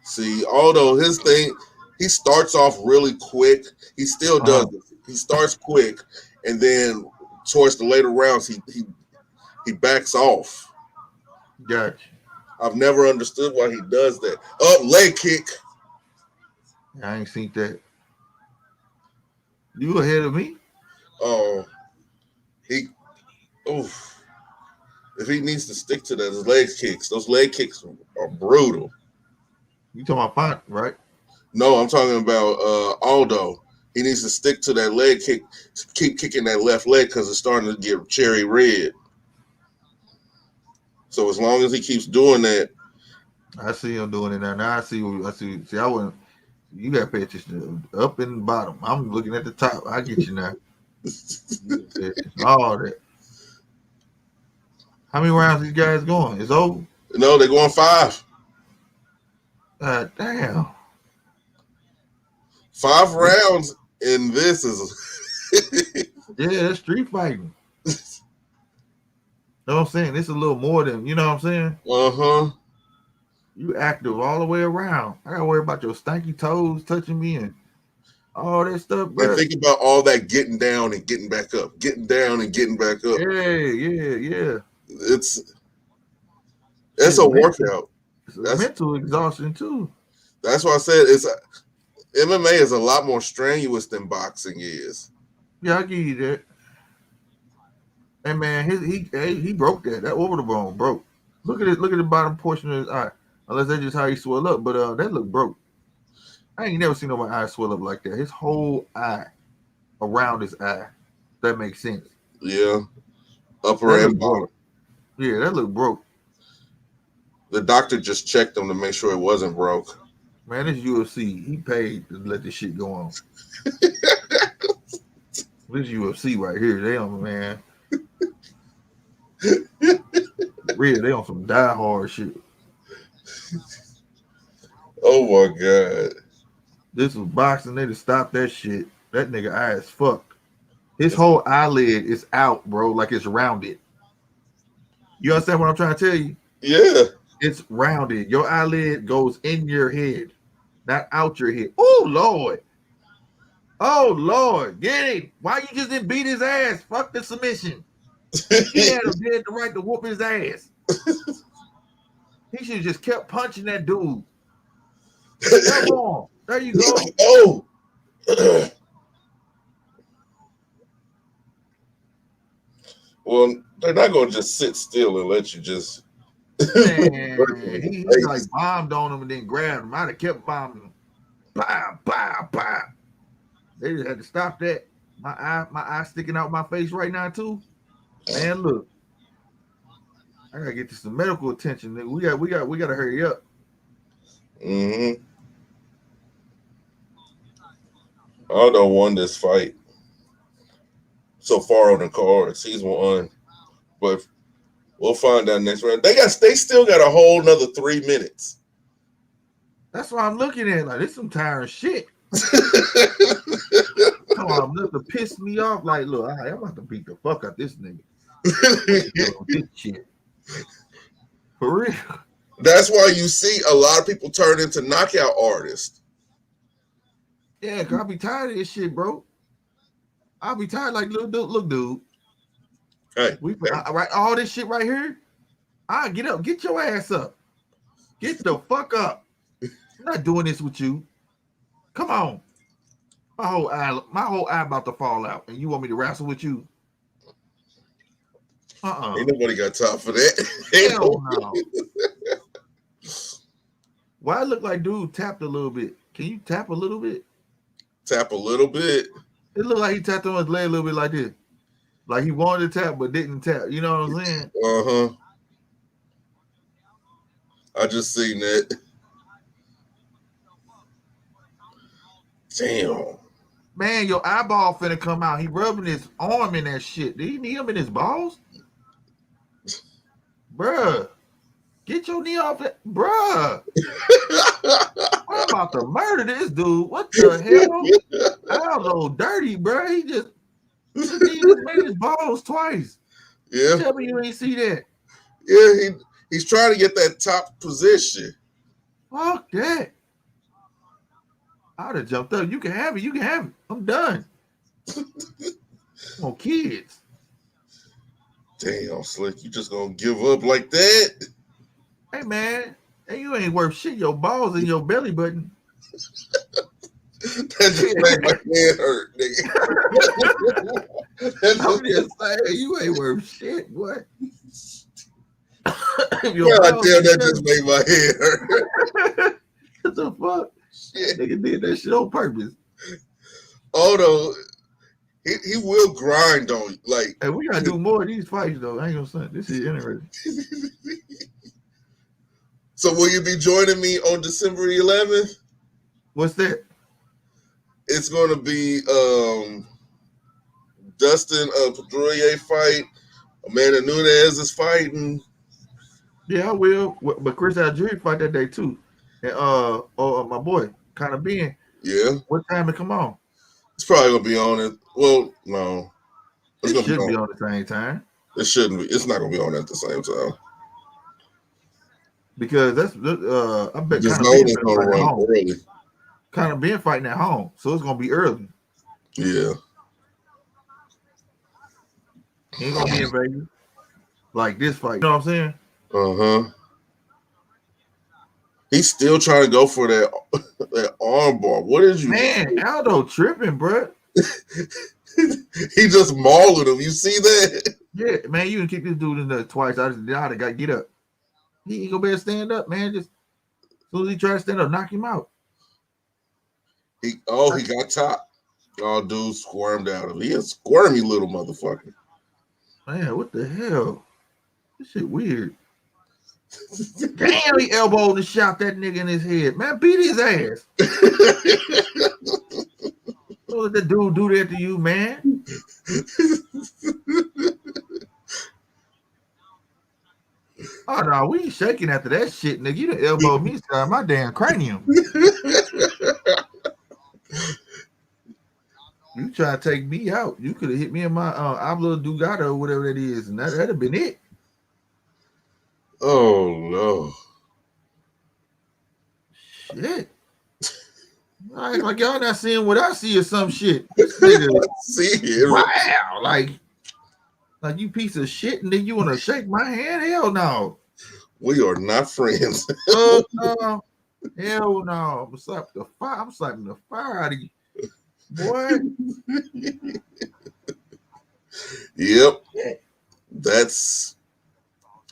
See, although his thing, he starts off really quick. He still does it. He starts quick, and then towards the later rounds, he backs off. Gotcha. I've never understood why he does that. Leg kick. I ain't seen that. You ahead of me? Oh, if he needs to stick to those leg kicks are brutal. You talking about fight, right? No, I'm talking about Aldo. He needs to stick to that leg kick, keep kicking that left leg because it's starting to get cherry red. So as long as he keeps doing that, I see him doing it now. Now I see. See, I wouldn't. You got to pay attention to up and bottom. I'm looking at the top. I get you now. All that. How many rounds these guys going? It's over? No, they're going 5. Damn. 5 rounds in this is yeah, that's street fighting. You know what I'm saying? It's a little more than, you know what I'm saying? Uh-huh. You active all the way around. I gotta worry about your stanky toes touching me and all that stuff. Bro. And think about all that getting down and getting back up, getting down and getting back up. Yeah. It's a workout. It's mental exhaustion too. That's why I said MMA is a lot more strenuous than boxing is. Yeah, I give you that. Hey man, he broke that. That orbital bone broke. Look at it. Look at the bottom portion of his eye. Unless that's just how he swelled up, but that look broke. I ain't never seen nobody's eye swell up like that. His whole eye, around his eye. That makes sense. Yeah, upper and bottom. Yeah, that look broke. The doctor just checked him to make sure it wasn't broke. Man, this UFC. He paid to let this shit go on. This UFC right here, they on man. Real, they on some die-hard shit. Oh my god. This was boxing. They to stop that shit. That nigga eye as fuck. His whole eyelid is out, bro, like it's rounded. You understand what I'm trying to tell you? Yeah. It's rounded. Your eyelid goes in your head, not out your head. Oh Lord. Oh Lord. Get him. Why you just didn't beat his ass? Fuck the submission. He had the right to whoop his ass. He should have just kept punching that dude. Come on. There you go. Oh. Well, they're not gonna just sit still and let you just. Man, he like bombed on him and then grabbed him. I'd have kept bombing him. Pow, pow, pow. They just had to stop that. My eye sticking out my face right now too. Man, look. I gotta get to some medical attention. Nigga. We gotta hurry up. Mm-hmm. Aldo won this fight so far on the cards. He's won, but we'll find out next round. They still got a whole nother 3 minutes. That's why I'm looking at like this some tiring shit. Come on, enough to piss me off. Like, look, I'm about to beat the fuck out this nigga. This shit. For real. That's why you see a lot of people turn into knockout artists. Yeah, cause I'll be tired of this shit, bro. I'll be tired like look, dude. Hey, right, all this shit right here. I get up, get your ass up. Get the fuck up. I'm not doing this with you. Come on. My whole eye about to fall out, and you want me to wrestle with you? Ain't nobody got time for that. Hell no. Why it look like dude tapped a little bit? Can you tap a little bit? Tap a little bit. It looked like he tapped on his leg a little bit like this. Like he wanted to tap but didn't tap. You know what I'm saying? Uh-huh. I just seen that. Damn. Man, your eyeball finna come out. He rubbing his arm in that shit. Did he need him in his balls? Bruh. Get your knee off that. Bruh. I'm about to murder this dude. What the hell? Aldo dirty, bruh. He just made his balls twice. Yeah. Tell me you ain't see that. Yeah, he's trying to get that top position. Fuck that. I'd have jumped up. You can have it. You can have it. I'm done. Come on, kids. Damn, Slick. You just gonna give up like that? Hey, man. Hey, you ain't worth shit. Your balls in your belly button. That just made my head hurt, nigga. I'm just saying, you ain't worth shit, boy. God damn, that just made my head hurt. What the fuck? Shit. Nigga did that shit on purpose. Although he will grind on you. Like, hey, we gotta do more of these fights though. I ain't gonna say this is interesting. So will you be joining me on December 11th? What's that? It's gonna be Dustin Pedroia fight. Amanda Nunes is fighting. Yeah, I will. But Chris Algieri fight that day too. And my boy, kind of being. Yeah. What time it come on? It's probably gonna be on it. Well, no. It shouldn't be on the same time. It shouldn't be. It's not gonna be on at the same time. Because that's I bet Just kind know of it's gonna run early. Kind of being fighting at home, so it's gonna be early. Yeah. He ain't gonna be in Vegas like this fight. You know what I'm saying? Uh-huh. He's still trying to go for that arm bar. What is you? Man, Aldo tripping, bro. He just mauling him. You see that? Yeah, man, you can kick this dude in the twice. I got to get up. He ain't gonna be able to stand up, man. Just as soon as he try to stand up, knock him out. He got top. Oh, dude squirmed out of it. He a squirmy little motherfucker. Man, what the hell? This shit weird. Damn, he elbowed and shot that nigga in his head. Man, beat his ass. Don't let that dude do that to you, man. Oh no, we ain't shaking after that shit, nigga. You done elbowed me inside my damn cranium. You try to take me out. You could have hit me in my Oblo Dugado or whatever that is, and that'd have been it. Oh no. Shit. I act like y'all not seeing what I see or some shit. This nigga see it. Wow, like you piece of shit, and then you want to shake my hand? Hell no. We are not friends. No. Hell no. I'm slapping the fire out of you. Boy. Yep. That's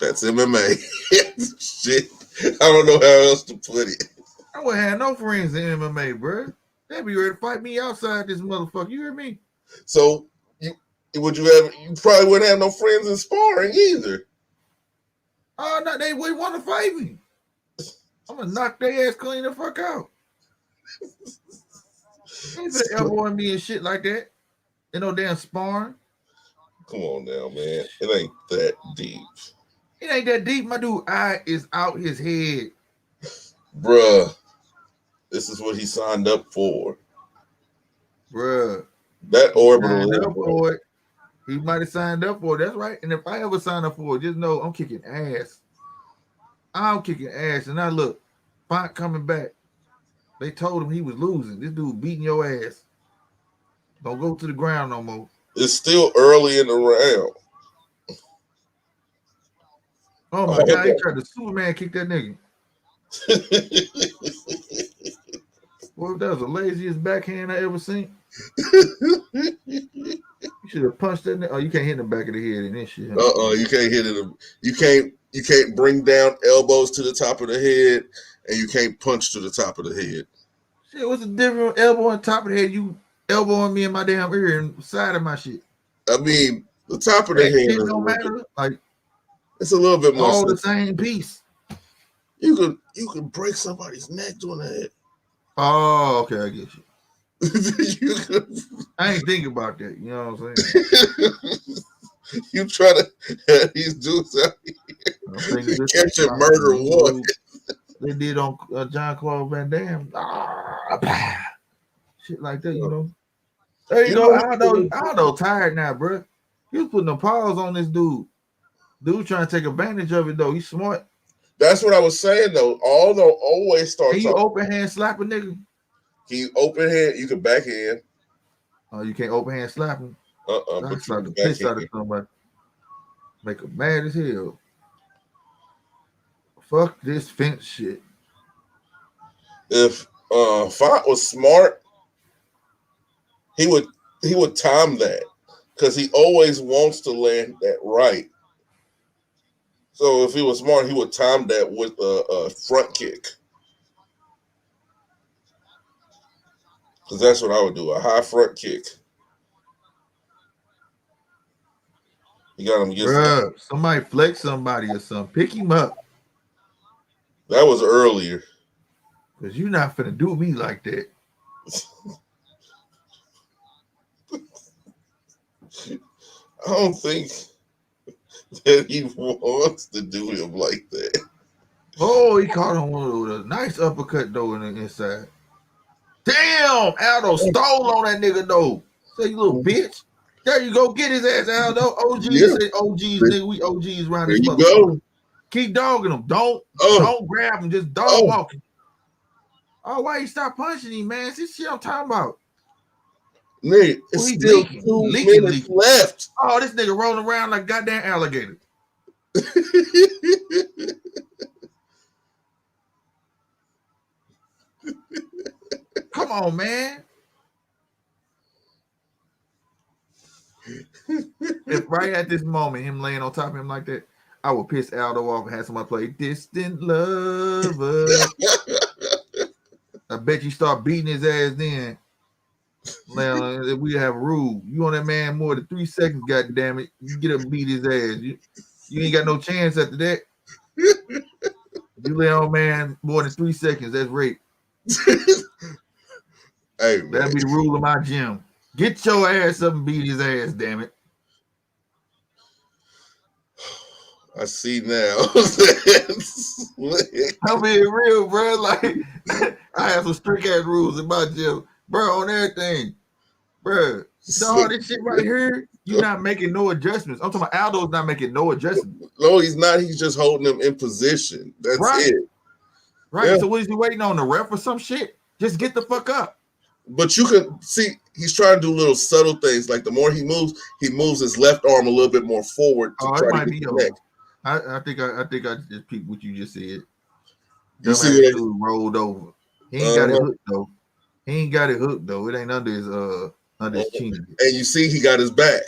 MMA. Shit. I don't know how else to put it. I wouldn't have no friends in MMA, bro. They'd be ready to fight me outside this motherfucker. You hear me? So you probably wouldn't have no friends in sparring either. Oh no, they would want to fight me. I'm gonna knock their ass clean the fuck out. Ain't for elbowing me and shit like that. Ain't no damn sparring. Come on now, man. It ain't that deep. It ain't that deep. My dude eye is out his head. Bruh. This is what he signed up for. Bruh. That orbital. For it. He might have signed up for it. That's right. And if I ever sign up for it, just know I'm kicking ass. I'm kicking ass. And now look, Font coming back. They told him he was losing. This dude beating your ass. Don't go to the ground no more. It's still early in the round. Oh my God, he tried to Superman kick that nigga. Well, that was the laziest backhand I ever seen. You should have punched that nigga. Oh, you can't hit the back of the head in this shit. You can't hit it. You can't bring down elbows to the top of the head, and you can't punch to the top of the head. Shit, what's the difference? Elbow on top of the head, you elbowing me in my damn ear and side of my shit. I mean, the top of the head shit don't matter. Like it's a little bit more all the same piece. You could break somebody's neck doing that. Oh, okay, I get you. I ain't thinking about that. You know what I'm saying? You try to have these dudes out here catch a murder one. They did on Jean-Claude Van Damme. Shit like that, you know. There you go. Aldo tired now, bro. He was putting a pause on this dude. Dude trying to take advantage of it, though. He's smart. That's what I was saying, though. Aldo always starts. Can you open hand slap a nigga? Can you open hand? You can backhand. Oh, you can't open hand slap him? But slap the piss out of somebody. Make him mad as hell. Fuck this fence shit. If Font was smart, he would time that because he always wants to land that right. So if he was smart, he would time that with a front kick. Because that's what I would do, a high front kick. You got him against. Bruh, somebody flex somebody or something. Pick him up. That was earlier. Because you're not finna do me like that. I don't think that he wants to do him like that. Oh, he caught him with a nice uppercut, though, in the inside. Damn, Aldo stole on that nigga, though. Say, you little bitch. There you go. Get his ass, Aldo. OGs, say OGs, nigga. We OGs around this motherfucker. Keep dogging him. Don't grab him. Just dog walking. Oh, why you stop punching him, man? This shit I'm talking about. Nigga, it's still leaking, 2 minutes left. Oh, this nigga rolling around like goddamn alligator. Come on, man. If right at this moment, him laying on top of him like that, I would piss Aldo off and have somebody play Distant Lover. I bet you start beating his ass then. Now, we have a rule. You on that man more than 3 seconds, goddamn it. You get up and beat his ass. You ain't got no chance after that. You lay on man more than 3 seconds, that's rape. Hey, man. That'll be the rule of my gym. Get your ass up and beat his ass, damn it. I see now. I'm being real, bro. Like, I have some strict ass rules in my gym, bro, on everything. Bro, all this shit right here, you're not making no adjustments. I'm talking about Aldo's not making no adjustments. No, he's not. He's just holding him in position. That's right. it. Right. Yeah. So what is he waiting on, the ref or some shit? Just get the fuck up. But you can see he's trying to do little subtle things. Like the more he moves his left arm a little bit more forward to try to get the neck. I think I just peeped what you just said. You see that dude rolled over. He ain't got it hooked though. He ain't got it hooked though. It ain't under his chin. And you see he got his back.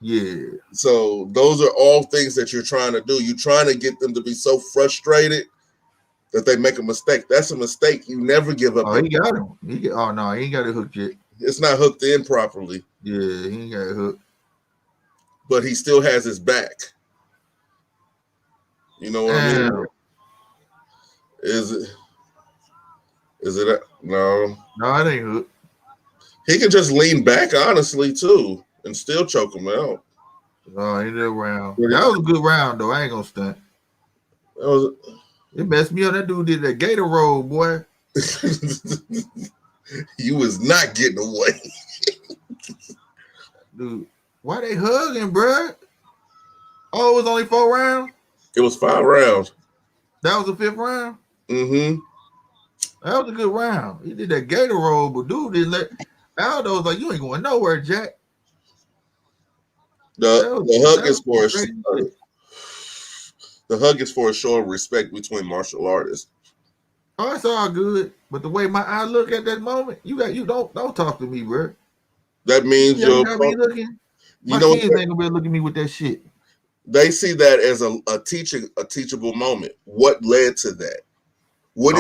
Yeah. So those are all things that you're trying to do. You're trying to get them to be so frustrated that they make a mistake. That's a mistake. You never give up. Oh, he got him. Oh no, he ain't got it hooked yet. It's not hooked in properly. Yeah, he ain't got it hooked. But he still has his back. You know what I mean? Is it? No, it ain't hooked. He can just lean back, honestly, too, and still choke him out. Oh, he did a round. That was a good round, though. I ain't gonna stunt. It messed me up. That dude did that gator roll, boy. You was not getting away. Dude, why they hugging, bro? Oh, it was only 4 rounds? It was 5 rounds. That was the 5th round? Mm-hmm. That was a good round. He did that gator roll, but dude didn't let Aldo was like, you ain't going nowhere, Jack. The hug is for a show of respect between martial artists. Oh, it's all good. But the way my eye look at that moment, you don't talk to me, bro. That means you're looking. My kids ain't gonna be looking at me with that shit. They see that as a teachable moment. What led to that? What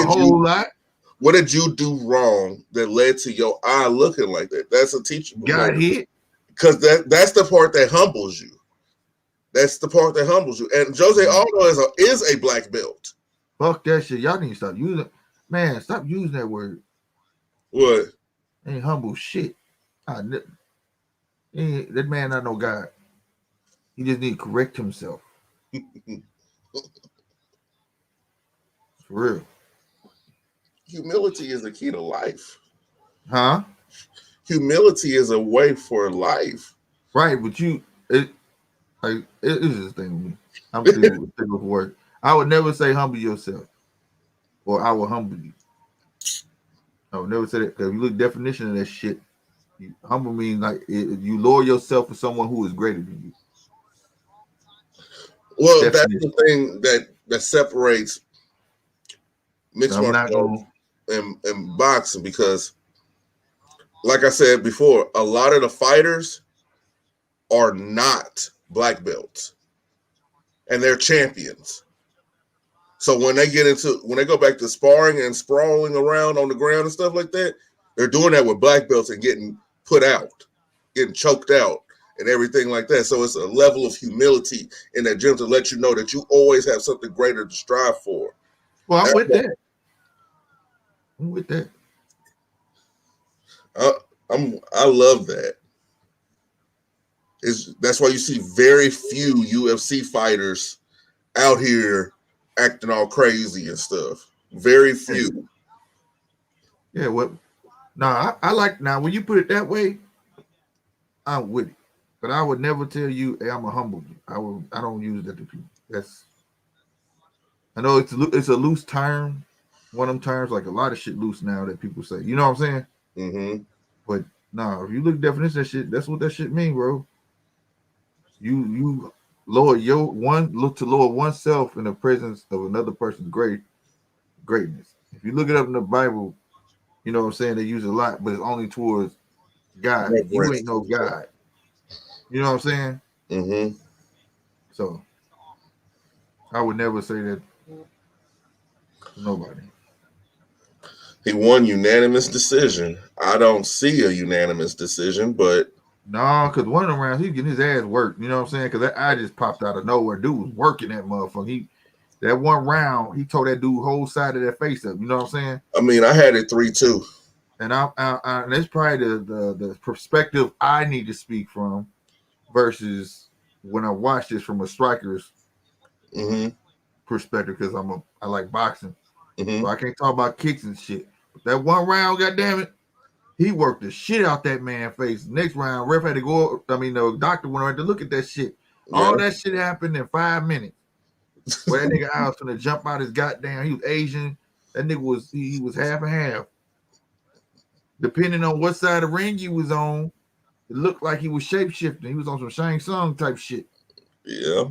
did you do wrong that led to your eye looking like that? That's a teachable moment. Hit. Because that's the part that humbles you. That's the part that humbles you. And Jose Aldo is a black belt. Fuck that shit. Y'all need to stop using it. Man, stop using that word. What? Ain't humble shit. That man not no God. He just need to correct himself. For real. Humility is the key to life. Huh? Humility is a way for life. Right, but it's this thing with me. I'm thinking with words. I would never say humble yourself, or I will humble you. I would never say that, because if you look at the definition of that shit, humble means like you lower yourself for someone who is greater than you. Well, that's the thing that separates mixed martial arts and boxing, because, like I said before, a lot of the fighters are not black belts, and they're champions. So when they go back to sparring and sprawling around on the ground and stuff like that, they're doing that with black belts and getting put out, getting choked out, and everything like that. So it's a level of humility in that gym to let you know that you always have something greater to strive for. Well, I'm with that. I love that. That's why you see very few UFC fighters out here acting all crazy and stuff. Very few. Yeah, I like, now when you put it that way, I'm with it. But I would never tell you, hey, I'm a humble you. I don't use that to people. I know it's a loose term. One of them terms, like a lot of shit loose now that people say. You know what I'm saying? Mm-hmm. But if you look at the definition of that shit, that's what that shit mean, bro. You lower lower oneself in the presence of another person's greatness. If you look it up in the Bible, you know what I'm saying, they use it a lot, but it's only towards God. You ain't no God. You know what I'm saying? Mm-hmm. So I would never say that to nobody. He won unanimous decision. I don't see a unanimous decision, but no, because one of them rounds, he's getting his ass worked. You know what I'm saying? Because that eye just popped out of nowhere. Dude was working that motherfucker. That one round, he tore that dude whole side of that face up. You know what I'm saying? I mean, I had it 3-2. and and that's probably the perspective I need to speak from versus when I watch this from a striker's perspective, because I like boxing, so I can't talk about kicks and shit. But that one round, goddamn it, he worked the shit out that man's face. Next round, ref had to go. I mean, the doctor went around to look at that shit. All that shit happened in 5 minutes. Where that nigga I was gonna jump out his goddamn. He was Asian. That nigga was he was half and half. Depending on what side of the ring he was on, it looked like he was shapeshifting. He was on some Shang Tsung type shit. Yeah.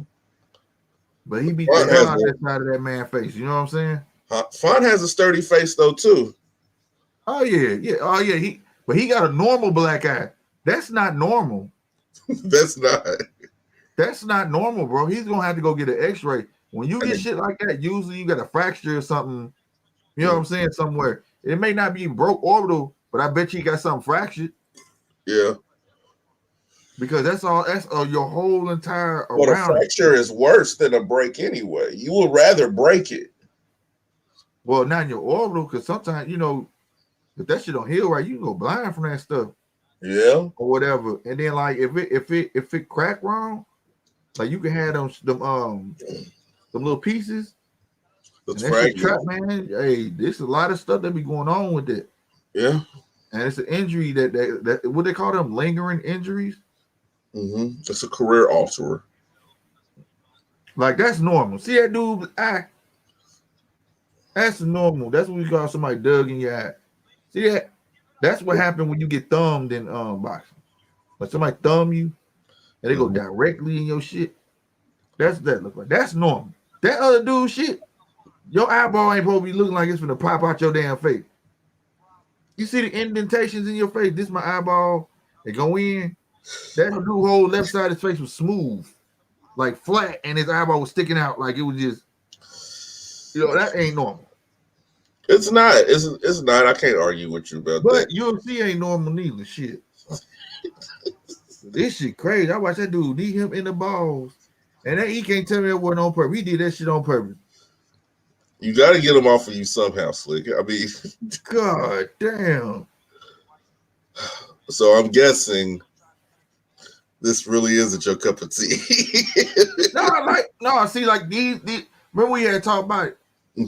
But he beat the hell out of that side of that man's face. You know what I'm saying? Font has a sturdy face though too. Oh yeah. Oh yeah. But he got a normal black eye. That's not normal. That's not normal, bro. He's gonna have to go get an X-ray. When you get shit like that, usually you got a fracture or something. You know what I'm saying? Somewhere. It may not be broke orbital, but I bet you got something fractured. Yeah. Because that's your whole entire around. Well, a fracture is worse than a break anyway. You would rather break it. Well, not in your orbital, because sometimes, you know, if that shit don't heal right, you can go blind from that stuff. Yeah. Or whatever. And then like if it crack wrong, like you can have them little pieces. That's that trap, man. Hey, there's a lot of stuff that be going on with it. Yeah. And it's an injury that what they call them, lingering injuries. It's a career alterer. Like that's normal. See that dude eye? That's normal. That's what we call somebody dug in your eye. See that? That's what happened when you get thumbed in boxing. Like somebody thumb you and they go directly in your shit. That's what that look like. That's normal. That other dude shit, your eyeball ain't supposed to be looking like it's gonna pop out your damn face. You see the indentations in your face? This is my eyeball. They go in. That dude whole left side of his face was smooth, like flat, and his eyeball was sticking out like it was just, you know, that ain't normal. It's not. It's not. I can't argue with you about that. But UFC ain't normal neither. Shit. This shit crazy. I watched that dude knee him in the balls, and then he can't tell me that wasn't on purpose. He did that shit on purpose. You got to get him off of you somehow, Slick. I mean, God damn. So I'm guessing this really isn't your cup of tea. See, like these remember we had talked about it.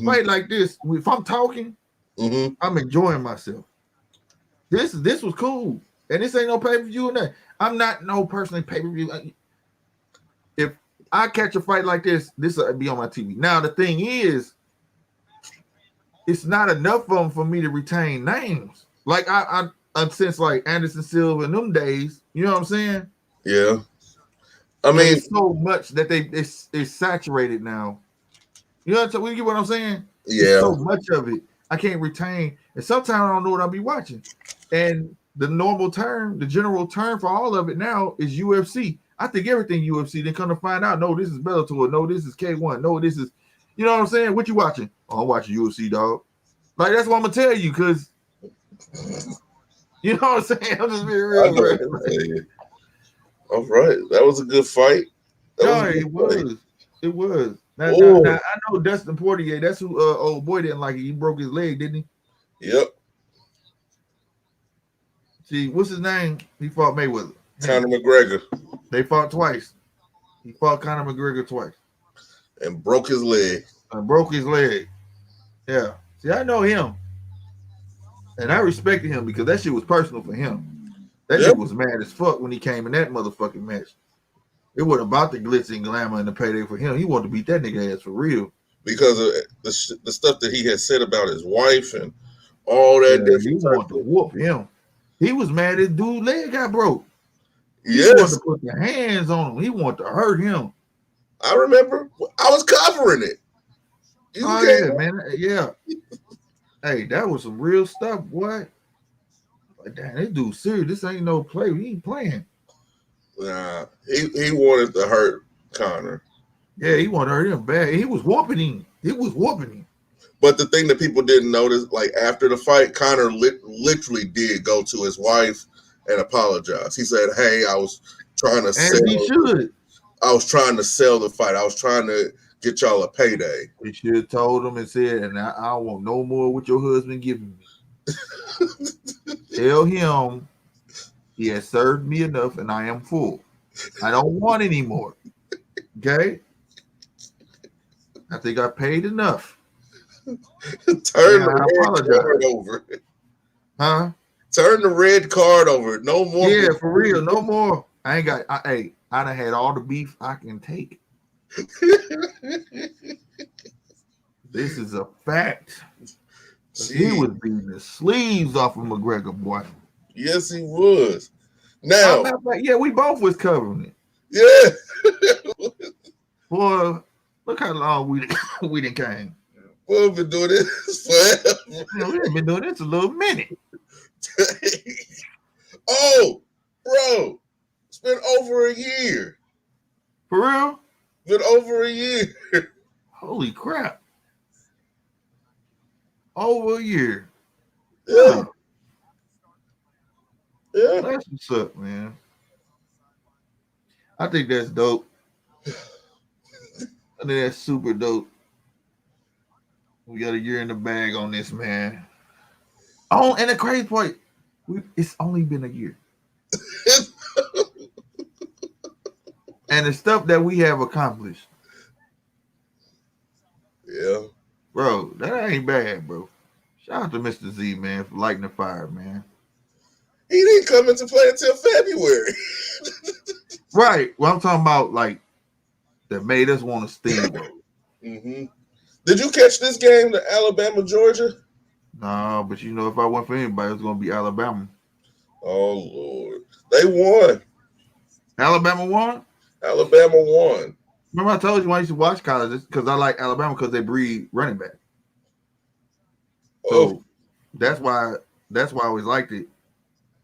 Fight like this. If I'm talking, I'm enjoying myself. This was cool. And this ain't no pay-per-view or nothing. I'm not no personally pay-per-view. If I catch a fight like this will be on my TV. Now the thing is, it's not enough of them for me to retain names. Like I since like Anderson Silva in them days, you know what I'm saying? Yeah. I mean, it's so much that it's saturated now. You know what I'm saying? Yeah. There's so much of it I can't retain, and sometimes I don't know what I'll be watching. And the normal term, the general term for all of it now is UFC. I think everything UFC. Then come to find out, no, this is Bellator. No, this is K1. No, this is, you know what I'm saying? What you watching? Oh, I'm watching UFC, dog. Like that's what I'm gonna tell you, because you know what I'm saying. I'm just being real. Bro. All right, that was a good fight. It was. Now, I know Dustin Poirier. That's who old boy didn't like it. He broke his leg, didn't he? Yep. See, what's his name? He fought Mayweather. Conor McGregor. They fought twice. He fought Conor McGregor twice. And broke his leg. Yeah. See, I know him. And I respected him because that shit was personal for him. That nigga was mad as fuck when he came in that motherfucking match. It wasn't about the glitz and glamour and the payday for him. He wanted to beat that nigga ass for real. Because of the stuff that he had said about his wife and all that. Yeah, he wanted to whoop him. He was mad his dude's leg got broke. He Yes. wanted to put the hands on him. He wanted to hurt him. I remember. I was covering it. Yeah, man. Yeah. Hey, that was some real stuff, boy. Like, damn, this dude's serious. This ain't no play. He ain't playing. Nah, he wanted to hurt Conor. Yeah, he wanted to hurt him bad. He was whooping him. But the thing that people didn't notice, like after the fight, Conor literally did go to his wife and apologize. He said, "Hey, I was trying to sell. He should. I was trying to sell the fight. I was trying to get y'all a payday." He should have told him and said, "And I don't want no more what your husband giving me." Tell him he has served me enough and I am full. I don't want any more. Okay? I think I paid enough. Turn the red card over. Huh? Turn the red card over. No more. Yeah, for real. No more. I ain't got. I done had all the beef I can take. This is a fact. He was beating the sleeves off of McGregor, boy. Yes, he was. Now, yeah, we both was covering it. Yeah. Boy, look how long we done came. We've been doing this forever. Yeah, we've been doing this a little minute. Oh, bro, it's been over a year. For real? Been over a year. Holy crap. Over a year. Yeah. Yeah. That's what's up, man. I think that's dope. I think that's super dope. We got a year in the bag on this, man. Oh, and the crazy part, it's only been a year. And the stuff that we have accomplished. Yeah. Bro, that ain't bad, bro. Shout out to Mr. Z, man, for lighting the fire, man. He didn't come into play until February. Right. Well, I'm talking about, like, that made us want to steamroll. Mm-hmm. Did you catch this game, the Alabama, Georgia? No, but you know, if I went for anybody, it was going to be Alabama. Oh, Lord. They won. Alabama won? Alabama won. Remember I told you when I used to watch college, because I like Alabama because they breed running back. So that's why I always liked it.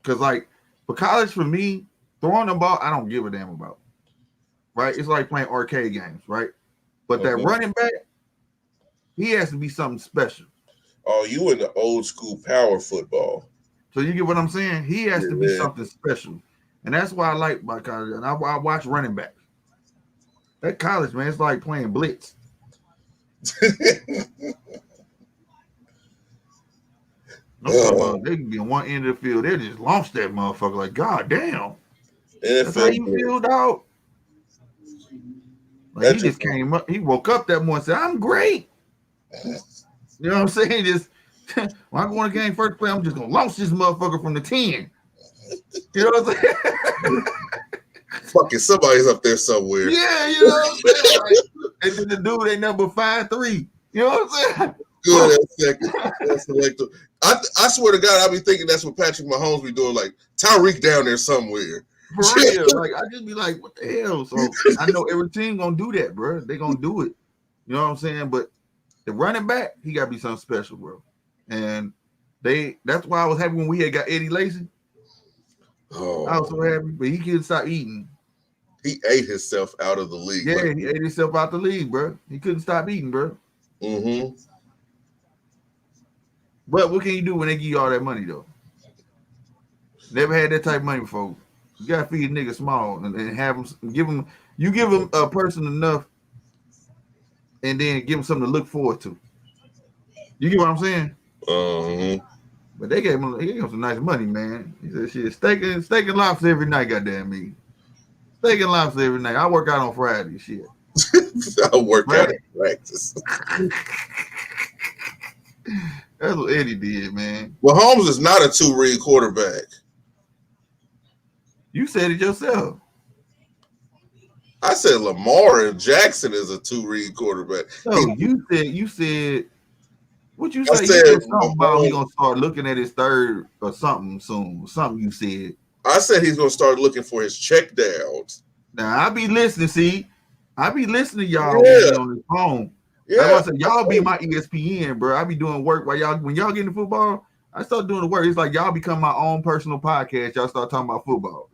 Because, like, for college, for me, throwing the ball, I don't give a damn about. Right? It's like playing arcade games, right? But that running back, he has to be something special. Oh, you in the old school power football. So you get what I'm saying? He has to be something special. And that's why I like my college. And I watch running backs. That college, man, it's like playing blitz. They can be on one end of the field. They just launch that motherfucker like, God damn. That's how you feel, dog. Like he just came up. He woke up that morning and said, I'm great. You know what I'm saying? Just when I go on a game first play, I'm just gonna launch this motherfucker from the 10. You know what I'm saying? Fucking somebody's up there somewhere. Yeah, you know what I'm saying? Like, and then the dude, they number 5'3". You know what I'm saying? Good second. That's selective. I swear to God, I be thinking that's what Patrick Mahomes be doing. Like Tyreek down there somewhere. For real. Like I just be like, what the hell? So I know every team gonna do that, bro. They gonna do it. You know what I'm saying? But the running back, he gotta be something special, bro. And that's why I was happy when we had got Eddie Lacy. Oh, I was so happy, but he couldn't stop eating. He ate himself out of the league. Yeah, he ate himself out the league, bro. He couldn't stop eating, bro. Mm-hmm. But what can you do when they give you all that money, though? Never had that type of money before. You gotta feed niggas small and have them, give them a person enough, and then give them something to look forward to. You get what I'm saying? But they gave him some nice money, man. He said, "Shit, steak and lobster every night, goddamn me. Steak and lobster every night. I work out on Friday, shit. I work out in practice." That's what Eddie did, man. Well, Holmes is not a two-read quarterback. You said it yourself. I said Lamar Jackson is a two-read quarterback. No, you said what you I say? said You said something about he gonna start looking at his third or something soon. Something you said. I said he's gonna start looking for his check downs. Now I be listening. See, I be listening to y'all on the phone. Yeah, I said y'all be my ESPN, bro. I be doing work while when y'all get into football. I start doing the work. It's like y'all become my own personal podcast. Y'all start talking about football.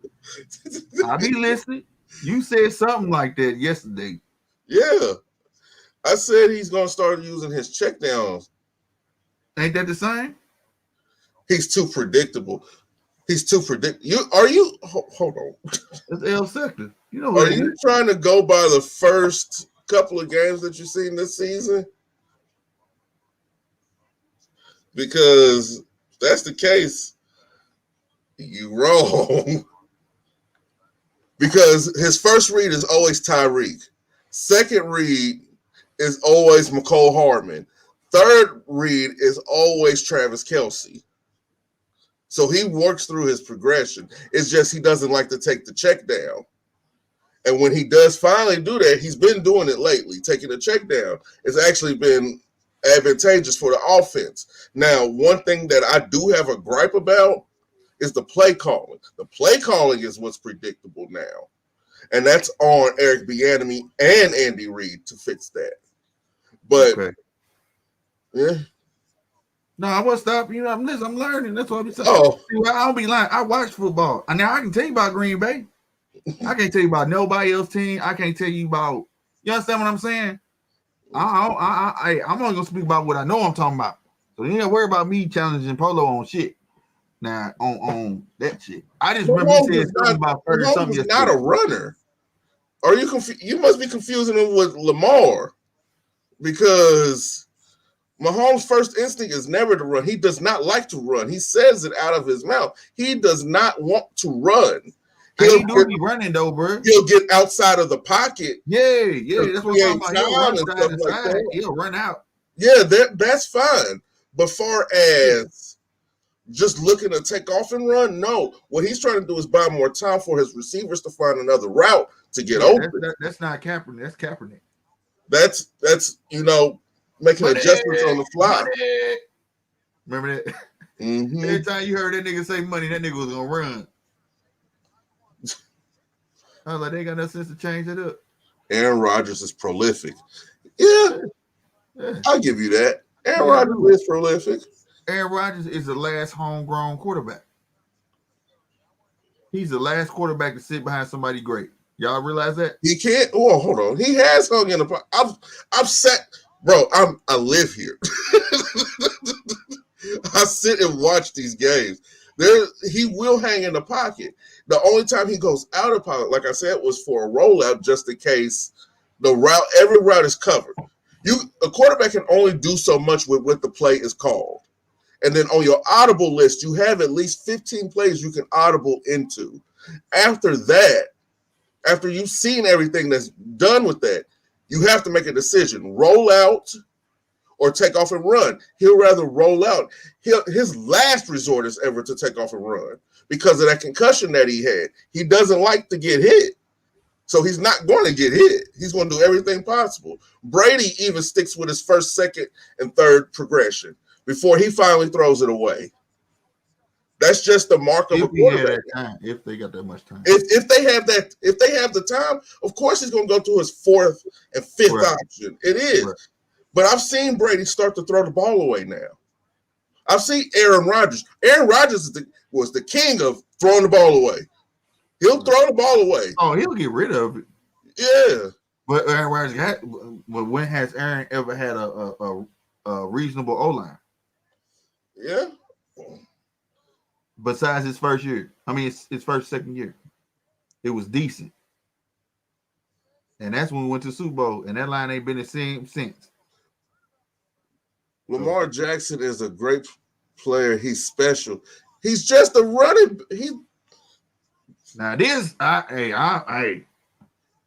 I be listening. You said something like that yesterday. Yeah, I said he's gonna start using his check downs. Ain't that the same? He's too predictable. He's too predictable. Hold on. It's L sector. You know what? Are you trying to go by the first couple of games that you've seen this season? Because that's the case, you wrong. Because his first read is always Tyreek. Second read is always McCole Hardman. Third read is always Travis Kelce. So he works through his progression. It's just he doesn't like to take the check down. And when he does finally do that, he's been doing it lately, taking the check down. It's actually been advantageous for the offense. Now, one thing that I do have a gripe about is the play calling. The play calling is what's predictable now. And that's on Eric Bieniemy and Andy Reid to fix that. But, yeah. No, I won't stop you. I'm learning. That's what I'm saying. Oh. I don't be lying. I watch football. Now, I can tell you about Green Bay. I can't tell you about nobody else's team. I can't tell you about, you understand what I'm saying? I'm only going to speak about what I know I'm talking about. So you ain't got to worry about me challenging Polo on shit. Now, on that shit. I just remember he said something about 30 something. He's not a runner. Are you you must be confusing him with Lamar, because Mahomes' first instinct is never to run. He does not like to run. He says it out of his mouth. He does not want to run. He do be running though, bro. He'll get outside of the pocket. Yeah, that's what I'm talking about. He'll run side to side. He'll run out. Yeah, that's fine. But far as just looking to take off and run, no. What he's trying to do is buy more time for his receivers to find another route to get open. That's not Kaepernick. That's Kaepernick. That's making adjustments on the fly. Money. Remember that? Mm-hmm. Every time you heard that nigga say money, that nigga was gonna run. I was like, they ain't got no sense to change it up. Aaron Rodgers is prolific. Yeah. I'll give you that. Aaron Rodgers is prolific. Aaron Rodgers is the last homegrown quarterback. He's the last quarterback to sit behind somebody great. Y'all realize that? He can't. Oh, hold on. He has hung in the. I've sat, bro. I live here. I sit and watch these games. He will hang in the pocket. The only time he goes out of pocket, like I said, was for a rollout, just in case every route is covered. A quarterback can only do so much with what the play is called. And then on your audible list, you have at least 15 plays you can audible into. After that, after you've seen everything that's done with that, you have to make a decision: roll out or take off and run. He'll rather roll out. His last resort is ever to take off and run because of that concussion that he had. He doesn't like to get hit. So he's not going to get hit. He's going to do everything possible. Brady even sticks with his first, second, and third progression before he finally throws it away. That's just the mark of a quarterback. If they got that much time. If they have the time, of course he's going to go to his fourth and fifth option. It is. Right. But I've seen Brady start to throw the ball away now. I've seen Aaron Rodgers. Aaron Rodgers was the king of throwing the ball away. He'll throw the ball away. Oh, he'll get rid of it. Yeah. But Aaron Rodgers when has Aaron ever had a reasonable O-line? Yeah. Besides his first year. I mean, his second year. It was decent. And that's when we went to the Super Bowl. And that line ain't been the same since. Lamar Jackson is a great player. He's special. He's just a running. Now this, I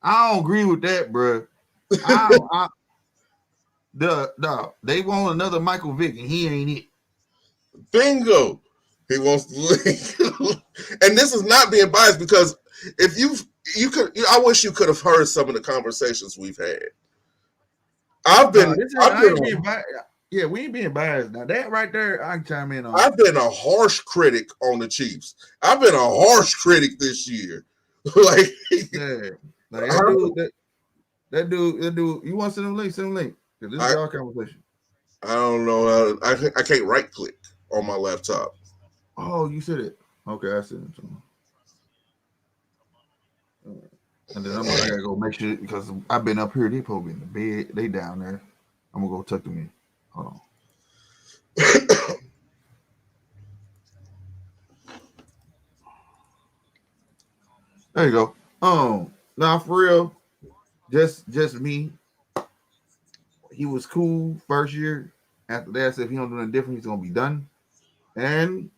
don't agree with that, bro. They want another Michael Vick, and he ain't it. Bingo. He wants to leave. And this is not being biased because if you could, I wish you could have heard some of the conversations we've had. Yeah, we ain't being biased. Now that right there, I can chime in on. I've been a harsh critic on the Chiefs. I've been a harsh critic this year. Like that dude. You want to send him link? Send him link. This is our conversation. I don't know. I can't right click on my laptop. Oh, you said it. Okay, I sent it to him. And then I gotta go make sure because I've been up here. They probably in the bed. They down there. I'm gonna go tuck them in. Hold on. There you go. Now for real, just me. He was cool first year. After that, I said if he don't do nothing different, he's gonna be done. And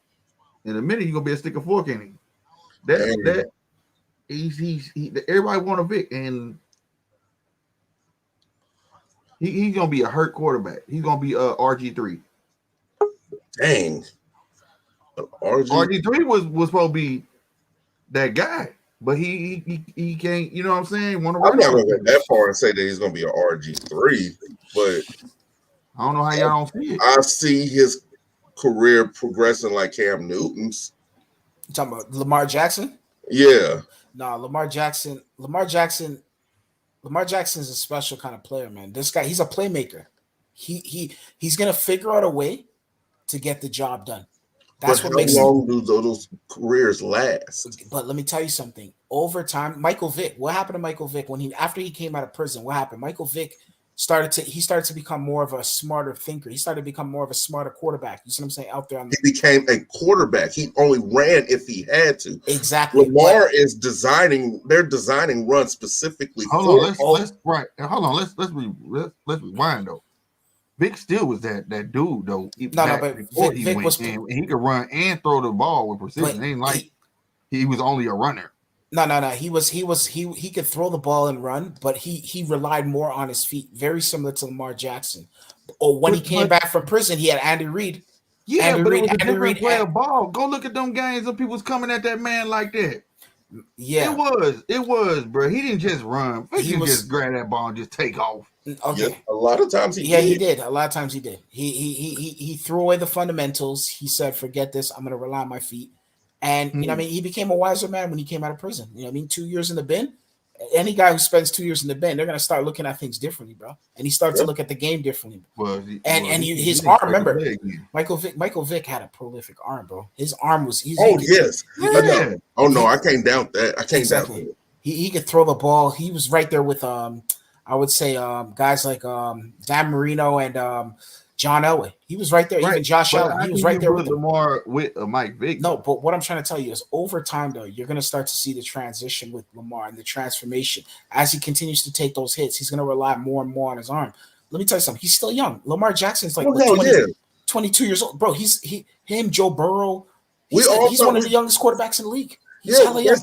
in a minute, you're gonna be a stick of fork in him. Everybody want a Vic, and he's gonna be a hurt quarterback. He's gonna be RG3. Dang. RG3 was supposed to be that guy, but he can't. You know what I'm saying? I'm not gonna go that far and say that he's gonna be an RG3, but I don't know how y'all don't see it. I see his career progressing like Cam Newton's. You talking about Lamar Jackson? Yeah. No, Lamar Jackson is a special kind of player, man. This guy, he's a playmaker. He's gonna figure out a way to get the job done. That's but what makes. How long do those careers last? But let me tell you something. Over time, Michael Vick. What happened to Michael Vick after he came out of prison? What happened? Michael Vick started to become more of a smarter thinker. He started to become more of a smarter quarterback. You see what I'm saying? Out there, he became a quarterback. He only ran if he had to. Exactly. Lamar is designing. They're designing runs specifically. Hold on. Let's rewind though. Vic still was that dude though. But Vic was, and he could run and throw the ball with precision. It ain't like he was only a runner. No. He could throw the ball and run, but he relied more on his feet, very similar to Lamar Jackson. Or when he came back from prison, he had Andy Reid. Yeah, Andy but Reid, it was a Andy different Reid play of ball. Go look at them games of people was coming at that man like that. Yeah, it was, bro. He didn't just run. He didn't just grab that ball and just take off. Okay. Yeah, a lot of times he did. A lot of times he did. He threw away the fundamentals. He said, "Forget this. I'm going to rely on my feet." And you know, what I mean, he became a wiser man when he came out of prison. You know, what I mean, 2 years in the bin. Any guy who spends 2 years in the bin, they're going to start looking at things differently, bro. And he started to look at the game differently. His arm. Remember, Michael Vick had a prolific arm, bro. His arm was. Yes. Yeah. Oh no, I can't doubt that. I can't doubt that. He could throw the ball. He was right there with I would say guys like Dan Marino and John Elway. He was right there. Right. Even Josh Allen. He was right there with Lamar with Mike Vick. No, but what I'm trying to tell you is over time, though, you're going to start to see the transition with Lamar and the transformation. As he continues to take those hits, he's going to rely more and more on his arm. Let me tell you something. He's still young. Lamar Jackson's like 22 years old. Bro, Joe Burrow. He's one of the youngest quarterbacks in the league. He's hella young.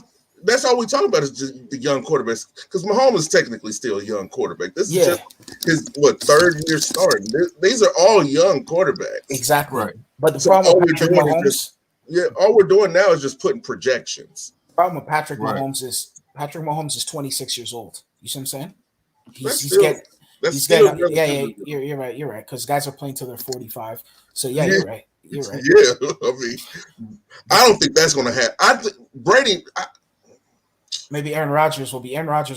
That's all we talk about is just the young quarterbacks. Because Mahomes is technically still a young quarterback. This is just his third year starting. These are all young quarterbacks. Exactly. Right. But the problem with Patrick Mahomes, all we're doing now is just putting projections. The problem with Patrick Mahomes is 26 years old. You see what I'm saying? You're right. Because guys are playing till they're 45. So you're right. You're right. Yeah, I mean, I don't think that's going to happen. I think Brady. Maybe Aaron Rodgers will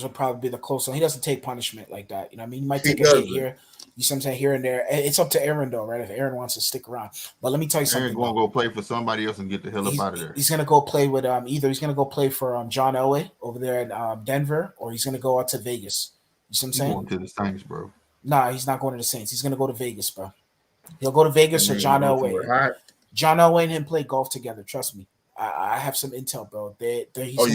probably be the closest. He doesn't take punishment like that. You know what I mean? He might take a hit here. You see what I'm saying? Here and there. It's up to Aaron, though, right? If Aaron wants to stick around. But let me tell you something. Aaron's going to go play for somebody else and get the hell up out of there. He's going to go play with either he's going to go play for John Elway over there in Denver, or he's going to go out to Vegas. You see what I'm saying? Going to the Saints, bro. Nah, he's not going to the Saints. He's going to go to Vegas, bro. He'll go to Vegas or John Elway. John Elway and him play golf together. Trust me. I have some intel, bro. You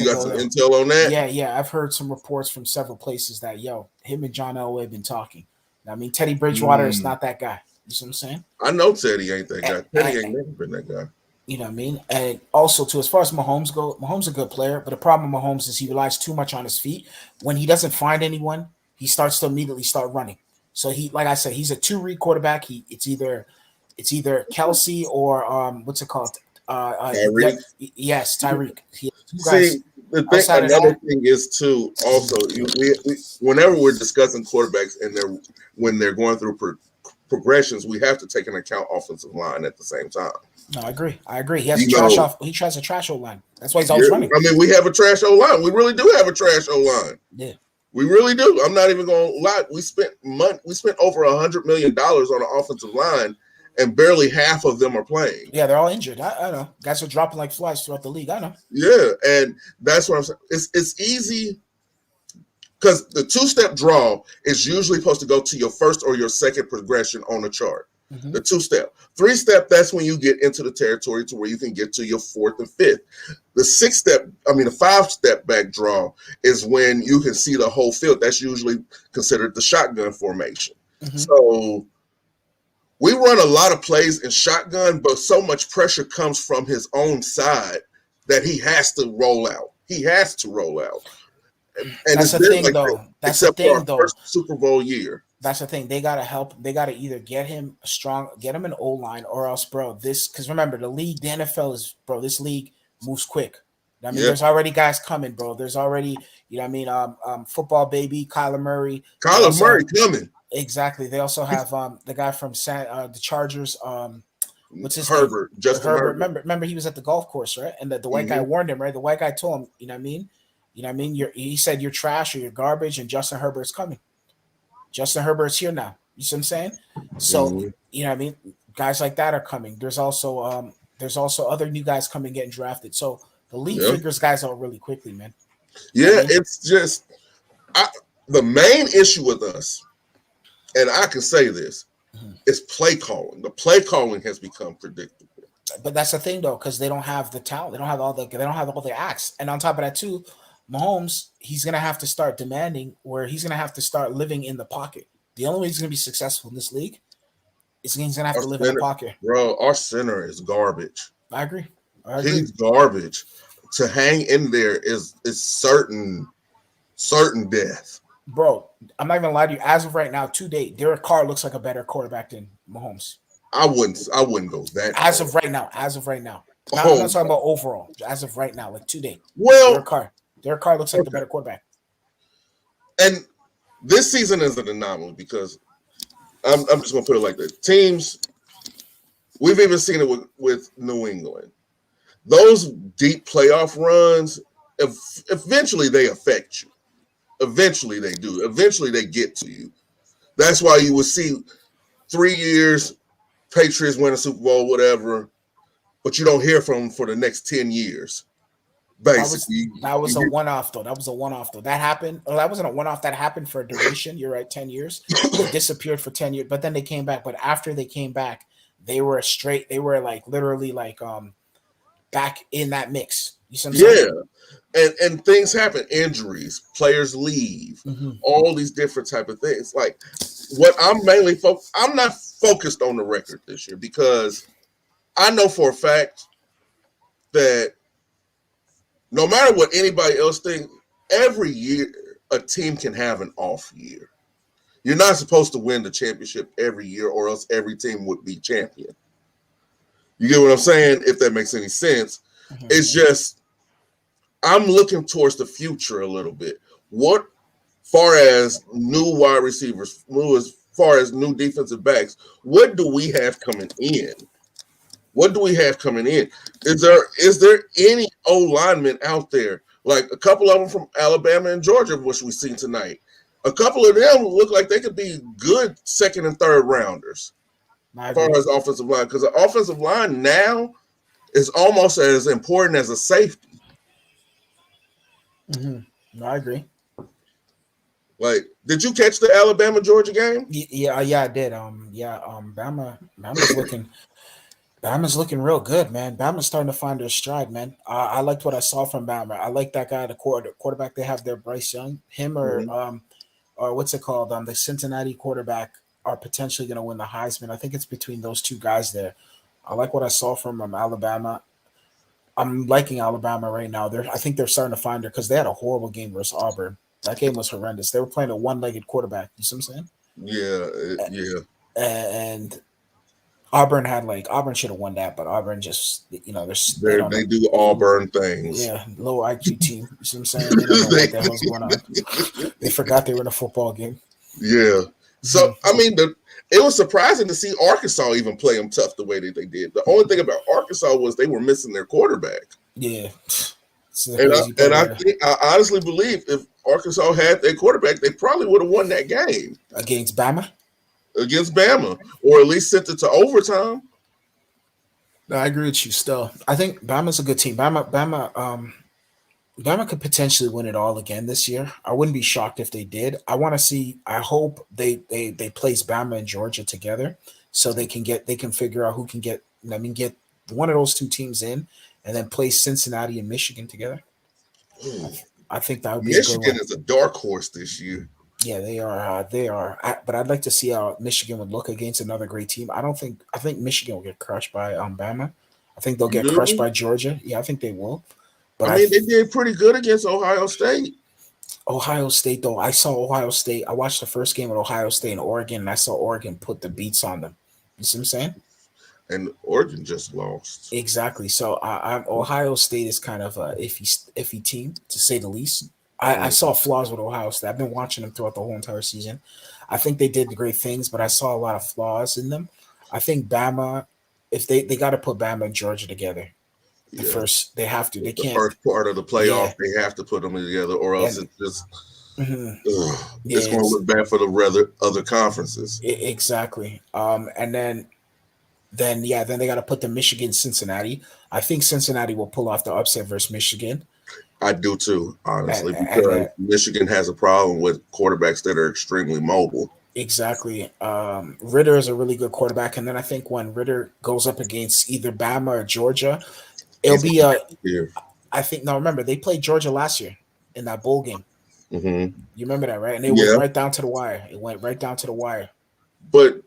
got some intel on that? Yeah. I've heard some reports from several places that, him and John Elway have been talking. I mean, Teddy Bridgewater is not that guy. You see what I'm saying? I know Teddy ain't that guy. Teddy ain't never been that guy. You know what I mean? And also, too, as far as Mahomes go, Mahomes is a good player, but the problem with Mahomes is he relies too much on his feet. When he doesn't find anyone, he starts to immediately start running. So like I said, he's a two-read quarterback. It's either Kelsey or what's it called? Tyreek. Yes, Tyreek. See, another thing is too. Also, whenever we're discussing quarterbacks and when they're going through progressions, we have to take into account offensive line at the same time. No, I agree. He has He tries a trash O line. That's why he's always running. I mean, we have a trash O line. We really do have a trash O line. Yeah. We really do. I'm not even going to lie. We spent over $100 million on an offensive line, and barely half of them are playing. Yeah, they're all injured. I know. Guys are dropping like flies throughout the league. I know. Yeah, and that's what I'm saying. It's easy because the two-step draw is usually supposed to go to your first or your second progression on a chart. Mm-hmm. The two-step. Three-step, that's when you get into the territory to where you can get to your fourth and fifth. The five-step back draw is when you can see the whole field. That's usually considered the shotgun formation. Mm-hmm. So we run a lot of plays in shotgun, but so much pressure comes from his own side that he has to roll out. He has to roll out. And that's the thing, though. That's the thing, though. First Super Bowl year. That's the thing. They gotta help. They gotta either get him an O line, or else, bro. Because remember, the NFL is, bro. This league moves quick. I mean, there's already guys coming, bro. There's already, football baby, Kyler Murray. Kyler Murray coming. Exactly. They also have the guy from the Chargers. What's his Herbert? name? Justin Herbert. Remember, he was at the golf course, right? And the white guy warned him, right? The white guy told him, you know what I mean? He said you're trash or you're garbage, and Justin Herbert's coming. Justin Herbert's here now. You see what I'm saying? So you know what I mean? Guys like that are coming. There's also other new guys coming getting drafted. So the league figures guys out really quickly, man. Yeah, it's just the main issue with us, and I can say this, is play calling. The play calling has become predictable. But that's the thing, though, because they don't have the talent. They don't have all the acts. And on top of that, too, Mahomes, he's gonna have to start demanding, where he's gonna have to start living in the pocket. The only way he's gonna be successful in this league is he's gonna have to live in the pocket. Bro, our center is garbage. I agree. He's garbage. To hang in there is certain death. Bro, I'm not even gonna lie to you. As of right now, to date, Derek Carr looks like a better quarterback than Mahomes. I wouldn't go that. As of right now. Now, I'm not talking about overall. As of right now, like to date. Well, Derek Carr looks like the better quarterback. And this season is an anomaly because I'm just going to put it like this. Teams, we've even seen it with New England. Those deep playoff runs, eventually they affect you. Eventually they do. Eventually they get to you. That's why you will see 3 years, Patriots win a Super Bowl, whatever, but you don't hear from them for the next 10 years. Basically, that was a one-off though. That happened. Well, that wasn't a one-off. That happened for a duration. You're right, 10 years. They disappeared for 10 years, but then they came back. But after they came back, they were like literally like back in that mix. You see what I'm saying? And things happen. Injuries, players leave, all these different type of things. Like what I'm mainly I'm not focused on the record this year because I know for a fact that no matter what anybody else thinks, every year a team can have an off year. You're not supposed to win the championship every year, or else every team would be champion. You get what I'm saying? If that makes any sense. It's just I'm looking towards the future a little bit. What far as new wide receivers, as far as new defensive backs, what do we have coming in? Is there any O linemen out there? Like a couple of them from Alabama and Georgia, which we've seen tonight. A couple of them look like they could be good second and third rounders as far as offensive line. Because the offensive line now is almost as important as a safety. No, I agree. Like, did you catch the Alabama Georgia game? Yeah, I did. Bama's looking real good, man. Bama's starting to find their stride, man. I liked what I saw from Bama. I like that guy, the quarterback they have there, Bryce Young. Him or what's it called? The Cincinnati quarterback are potentially going to win the Heisman. I think it's between those two guys there. I like what I saw from Alabama. I'm liking Alabama right now. I think they're starting to find her because they had a horrible game versus Auburn. That game was horrendous. They were playing a one-legged quarterback. You see what I'm saying? Yeah. And Auburn should have won that, but Auburn just, they do Auburn things. Yeah, low IQ team. You see what I'm saying? They don't know what the hell's going on. They forgot they were in a football game. Yeah. So, I mean, it was surprising to see Arkansas even play them tough the way that they did. The only thing about Arkansas was they were missing their quarterback. Yeah. I honestly believe if Arkansas had their quarterback, they probably would have won that game. Against Bama, or at least sent it to overtime. No, I agree with you still. I think Bama's a good team. Bama could potentially win it all again this year. I wouldn't be shocked if they did. I hope they place Bama and Georgia together so they can figure out who can get one of those two teams in and then place Cincinnati and Michigan together. I think that would be Michigan is a dark horse this year. Yeah, they are. But I'd like to see how Michigan would look against another great team. I think Michigan will get crushed by Bama. I think they'll You get crushed do? by Georgia. Yeah, I think they will. But I mean, they did pretty good against Ohio State. Ohio State, though, I saw Ohio State. I watched the first game with Ohio State and Oregon, and I saw Oregon put the beats on them. You see what I'm saying? And Oregon just lost. Exactly. So Ohio State is kind of a iffy team, to say the least. I saw flaws with Ohio State. I've been watching them throughout the whole entire season. I think they did great things, but I saw a lot of flaws in them. I think Bama, if they got to put Bama and Georgia together. They have to. They can't. First part of the playoff, they have to put them together, or else it's just it's going to look bad for the other conferences. Exactly. And then they got to put the Michigan, Cincinnati. I think Cincinnati will pull off the upset versus Michigan. I do too, honestly, because Michigan has a problem with quarterbacks that are extremely mobile. Exactly. Ritter is a really good quarterback, and then I think when Ritter goes up against either Bama or Georgia, it'll be I think remember they played Georgia last year in that bowl game. Mm-hmm. You remember that, right? And it went right down to the wire. It went right down to the wire. But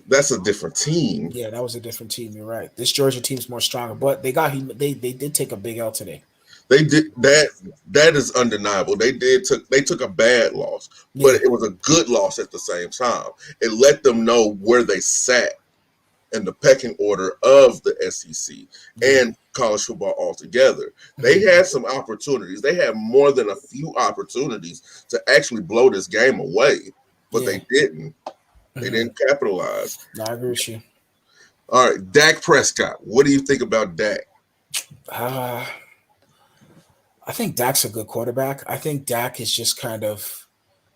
that's a different team. Yeah, that was a different team. You're right. This Georgia team's more stronger, but they did take a big L today. They did that. That is undeniable. They took a bad loss, but it was a good loss at the same time. It let them know where they sat in the pecking order of the SEC and college football altogether. They had some opportunities. They had more than a few opportunities to actually blow this game away, but they didn't. They didn't capitalize. No, I agree with you. All right, Dak Prescott. What do you think about Dak? I think Dak's a good quarterback. I think Dak is just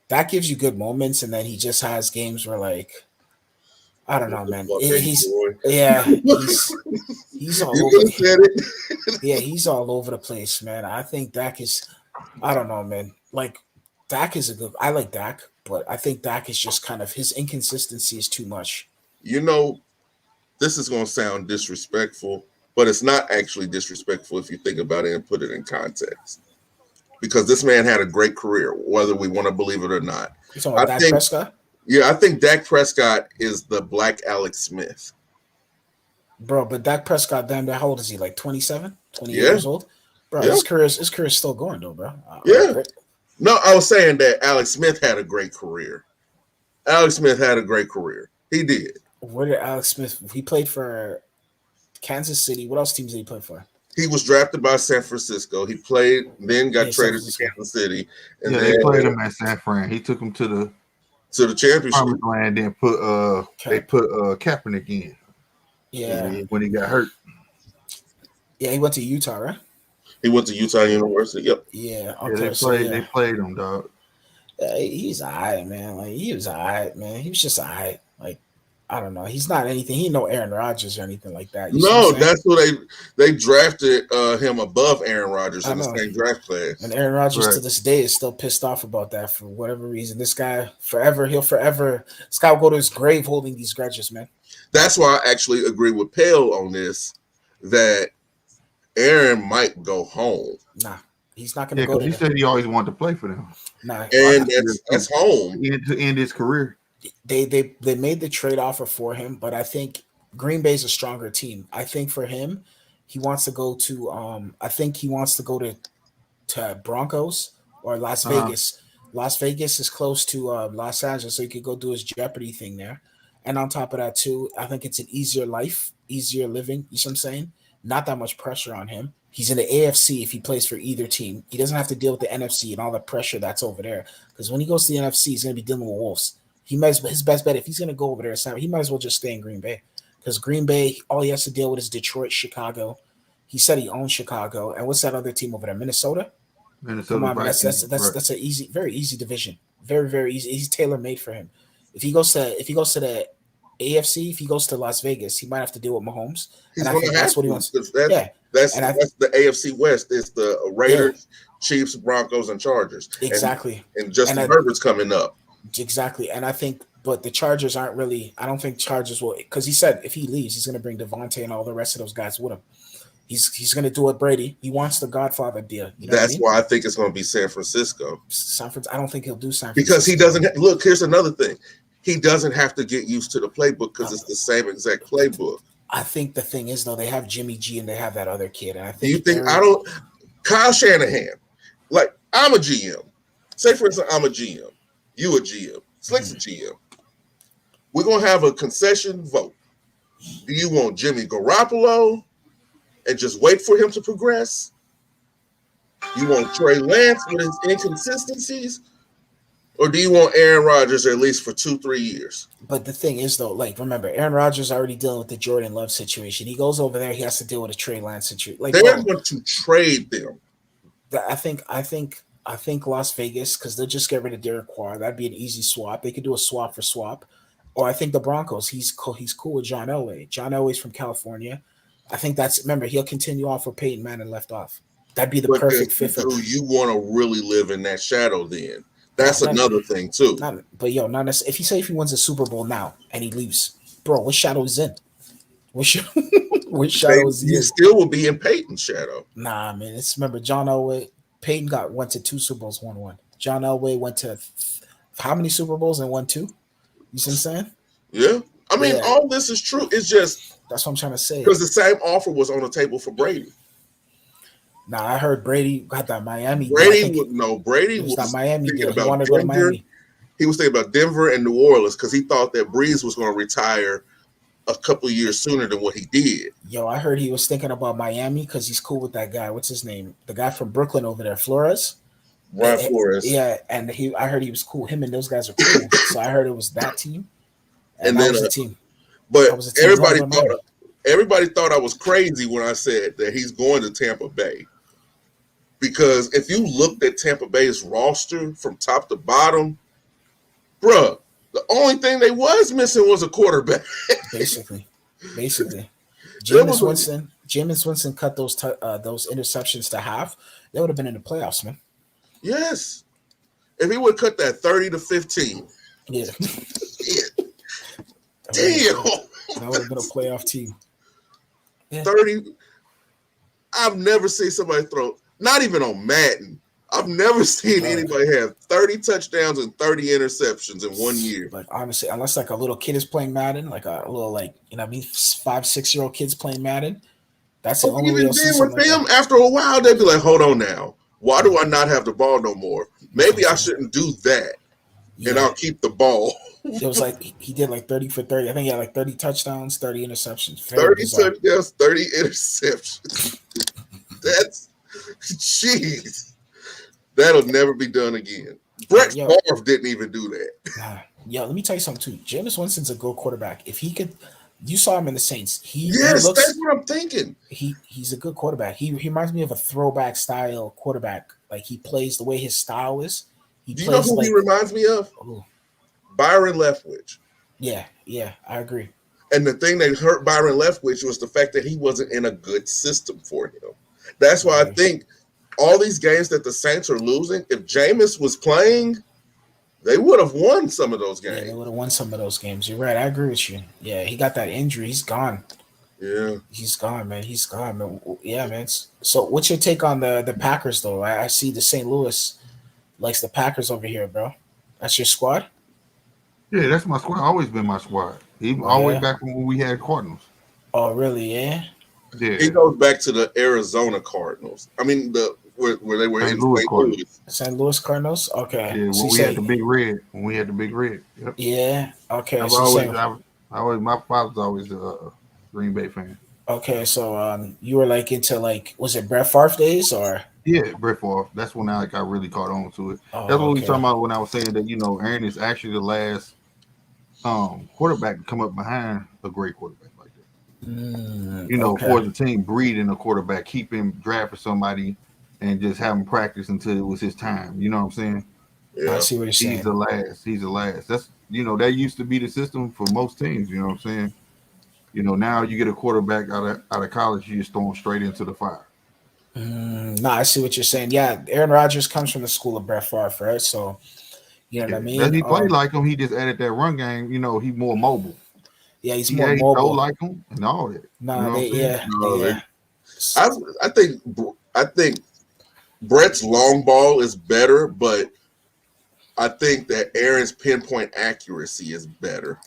Dak gives you good moments, and then he just has games where I don't know, man. He's all over. He's all over the place, man. I think Dak is. I don't know, man. Dak is I like Dak, but I think Dak is just his inconsistency is too much. This is going to sound disrespectful, but it's not actually disrespectful if you think about it and put it in context. Because this man had a great career, whether we want to believe it or not. You talking about Dak Prescott? Yeah, I think Dak Prescott is the Black Alex Smith. Bro, but Dak Prescott, damn, how old is he? 27? 28 years old? Bro, his career is still going, though, bro. No, I was saying that Alex Smith had a great career. Alex Smith had a great career. He did. Where did Alex Smith? He played for Kansas City. What else teams did he play for? He was drafted by San Francisco. He played, then got traded to Kansas City. And then they played him at San Fran. He took him to the championship. Land, then they put Kaepernick in. Yeah, when he got hurt. Yeah, he went to Utah, right? He went to Utah University. Yep. Yeah. Okay. They played him, dog. He's alright, man. He was alright, man. He was just alright. I don't know. He's not anything. He ain't no Aaron Rodgers or anything like that. No, that's what they drafted him above Aaron Rodgers in the same draft class. And Aaron Rodgers to this day is still pissed off about that for whatever reason. This guy he'll forever will go to his grave holding these grudges, man. That's why I actually agree with Pale on this, that Aaron might go home. Nah, he's not going to go there. He said he always wanted to play for them. Nah, and that's home to end his career. They made the trade offer for him, but I think Green Bay's a stronger team. I think for him, he wants to go to to Broncos or Las Vegas. Las Vegas is close to Los Angeles, so he could go do his Jeopardy thing there. And on top of that, too, I think it's an easier life, easier living. You see what I'm saying? Not that much pressure on him. He's in the AFC if he plays for either team. He doesn't have to deal with the NFC and all the pressure that's over there. Because when he goes to the NFC, he's going to be dealing with Wolves. His best bet, if he's going to go over there, he might as well just stay in Green Bay. Because Green Bay, all he has to deal with is Detroit, Chicago. He said he owns Chicago. And what's that other team over there? Minnesota? Come on, man. That's an easy, very easy division. Very, very easy. He's tailor-made for him. If he goes to the AFC, if he goes to Las Vegas, he might have to deal with Mahomes. And I think that's what he wants. That's the AFC West. It's the Raiders, Chiefs, Broncos, and Chargers. Exactly. And Justin Herbert's coming up. Exactly. And I think, but the Chargers aren't really, I don't think Chargers will, because he said if he leaves, he's going to bring Devontae and all the rest of those guys with him. He's going to do it, Brady. He wants the Godfather deal. You know That's what I mean? why I think it's going to be San Francisco. I don't think he'll do San Francisco. Because he doesn't look. Here's another thing. He doesn't have to get used to the playbook because it's the same exact playbook. I think the thing is though, they have Jimmy G and they have that other kid. And I think Do you think Kyle Shanahan? Like I'm a GM. Say for instance, I'm a GM. You a GM. Slick's a GM. We're gonna have a concession vote. Do you want Jimmy Garoppolo and just wait for him to progress? You want Trey Lance with his inconsistencies? Or do you want Aaron Rodgers at least for 2-3 years? But the thing is, though, like, remember, Aaron Rodgers already dealing with the Jordan Love situation. He goes over there, he has to deal with a Trey Lance situation. Like, they're going to trade them. I think Las Vegas, because they'll just get rid of Derek Carr. That'd be an easy swap. They could do a swap for swap. Or I think the Broncos. He's cool with John Elway. John Elway's from California. I think remember, he'll continue off where Peyton Manning left off. That'd be the perfect fit for him. You want to really live in that shadow then. That's another thing too. But not if he wins a Super Bowl now and he leaves, bro, what shadow is in? What shadow is in? He still will be in Peyton's shadow. Nah, man. Remember John Elway. Peyton went to 2 Super Bowls, won 1. John Elway went to how many Super Bowls and won 2? You see what I'm saying? Yeah. I mean, all this is true. It's just that's what I'm trying to say. Because the same offer was on the table for Brady. Nah, I heard Brady got that Miami. Brady was that Miami deal. He wanted to go to Miami. He was thinking about Denver and New Orleans because he thought that Breeze was going to retire a couple of years sooner than what he did. Yo, I heard he was thinking about Miami because he's cool with that guy. What's his name? The guy from Brooklyn over there, Flores. Brian Flores. Yeah, and I heard he was cool. Him and those guys are cool. So I heard it was that team. And that then was the team. But everybody thought I was crazy when I said that he's going to Tampa Bay. Because if you looked at Tampa Bay's roster from top to bottom, bruh, the only thing they was missing was a quarterback. Basically. Jameis Winston cut those interceptions to half. They would have been in the playoffs, man. Yes. If he would cut that 30 to 15. Yeah. Damn. That would have been a playoff team. Yeah. 30. I've never seen somebody throw, not even on Madden. I've never seen anybody have 30 touchdowns and 30 interceptions in 1 year. But honestly, unless like a little kid is playing Madden, like a little 5-6-year-old kids playing Madden, that's the only way you'll see with them. After a while, they'd be like, "Hold on now, why do I not have the ball no more? Maybe I shouldn't do that, and I'll keep the ball." It was like he did like 30 for 30. I think he had like 30 touchdowns, 30 interceptions. 30 touchdowns, 30 interceptions. That's jeez. That'll never be done again. Brett Favre didn't even do that. Let me tell you something too. Jameis Winston's a good quarterback. If he could, you saw him in the Saints. That's what I'm thinking. He's a good quarterback. He reminds me of a throwback style quarterback. Like he plays the way his style is. Do you know who he reminds me of? Byron Leftwich. Yeah, I agree. And the thing that hurt Byron Leftwich was the fact that he wasn't in a good system for him. That's why I think all these games that the Saints are losing, if Jameis was playing, they would have won some of those games. Yeah, they would have won some of those games. You're right. I agree with you. Yeah, he got that injury. He's gone. Yeah. He's gone, man. He's gone, man. Yeah, man. So what's your take on the Packers, though? I see the St. Louis likes the Packers over here, bro. That's your squad? Yeah, that's my squad. Always been my squad. Even all the way back from when we had Cardinals. Oh, really? Yeah. Yeah. He goes back to the Arizona Cardinals. I mean, where they were in St. Louis. St. Louis Cardinals? Okay. Yeah, when we had the big red. Yep. Yeah. Okay. My father's always a Green Bay fan. Okay, so you were like into was it Brett Favre days or? Yeah, Brett Favre. That's when I really caught on to it. Oh, that's what we were talking about when I was saying that Aaron is actually the last quarterback to come up behind a great quarterback like that. For the team breeding a quarterback, keep him drafting somebody and just have him practice until it was his time. You know what I'm saying? Yeah. I see what you're saying. He's the last. That's that used to be the system for most teams. You know what I'm saying? Now you get a quarterback out of college, you just throw him straight into the fire. No, I see what you're saying. Yeah, Aaron Rodgers comes from the school of Brett Favre, right? So, what I mean? He played like him. He just added that run game. He more mobile. Yeah, he's more mobile. Like him and all that. I think Brett's long ball is better, but I think that Aaron's pinpoint accuracy is better.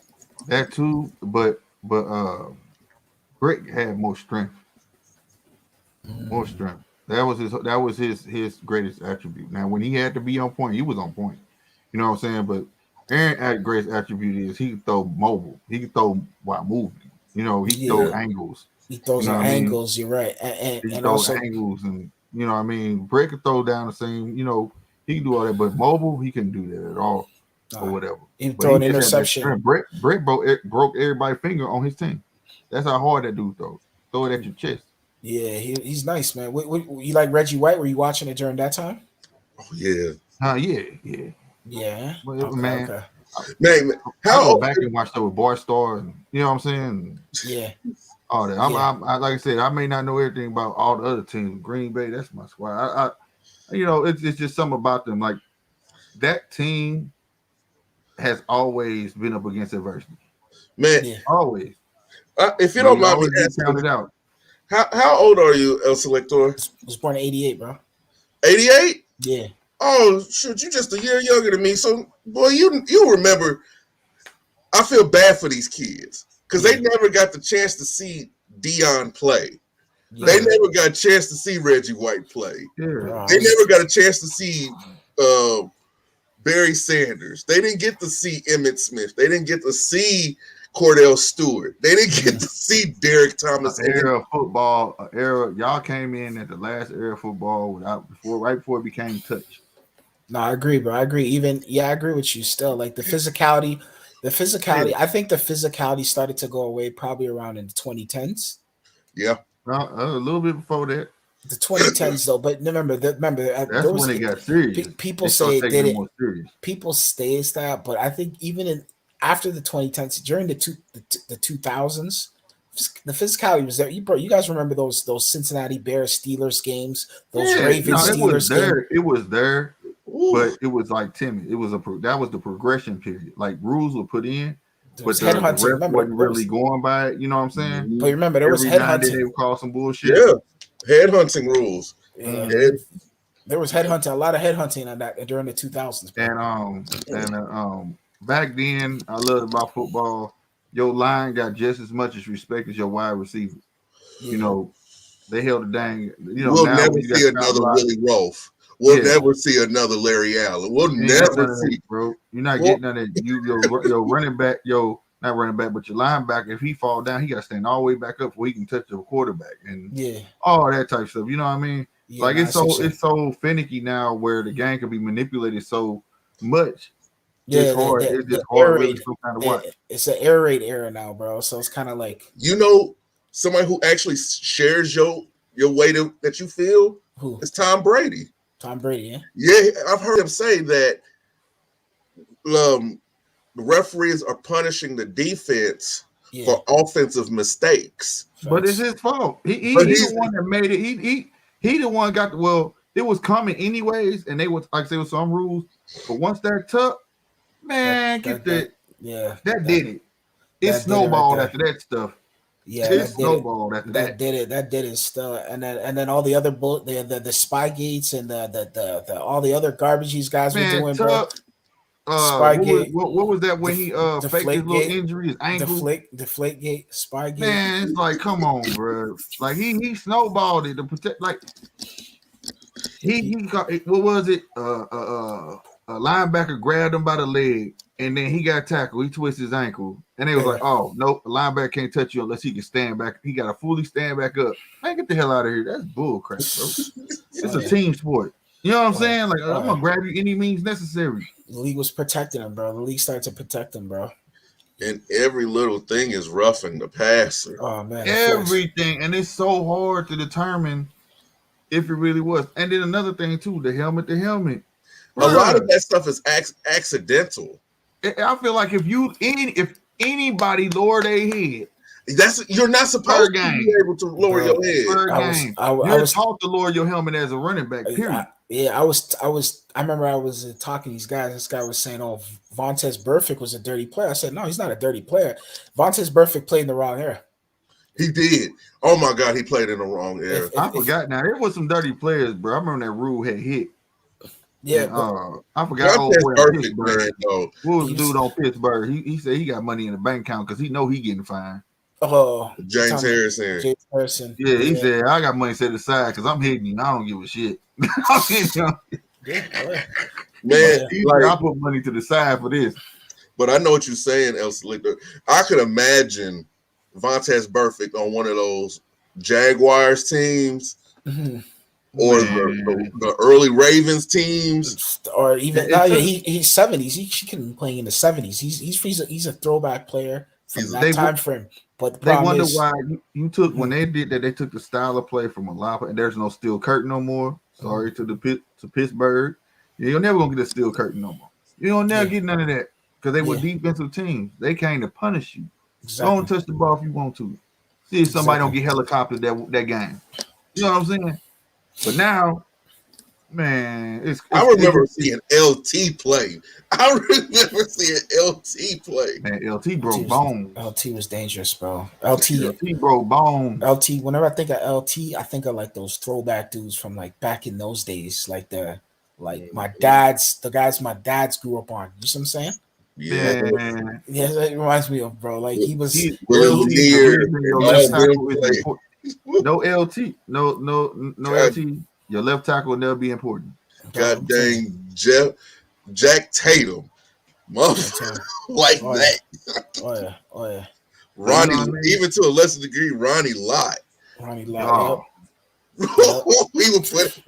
That too, but Brett had more strength. More strength. That was his greatest attribute. Now, when he had to be on point, he was on point. You know what I'm saying? But Aaron's greatest attribute is he could throw mobile. He could throw while moving. You know, he throw angles. He throws you know angles. You're right, and throws also angles, and you know what I mean. Brett could throw down the same. You know, he can do all that, but mobile, he couldn't do that at all, or whatever. He throw an just had that interception. strength. Brett broke everybody's finger on his team. That's how hard that dude throws. Throw it at your chest. Yeah, he's nice, man. You like Reggie White? Were you watching it during that time? Oh yeah. Yeah. Well, man, Man, I go back and watch that with Barstar, and you know what I'm saying? Yeah. All that. I like I said, I may not know everything about all the other teams. Green Bay, that's my squad. I you know, it's just something about them. Like that team has always been up against adversity. Man, always. If you don't mind me always asking, counted out. How old are you, El Selector? I was born in 88, bro. 88? Yeah. Oh, shoot, you just a year younger than me. So, boy, you remember, I feel bad for these kids because they never got the chance to see Dion play. Yeah. They never got a chance to see Reggie White play. Yeah. They never got a chance to see Barry Sanders. They didn't get to see Emmitt Smith. They didn't get to see Cordell Stewart. They didn't get to see Derek Thomas. Era of football, y'all came in at the last era of football right before it became touch. No, I agree, bro. I agree. I agree with you still. Like the physicality, I think the physicality started to go away probably around in the 2010s. Yeah. A little bit before that. The 2010s though, but remember that's when it got serious. People say they didn't. People say that, but I think even after the 2010s, during the 2000s, the physicality was there. You guys remember those Cincinnati Bears Steelers games, those Ravens Steelers games? It was there, but it was like timid. It was that was the progression period. Like rules were put in, but the ref wasn't really going by it. You know what I'm saying? But remember, there was headhunting. They would call some bullshit. Yeah, headhunting rules. Yeah. There was headhunting, a lot of headhunting on that during the 2000s. And back then, I loved about football. Your line got just as much as respect as your wide receiver. Yeah. You know, they held a dang. You know, we'll never see another Willie Rolfe. We'll never see another Larry Allen. We'll never see, bro. You're not getting none of that. Your running back, not running back, but your linebacker. If he fall down, he got to stand all the way back up where he can touch the quarterback and all that type of stuff. You know what I mean? Yeah, like it's so finicky now where the game can be manipulated so much. Yeah, it's hard. It's just hard really to kind of watch. It's an air raid era now, bro. So it's kind of like somebody who actually shares your way that you feel. Who? It's Tom Brady. Tom Brady, yeah. Yeah, I've heard him say that the referees are punishing the defense for offensive mistakes. But it's his fault. He's the one that made it. He the one got it was coming anyways, and they was like there was some rules, but once that took, man, that did it. It snowballed after that stuff. Yeah, it snowballed after that. That did it still, and then all the other the spy gates and the all the other garbage these guys were doing, bro. Spygate. What was that when he faked his little injury, his ankle? Deflategate, Spygate. Man, it's like, come on, bro. Like he snowballed it to protect. Like he got what was it? A linebacker grabbed him by the leg, and then he got tackled. He twisted his ankle, and they was like, "Oh nope, a linebacker can't touch you unless he can stand back. He got to fully stand back up." Man, get the hell out of here. That's bull crap, bro. It's a team sport. You know what I'm saying? Like I'm gonna grab you any means necessary. The league was protecting him, bro. The league started to protect him, bro. And every little thing is roughing the passer. Oh man, everything, and it's so hard to determine if it really was. And then another thing too, the helmet. A lot of that stuff is accidental. I feel like if anybody lower their head, you're not supposed to be able to lower your head. I was taught to lower your helmet as a running back. Period. I remember I was talking to these guys. This guy was saying, "Oh, Vontaze Burfict was a dirty player." I said, "No, he's not a dirty player. Vontaze Burfict played in the wrong era." He did. Oh my God, he played in the wrong era. I forgot now. There was some dirty players, bro. I remember that rule had hit. Yeah, and, I forgot. Perfect, man, though. What was the dude on Pittsburgh? He said he got money in the bank account because he know he getting fined. Oh, James Harrison. James Harrison. Yeah, he said I got money set aside because I'm hitting you. I don't give a shit. Man, I put money to the side for this. But I know what you're saying, El Slicker. I could imagine Vontaze Burfict on one of those Jaguars teams, or the early Ravens teams, or even he's 70s. He can play in the 70s. He's a throwback player from that time frame. But the they wonder is, why you took when they did that. They took the style of play from a lot, and there's no steel curtain no more. Sorry to Pittsburgh. You're never gonna get a steel curtain no more. You don't never get none of that because they were defensive teams. They came to punish you. Exactly. Don't touch the ball if you want to. See if somebody don't get helicoptered that game. You know what I'm saying? But now, man, I remember seeing LT play. I remember seeing LT play. Man, LT broke bones. LT was dangerous, bro. LT broke bones. LT. Whenever I think of LT, I think of like those throwback dudes from like back in those days, like the guys my dad's grew up on. You see what I'm saying? Yeah, it reminds me of, bro. Like he was no LT, no LT. Your left tackle will never be important. God dang, Jack Tatum, like that. Oh yeah. Ronnie, even to a lesser degree, Ronnie Lott. We would put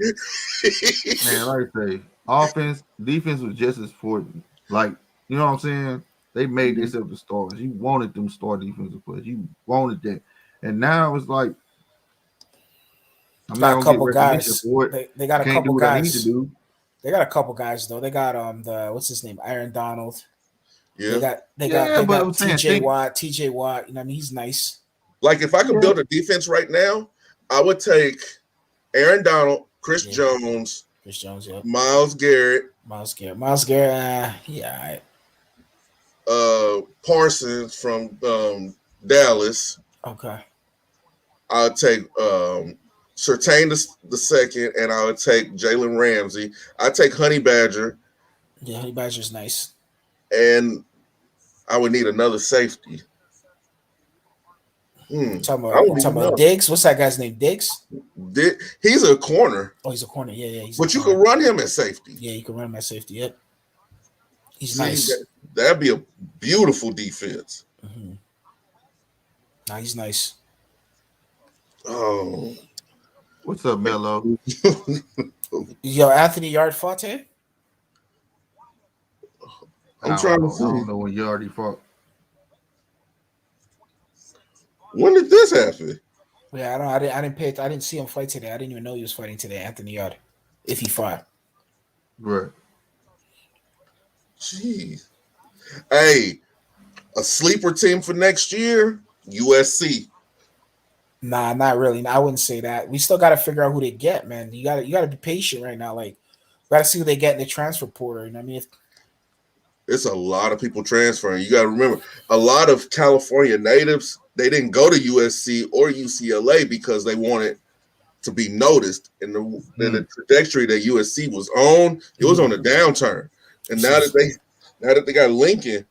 man, like I say, offense, defense was just as important. Like, you know what I'm saying? They made themselves the stars. You wanted them star defensive players. You wanted that. And now it's like got a couple guys. They got a couple guys. They got a couple guys though. They got what's his name? Aaron Donald. Yeah. They got TJ Watt. You know what I mean? He's nice. Like if I could build a defense right now, I would take Aaron Donald, Chris Jones, yeah. Myles Garrett. Yeah. Parsons from Dallas. Okay. I'll take Surtain the second, and I would take Jalen Ramsey. I'd take Honey Badger. Yeah, Honey Badger's nice. And I would need another safety. Talking about Diggs. What's that guy's name? Diggs? He's a corner. Oh, he's a corner. Yeah. But you can run him at safety. Yeah, you can run him at safety. Yep. He's nice. That'd be a beautiful defense. Mm-hmm. Nah, he's nice. Oh. What's up, Mello? Yo, Anthony Yard Forte? I'm trying to see. I don't know when Yardy fought. When did this happen? Yeah, I didn't see him fight today. I didn't even know he was fighting today, Anthony Yard. If he fought. Right. Jeez. Hey, a sleeper team for next year? USC. Nah, not really. I wouldn't say that. We still got to figure out who they get, man. You got to be patient right now. Like, got to see who they get in the transfer portal. You know what I mean? It's a lot of people transferring. You got to remember, a lot of California natives, they didn't go to USC or UCLA because they wanted to be noticed. And the trajectory that USC was on, it was on a downturn. And now that they got Lincoln.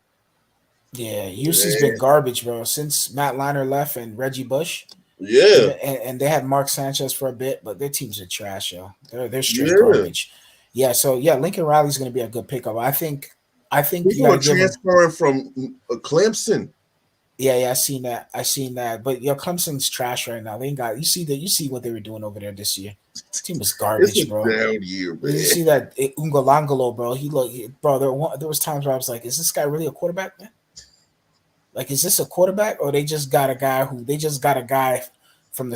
Yeah, UC's been garbage, bro, since Matt Leinart left and Reggie Bush. Yeah. And they had Mark Sanchez for a bit, but their teams are trash, yo. They're straight garbage. Yeah, so Lincoln Riley's going to be a good pickup. I think people are transferring from Clemson. Yeah, I seen that. But Clemson's trash right now. They ain't got. You see what they were doing over there this year. This team was garbage, bro. Down year, man. You see that Ungalangalo, bro? There was times where I was like, "Is this guy really a quarterback, man? Like, is this a quarterback, or they just got a guy from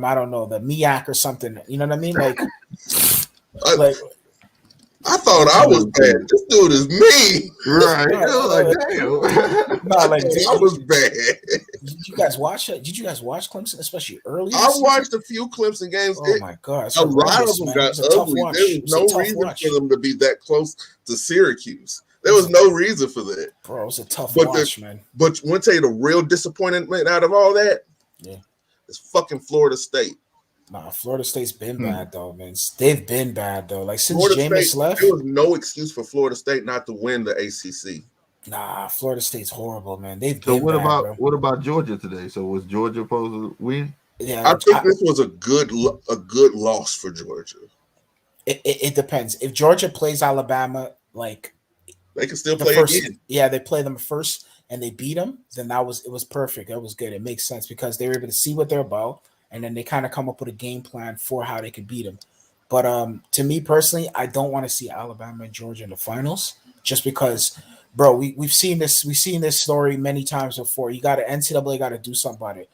I don't know, the MIAC or something? You know what I mean? Like, I thought I was bad. This dude is me. Right. Damn. I was bad. Did you guys watch it? Did you guys watch Clemson, especially early? I watched a few Clemson games. Oh my god! A lot of them got ugly. There was no reason for them to be that close to Syracuse. There was no reason for that. Bro, it was a tough watch, man. But want to tell you the real disappointment out of all that? Yeah. It's fucking Florida State. Nah, Florida State's been bad though, man. They've been bad though. Like since Florida Jameis State, left, there was no excuse for Florida State not to win the ACC. Nah, Florida State's horrible, man. They've So been what bad, about bro. what about Georgia today? So was Georgia supposed to win? Yeah, I think this was a good loss for Georgia. It depends. If Georgia plays Alabama, like they can still the play first, again. yeah, they play them first and they beat them, then it was perfect. That was good. It makes sense because they were able to see what they're about, and then they kind of come up with a game plan for how they could beat them. But to me personally, I don't want to see Alabama and Georgia in the finals just because, bro, we've seen this story many times before. You got to NCAA got to do something about it.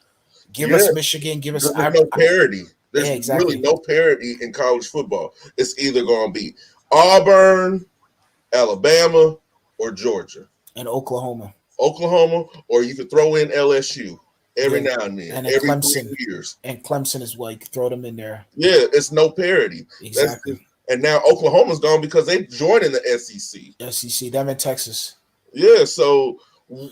Give us Michigan. Give us. There's no parity. There's exactly. really no parity in college football. It's either going to be Auburn, Alabama, or Georgia. And Oklahoma, or you could throw in LSU every now and then, every Clemson, 3 years. And Clemson as well. You could throw them in there. Yeah, it's no parity. Exactly. And now Oklahoma's gone because they joined in the SEC. SEC, them in Texas. Yeah, so we're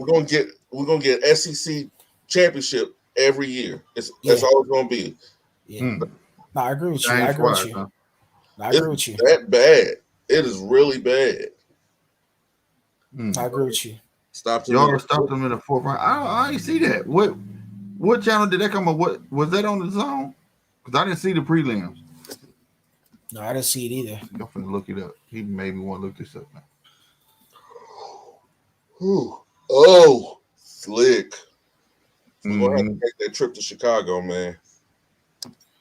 gonna get SEC championship every year. That's all it's gonna be. Yeah. No, I agree with you. I agree with you. I agree with you. That bad. It is really bad. I agree with you. Y'all stopped them in the fourth round. I didn't see that. What channel did that come up? What was that on the zone? Because I didn't see the prelims. No, I didn't see it either. I'm finna look it up. He made me want to look this up now. Oh, slick. We're gonna have to take that trip to Chicago, man.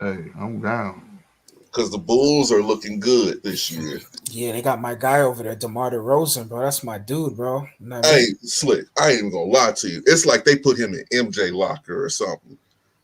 Hey, I'm down. Because the Bulls are looking good this year. Yeah, they got my guy over there, DeMar DeRozan, bro. That's my dude, bro. You know what I Hey, mean? slick. I ain't even gonna lie to you. It's like they put him in MJ locker or something.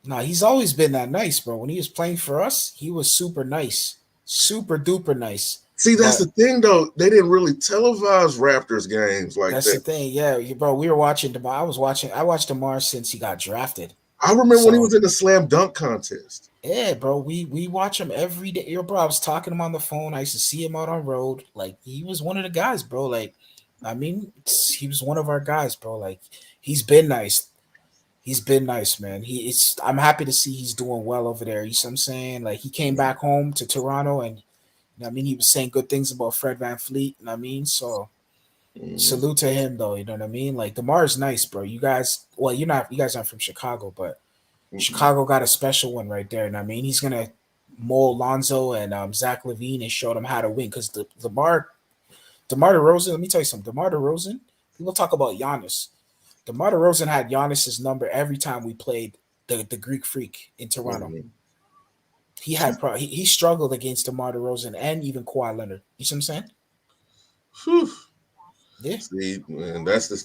No, he's always been that nice, bro. When he was playing for us, he was super nice, super duper nice. See, that's the thing, though. They didn't really televise Raptors games like that's that. That's the thing, yeah, bro. We were watching DeMar. I watched DeMar since he got drafted. I remember when he was in the slam dunk contest. Yeah, bro. We watch him every day. Yo, bro, I was talking to him on the phone. I used to see him out on road. Like, he was one of the guys, bro. Like, I mean, he was one of our guys, bro. Like, he's been nice. He's been nice, man. I'm happy to see he's doing well over there. You see what I'm saying? Like, he came back home to Toronto, and I mean, he was saying good things about Fred VanVleet. You know what I mean? So, salute to him, though. You know what I mean? Like, DeMar's nice, bro. You guys, well, you guys aren't from Chicago, but Chicago got a special one right there. And I mean, he's gonna mold Lonzo and Zach LaVine and show them how to win. Because DeMar DeRozan, let me tell you something. DeMar DeRozan, people talk about Giannis. DeMar DeRozan had Giannis's number every time we played the Greek Freak in Toronto. He had he struggled against DeMar DeRozan and even Kawhi Leonard. You see what I'm saying? Whew. Yeah. See, man, that's the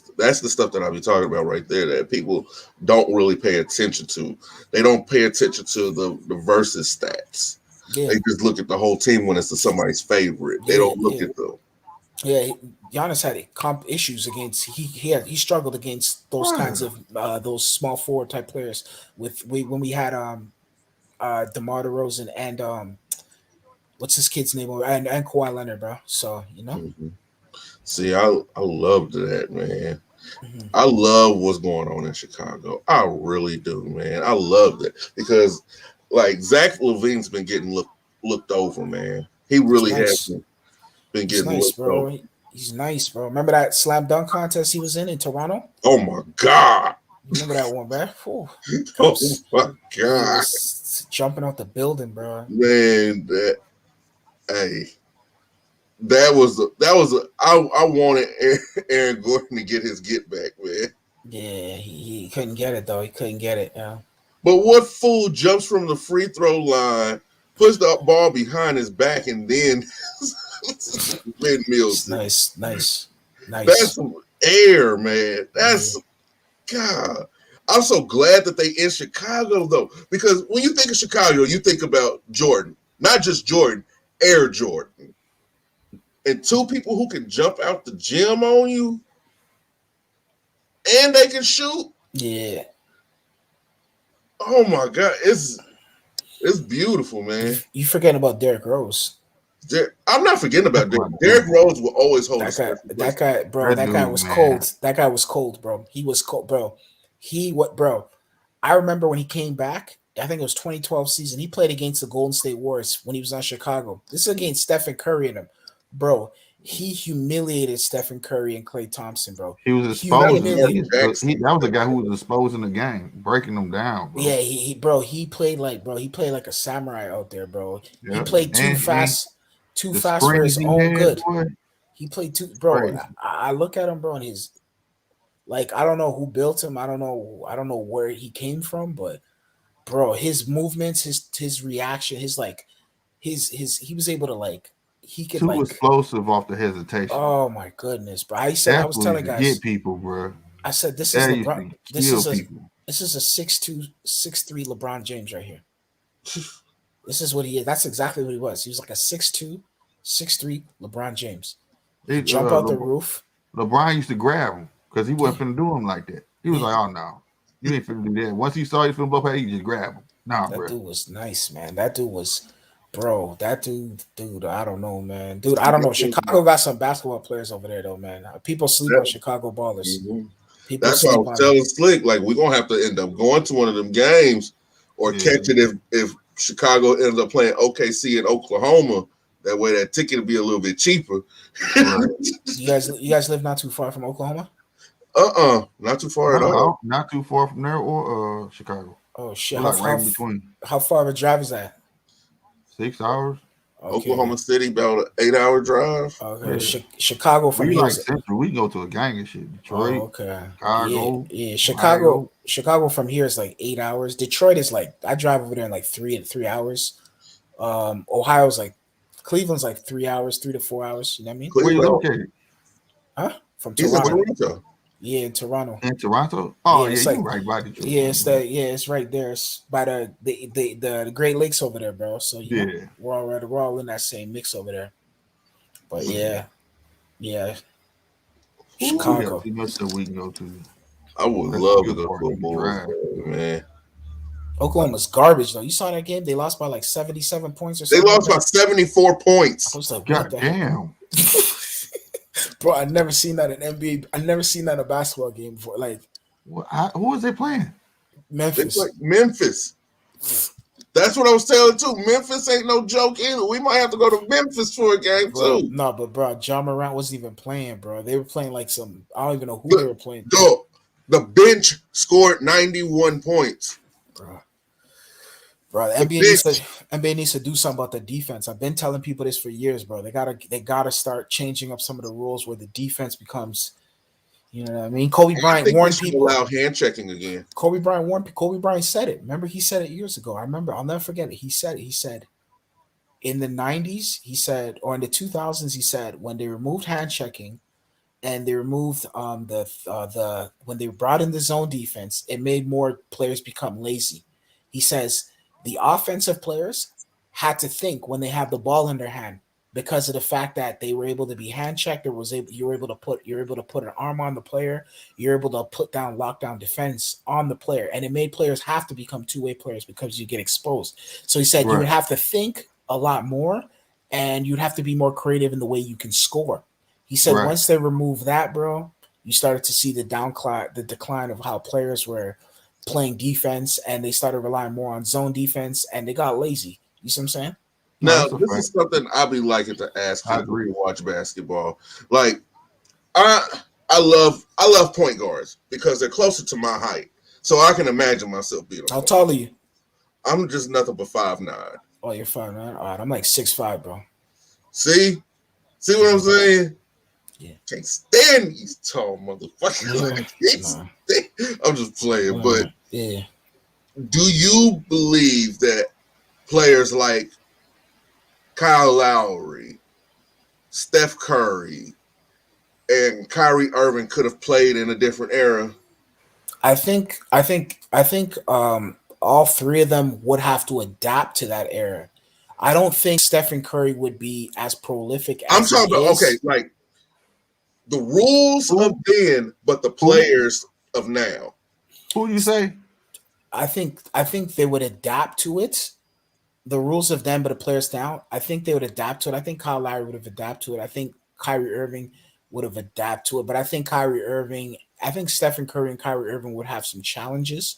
stuff that I'll be talking about right there that people don't really pay attention to. They don't pay attention to the versus stats. Yeah. They just look at the whole team when it's somebody's favorite. They don't look at them. Yeah, Giannis had issues against he struggled against those kinds of those small forward type players when we had DeMar DeRozan and what's his kid's name and Kawhi Leonard, bro. So you know. Mm-hmm. See, I loved that, man. Mm-hmm. I love what's going on in Chicago. I really do, man. I love that because, like, Zach LaVine's been getting looked over, man. He really has been getting looked over. He's nice, bro. Remember that slam dunk contest he was in Toronto? Oh my God! Remember that one, bro? Oh my God! Jumping out the building, bro. Man, That was I wanted Aaron Gordon to get his get back, man. Yeah, he couldn't get it though. He couldn't get it. Yeah. But what fool jumps from the free throw line, puts the ball behind his back, and then windmills? Nice. That's some air, man. That's God. I'm so glad that they in Chicago though, because when you think of Chicago, you think about Jordan, not just Jordan, Air Jordan. And two people who can jump out the gym on you and they can shoot. Yeah. Oh my God. It's beautiful, man. You forgetting about Derrick Rose. I'm not forgetting about Derrick. Derrick Rose will always hold that guy, bro. That guy was cold. That guy was cold, bro. He was cold, bro. Bro, I remember when he came back, I think it was 2012 season. He played against the Golden State Warriors when he was on Chicago. This is against Stephen Curry and him. Bro, he humiliated Stephen Curry and Klay Thompson, bro. He was exposing. That was the guy who was exposing the game, breaking them down, bro. Yeah, he played like a samurai out there, bro. Yeah. He played too fast for his own good. He played too, bro. I look at him, bro, and his I don't know who built him. I don't know where he came from, but bro, his movements, his reaction, he was able to he could too explosive off the hesitation. Oh my goodness, bro! I was telling guys, get people, bro. I said this is LeBron. This is a 6'2", 6'3" LeBron James right here. This is what he is. That's exactly what he was. He was like a 6'2", 6'3" LeBron James. He jump out the roof. LeBron used to grab him because he wasn't finna do him like that. He was like, "Oh no, you ain't finna do that." Once he saw you finna blow past, he just grab him. Nah, that bro. Dude was nice, man. That dude was. Bro, that dude, I don't know, man. Dude, I don't know. Chicago got some basketball players over there, though, man. People sleep on Chicago ballers. Mm-hmm. That's why I was telling Slick, we're going to have to end up going to one of them games or catch it if Chicago ends up playing OKC in Oklahoma. That way that ticket will be a little bit cheaper. Right. You guys live not too far from Oklahoma? Not too far at all. Not too far from there or Chicago. Oh, shit. Right in between. How far of a drive is that? 6 hours. Okay. Oklahoma City, about an 8-hour drive. Okay. Chicago from here. Like Central. We go to a gang and shit. Detroit. Oh, okay. Chicago. Yeah. Chicago from here is like 8 hours. Detroit is I drive over there in like 3 hours. Ohio's Cleveland's 3 hours, 3 to 4 hours. You know what I mean? Where you located? Huh? From Toronto. Yeah, in Toronto. In Toronto? Oh, it's you right by Detroit. Yeah, it's right there. It's by the Great Lakes over there, bro. So we're all in that same mix over there. But yeah. Chicago. Too much that we can go to. I would love to go to a Bulls, man. Oklahoma's garbage though. You saw that game? They lost by 77 points or something. They lost by 74 points. I was like, God damn. Bro, I never seen that in NBA. I never seen that in a basketball game before. Who was they playing? Memphis. Memphis. That's what I was telling too. Memphis ain't no joke either. We might have to go to Memphis for a game too. No, but bro, John Morant wasn't even playing, bro. They were playing some. I don't even know who they were playing. The bench scored 91 points. Bro, the NBA needs to do something about the defense. I've been telling people this for years, bro. They gotta start changing up some of the rules where the defense becomes, you know what I mean? Kobe Bryant warned people. Allow hand checking again. Kobe Bryant said it. Remember, he said it years ago. I remember. I'll never forget it. He said in the 90s, he said, or in the 2000s, he said when they removed hand checking and they removed when they brought in the zone defense, it made more players become lazy. He says the offensive players had to think when they have the ball in their hand because of the fact that they were able to be hand checked. You were able to put an arm on the player. You're able to put down lockdown defense on the player, and it made players have to become two-way players because you get exposed. So he said you would have to think a lot more, and you'd have to be more creative in the way you can score. He said once they removed that, bro, you started to see the decline of how players were playing defense, and they started relying more on zone defense, and they got lazy. You see what I'm saying? Now, this is something I'll be liking to ask people who watch basketball. I love point guards because they're closer to my height, so I can imagine myself being. How tall are you? I'm just nothing but 5'9". Oh, you're 5'9". All right, I'm 6'5", bro. See what I'm saying? Yeah. Can't stand these tall motherfuckers. I'm just playing, but do you believe that players like Kyle Lowry, Steph Curry, and Kyrie Irving could have played in a different era? I think all three of them would have to adapt to that era. I don't think Stephen Curry would be as prolific as I'm talking about. The rules of then, but the players of now. Who do you say? I think they would adapt to it. The rules of them, but the players now. I think they would adapt to it. I think Kyle Lowry would have adapted to it. I think Kyrie Irving would have adapted to it. But I think Kyrie Irving I think Stephen Curry and Kyrie Irving would have some challenges.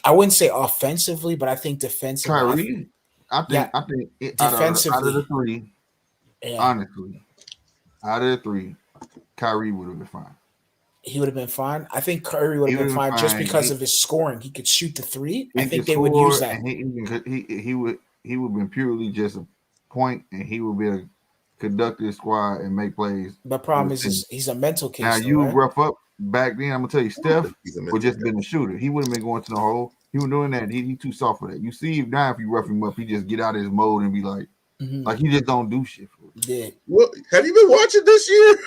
I wouldn't say offensively, but I think defensively. Kyrie, I think out of the three, honestly, out of the three, Kyrie would have been fine. He would have been fine. I think Curry would have been fine just because of his scoring. He could shoot the three. I think they would use that. And he would have been purely just a point, and he would be able to conduct his squad and make plays. The problem is he's a mental case. Now you rough up back then. I'm gonna tell you, Steph would just been a shooter. He wouldn't been going to the hole. He was doing that. He too soft for that. You see him now, if you rough him up, he just get out of his mode and be like he just don't do shit for it. Yeah. Well, have you been watching this year?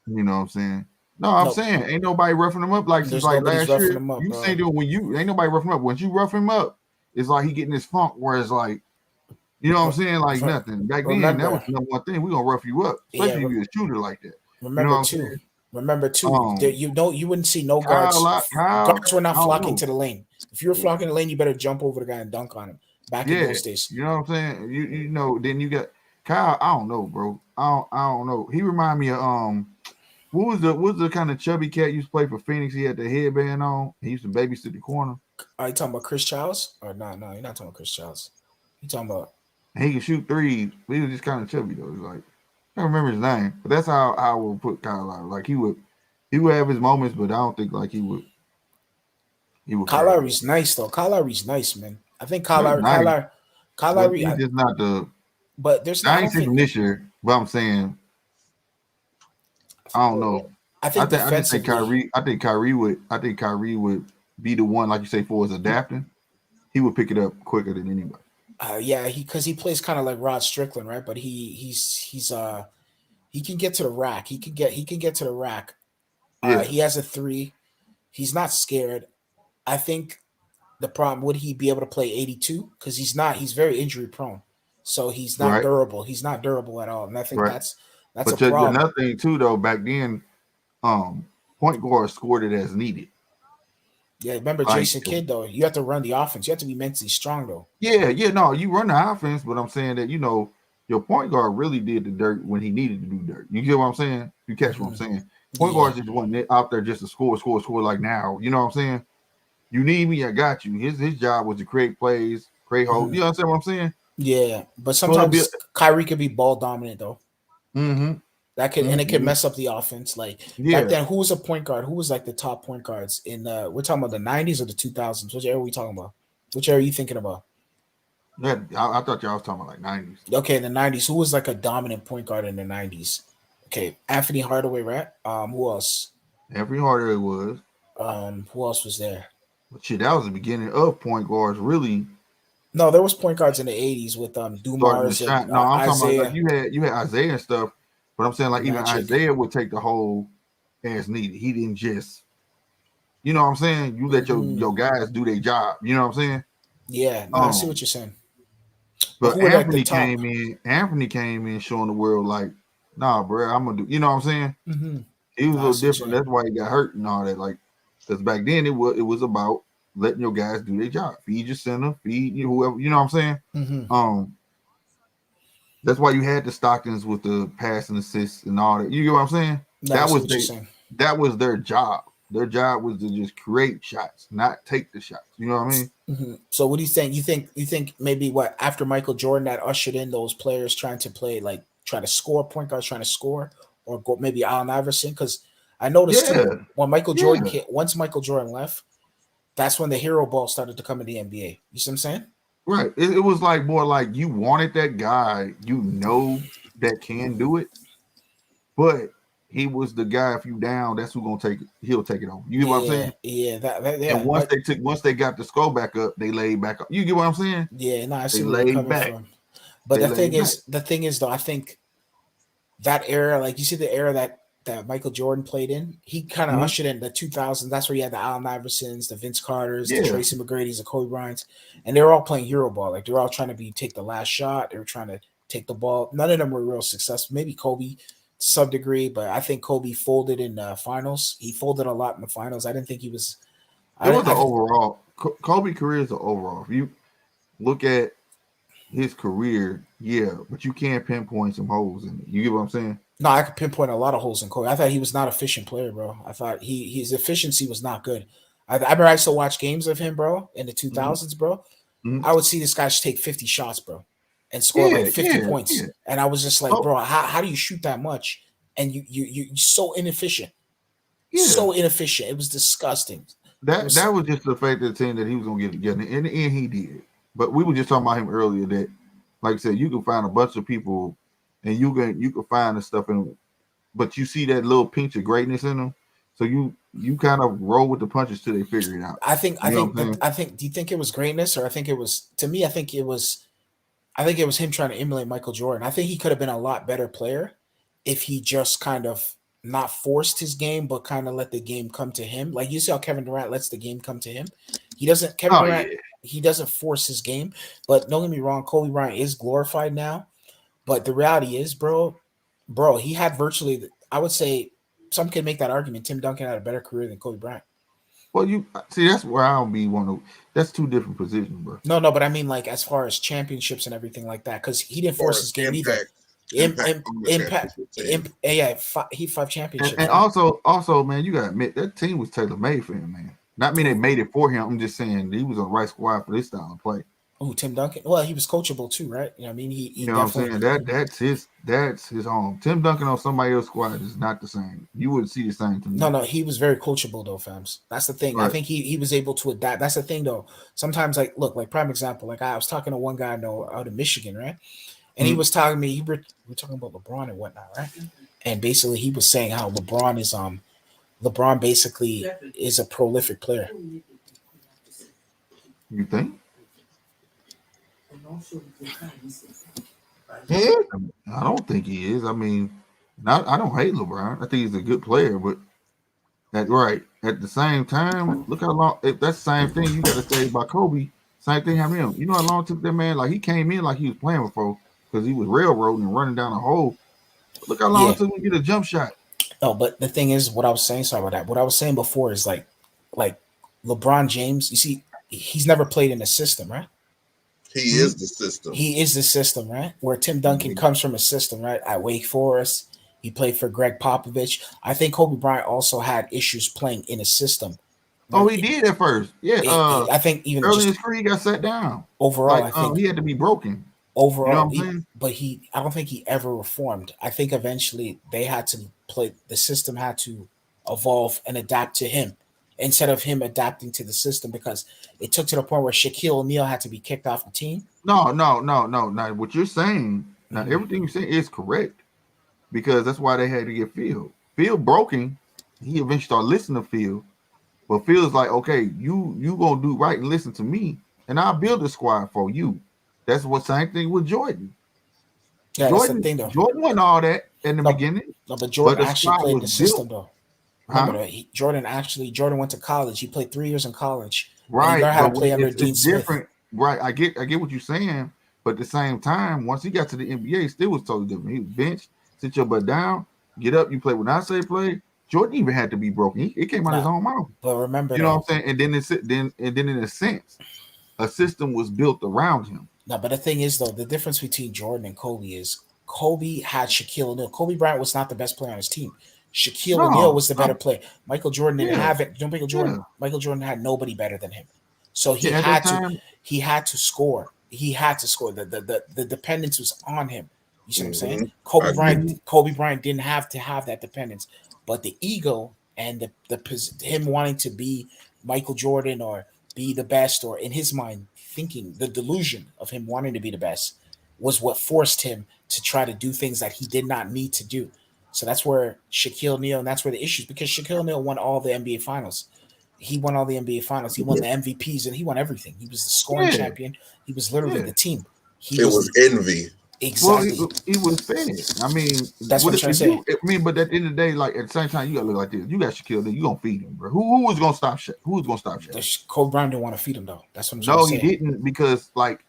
You know what I'm saying? No, I'm saying ain't nobody roughing him up like last year. You saying that when you ain't nobody roughing him up. Once you rough him up, it's like he getting this funk where it's like, you know what I'm saying? Like nothing. Back then, that was the number one thing. We gonna rough you up, especially if you're a shooter like that. Remember too. You wouldn't see no guards. Guards were not flocking to the lane. If you were flocking the lane, you better jump over the guy and dunk on him. Back in those days, you know what I'm saying? You know. Then you got Kyle. I don't know, bro. I don't know. He remind me of What was the kind of chubby cat used to play for Phoenix? He had the headband on. He used to babysit the corner. Are you talking about Chris Childs? Or no, you're not talking about Chris Childs. You talking about? He could shoot threes. He was just kind of chubby though. It's like I don't remember his name, but that's how I would put Kyle out. Like he would have his moments, but I don't think like he would. Kyle Lowry's nice though. Kyle Lowry's nice, man. I think Kyle Lowry. He's just not the. But there's. I ain't saying this year, but I'm saying. I don't know. I think Kyrie. I think Kyrie would be the one, like you say, for his adapting. He would pick it up quicker than anybody. Because he plays kind of like Rod Strickland, right? But he can get to the rack. He can get to the rack. He has a three. He's not scared. I think the problem, would he be able to play 82? Because he's not. He's very injury prone, so he's not durable. He's not durable at all, and I think that's a problem. Another thing too, though, back then, point guard scored it as needed. Yeah, remember Jason Kidd though. You have to run the offense. You have to be mentally strong though. No, you run the offense, but I'm saying that your point guard really did the dirt when he needed to do dirt. You get what I'm saying? You catch what I'm saying? Point guards just wasn't out there just to score like now. You know what I'm saying? You need me, I got you. His job was to create plays, create holes. You understand what I'm saying? Yeah, but sometimes Kyrie could be ball dominant though. Mm-hmm. That could and it could mess up the offense. Like back then, who was a point guard? Who was like the top point guards in? We're talking about the 90s or the 2000s. Which era are we talking about? Which era are you thinking about? Yeah, I thought y'all was talking about like 90s. Okay, the 90s. Who was like a dominant point guard in the 90s? Okay, Anthony Hardaway, right? Who else? Anthony Hardaway was. Who else was there? But shit, that was the beginning of point guards, really. No, there was point guards in the 80s with Dumars and I'm talking about like you had Isaiah and stuff, but I'm saying like even Isaiah would take the whole as needed. He didn't just, you know what I'm saying? You let your guys do their job. You know what I'm saying? Yeah, I see what you're saying. But Anthony came in showing the world like, nah, bro, I'm gonna do. You know what I'm saying? Mm-hmm. He was a little different. That's why he got hurt and all that. Like, because back then it was about letting your guys do their job. Feed your center, feed you whoever. You know what I'm saying? Mm-hmm. That's why you had the Stocktons with the pass and assists and all that. You get what I'm saying? That was their job. Their job was to just create shots, not take the shots. You know what I mean? Mm-hmm. So what do you think? You think maybe after Michael Jordan that ushered in those players trying to play, like try to score, point guards trying to score, or go maybe Allen Iverson? Because I noticed too, when Michael Jordan once Michael Jordan left, that's when the hero ball started to come in the NBA. You see what I'm saying? Right. It was like more like you wanted that guy, that can do it, but he was the guy. If you down, that's who gonna take it. He'll take it over. You get what I'm saying? Yeah. And once they got the score back up, they laid back up. You get what I'm saying? Yeah. No, I see where you're coming from. But the thing is, though, I think that era, like you see the era that Michael Jordan played in, he kind of ushered in the 2000s. That's where you had the Allen Iversons, the Vince Carters, the Tracy McGrady's, the Kobe Bryant's, and they were all playing hero ball. Like they were all trying to take the last shot. They were trying to take the ball. None of them were real successful. Maybe Kobe to some degree, but I think Kobe folded in the finals. He folded a lot in the finals. I didn't think he was. Overall. Kobe career is an overall. If you look at his career, but you can't pinpoint some holes in it. You get what I'm saying? No, I could pinpoint a lot of holes in Kobe. I thought he was not an efficient player, bro. I thought his efficiency was not good. I remember I used to watch games of him, bro, in the 2000s, bro. I would see this guy just take 50 shots, bro, and score like 50 points. Yeah. And I was just like, bro, how do you shoot that much? And you're so inefficient. Yeah. So inefficient. It was disgusting. That was just the fact that saying that he was gonna get it together. In the end, he did. But we were just talking about him earlier that, like I said, you can find a bunch of people, and you can find the stuff in them, but you see that little pinch of greatness in them. So you kind of roll with the punches till they figure it out. I think. Do you think it was greatness, or I think it was? To me, I think it was him trying to emulate Michael Jordan. I think he could have been a lot better player if he just kind of not forced his game, but kind of let the game come to him. Like you see how Kevin Durant lets the game come to him. He doesn't. Kevin Durant. Yeah. He doesn't force his game. But don't get me wrong, Kobe Bryant is glorified now. But the reality is, bro, he had virtually. I would say some can make that argument. Tim Duncan had a better career than Kobe Bryant. Well, you see, that's where I don't be one of. That's two different positions, bro. No, but I mean, like as far as championships and everything like that, because he didn't force his game either. Impact. Yeah, he 5 championships. And also, man, you gotta admit that team was tailor made for him, man. Not mean they made it for him. I'm just saying he was on the right squad for this style of play. Oh, Tim Duncan. Well, he was coachable too, right? You know what I mean? He you know what I'm saying? That's his home. Tim Duncan on somebody else's squad is not the same. You wouldn't see the same to me. No, he was very coachable though, fams. That's the thing. Right. I think he was able to adapt. That's the thing though. Sometimes, like, look, like prime example, like I was talking to one guy I know out of Michigan, right? And he was talking to me, we're talking about LeBron and whatnot, right? And basically he was saying how LeBron basically is a prolific player. You think? I don't think he is. I mean, I don't hate LeBron. I think he's a good player, but at the same time, look how long. If that's the same thing you got to say about Kobe, same thing happened to him. You know how long it took that man? Like he came in like he was playing before because he was railroading and running down a hole. But look how long it took him to get a jump shot. No, but the thing is, what I was saying, sorry about that. What I was saying before is like LeBron James. You see, he's never played in a system, right? He is the system. He is the system, right? Where Tim Duncan comes from a system, right? At Wake Forest, he played for Greg Popovich. I think Kobe Bryant also had issues playing in a system. Oh, he did at first. Yeah. I think even early in his career, he got set down. Overall, like, I think he had to be broken. Overall, you know I don't think he ever reformed. I think eventually they had to play. The system had to evolve and adapt to him instead of him adapting to the system, because it took to the point where Shaquille O'Neal had to be kicked off the team. No. Now, what you're saying, everything you're saying is correct, because that's why they had to get Phil. Phil broken. He eventually started listening to Phil, but Phil's like, okay, you gonna do right and listen to me, and I'll build a squad for you. That's what same thing with Jordan. Yeah, that's the thing though. Jordan wasn't all that in the beginning. No, but Jordan actually played the system though. Remember Huh? Jordan went to college. He played 3 years in college. Right. He learned how to play under It's Dean Smith. different. Right. I get what you're saying, but at the same time, once he got to the NBA, he still was totally different. He was benched, sit your butt down, get up, you play when I say play. Jordan even had to be broken. It came out his own mouth. But remember, you know what I'm saying? And then in a sense, a system was built around him. No, but the thing is though, the difference between Jordan and Kobe is Kobe had Shaquille O'Neal. Kobe Bryant was not the best player on his team. Shaquille O'Neal was the better player. Michael Jordan didn't have it. Michael Jordan had nobody better than him. So he had to score. He had to score. The dependence was on him. You see what I'm saying? Kobe Bryant didn't have to have that dependence, but the ego and him wanting to be Michael Jordan or be the best, or in his mind thinking the delusion of him wanting to be the best, was what forced him to try to do things that he did not need to do. So that's where Shaquille O'Neal, and that's where the issues, because Shaquille O'Neal won all the NBA finals. He won all the NBA finals. He won the MVPs, and he won everything. He was the scoring champion. He was literally the team. It was envy. Exactly. Well, he was fed. I mean, that's what I'm trying to say. But at the end of the day, like at the same time, you gotta look like this. You got Shaquille O'Neal, you gonna feed him, bro. Who was gonna stop Shaq? Who was gonna stop Shaq? Kobe Bryant didn't want to feed him though. That's what I'm trying to say. No, he didn't, because like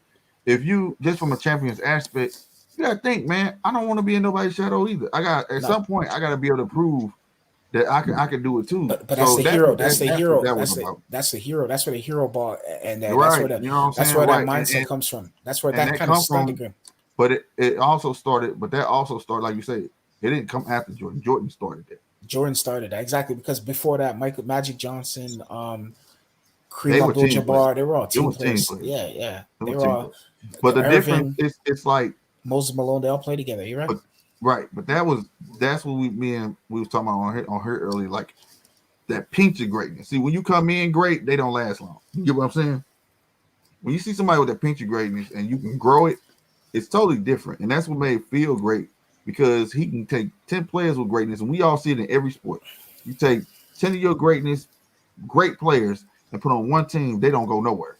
if you just from a champion's aspect, you gotta think, man. I don't want to be in nobody's shadow either. I got some point, I gotta be able to prove that I can do it too. But that's the hero. That's the hero. That's the hero. That's where the hero ball and that's where that mindset comes from. That's where that kind of started. But it also started. But that also started, like you said, It didn't come after Jordan. Jordan started that. Jordan started that exactly because before that, Magic Johnson, They Kareem were team players. Abdul-Jabbar, they were all It team was team players. players. Yeah. It They was were team all players. But the difference Irving, is, it's like Moses Malone. They all play together. You're right. Right, but that's what we was talking about on her earlier, like that pinch of greatness. See, when you come in great, they don't last long. You get what I'm saying? When you see somebody with that pinch of greatness and you can grow it, it's totally different. And that's what made Phil great, because he can take 10 players with greatness, and we all see it in every sport. You take 10 of your greatness, great players, and put on one team, they don't go nowhere.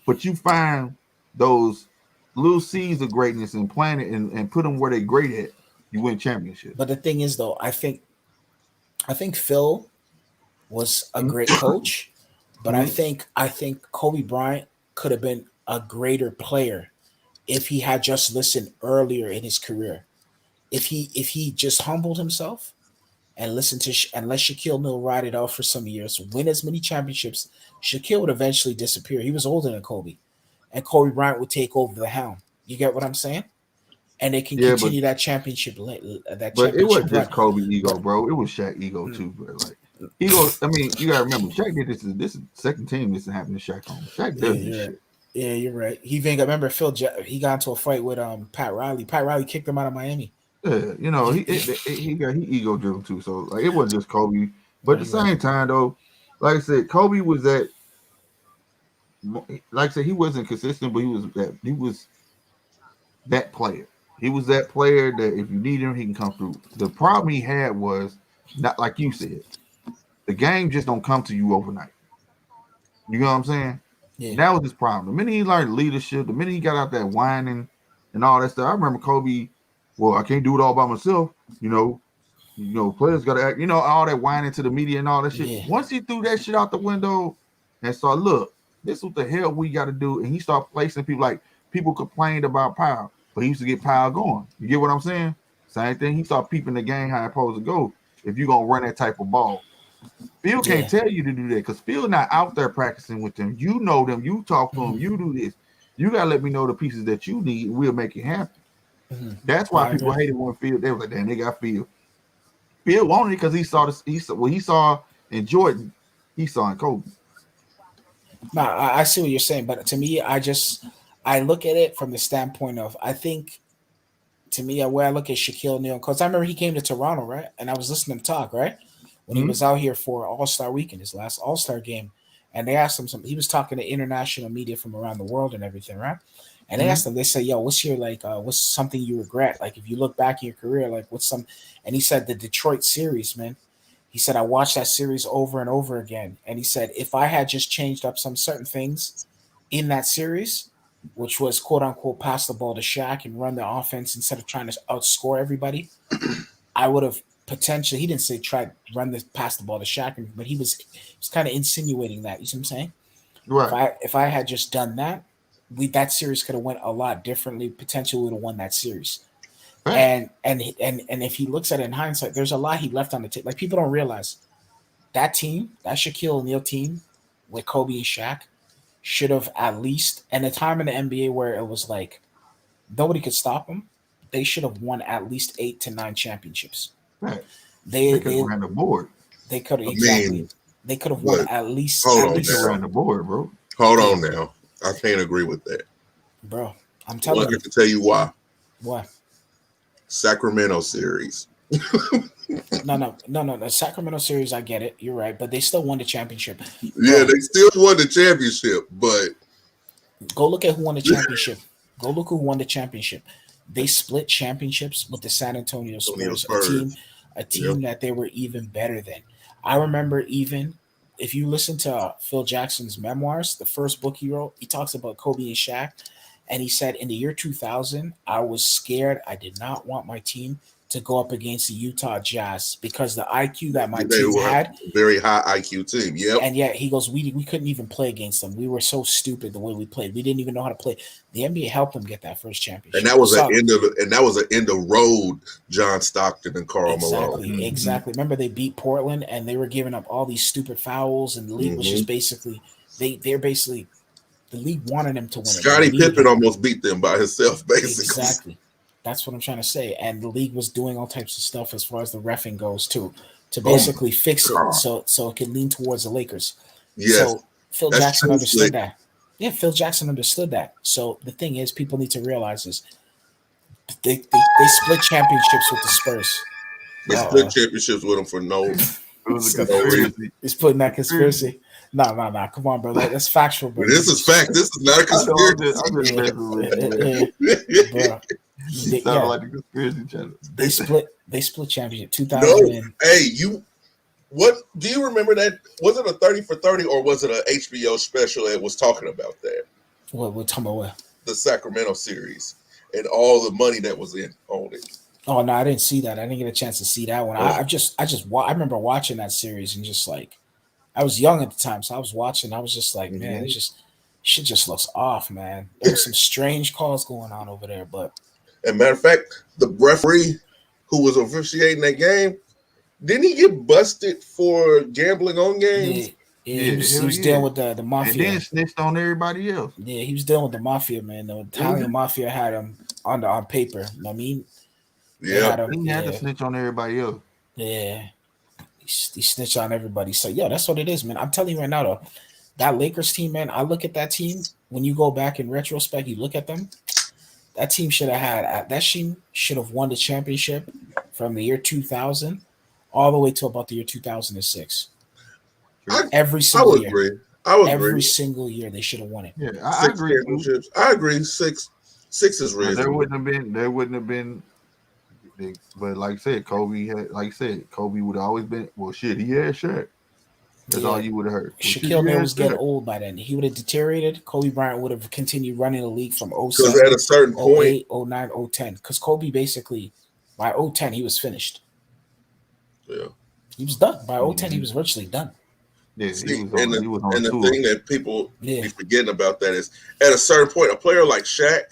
But you find those little seeds of greatness and plant it and put them where they're great at, you win championships. But the thing is, though, I think Phil was a great coach, but I think Kobe Bryant could have been a greater player if he had just listened earlier in his career. If he just humbled himself and listened to and let Shaquille O'Neal ride it out for some years, win as many championships, Shaquille would eventually disappear. He was older than Kobe, and Kobe Bryant would take over the helm. You get what I'm saying? And they can continue that championship. But it wasn't just Kobe ego, bro. It was Shaq ego too, bro. Like ego. I mean, you gotta remember, Shaq did this. This is the second team this is happening to Shaq on. Shaq does this shit. Yeah, you're right. He even remember he got into a fight with Pat Riley. Pat Riley kicked him out of Miami. Yeah, you know, he ego driven too. So like, it wasn't just Kobe. But at the same time, though, like I said, Kobe was that. Like I said, he wasn't consistent, but he was that player. He was that player that if you need him, he can come through. The problem he had was, not like you said, the game just don't come to you overnight. You know what I'm saying? Yeah. That was his problem. The minute he learned leadership, the minute he got out there whining and all that stuff, I remember Kobe, well, I can't do it all by myself. You know, players got to act, all that whining to the media and all that shit. Yeah. Once he threw that shit out the window and saw, look, this is what the hell we got to do. And he started placing people, like people complained about Powell, but he used to get Powell going. You get what I'm saying? Same thing. He started peeping the game how it's supposed to go if you're going to run that type of ball. Phil can't tell you to do that because Phil not out there practicing with them. You know them. You talk to them. You do this. You got to let me know the pieces that you need, and we'll make it happen. That's why people hated when Phil. They were like, damn, they got Phil. Phil wanted it because he saw this. He saw in Jordan, he saw in Kobe. No, I see what you're saying, but to me, I look at it from the standpoint of, I think, to me, where I look at Shaquille O'Neal, because I remember he came to Toronto, right? And I was listening to him talk, right? When he was out here for All-Star Weekend, his last All-Star game, and they asked him something. He was talking to international media from around the world and everything, right? And they asked him, they said, yo, what's your, what's something you regret? Like, if you look back in your career, like, what's some, and he said, the Detroit series, man. He said, I watched that series over and over again. And he said, if I had just changed up some certain things in that series, which was quote unquote pass the ball to Shaq and run the offense instead of trying to outscore everybody, I would have potentially, he didn't say try run pass the ball to Shaq, but he was kind of insinuating that. You see what I'm saying? Right. If I had just done that, that series could have went a lot differently. Potentially would have won that series. Right. And if he looks at it in hindsight, there's a lot he left on the table. Like, people don't realize that team, that Shaquille O'Neal team with Kobe and Shaq, should have at least, and a time in the NBA where it was like nobody could stop them, they should have won at least 8 to 9 championships. Right. They could have ran the board. They could have They could have won at least. Ran the board, bro. Hold on now. I can't agree with that, bro. I'm telling you. I get to tell you why. Why? Sacramento series. No. The Sacramento series, I get it. You're right, but they still won the championship. Yeah, they still won the championship, but go look at who won the championship. Go look who won the championship. They split championships with the San Antonio Spurs, a team that they were even better than. I remember, even if you listen to Phil Jackson's memoirs, the first book he wrote, he talks about Kobe and Shaq, and he said in the year 2000, I was scared. I did not want my team to go up against the Utah Jazz because the IQ that my team had, very high IQ team. Yep. And yet he goes, we couldn't even play against them. We were so stupid the way we played. We didn't even know how to play. The NBA helped them get that first championship. And that was an end of road John Stockton and Karl Malone. Exactly. Remember, they beat Portland and they were giving up all these stupid fouls, and the league was just basically they're basically the league wanted them to win. Scottie Pippen almost beat them by himself, basically. Exactly. That's what I'm trying to say. And the league was doing all types of stuff as far as the reffing goes too, to basically fix it so it can lean towards the Lakers. Yes, so Phil that's Jackson true, understood Slick. that. Yeah, Phil Jackson understood that. So the thing is, people need to realize is they split championships with the Spurs. They split championships with them for no. It was a for no reason. conspiracy. He's putting that conspiracy. No. Come on, bro. That's factual, bro. This is fact. This is not a conspiracy. I'm just messing with you, Bro. You sound like a conspiracy channel. They split championship 2000. No, hey, what do you remember that? Was it a 30 for 30 or was it an HBO special that was talking about that? What talking about what? The Sacramento series and all the money that was on it. Oh no, I didn't see that. I didn't get a chance to see that one. I remember watching that series and just like, I was young at the time, so I was watching. I was just like, man, shit just looks off, man. There was some strange calls going on over there, but. As a matter of fact, the referee who was officiating that game, didn't he get busted for gambling on games? Yeah, he was dealing with the mafia. And then snitched on everybody else. Yeah, he was dealing with the mafia, man. The Italian mafia had him on paper. You know what I mean? Yeah, he had to snitch on everybody else. Yeah, he snitched on everybody. So, that's what it is, man. I'm telling you right now, though, that Lakers team, man, I look at that team. When you go back in retrospect, you look at them. That team should have won the championship from the year 2000 all the way to about the year 2006. Every single year. I would Every agree. single year they should have won it. Yeah, I agree. I agree. Six is reasonable. There wouldn't have been. But like I said, Kobe would have always been. Well, shit, he had Shaq. That's all you would have heard. Shaquille O'Neal was getting old by then. He would have deteriorated. Kobe Bryant would have continued running the league from 07, because at a certain 08, 09, 010. Because Kobe basically, by 010, he was finished. Yeah. He was done. By 010, he was virtually done. Yeah, See, the thing that people be forgetting about that is at a certain point, a player like Shaq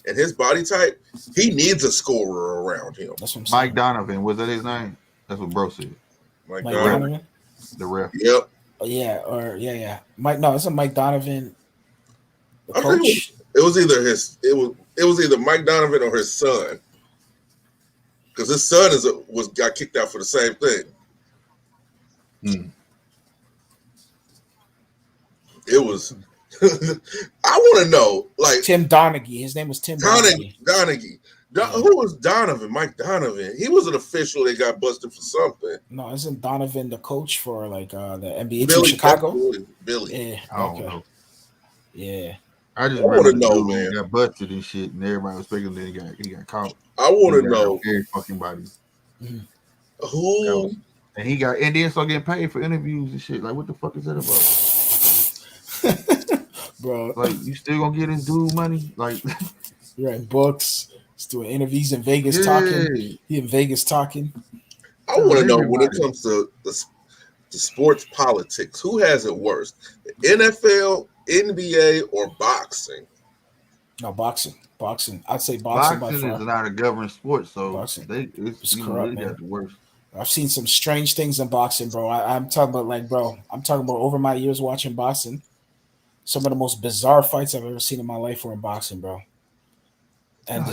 and his body type, he needs a scorer around him. That's what I'm saying. Mike Donovan, was that his name? That's what bro said. Mike Donovan? The ref. Yep. Yeah. Mike, no, it's a Mike Donovan. The I think coach. it was either Mike Donovan or his son. Because his son got kicked out for the same thing. It was. I want to know, like Tim Donaghy. His name was Tim Donaghy. Who was Donovan? Mike Donovan. He was an official that got busted for something. No, isn't Donovan the coach for like the NBA team Chicago? Billy. Yeah. I don't know. Yeah. I just want to remember know, the dude man. got busted and shit, and everybody was speculating he got caught. I want to know every fucking body. who. And he got, and then start getting paid for interviews and shit. Like, what the fuck is that about? Bro, like, you still gonna get this dude money? Like, you're writing books. He's doing interviews in Vegas talking. He in Vegas talking. I want to know when it comes to the sports politics, who has it worse? The NFL, NBA, or boxing? No, boxing. I'd say boxing by is far. not a governed sport, so Boxing. it's corrupt, they man. got the worst. I've seen some strange things in boxing, bro. I'm talking about over my years watching boxing. Some of the most bizarre fights I've ever seen in my life were in boxing, bro. And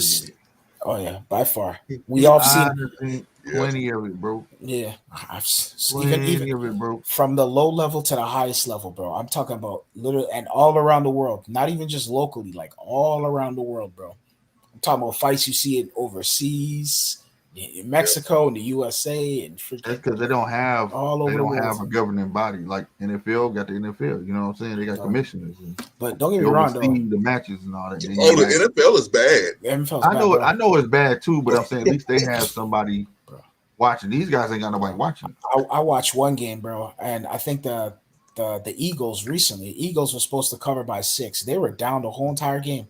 by far. We all seen plenty of it, bro. Yeah, Plenty of it, bro. From the low level to the highest level, bro. I'm talking about literally and all around the world, not even just locally, like all around the world, bro. I'm talking about fights you see it overseas, in Mexico, in the USA, and that's because they don't have a governing body like NFL got the NFL. You know what I'm saying? They got commissioners. But don't get me wrong, though. The matches and all that. The NFL is bad. I know it's bad too, but I'm saying at least they have somebody watching. These guys ain't got nobody watching. I watched one game, bro, and I think the Eagles recently. Eagles were supposed to cover by 6. They were down the whole entire game.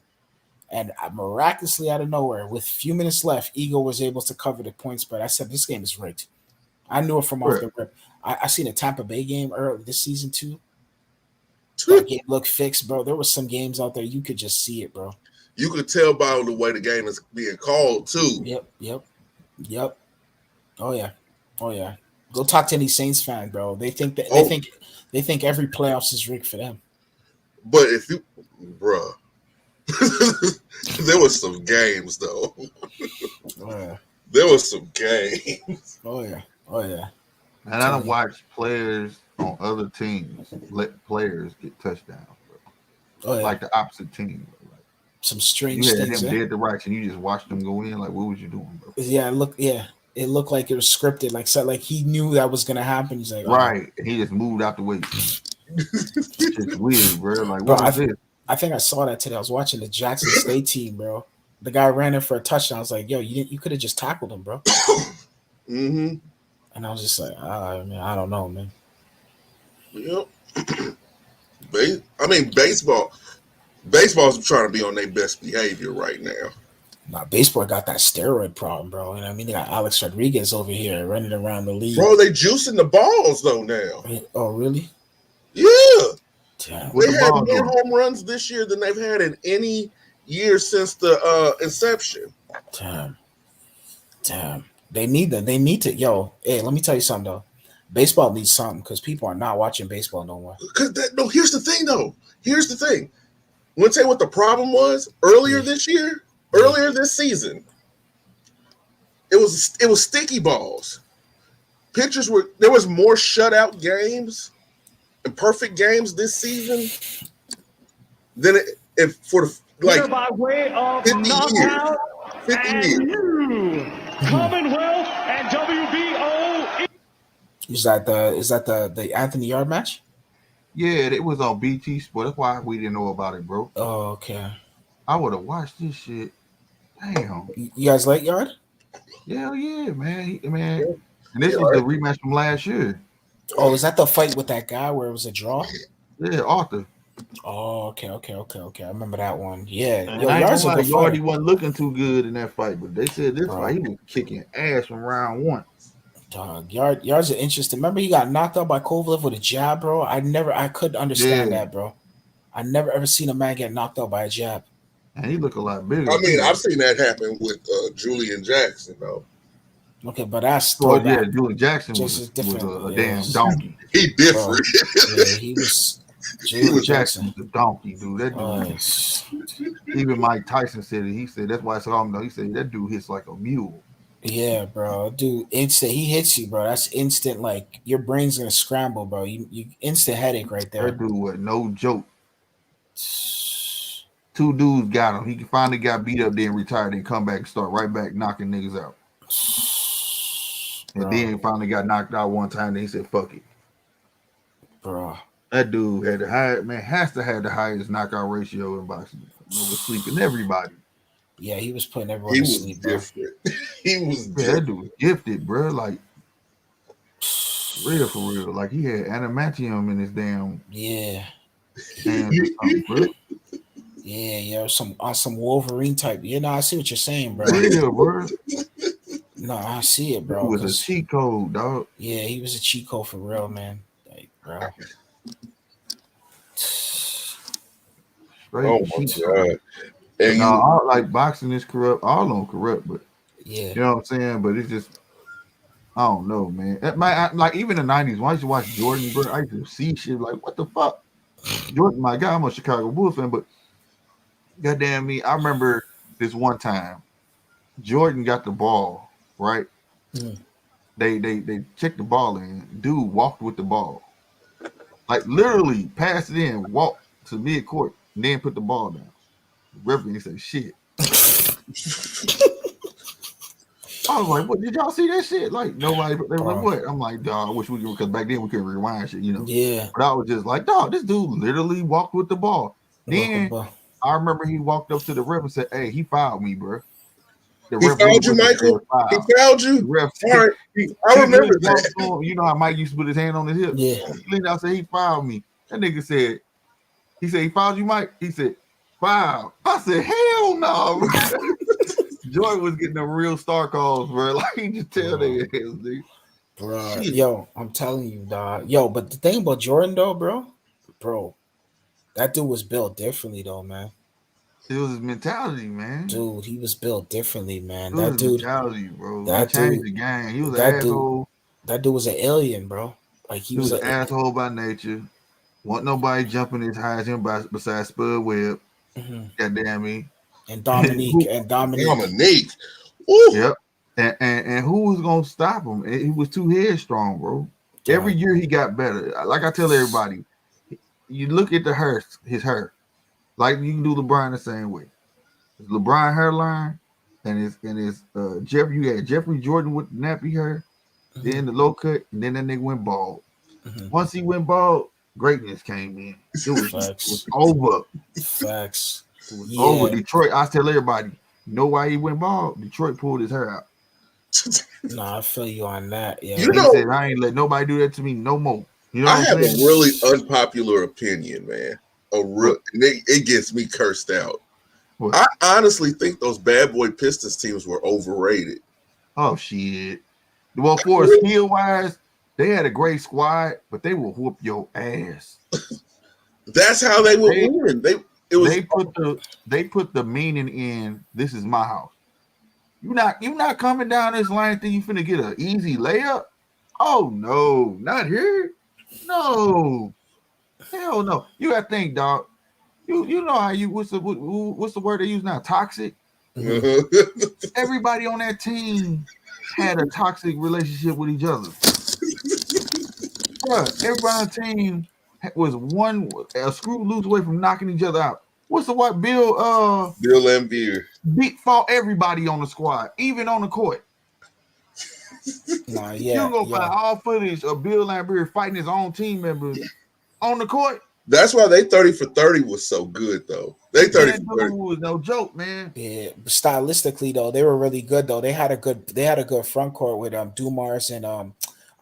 And miraculously out of nowhere, with a few minutes left, Eagle was able to cover the point spread. I said, this game is rigged. I knew it from off the rip. I seen a Tampa Bay game early this season too. That game looked fixed, bro. There were some games out there you could just see it, bro. You could tell by the way the game is being called too. Yep. Oh yeah. Go talk to any Saints fan, bro. They think that they think every playoffs is rigged for them. But if you, bruh. There was some games though. Oh yeah. There was some games. Oh yeah. Oh yeah. And I don't watch players on other teams let players get touchdowns, bro. Oh yeah. Like the opposite team. Bro. Like, Some strange you had things. them dead to rights, and you just watched them go in. Like, what was you doing, bro? Yeah, it looked like it was scripted. Like he knew that was gonna happen. He's like, right, and he just moved out the way. It's weird, bro. Like, what is this? I think I saw that today. I was watching the Jackson State team, bro. The guy ran in for a touchdown. I was like, yo, you could have just tackled him, bro. Mm-hmm. And I was just like, man, I don't know, man. Yep. I mean, baseball's trying to be on their best behavior right now. Nah, baseball got that steroid problem, bro. And I mean, they got Alex Rodriguez over here running around the league. Bro, they juicing the balls though now. Oh, really? Yeah. Damn. They had more home runs this year than they've had in any year since the inception. Damn. They need them. They need to. Yo, hey, let me tell you something though. Baseball needs something because people are not watching baseball no more. No, here's the thing though. Here's the thing. Want to tell you what the problem was earlier this year? Earlier this season, it was sticky balls. There was more shutout games and perfect games this season than by way of 50 knockout years. 50 and years. new Commonwealth and WBO. Is that the Anthony Yard match? Yeah, it was on BT Sport. That's why we didn't know about it, bro. Oh, okay. I would have watched this shit. Damn. You guys like Yard? Hell yeah, man. And this is the rematch from last year. Oh, is that the fight with that guy where it was a draw? Yeah, Arthur. Oh, okay. I remember that one. Yeah. And Yo, I Yard's a good Yardy fighter. wasn't looking too good in that fight, but they said this fight he was kicking ass from round one. Dog, Yard's an interesting. Remember, he got knocked out by Kovalev with a jab, bro. I couldn't understand that, bro. I never ever seen a man get knocked out by a jab. And he look a lot bigger. I mean, I've seen that happen with Julian Jackson, though. Okay, but that's Julian Jackson was a damn donkey. He different. Yeah, he was. Julian Jackson was a donkey, dude. That dude. Even Mike Tyson said it. He said that's why I saw him though. He said that dude hits like a mule. Yeah, bro, dude, instant. He hits you, bro. That's instant. Like your brain's gonna scramble, bro. You instant headache right there. That dude was no joke. 2 dudes got him. He finally got beat up, then retired, and come back and start right back knocking niggas out. And then finally got knocked out one time. Then he said, "Fuck it, bro." That dude had has to have the highest knockout ratio in boxing. Was sleeping everybody. Yeah, he was putting everyone to sleep, bro. He was that dude was gifted, bro. Like real for real. Like he had adamantium in his damn hands or something, bro. Yeah, some Wolverine type. You know, I see what you're saying, bro. Yeah, bro. No, I see it, bro. He was a cheat code, dog. Yeah, he was a cheat code for real, man. Like, bro. Oh my god! And all, like boxing is corrupt. All of them corrupt, but yeah, you know what I'm saying. But it's just, I don't know, man. Like even in the '90s, when I used to watch Jordan, bro, I used to see shit like, what the fuck? Jordan, my guy, I'm a Chicago Bulls fan, but goddamn me, I remember this one time, Jordan got the ball, right? They checked the ball in. Dude walked with the ball, like literally passed it in, walked to mid court, and then put the ball down. The referee said, "Shit." I was like, "What? Did y'all see that shit?" Like nobody. They were like, "What?" I'm like, "Dog, I wish we could," because back then we couldn't rewind shit, you know. Yeah. But I was just like, "Dog, this dude literally walked with the ball." Then I remember he walked up to the ref and said, "Hey, he fouled me, bro." He fouled you, Michael? He fouled you? Ref, all right. I remember that. You know how Mike used to put his hand on his hip? Yeah. He leaned out and said, he fouled me. That nigga said, he said, he fouled you, Mike? He said, foul. I said, hell no, bro. Joy was getting the real star calls, bro. Like, he just tell their ass, dude. Bro, yo, I'm telling you, dog. Yo, but the thing about Jordan, though, bro, that dude was built differently, though, man. It was his mentality, man. Dude, he was built differently, man. It That was dude, mentality, bro. that He changed dude, the game. He was an that asshole. That dude was an alien, bro. Like He was an asshole by nature. Wasn't nobody jumping as high as him besides Spud Webb. Goddamn me. And Dominique. Dominique. Yep. And who was gonna stop him? He was too headstrong, bro. Every year he got better. Like I tell everybody, you look at his hair, like you can do LeBron the same way. His LeBron hairline and his Jeffrey. You had Jeffrey Jordan with the nappy hair, then the low cut, and then that nigga went bald. Once he went bald, greatness came in. It was over. Facts. It was over. Detroit. I tell everybody, you know why he went bald? Detroit pulled his hair out. No, I feel you on that. Yeah. He said, I ain't let nobody do that to me no more. You know I have a saying? really unpopular opinion, man. It gets me cursed out. What? I honestly think those bad boy Pistons teams were overrated. Oh shit. Well, for skill wise, they had a great squad, but they will whoop your ass. That's how they would win. They put the meaning in this is my house. You not coming down this line thinking you finna get an easy layup? Oh no, not here. No. Hell no. You gotta think, dog. You know how what's the word they use now? Toxic. Everybody on that team had a toxic relationship with each other. Bruh, everybody on the team was a screw loose away from knocking each other out. What's the what? Bill Laimbeer fought everybody on the squad, even on the court. You gonna find all footage of Bill Laimbeer fighting his own team members on the court. That's why they 30 for 30 was so good, though. They 30 for 30 was no joke, man. Yeah, stylistically though, they were really good though. They had a good front court with Dumars and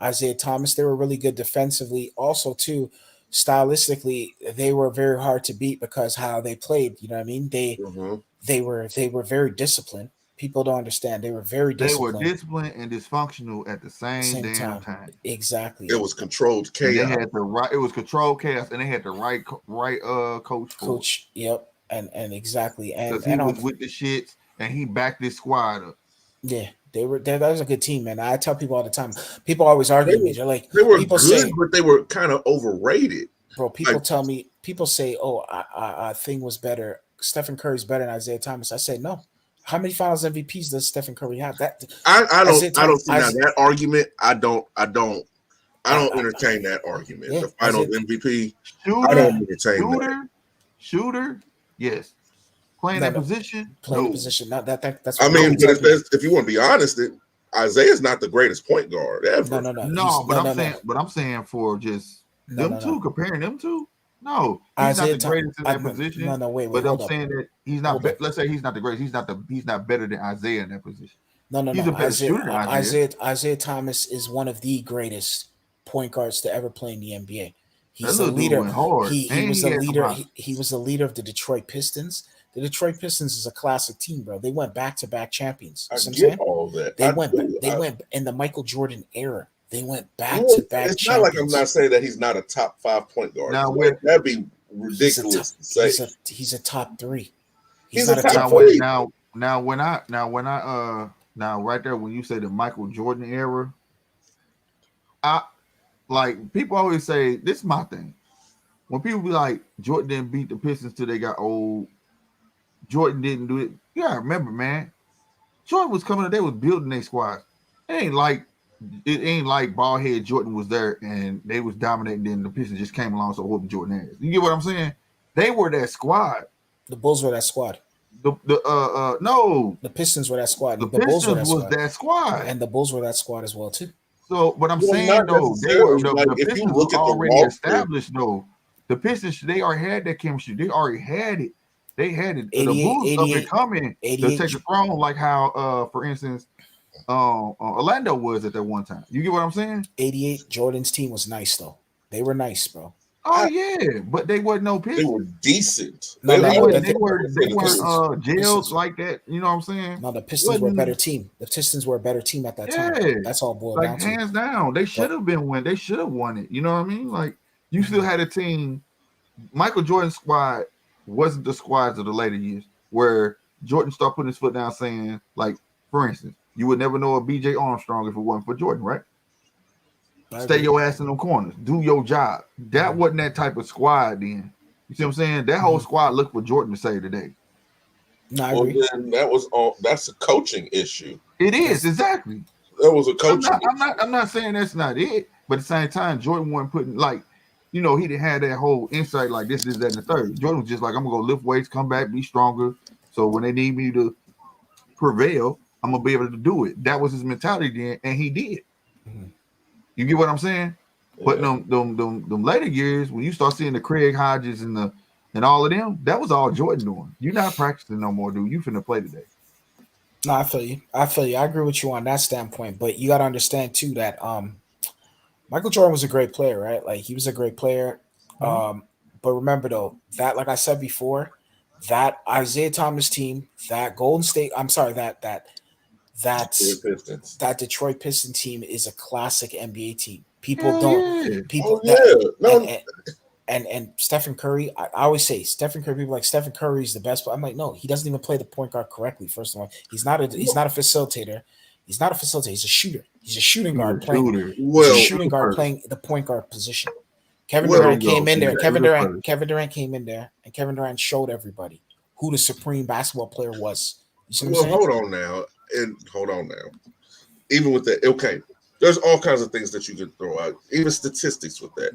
Isaiah Thomas. They were really good defensively. Also, too, stylistically, they were very hard to beat because how they played. You know what I mean? They were very disciplined. People don't understand. They were very disciplined. They were disciplined and dysfunctional at the same damn time. Exactly. It was controlled chaos. They had it was controlled chaos, and they had the right coach. Coach, yep, and exactly, and he was with the shits, and he backed this squad up. Yeah, that was a good team, man. I tell people all the time. People always argue with me. They're like, they were people good, but they were kind of overrated. Bro, people say, oh, I thing was better. Stephen Curry's better than Isaiah Thomas. I say no. How many Finals MVPs does Stephen Curry have? That I don't see now that argument. I don't entertain that argument. The Finals MVP. I don't entertain that. Shooter, yes. Playing that position. Not that's. I mean, but if you want to be honest, Isaiah's not the greatest point guard ever. No. But I'm saying for just them two, comparing them two. No, he's not the greatest in that position. Wait. But I'm saying that he's not. Let's say he's not the greatest. He's not better than Isaiah in that position. He's a better shooter than Isaiah. Isaiah Thomas is one of the greatest point guards to ever play in the NBA. He's a leader. He was a leader. He was a leader of the Detroit Pistons. The Detroit Pistons is a classic team, bro. They went back-to-back champions. I get all that. They went in the Michael Jordan era. They went back-to-back. It's not like I'm not saying that he's not a top 5 point guard. Now, that'd be ridiculous to say. He's a top 3. He's not a top 3. Now, right there, when you say the Michael Jordan era, people always say, this is my thing. When people be like, Jordan didn't beat the Pistons till they got old, Jordan didn't do it. You gotta remember, man, Jordan was coming, they was building their squad. It ain't like bald head Jordan was there and they was dominating, then the Pistons just came along so whooping Jordan ass. You get what I'm saying? They were that squad. The Bulls were that squad. No. The Pistons were that squad. The Pistons was that squad. And the Bulls were that squad as well, too. So, but I'm saying though, the Pistons were already established though. The Pistons, they already had that chemistry. They already had it. They had it. The Bulls up and coming to take the throne, like how, for instance, Orlando was at that one time. You get what I'm saying? 88, Jordan's team was nice though. They were nice, bro. Oh yeah, but they wasn't no Pistons. They were decent. They weren't jailed like that. You know what I'm saying? No, the Pistons were a better team. The Pistons were a better team at that time. That's all boiled down to. Hands down, they should have been win. They should have won it. You know what I mean? Like you still had a team. Michael Jordan's squad wasn't the squads of the later years where Jordan started putting his foot down, saying, like, for instance, you would never know a BJ Armstrong if it wasn't for Jordan, right? Stay your ass in them corners. Do your job. That wasn't that type of squad then. You see what I'm saying? That whole squad looked for Jordan to save today. No, I Well, agree. then that was all. That's a coaching issue. It is exactly. That was a coaching. I'm not saying that's not it, but at the same time, Jordan wasn't putting like, he didn't have that whole insight like this, that, and the third. Jordan was just like, I'm gonna go lift weights, come back, be stronger. So when they need me to prevail, I'm gonna be able to do it. That was his mentality then, and he did. You get what I'm saying? But them later years, when you start seeing the Craig Hodges and all of them, that was all Jordan doing. You're not practicing no more, dude. You finna play today. No, I feel you. I agree with you on that standpoint. But you got to understand too that Michael Jordan was a great player, right? Like he was a great player. But remember though, that like I said before, that Isaiah Thomas team, that Golden State, I'm sorry, that Detroit Pistons team is a classic NBA team. People and Stephen Curry, I always say Stephen Curry, people like Stephen Curry is the best, but I'm like, no, he doesn't even play the point guard correctly. First of all, he's not a facilitator. He's not a facilitator. He's a shooter. He's a shooting guard playing the point guard position. Kevin Durant came in there. Kevin Durant came in there, and Kevin Durant showed everybody who the supreme basketball player was. You see what I'm saying? Hold on now. Even with that, okay, there's all kinds of things that you can throw out, even statistics with that.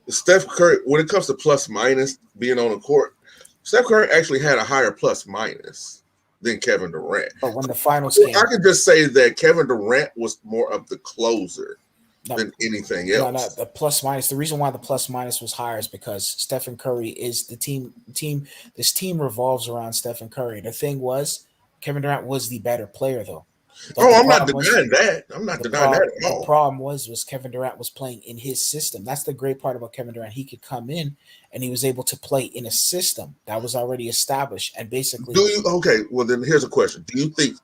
Steph Curry, when it comes to plus minus being on the court, Steph Curry actually had a higher plus minus than Kevin Durant. But when the finals came, I could just say that Kevin Durant was more of the closer than anything else. The plus minus. The reason why the plus minus was higher is because Stephen Curry is the team. This team revolves around Stephen Curry. The thing was, Kevin Durant was the better player, though. I'm not denying that. I'm not denying that at all. The problem was Kevin Durant was playing in his system. That's the great part about Kevin Durant. He could come in and he was able to play in a system that was already established. And basically, well, then here's a question. Do you think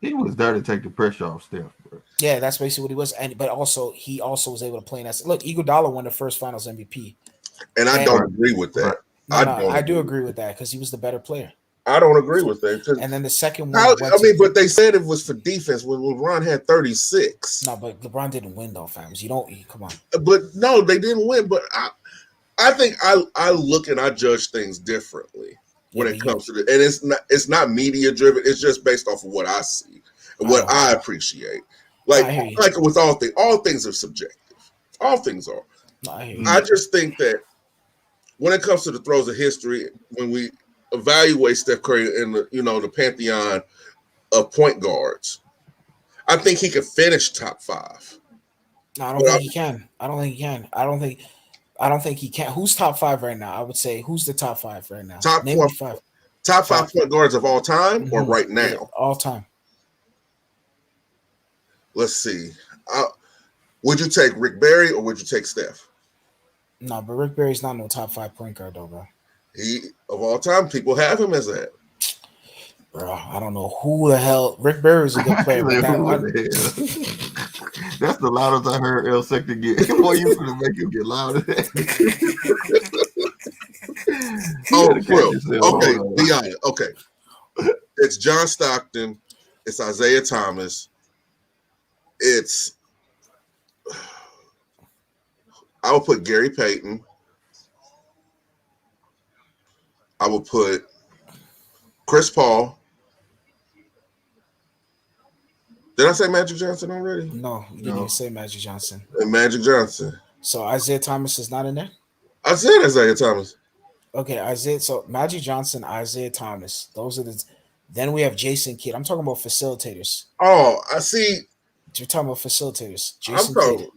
he was there to take the pressure off Steph, bro? Yeah, that's basically what he was. But he also was able to play in that. Look, Iguodala won the first Finals MVP, and I don't agree with that. I do agree with that because he was the better player. I don't agree with that. And then the second one, but they said it was for defense when LeBron had 36. No, but LeBron didn't win though, fams. Come on. But no, they didn't win. But I think I look and I judge things differently when it comes to it, and it's not media driven. It's just based off of what I see and what I appreciate. Like with all things are subjective. All things are. I just think that when it comes to the throws of history, when we evaluate Steph Curry in the pantheon of point guards, I think he could finish top 5. No, I don't think he can. I don't think he can. Who's top 5 right now? I would say who's the top 5 right now? Top 5 point guards of all time or right now? All time. Let's see. Would you take Rick Barry or would you take Steph? No, but Rick Barry's not no top 5 point guard though, bro. He of all time, people have him as that. Bro, I don't know who the hell Rick Barry is a good player. But that's the loudest I heard El Sector get. Boy, you gonna make him get louder. Diaz. Okay. It's John Stockton. It's Isaiah Thomas. I would put Gary Payton. I would put Chris Paul. Did I say Magic Johnson already? No, you didn't even say Magic Johnson. And Magic Johnson. So Isaiah Thomas is not in there? I said Isaiah Thomas. Okay, so Magic Johnson, Isaiah Thomas. Those are the. Then we have Jason Kidd. I'm talking about facilitators. Oh, I see. You're talking about facilitators. Jason Kidd.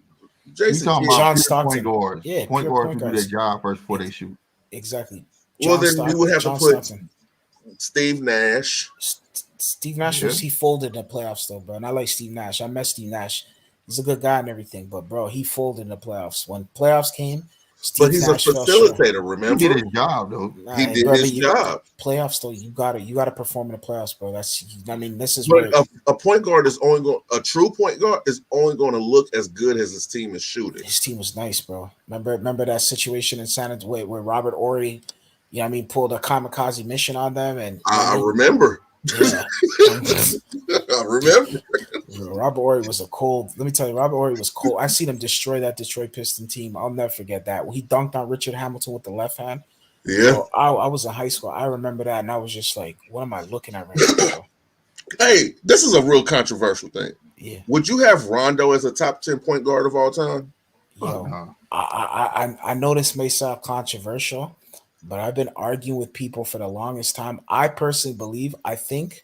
John Stockton. Point guards. Yeah, point guards who do their job first before they shoot. Exactly. Well, then you would have to put Steve Nash. Steve Nash he folded in the playoffs though, bro. And I like Steve Nash. I met Steve Nash. He's a good guy and everything, but bro, he folded in the playoffs. When playoffs came, but he's Nash a facilitator. Remember, he did his job though. He did his job. Playoffs though, you gotta perform in the playoffs, bro. This is where a point guard is only going. A true point guard is only going to look as good as his team is shooting. His team was nice, bro. Remember that situation in San Antonio where Robert Horry, pulled a kamikaze mission on them, and I remember. Yeah. I remember. Robert Horry was let me tell you, Robert Horry was cold. I seen him destroy that Detroit Piston team. I'll never forget that. When he dunked on Richard Hamilton with the left hand. Yeah. Bro, I was in high school. I remember that, and I was just like, "What am I looking at right now?" Bro? Hey, this is a real controversial thing. Yeah. Would you have Rondo as a top 10 point guard of all time? Yo, I know this may sound controversial, but I've been arguing with people for the longest time. I personally believe, I think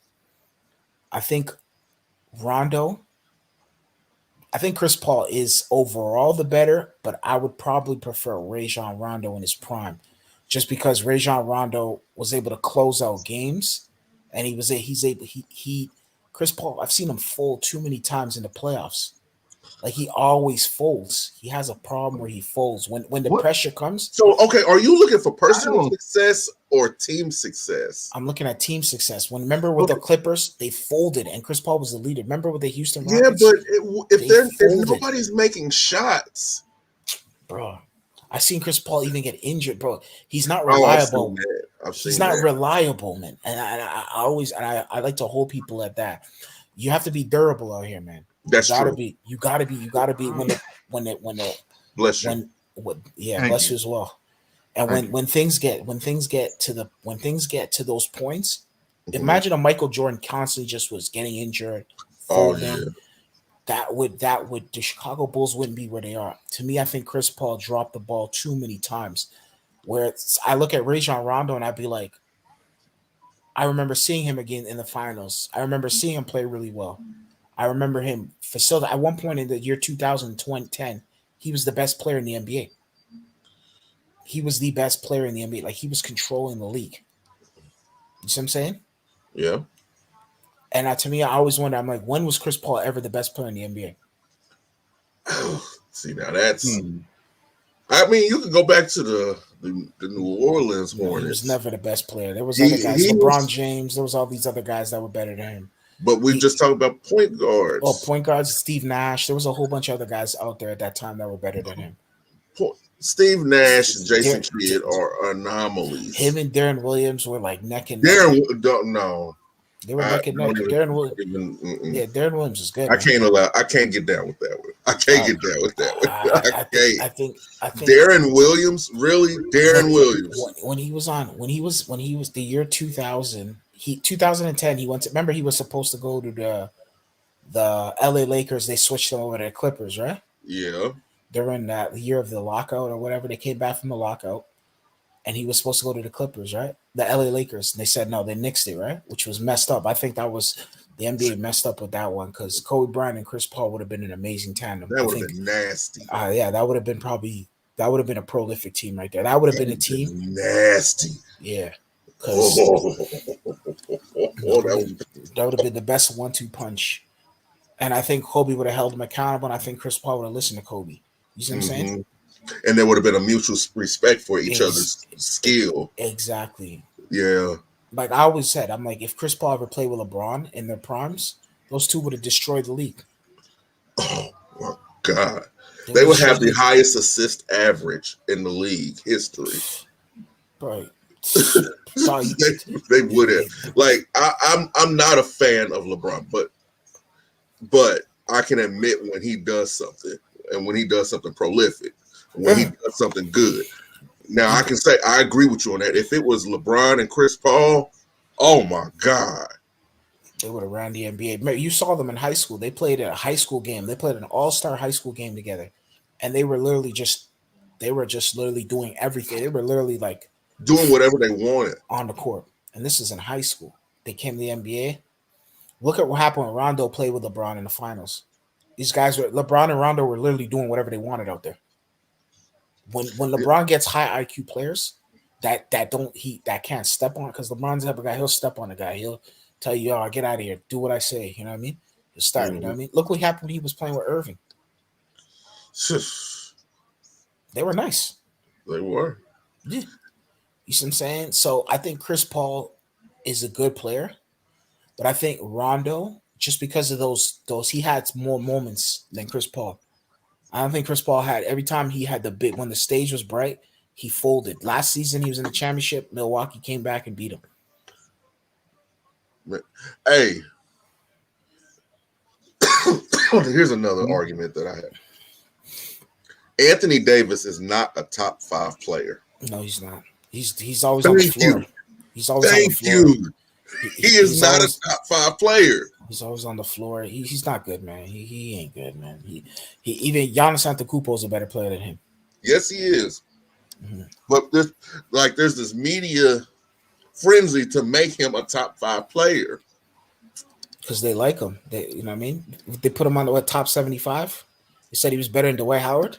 Rondo, I think Chris Paul is overall the better, but I would probably prefer Rajon Rondo in his prime, just because Rajon Rondo was able to close out games, and he Chris Paul. I've seen him fold too many times in the playoffs. Like he always folds. He has a problem where he folds when the pressure comes. So, okay, are you looking for personal success or team success? I'm looking at team success. Remember with the Clippers, they folded, and Chris Paul was the leader. Remember with the Houston Yeah, Rockets? but if folded. nobody's making shots, bro, I've seen Chris Paul even get injured, bro. He's not Oh, I've reliable. seen that. He's not reliable, man. And I like to hold people at that. You have to be durable out here, man. That's true. You gotta be when Bless you. Bless you as well. And when things get to those points, imagine a Michael Jordan constantly just was getting injured, folding. That would the Chicago Bulls wouldn't be where they are. To me, I think Chris Paul dropped the ball too many times. Where I look at Rajon Rondo and I'd be like, I remember seeing him again in the finals. I remember seeing him play really well. I remember him at one point in the year 2010, he was the best player in the NBA. He was the best player in the NBA. Like he was controlling the league. You see what I'm saying? Yeah. And to me, I always wonder, I'm like, when was Chris Paul ever the best player in the NBA? See, now that's I mean, you can go back to the New Orleans Hornets. He was never the best player. There was other guys, LeBron James. There was all these other guys that were better than him. But we just talked about point guards. Oh, point guards, Steve Nash. There was a whole bunch of other guys out there at that time that were better than him. Steve Nash and Jason Kidd are anomalies. Him and Darren Williams were like neck and neck. No. They were neck and neck. Darren Williams is good. I can't get down with that one. I can't get down with that one. I think Darren Williams, really? Darren Williams. When he was the year 2000, 2010, he went to, remember he was supposed to go to the LA Lakers. They switched him over to the Clippers, right? Yeah. During that year of the lockout or whatever, they came back from the lockout. And he was supposed to go to the Clippers, right? The LA Lakers. And they said no, they nixed it, right? Which was messed up. I think that was the NBA messed up with that one because Kobe Bryant and Chris Paul would have been an amazing tandem. That would have been nasty. Yeah, that would have been a prolific team right there. That would have been a team. Nasty. Yeah. That would have been the best 1-2 punch. And I think Kobe would have held him accountable, and I think Chris Paul would have listened to Kobe. You see what I'm saying? And there would have been a mutual respect for each other's skill. Exactly. Yeah. Like I always said, I'm like, if Chris Paul ever played with LeBron in their primes, those two would have destroyed the league. Oh, my God. They would have the highest assist average in the league history. Right. they would have. Like, I'm not a fan of LeBron, but I can admit when he does something, and when he does something prolific, when he does something good. Now I can say I agree with you on that. If it was LeBron and Chris Paul, oh my God, they would have ran the NBA. You saw them in high school. They played a high school game. They played an all-star high school game together, and they were just literally doing everything. They were literally like doing whatever they wanted on the court. And this is in high school. They came to the NBA. Look at what happened when Rondo played with LeBron in the finals. These guys LeBron and Rondo were literally doing whatever they wanted out there. When LeBron gets high IQ players that can't step on, because LeBron's the type of guy, he'll step on the guy. He'll tell you, "Oh, get out of here, do what I say." You know what I mean? He'll start. You know what I mean? Look what happened when he was playing with Irving. They were nice. They were. Yeah. You see what I'm saying? So I think Chris Paul is a good player, but I think Rondo, just because of those he had more moments than Chris Paul. I don't think Chris Paul had, every time he had when the stage was bright, he folded. Last season, he was in the championship. Milwaukee came back and beat him. Hey, here's another argument that I have. Anthony Davis is not a top 5 player. No, he's not. He's always on the floor. He's always on the floor. Thank you. He is not a top 5 player. He's always on the floor. He's not good, man. He ain't good, man. He even Giannis Antetokounmpo is a better player than him. Yes, he is. But there's this media frenzy to make him a top 5 player because they like him. You know what I mean? They put him on the top 75. They said he was better than Dwight Howard.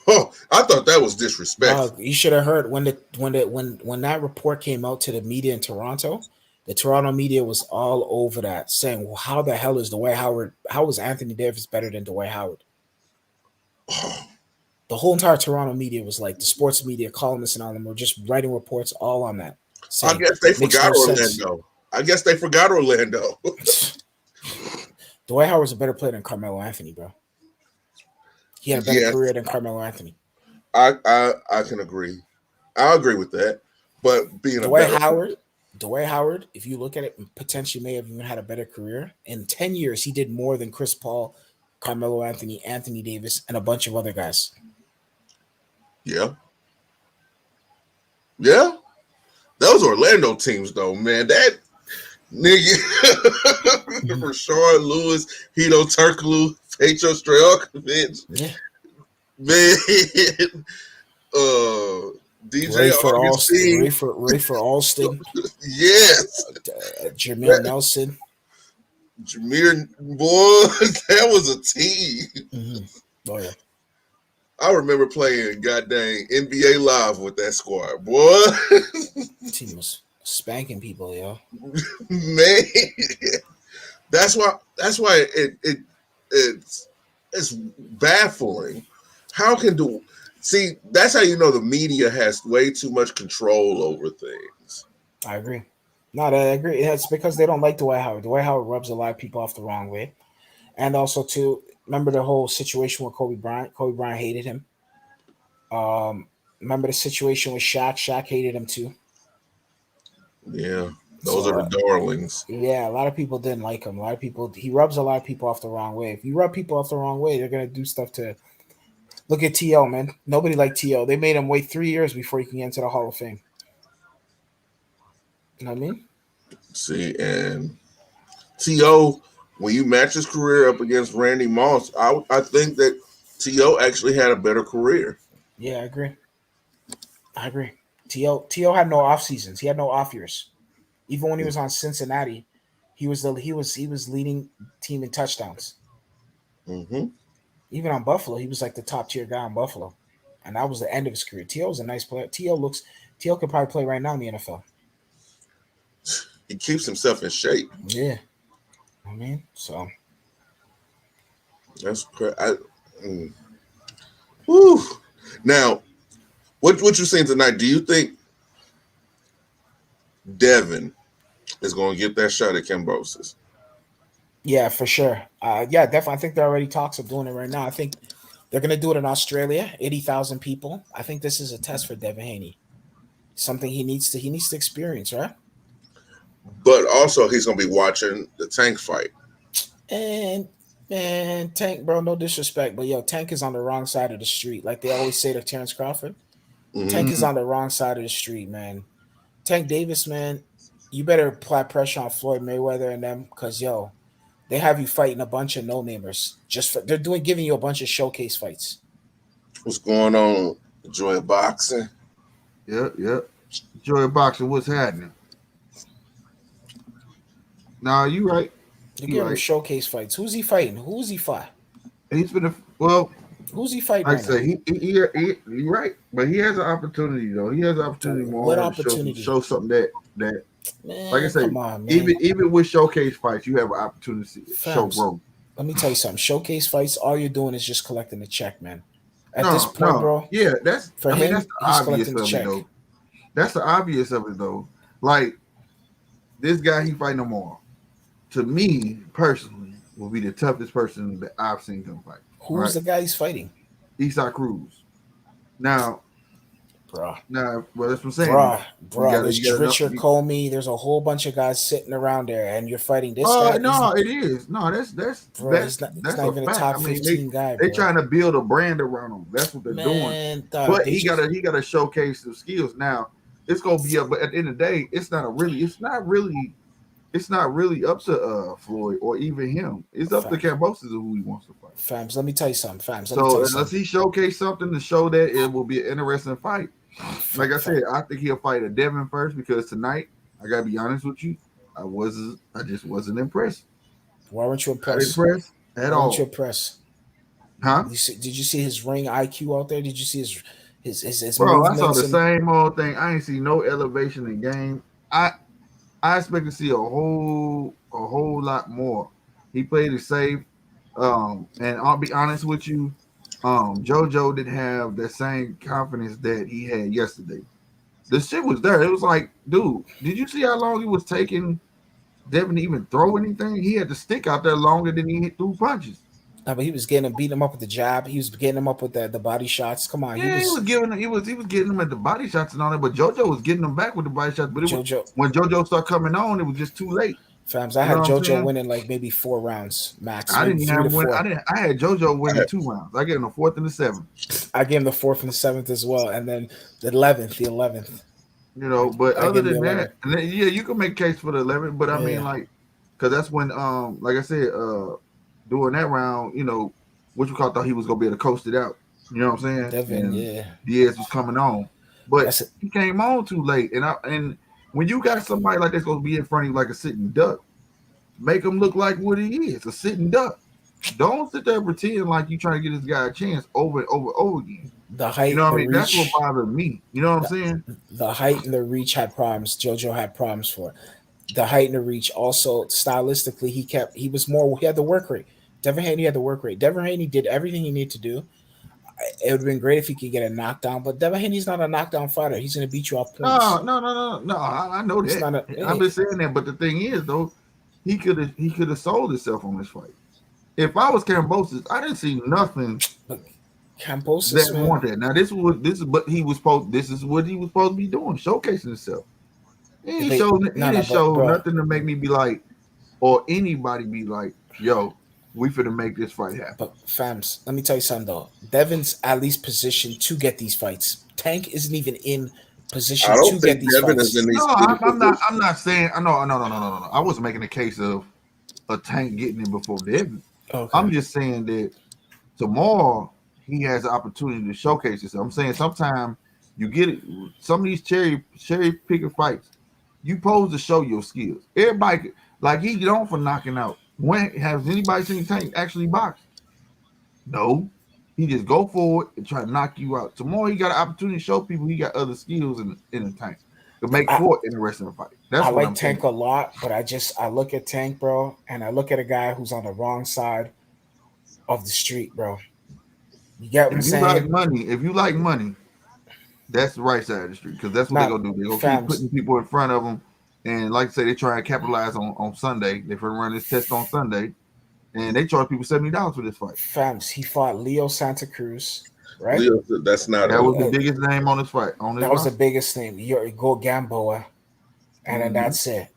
Oh, I thought that was disrespectful. You should have heard when that report came out to the media in Toronto. The Toronto media was all over that, saying, well, how the hell is Dwight Howard? How is Anthony Davis better than Dwight Howard? The whole entire Toronto media was like, the sports media, columnists and all of them were just writing reports all on that. I guess they forgot Orlando. Dwight Howard's a better player than Carmelo Anthony, bro. He had a better career than Carmelo Anthony. I can agree. I'll agree with that. But being Dwight Howard, if you look at it, potentially may have even had a better career. In 10 years, he did more than Chris Paul, Carmelo Anthony, Anthony Davis, and a bunch of other guys. Yeah. Yeah. Those Orlando teams, though, man. That nigga, Rashard Lewis, Hito Turkoglu, Petro Stojakovic, man, DJ Ray for Alston, yes, Jameer Nelson, boy, that was a team. Oh yeah, I remember playing goddamn NBA Live with that squad, boy. Team was spanking people, yo. Man, that's why it's baffling. How can that's how you know the media has way too much control over things. I agree. No, I agree. It's because they don't like Dwight Howard. Dwight Howard rubs a lot of people off the wrong way. And also, too, remember the whole situation with Kobe Bryant? Kobe Bryant hated him. Remember the situation with Shaq? Shaq hated him, too. Yeah, those are the darlings. Yeah, a lot of people didn't like him. He rubs a lot of people off the wrong way. If you rub people off the wrong way, they're going to do stuff to... Look at T.O., man. Nobody liked T.O. They made him wait 3 years before he can get into the Hall of Fame. You know what I mean? See, and T.O., when you match his career up against Randy Moss, I think that T.O. actually had a better career. Yeah, I agree. T.O. had no off seasons. He had no off years. Even when he was on Cincinnati, he was leading team in touchdowns. Mm-hmm. Even on Buffalo, he was like the top tier guy on Buffalo, and that was the end of his career. T.O. was a nice player. T.O. could probably play right now in the NFL. He keeps himself in shape. Yeah, I mean, so that's crazy. Whew. Now, what you saying tonight? Do you think Devin is going to get that shot at Kambosos? Yeah, for sure. Yeah, definitely. I think there are already talks of doing it right now. I think they're going to do it in Australia, 80,000 people. I think this is a test for Devin Haney. Something he needs to experience, right? But also, he's going to be watching the Tank fight. And Tank, bro, no disrespect, but Tank is on the wrong side of the street. Like they always say to Terrence Crawford. Mm-hmm. Tank is on the wrong side of the street, man. Tank Davis, man, you better apply pressure on Floyd Mayweather and them because, they have you fighting a bunch of no-namers. They're giving you a bunch of showcase fights. What's going on? Enjoy boxing. Yep. Enjoy boxing. What's happening? Nah, you right. They're giving him showcase fights. Who's he fighting? Who's he fight? He's been who's he fighting? Like I say, you're right, but he has an opportunity though. He has an opportunity more to show something that. Man, like I say, even with showcase fights, you have an opportunity to show growth. Let me tell you something. Showcase fights, all you're doing is just collecting the check, man. At this point, bro. Yeah, that's for him. That's the obvious of it, though. That's the obvious of it, though. Like this guy, he fighting tomorrow. To me personally, will be the toughest person that I've seen him fight. Who's the guy he's fighting? Isaac Cruz. Now, bro. Nah, well, that's what I'm saying. Bro. There's Richard Comey. There's a whole bunch of guys sitting around there, and you're fighting this guy. No, it is. No, that's not even a top 15 guy. They trying to build a brand around him. That's what they're doing. But he gotta showcase the skills. Now it's gonna be up, but at the end of the day, it's not really up to Floyd or even him. It's up to Kambosos who he wants to fight. Fams, let me tell you something. So unless he showcase something to show that it will be an interesting fight. Like I said, I think he'll fight a Devin first because tonight, I gotta be honest with you, I just wasn't impressed. Why weren't you impressed? Not impressed at all. Why weren't you impressed? Huh? Did you see his ring IQ out there? Did you see his bro? I saw the same old thing. I ain't see no elevation in game. I expect to see a whole lot more. He played it safe. And I'll be honest with you, JoJo didn't have that same confidence that he had yesterday. The shit was there. It was like, dude, did you see how long it was taking Devin to even throw anything? He had the stick out there longer than he threw punches. No, but he was beating him up with the jab. He was getting him up with the body shots. Come on, yeah, he was getting him at the body shots and all that. But JoJo was getting him back with the body shots. But when JoJo started coming on, it was just too late. Fams, I had JoJo winning like maybe 4 rounds max. I didn't have win. I had JoJo winning 2 rounds. I gave him the 4th and the 7th. I gave him the 4th and the 7th as well, and then the 11th. You know, but other than that, and then, yeah, you can make a case for the 11th. But I mean, like, because that's when, like I said, during that round, you know, thought he was gonna be able to coast it out. You know what I'm saying? Devin, Diaz was coming on, but he came on too late. And when you got somebody like that's gonna be in front of you like a sitting duck, make him look like what he is, a sitting duck. Don't sit there and pretend like you trying to get this guy a chance over and over again. The height, you know what I mean? Reach, that's what bothered me. You know what I'm saying? The height and the reach had problems. JoJo had problems for it. The height and the reach. Also, stylistically, he had the work rate. Devin Haney had the work rate. Devin Haney did everything he needed to do. It would have been great if he could get a knockdown, but Devin Haney's not a knockdown fighter. He's going to beat you off points. No. I know that. I've been saying that, but the thing is, though, he could have sold himself on this fight. If I was Kambosos, I didn't see nothing. Kambosos that want that. Now this is what he was supposed to be doing, showcasing himself. He didn't show nothing to make me be like, or anybody be like, yo, we finna make this fight happen. But fams, let me tell you something though. Devin's at least positioned to get these fights. Tank isn't even in position to get these fights. I'm not saying. No. I wasn't making a case of a Tank getting in before Devin. Okay. I'm just saying that tomorrow he has the opportunity to showcase himself. I'm saying sometimes you get it. Some of these cherry picking fights, you pose to show your skills. Everybody like he get on for knocking out. When has anybody seen Tank actually box? No, he just go forward and try to knock you out. Tomorrow he got an opportunity to show people he got other skills in the Tank to make for an interesting fight. That's I what like I'm Tank saying. a lot, but I look at Tank, bro, and I look at a guy who's on the wrong side of the street, bro. You get what I'm saying? If you like money, that's the right side of the street because that's what they're gonna do. They're gonna keep putting people in front of them. And like I say, they try and capitalize on Sunday. They're going to run this test on Sunday. And they charge people $70 for this fight. Fams, he fought Leo Santa Cruz, right? Leo, that's not that was the biggest name on this fight. That was the biggest name. You go Gamboa. And then that's it.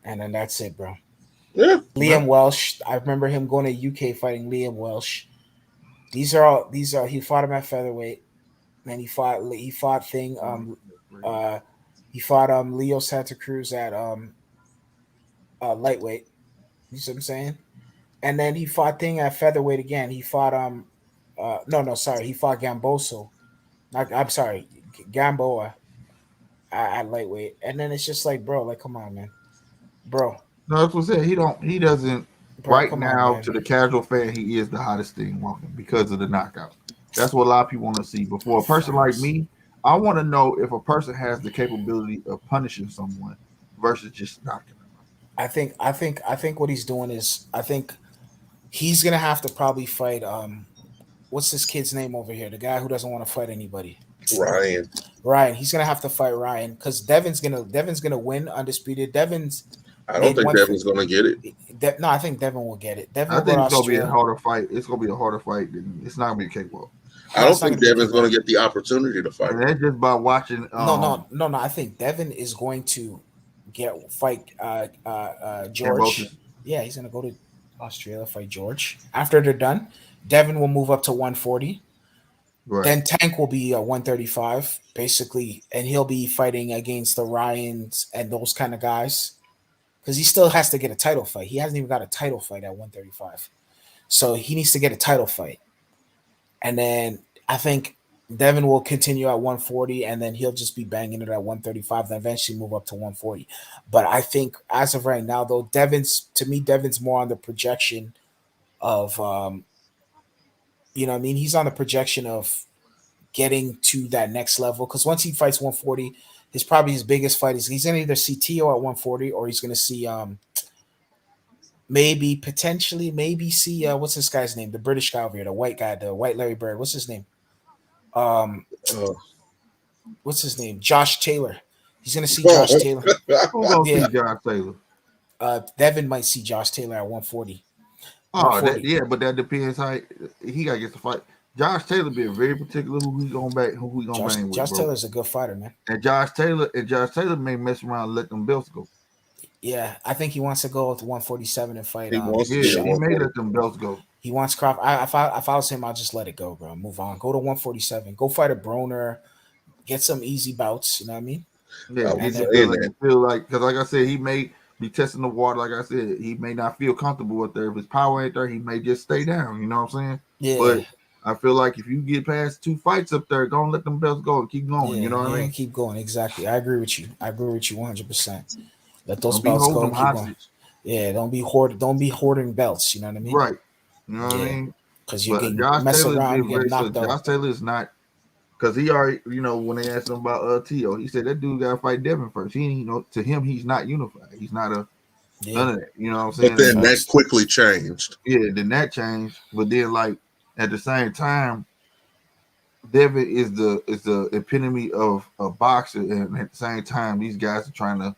Bro. Yeah. Liam Welsh. I remember him going to UK fighting Liam Welsh. He fought him at featherweight. Then he fought Leo Santa Cruz at lightweight. You see what I'm saying? And then he fought Thing at featherweight again. He fought he fought Gamboa at lightweight. And then it's just like, bro, like come on, man. Bro. No, that's what I said. He doesn't right now to the casual fan, he is the hottest thing walking because of the knockout. That's what a lot of people want to see. But for a person like me, I want to know if a person has the capability of punishing someone versus just knocking them out. I think what he's doing is I think he's gonna have to probably fight what's this kid's name over here? The guy who doesn't want to fight anybody. Ryan. He's gonna have to fight Ryan because Devin's gonna win undisputed. I don't think Devin's gonna get it. No, I think Devin will get it. I think it's gonna be a harder fight. It's gonna be a harder fight. It's not gonna be a cakewalk. I don't think Devin's going to get the opportunity to fight. That's just by watching. No. I think Devin is going to fight George. Yeah, he's going to go to Australia, fight George. After they're done, Devin will move up to 140. Right. Then Tank will be 135, basically, and he'll be fighting against the Ryans and those kind of guys. Because he still has to get a title fight. He hasn't even got a title fight at 135. So he needs to get a title fight. And then I think Devin will continue at 140, and then he'll just be banging it at 135, then eventually move up to 140. But I think as of right now, though, Devin's more on the projection of, you know what I mean? He's on the projection of getting to that next level. Because once he fights 140, his biggest fight is he's going to either see Tio at 140 or he's going to see maybe see what's this guy's name? The British guy over here, the white guy, the white Larry Bird. What's his name? What's his name? Josh Taylor. He's going to see Josh Taylor. Who's going to see Josh Taylor? Devin might see Josh Taylor at 140. Oh, but that depends how he got to get the fight. Josh Taylor being very particular who he going bang with. Josh Taylor's a good fighter, man. And Josh Taylor may mess around and let them belts go. Yeah, I think he wants to go to 147 and fight. He may let them belts go. He wants Crawford. If I was him, I'll just let it go, bro. Move on. Go to 147. Go fight a Broner. Get some easy bouts. You know what I mean? Yeah, feel like because like I said, he may be testing the water. Like I said, he may not feel comfortable up there. If his power ain't there, he may just stay down. You know what I'm saying? Yeah. But I feel like if you get past 2 fights up there, go and let them belts go and keep going. You know what I mean? Keep going. Exactly. I agree with you. 100%. Let those belts go. Keep going. Yeah, don't be hoarding belts. You know what I mean? Right. You know what I mean? Because you can mess around and get knocked out. Josh Taylor is not, because he already, when they asked him about Tio, he said that dude got to fight Devin first. He, to him, he's not unified. He's not none of that. You know what I'm saying? But then that quickly changed. Yeah, then that changed. But then, like at the same time, Devin is the epitome of a boxer, and at the same time, these guys are trying to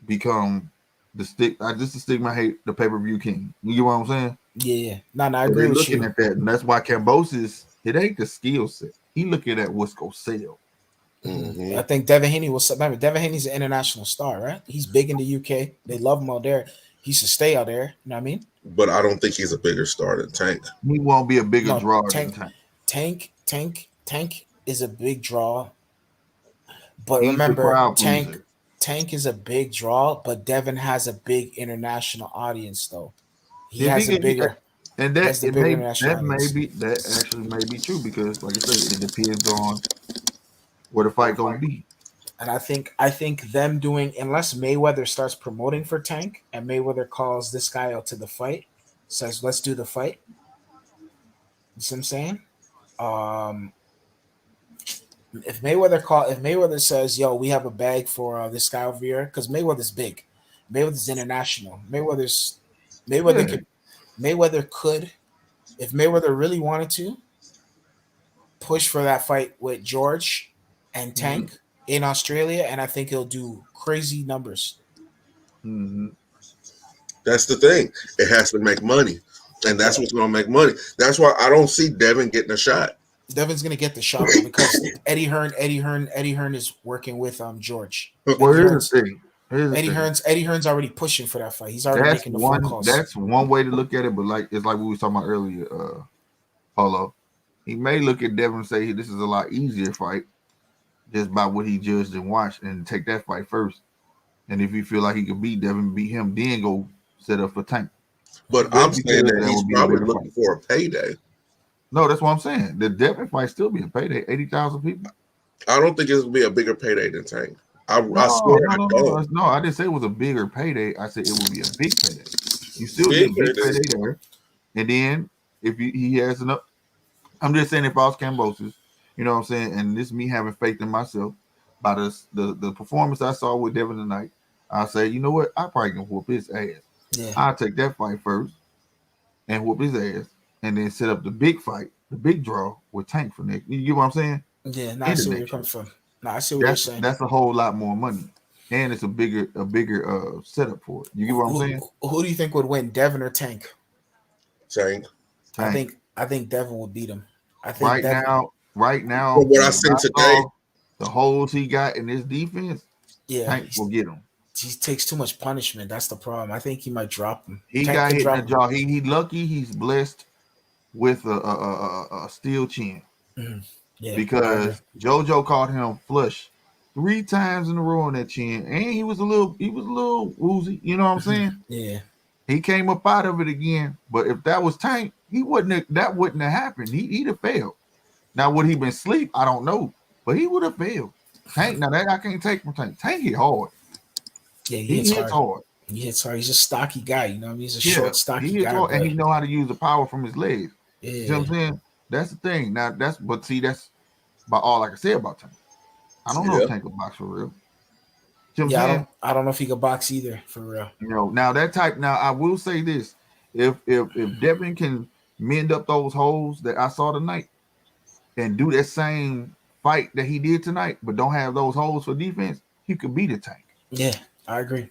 become the stigma hate the pay-per-view king. You get what I'm saying? Yeah. No, I agree with you. Looking at that, and that's why Cambosis, it ain't the skill set. He looking at what's gonna sell. Mm-hmm. I think Devin Haney will. Remember, Devin Haney's an international star, right? He's big in the UK. They love him out there. He should stay out there. You know what I mean? But I don't think he's a bigger star than Tank. He won't be a bigger draw than Tank. Tank is a big draw. But remember, Tank is a big draw, but Devin has a big international audience, though. He has a bigger. And that actually may be true because, like I said, it depends on where the fight gonna be. And I think them doing, unless Mayweather starts promoting for Tank and Mayweather calls this guy out to the fight, says let's do the fight. You see what I'm saying? If Mayweather says, yo, we have a bag for this guy over here, because Mayweather's big. Mayweather's international. Mayweather could, if Mayweather really wanted to, push for that fight with George and Tank in Australia, and I think he'll do crazy numbers. Mm-hmm. That's the thing. It has to make money, and that's what's going to make money. That's why I don't see Devin getting a shot. Devin's going to get the shot because Eddie Hearn is working with George. Well, here's the thing. Eddie Hearn's already pushing for that fight. He's already making the phone calls. That's one way to look at it, but it's like we were talking about earlier, Paulo. He may look at Devin and say, hey, this is a lot easier fight just by what he judged and watched, and take that fight first. And if he feel like he can beat Devin, beat him, then go set up for Tank. But I'm saying that he's probably looking for a payday. No, that's what I'm saying. The Devin fight still be a payday. 80,000 people. I don't think it'll be a bigger payday than Tank. I swear I don't. No, I didn't say it was a bigger payday. I said it would be a big payday. You still get a big payday there. And then if he has enough, I'm just saying if I was Cambosis, you know what I'm saying, and this is me having faith in myself by the performance I saw with Devin tonight, I say, you know what, I probably can whoop his ass. Yeah. I'll take that fight first and whoop his ass, and then set up the big fight, the big draw with Tank for next. You get what I'm saying? Yeah, I see where you're coming from. I see what you're saying. That's a whole lot more money, and it's a bigger setup for it. You get what I'm saying? Who do you think would win, Devin or Tank? Tank. I think Devin would beat him. I think right now, From what I from seen what I today, saw, the holes he got in his defense, yeah, Tank will get him. he takes too much punishment. That's the problem. I think he might drop him. He Tank got could hit in drop the him. jaw. He lucky. He's blessed with a steel chin Yeah, because JoJo caught him flush 3 times in a row on that chin, and he was a little woozy. You know what I'm saying? Yeah. He came up out of it again. But if that was Tank, that wouldn't have happened. He'd have failed. Now, would he been asleep? I don't know, but he would have failed. Tank, now that I can't take from Tank. Tank hit hard. Yeah, He hits hard. He hits hard. He's a stocky guy. You know what I mean? He's a Yeah, short, stocky he hits guy. hard, and But he know how to use the power from his legs. yeah. You see what I'm saying? That's the thing. Now that's about all I can say about Tank. I don't know if Tank will box for real. You know what I'm saying? I don't know if he could box either for real. You know, now I will say this: if Devin can mend up those holes that I saw tonight and do that same fight that he did tonight, but don't have those holes for defense, he could beat a Tank. Yeah, I agree.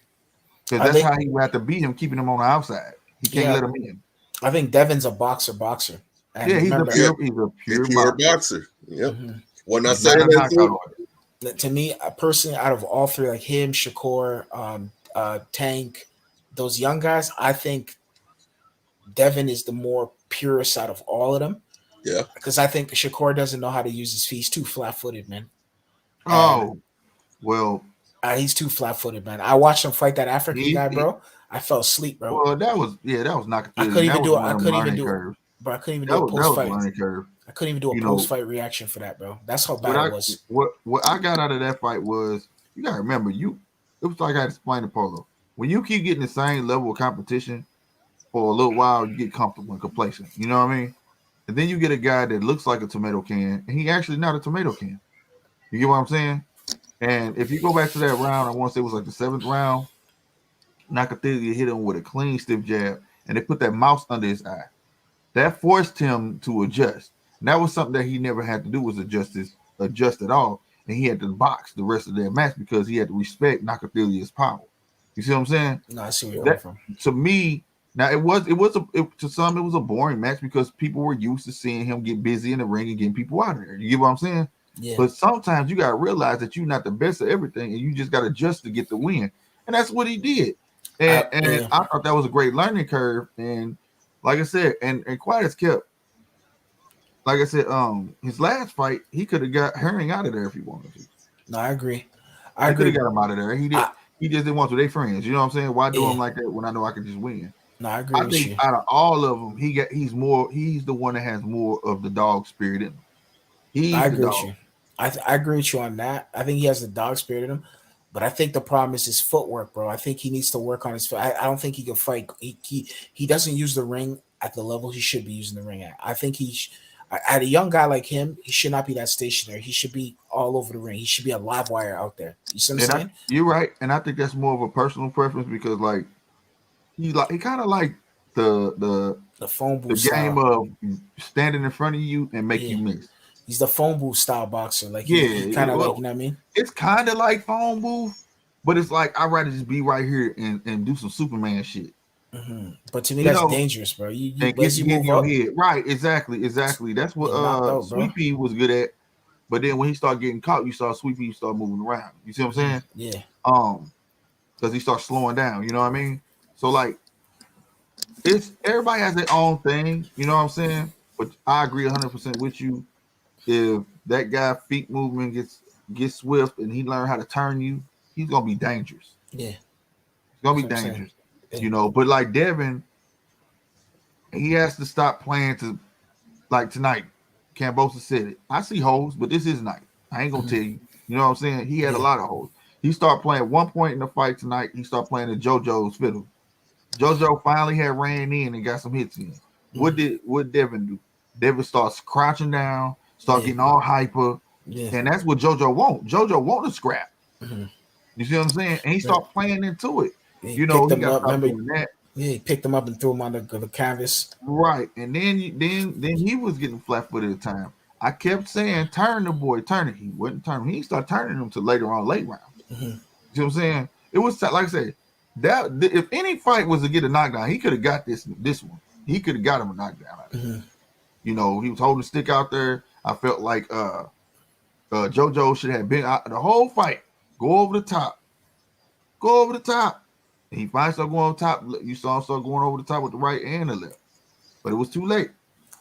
Because that's how he would have to beat him, keeping him on the outside. He can't let him in. I think Devin's a boxer. And yeah, he's a pure boxer. Yep. Well, not He's saying not a that knockout. To me, personally, out of all three, like him, Shakur, Tank, those young guys, I think Devin is the more purest out of all of them. Yeah. Because I think Shakur doesn't know how to use his feet. He's too flat-footed, man. He's too flat-footed, man. I watched him fight that African guy, bro. I fell asleep, bro. Well, that was not. I couldn't even do it. I couldn't even do it. But I couldn't even do a post-fight. I couldn't even do a post-fight reaction for that, bro. That's how bad it was. What I got out of that fight was, you gotta remember, it was like I explained to Polo. When you keep getting the same level of competition for a little while, you get comfortable and complacent. You know what I mean? And then you get a guy that looks like a tomato can, and he actually not a tomato can. You get what I'm saying? And if you go back to that round, I want to say it was like the 7th round, Nakatili hit him with a clean, stiff jab, and they put that mouse under his eye. That forced him to adjust. And that was something that he never had to do, was adjust at all. And he had to box the rest of that match because he had to respect Nakatili's power. You see what I'm saying? No, I see where you're coming from. To me, now to some it was a boring match because people were used to seeing him get busy in the ring and getting people out of there. You get what I'm saying? Yeah. But sometimes you gotta realize that you're not the best at everything, and you just gotta adjust to get the win. And that's what he did. And I thought that was a great learning curve. And like I said, and Quiet as kept, like I said, his last fight, he could have got Herring out of there if he wanted to. No, I agree. I could have got him out of there. He did. He just didn't want to. They friends. You know what I'm saying? Why do him like that when I know I could just win? No, I agree. I think out of all of them, he's the one that has more of the dog spirit in him. I agree with you. I agree with you on that. I think he has the dog spirit in him, but I think the problem is his footwork, bro. I think he needs to work on his foot. I don't think he can fight. He doesn't use the ring at the level he should be using the ring at. I think at a young guy like him, he should not be that stationary. He should be all over the ring. He should be a live wire out there. You see what I'm saying? You're right, and I think that's more of a personal preference because he kind of like the phone booth the game style. of standing in front of you and make you miss. He's the phone booth style boxer. He kind of like, you know what I mean? It's kind of like phone booth, but it's like I'd rather just be right here and do some Superman shit. Mm-hmm. But to me, that's dangerous, bro. You get your head right. Exactly. That's what Sweet Pea was good at. But then when he started getting caught, you saw Sweet Pea start moving around. You see what I'm saying? Yeah. Because he starts slowing down. You know what I mean? So it's everybody has their own thing. You know what I'm saying? But I agree 100% with you. If that guy feet movement gets swift and he learn how to turn you, he's gonna be dangerous. Yeah, he's gonna be dangerous. You know, but like Devin, he has to stop playing to like tonight. Cambosa said it. I see holes, but this is night. I ain't gonna tell you. You know what I'm saying? He had a lot of holes. He started playing at one point in the fight tonight. He started playing at JoJo's fiddle. JoJo finally had ran in and got some hits in. What Devin do? Devin starts crouching down. Start getting all hyper, and that's what JoJo want. JoJo want to scrap. Mm-hmm. You see what I'm saying? And he start playing into it. He got that. Yeah, he picked them up and threw them on the canvas. Right, and then he was getting flat-footed at the time. I kept saying, "Turn the boy, turn it." He wouldn't turn him. He started turning him to later on, late round. Mm-hmm. You see what I'm saying? It was like I said, that if any fight was to get a knockdown, he could have got this one. He could have got him a knockdown. Mm-hmm. You know, he was holding the stick out there. I felt like JoJo should have been out the whole fight. Go over the top. Go over the top. And he finally started going over the top. You saw him start going over the top with the right and the left. But it was too late.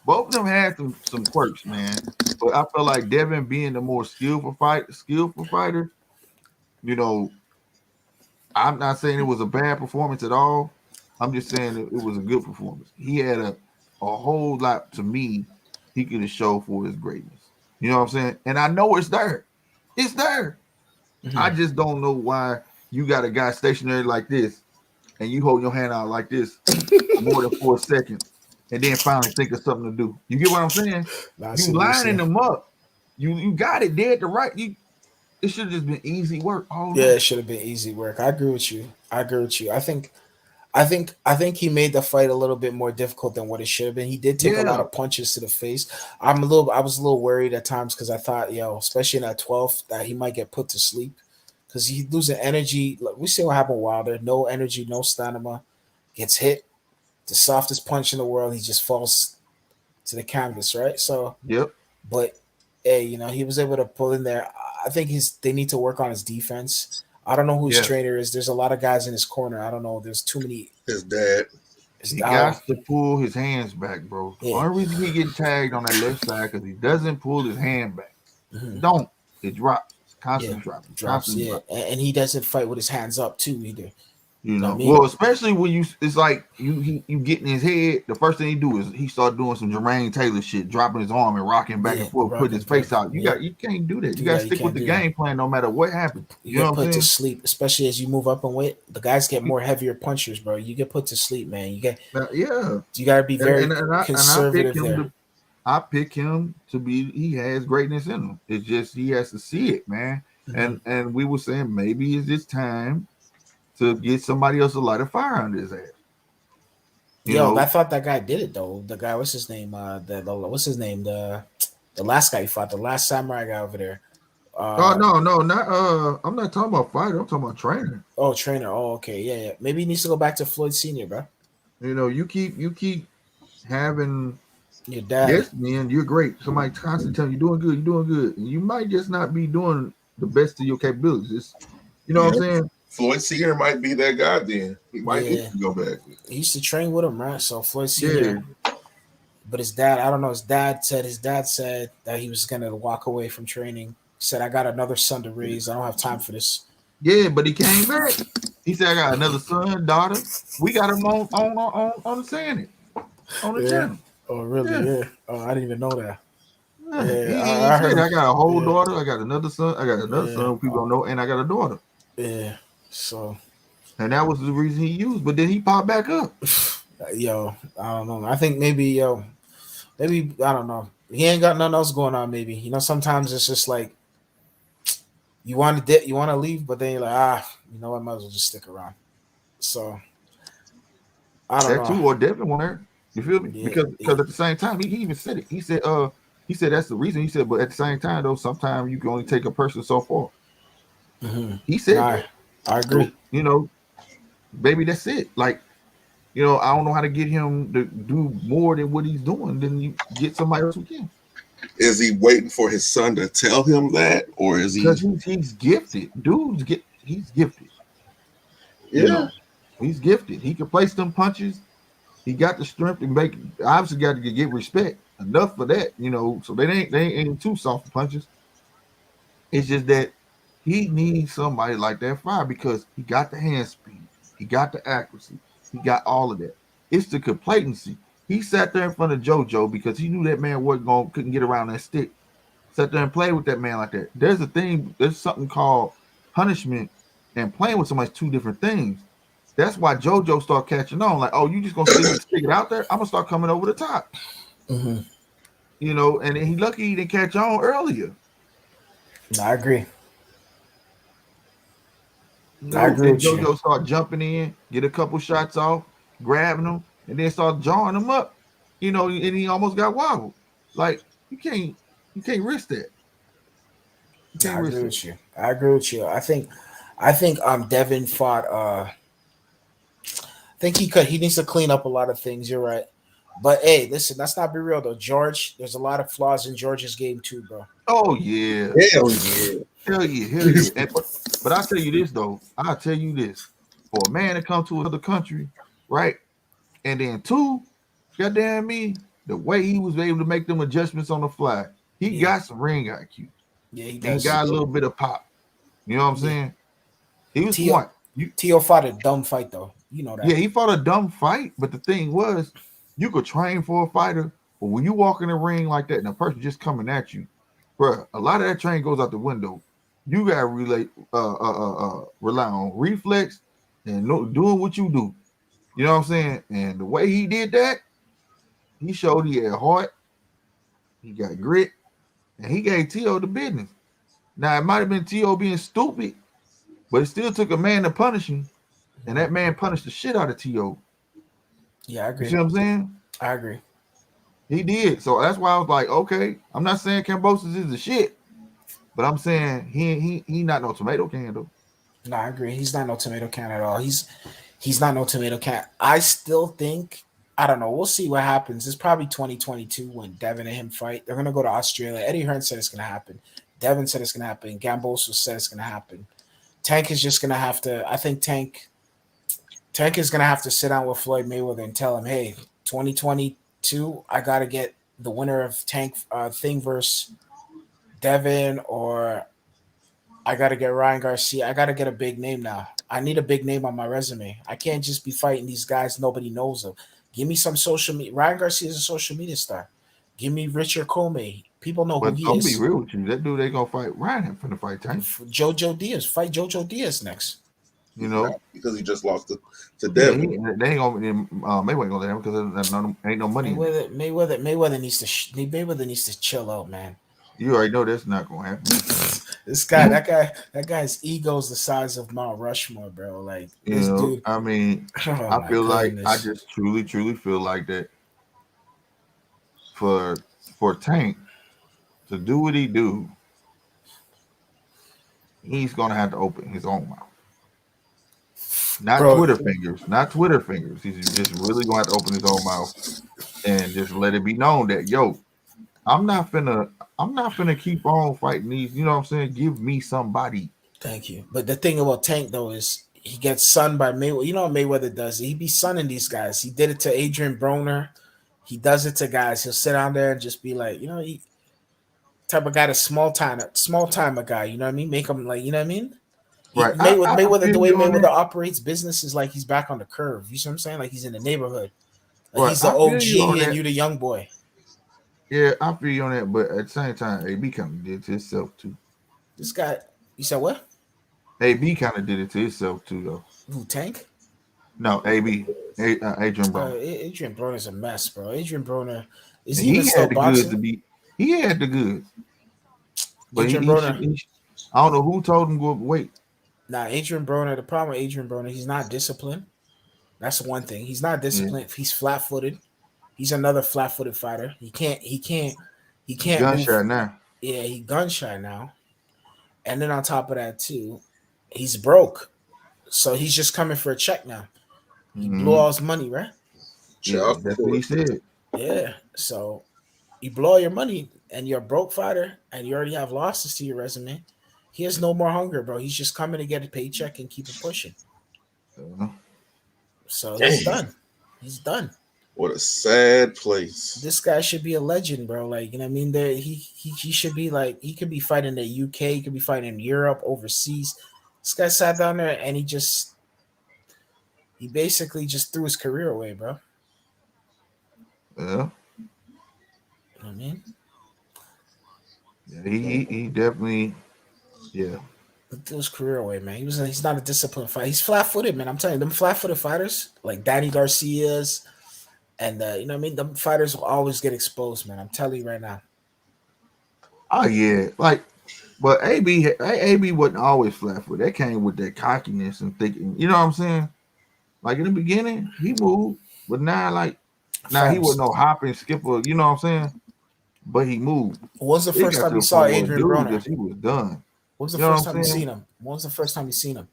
Both of them had some quirks, man. But I felt like Devin being the more skillful fighter, you know, I'm not saying it was a bad performance at all. I'm just saying it was a good performance. He had a whole lot, to me, he could have showed for his greatness. You know what I'm saying? And I know it's there. It's there. I just don't know why you got a guy stationary like this and you hold your hand out like this for more than 4 seconds and then finally think of something to do. You get what I'm saying? You lining them up. You got it dead to right. It should have just been easy work. It should have been easy work. I agree with you. I think he made the fight a little bit more difficult than what it should have been. He did take a lot of punches to the face. I was a little worried at times because I thought, especially in that 12th, that he might get put to sleep because he's losing energy. Like, we see what happened with Wilder. No energy, no stamina. Gets hit. The softest punch in the world. He just falls to the canvas, right? So, but hey, he was able to pull in there. I think they need to work on his defense. I don't know who his trainer is. There's a lot of guys in his corner. I don't know. There's too many. His dad. He got to pull his hands back, bro. The only reason he get tagged on that left side because he doesn't pull his hand back. Don't. It drops. It's constantly dropping. Constantly dropping. And he doesn't fight with his hands up too either. You know, well, especially when it's like you get in his head. The first thing he do is he start doing some Jermaine Taylor shit, dropping his arm and rocking back and forth, putting his face out. You can't do that. You got to stick with the game plan no matter what happens. You get put to sleep, especially as you move up in weight. The guys get more heavier punchers, bro. You get put to sleep, man. You got to be very conservative there. I pick him to be. He has greatness in him. It's just he has to see it, man. And we were saying maybe it's this time to get somebody else to light a fire under his ass. I thought that guy did it though. The guy, what's his name? The last guy he fought, the last samurai guy over there. No, not. I'm not talking about fighter. I'm talking about trainer. Oh, trainer. Oh, okay, yeah. Maybe he needs to go back to Floyd Senior, bro. You keep having your dad. Yes, man, you're great. Somebody constantly telling you doing good. And you might just not be doing the best of your capabilities. What I'm saying? Floyd Senior might be that guy then. He might need to go back. He used to train with him, right? So Floyd Senior. But his dad, I don't know. His dad said that he was gonna walk away from training. He said, "I got another son to raise. I don't have time for this." Yeah, but he came back. He said, "I got another son, daughter. We got him on the Sandy, on the channel." Oh, really? Yeah. Oh, I didn't even know that. I heard. I got a whole daughter. I got another son. I got another son. People don't know, and I got a daughter. Yeah. So, and that was the reason he used, but then he popped back up. I don't know. I think maybe I don't know. He ain't got nothing else going on. Maybe sometimes it's just like you want to leave, but then you're like, I might as well just stick around. So I don't know. That too, or Devin won't. You feel me? Because at the same time, he even said it. He said that's the reason. He said, but at the same time though, sometimes you can only take a person so far. He said. I agree. So, baby, that's it. Like, I don't know how to get him to do more than what he's doing. Then you get somebody else who can. Is he waiting for his son to tell him that, or is he? Because he's gifted. He's gifted. Yeah, he's gifted. He can place them punches. He got the strength to make. Obviously, got to get respect enough for that. So they ain't too soft punches. It's just that. He needs somebody like that fire because he got the hand speed, he got the accuracy, he got all of that. It's the complacency. He sat there in front of JoJo because he knew that man couldn't get around that stick. Sat there and played with that man like that. There's something called punishment and playing with somebody's two different things. That's why JoJo started catching on. Like, oh, you just gonna stick it out there? I'm gonna start coming over the top. And he lucky he didn't catch on earlier. I agree. JoJo start jumping in, get a couple shots off, grabbing them, and then start jawing them up. And he almost got wobbled. Like you can't risk that. I agree with you. I think Devin fought. I think he needs to clean up a lot of things. You're right, But hey, listen, let's not be real though. George, there's a lot of flaws in George's game too, bro. Oh yeah. Hell yeah. Hell yeah. But I'll tell you this though. I'll tell you this. For a man to come to another country, right? And then two, goddamn me, the way he was able to make them adjustments on the fly, he got some ring IQ. Yeah, he And does. got a little bit of pop. You know what I'm saying? He was Tio, smart. Tio fought a dumb fight though. You know that. Yeah, he fought a dumb fight, but the thing was, you could train for a fighter, but when you walk in the ring like that and a person just coming at you, bro, a lot of that training goes out the window. You gotta rely on reflex and doing what you do. You know what I'm saying? And the way he did that, he showed he had heart, he got grit, and he gave T.O. the business. Now it might have been T.O. being stupid, but it still took a man to punish him, and that man punished the shit out of T.O. Yeah, I agree. You see what I'm saying? I agree. He did. So that's why I was like, okay, I'm not saying Kambosos is the shit, but I'm saying he not no tomato can though. No, I agree. He's not no tomato can at all. He's not no tomato can. I still think, I don't know. We'll see what happens. It's probably 2022 when Devin and him fight. They're gonna go to Australia. Eddie Hearn said it's gonna happen. Devin said it's gonna happen. Gamboso said it's gonna happen. Tank is just gonna have to. I think Tank is gonna have to sit down with Floyd Mayweather and tell him, hey, 2022, I gotta get the winner of Tank thing versus Devin, or I got to get Ryan Garcia. I got to get a big name now. I need a big name on my resume. I can't just be fighting these guys nobody knows of. Give me some social media. Ryan Garcia is a social media star. Give me Richard Comey. People know who he But is. don't be real with you. That dude they gonna fight Ryan finna fight Tank. Jojo Diaz. Fight Jojo Diaz next. You know, because he just lost to Devin. Yeah, they ain't gonna Mayweather ain't gonna let him because ain't no money. Mayweather needs to chill out, man. You already know that's not gonna happen. This guy, that guy's ego is the size of Mount Rushmore, bro. Like this dude. I mean, I feel like I just truly feel like that for Tank to do what he do, he's gonna have to open his own mouth. Not Twitter fingers. He's just really gonna have to open his own mouth and just let it be known that I'm not finna keep on fighting these. You know what I'm saying? Give me somebody. Thank you. But the thing about Tank though is he gets sunned by Mayweather. You know what Mayweather does? He be sunning these guys. He did it to Adrian Broner. He does it to guys. He'll sit down there and just be like, he type of guy to small time a guy. You know what I mean? Make him like, you know what I mean? Right. Mayweather, the way Mayweather operates business is like he's back on the curve. You see what I'm saying? Like he's in the neighborhood. Like right. He's the OG and you the young boy. Yeah, I feel you on that, but at the same time, AB kind of did it to himself too. This guy, you said what? AB kind of did it to himself too, though. Who, Tank? No, AB, Adrian Broner. Adrian Broner's a mess, bro. Adrian Broner is he even still had the boxing? goods to be. He had the goods, but Adrian Broner. I don't know who told him to wait. Nah, Adrian Broner. The problem with Adrian Broner, he's not disciplined. That's one thing. He's not disciplined. Yeah. He's flat-footed. He's another flat-footed fighter. He can't gun shy now. Yeah, he gun shy now. And then on top of that too, he's broke. So he's just coming for a check now. He blew all his money, right? Yeah, that's what he said. Yeah. So you blow all your money and you're a broke fighter and you already have losses to your resume. He has no more hunger, bro. He's just coming to get a paycheck and keep it pushing. So he's done. He's done. What a sad place. This guy should be a legend, bro. Like, you know what I mean? He should be like, he could be fighting in the UK, he could be fighting in Europe, overseas. This guy sat down there and he basically just threw his career away, bro. Yeah. You know what I mean? Yeah, he definitely, yeah. He threw his career away, man. He's not a disciplined fighter. He's flat-footed, man. I'm telling you, them flat-footed fighters, like Danny Garcia's, and you know what I mean? Them fighters will always get exposed, man. I'm telling you right now. Oh yeah, but AB wasn't always flat-footed. That came with that cockiness and thinking. You know what I'm saying? Like in the beginning, he moved, but now he wasn't no hopping skipper. You know what I'm saying? But he moved. When was the first time you saw Adrian Broner? He was done. When was the first time you seen him? When was the first time you seen him?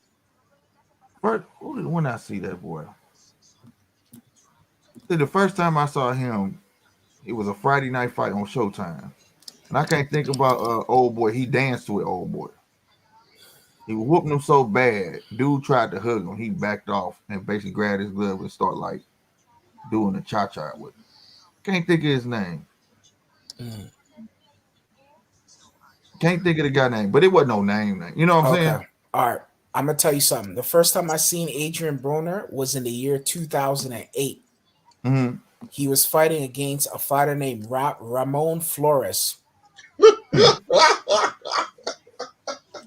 When I see that boy. The first time I saw him, it was a Friday night fight on Showtime. And I can't think about old boy. He danced with old boy. He was whooping him so bad. Dude tried to hug him. He backed off and basically grabbed his glove and started like doing a cha-cha with him. Can't think of his name. Can't think of the guy name, but it wasn't no name. You know what I'm saying? All right. I'm gonna tell you something. The first time I seen Adrian Broner was in the year 2008. Mm-hmm. He was fighting against a fighter named Ramon Flores.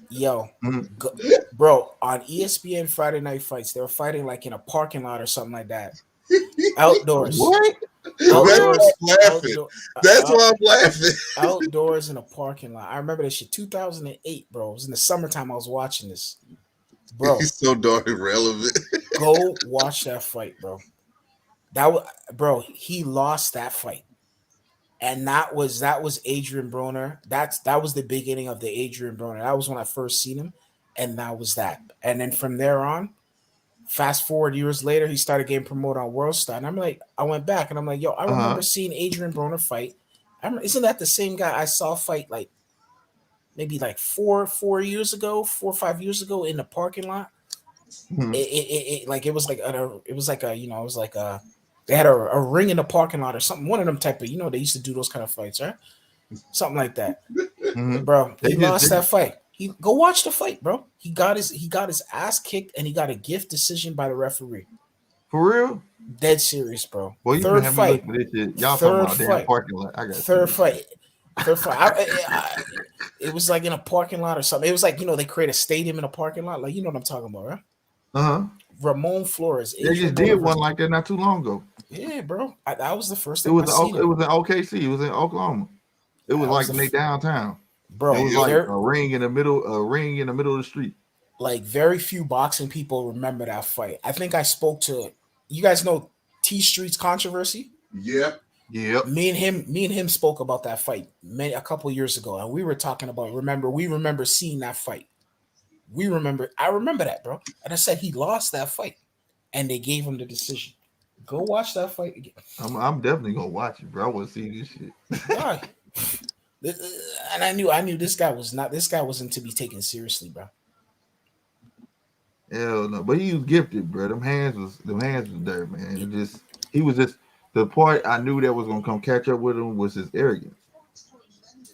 Yo, bro, on ESPN Friday Night Fights, they were fighting like in a parking lot or something like that. Outdoors. What? Outdoors. That's why I'm laughing. Outdoors in a parking lot. I remember that shit. 2008, bro. It was in the summertime. I was watching this. Bro, he's so darn irrelevant. Go watch that fight, bro. Bro, he lost that fight. And that was Adrian Broner. That was the beginning of the Adrian Broner. That was when I first seen him, and that was that. And then from there on, fast forward years later, he started getting promoted on World Star. And I went back and I'm like, yo, I remember seeing Adrian Broner fight. Isn't that the same guy I saw fight like maybe like 4 or 5 years ago in the parking lot? Mm-hmm. It was like they had a ring in the parking lot or something. One of them type of, they used to do those kind of fights, right? Something like that. Mm-hmm. Bro, he lost that fight. Go watch the fight, bro. He got his ass kicked and he got a gift decision by the referee. For real? Dead serious, bro. Boy, you third fight. This shit. Y'all talking about damn parking lot. I got third fight. It was like in a parking lot or something. It was like, they create a stadium in a parking lot. Like, you know what I'm talking about, right? Uh-huh. Ramon Flores. They just did one like that not too long ago. Yeah, bro. That was the first time it was in OKC. It was in Oklahoma. It was like in their downtown. Bro, it was like a ring in the middle of the street. Like very few boxing people remember that fight. I think I spoke to you guys know T Street's Controversy? Yep. Me and him spoke about that fight a couple years ago, and we were talking about we remember seeing that fight. I remember that, bro. And I said he lost that fight, and they gave him the decision. Go watch that fight again. I'm definitely gonna watch it, bro. I want to see this shit. Right. And I knew this guy wasn't to be taken seriously, bro. Hell no, but he was gifted, bro. Them hands was there, man. He was just the part I knew that was gonna come catch up with him was his arrogance.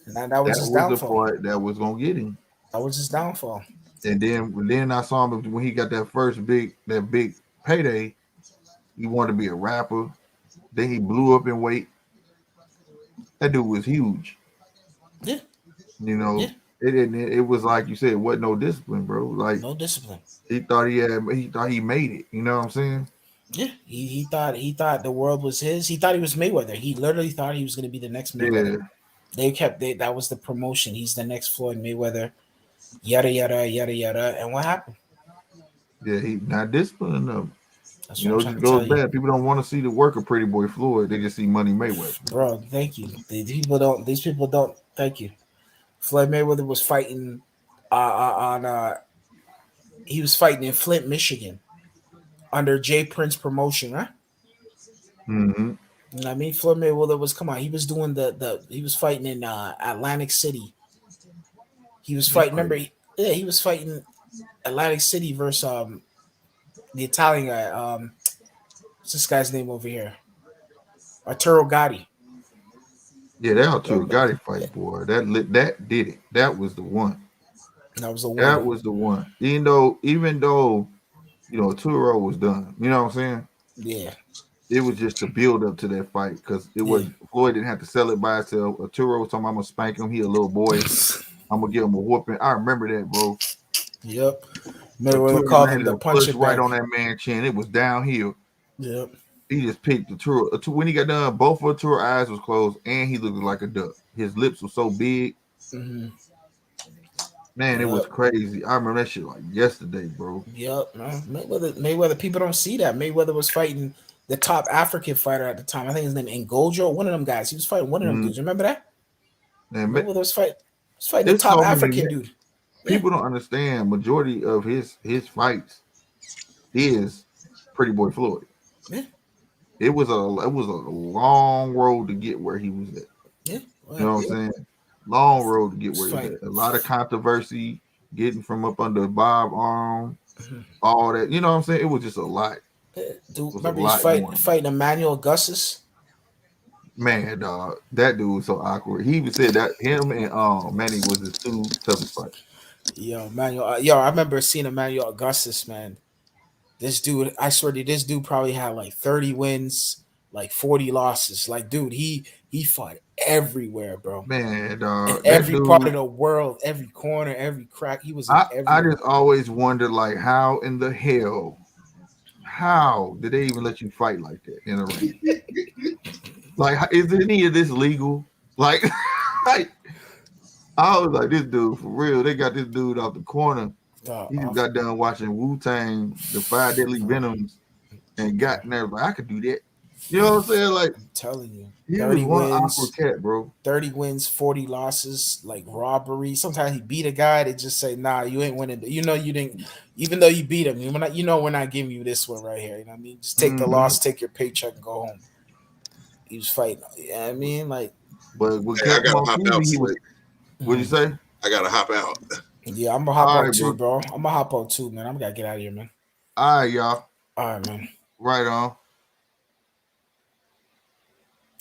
And that was his downfall. The part that was gonna get him. That was his downfall. And then I saw him when he got that first big payday. He wanted to be a rapper. Then he blew up in weight. That dude was huge. Yeah. It was like you said, it wasn't no discipline, bro. Like no discipline. He thought he made it. You know what I'm saying? Yeah. He thought the world was his. He thought he was Mayweather. He literally thought he was going to be the next Mayweather. Yeah. That was the promotion. He's the next Floyd Mayweather. Yada yada yada yada. And what happened? Yeah, he not disciplined enough. That's it just goes bad. People don't want to see the work of Pretty Boy Floyd. They just see Money Mayweather. Bro, thank you. These people don't. Thank you. Floyd Mayweather was fighting he was fighting in Flint, Michigan, under Jay Prince promotion, right? Mm-hmm. You know what I mean? Floyd Mayweather was he was doing he was fighting in Atlantic City. He was fighting. Remember? He was fighting Atlantic City versus the Italian guy. What's this guy's name over here? Arturo Gatti. Yeah, that Arturo Gatti fight, boy. That did it. That was the one. That was the one. That was the one. Even though Arturo was done. You know what I'm saying? Yeah. It was just to build up to that fight because Floyd didn't have to sell it by itself. Arturo was talking, I'm gonna spank him. He a little boy. I'm gonna give him a whooping. I remember that, bro. Yep. Mayweather called him the punch right on that man's chin. It was downhill. Yep. He just picked Arturo. When he got done, both of Arturo's eyes was closed and he looked like a duck. His lips were so big. Mm-hmm. Man, it was crazy. I remember that shit like yesterday, bro. Yep, man. Mayweather, people don't see that. Mayweather was fighting the top African fighter at the time. I think his name Ngojo, one of them guys. He was fighting one of them dudes. Remember that? Man, Mayweather was fighting the top African dude. People don't understand. Majority of his fights is Pretty Boy Floyd. Yeah. it was a long road to get where he was at. Yeah, you know what I'm saying? Long road to get where he was at. A lot of controversy, getting from up under Bob arm, all that. You know what I'm saying? It was just a lot. Dude, remember he's fighting Emmanuel Augustus? Man, dog, that dude was so awkward. He even said that him and Manny was his two toughest fights. Yo, Emmanuel, I remember seeing Emmanuel Augustus, man. This dude, I swear to you, this dude probably had like 30 wins, like 40 losses. Like, dude, he fought everywhere, bro. Man, dog, in every part of the world, every corner, every crack. He was in I just always wondered, like, how in the hell, how did they even let you fight like that in a ring? Like, is any of this legal? Like, like, I was like, this dude for real. They got this dude off the corner. He just got done watching Wu-Tang, the 5 Deadly Venoms, and got in there like, I could do that. You know what I'm saying? Like, I'm telling you, he 30 was one wins, awkward cat, bro. 30 wins, 40 losses, like robbery. Sometimes he beat a guy, they just say, nah, you ain't winning. You know you didn't, even though you beat him, you know we're not giving you this one right here. You know what I mean? Just take the loss, take your paycheck, and go home. He was fighting. You know what I mean? Like, but with I gotta hop out. What'd you say? I gotta hop out. Yeah, I'm gonna hop out too, bro. I'm gonna hop out too, man. I'm gonna get out of here, man. All right, y'all. All right, man. Right on.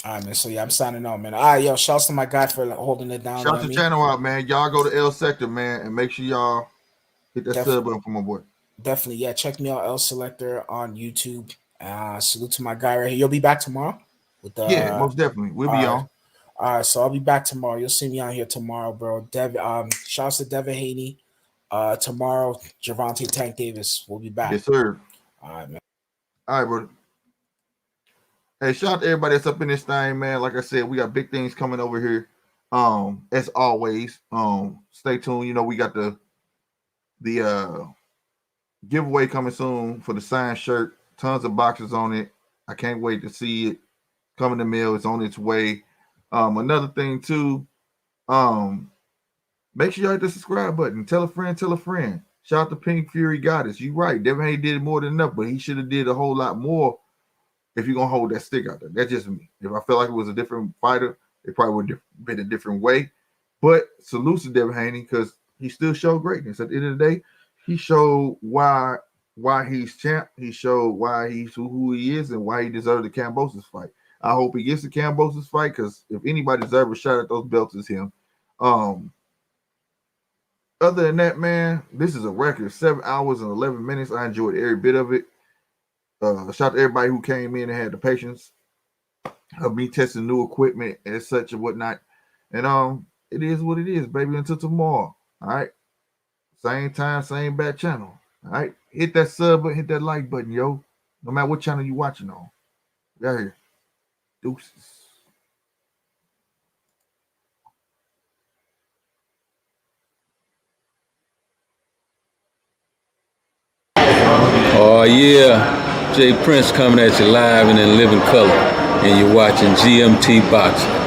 All right, man. So yeah, I'm signing on, man. All right, yo, shouts to my guy for holding it down. Shout the channel out, man. Y'all go to L Sector, man, and make sure y'all hit that sub button for my boy. Definitely, yeah. Check me out, L Selector on YouTube. Salute to my guy right here. You'll be back tomorrow with the yeah, most definitely. We'll be on. All right, so I'll be back tomorrow. You'll see me on here tomorrow, bro. Devin, shouts to Devin Haney. Tomorrow, Gervonta Tank Davis will be back. Yes, sir. All right, man. All right, bro. Hey, shout out to everybody that's up in this thing, man. Like I said, we got big things coming over here. As always, stay tuned. You know, we got the giveaway coming soon for the signed shirt. Tons of boxes on it. I can't wait to see it come in the mail. It's on its way. Another thing too, make sure y'all hit the subscribe button. Tell a friend, tell a friend. Shout out to Pink Fury Goddess. You right. Devin Haney did more than enough, but he should have did a whole lot more if you're gonna hold that stick out there. That's just me. If I felt like it was a different fighter, it probably would have been a different way. But salute to Devin Haney because he still showed greatness. At the end of the day, he showed why he's champ. He showed why he's who he is and why he deserved the Kambosos fight. I hope he gets the Kambosos fight because if anybody deserves a shot at those belts, it's him. Other than that, man, this is a record 7 hours and 11 minutes. I enjoyed every bit of it. Shout out to everybody who came in and had the patience of me testing new equipment and such and whatnot. And it is what it is, baby. Until tomorrow. All right. Same time, same bad channel. All right. Hit that sub button, hit that like button, yo. No matter what channel you watching on. Right here. Deuces. Oh yeah, Jay Prince coming at you live and in living color, and you're watching GMT Boxing.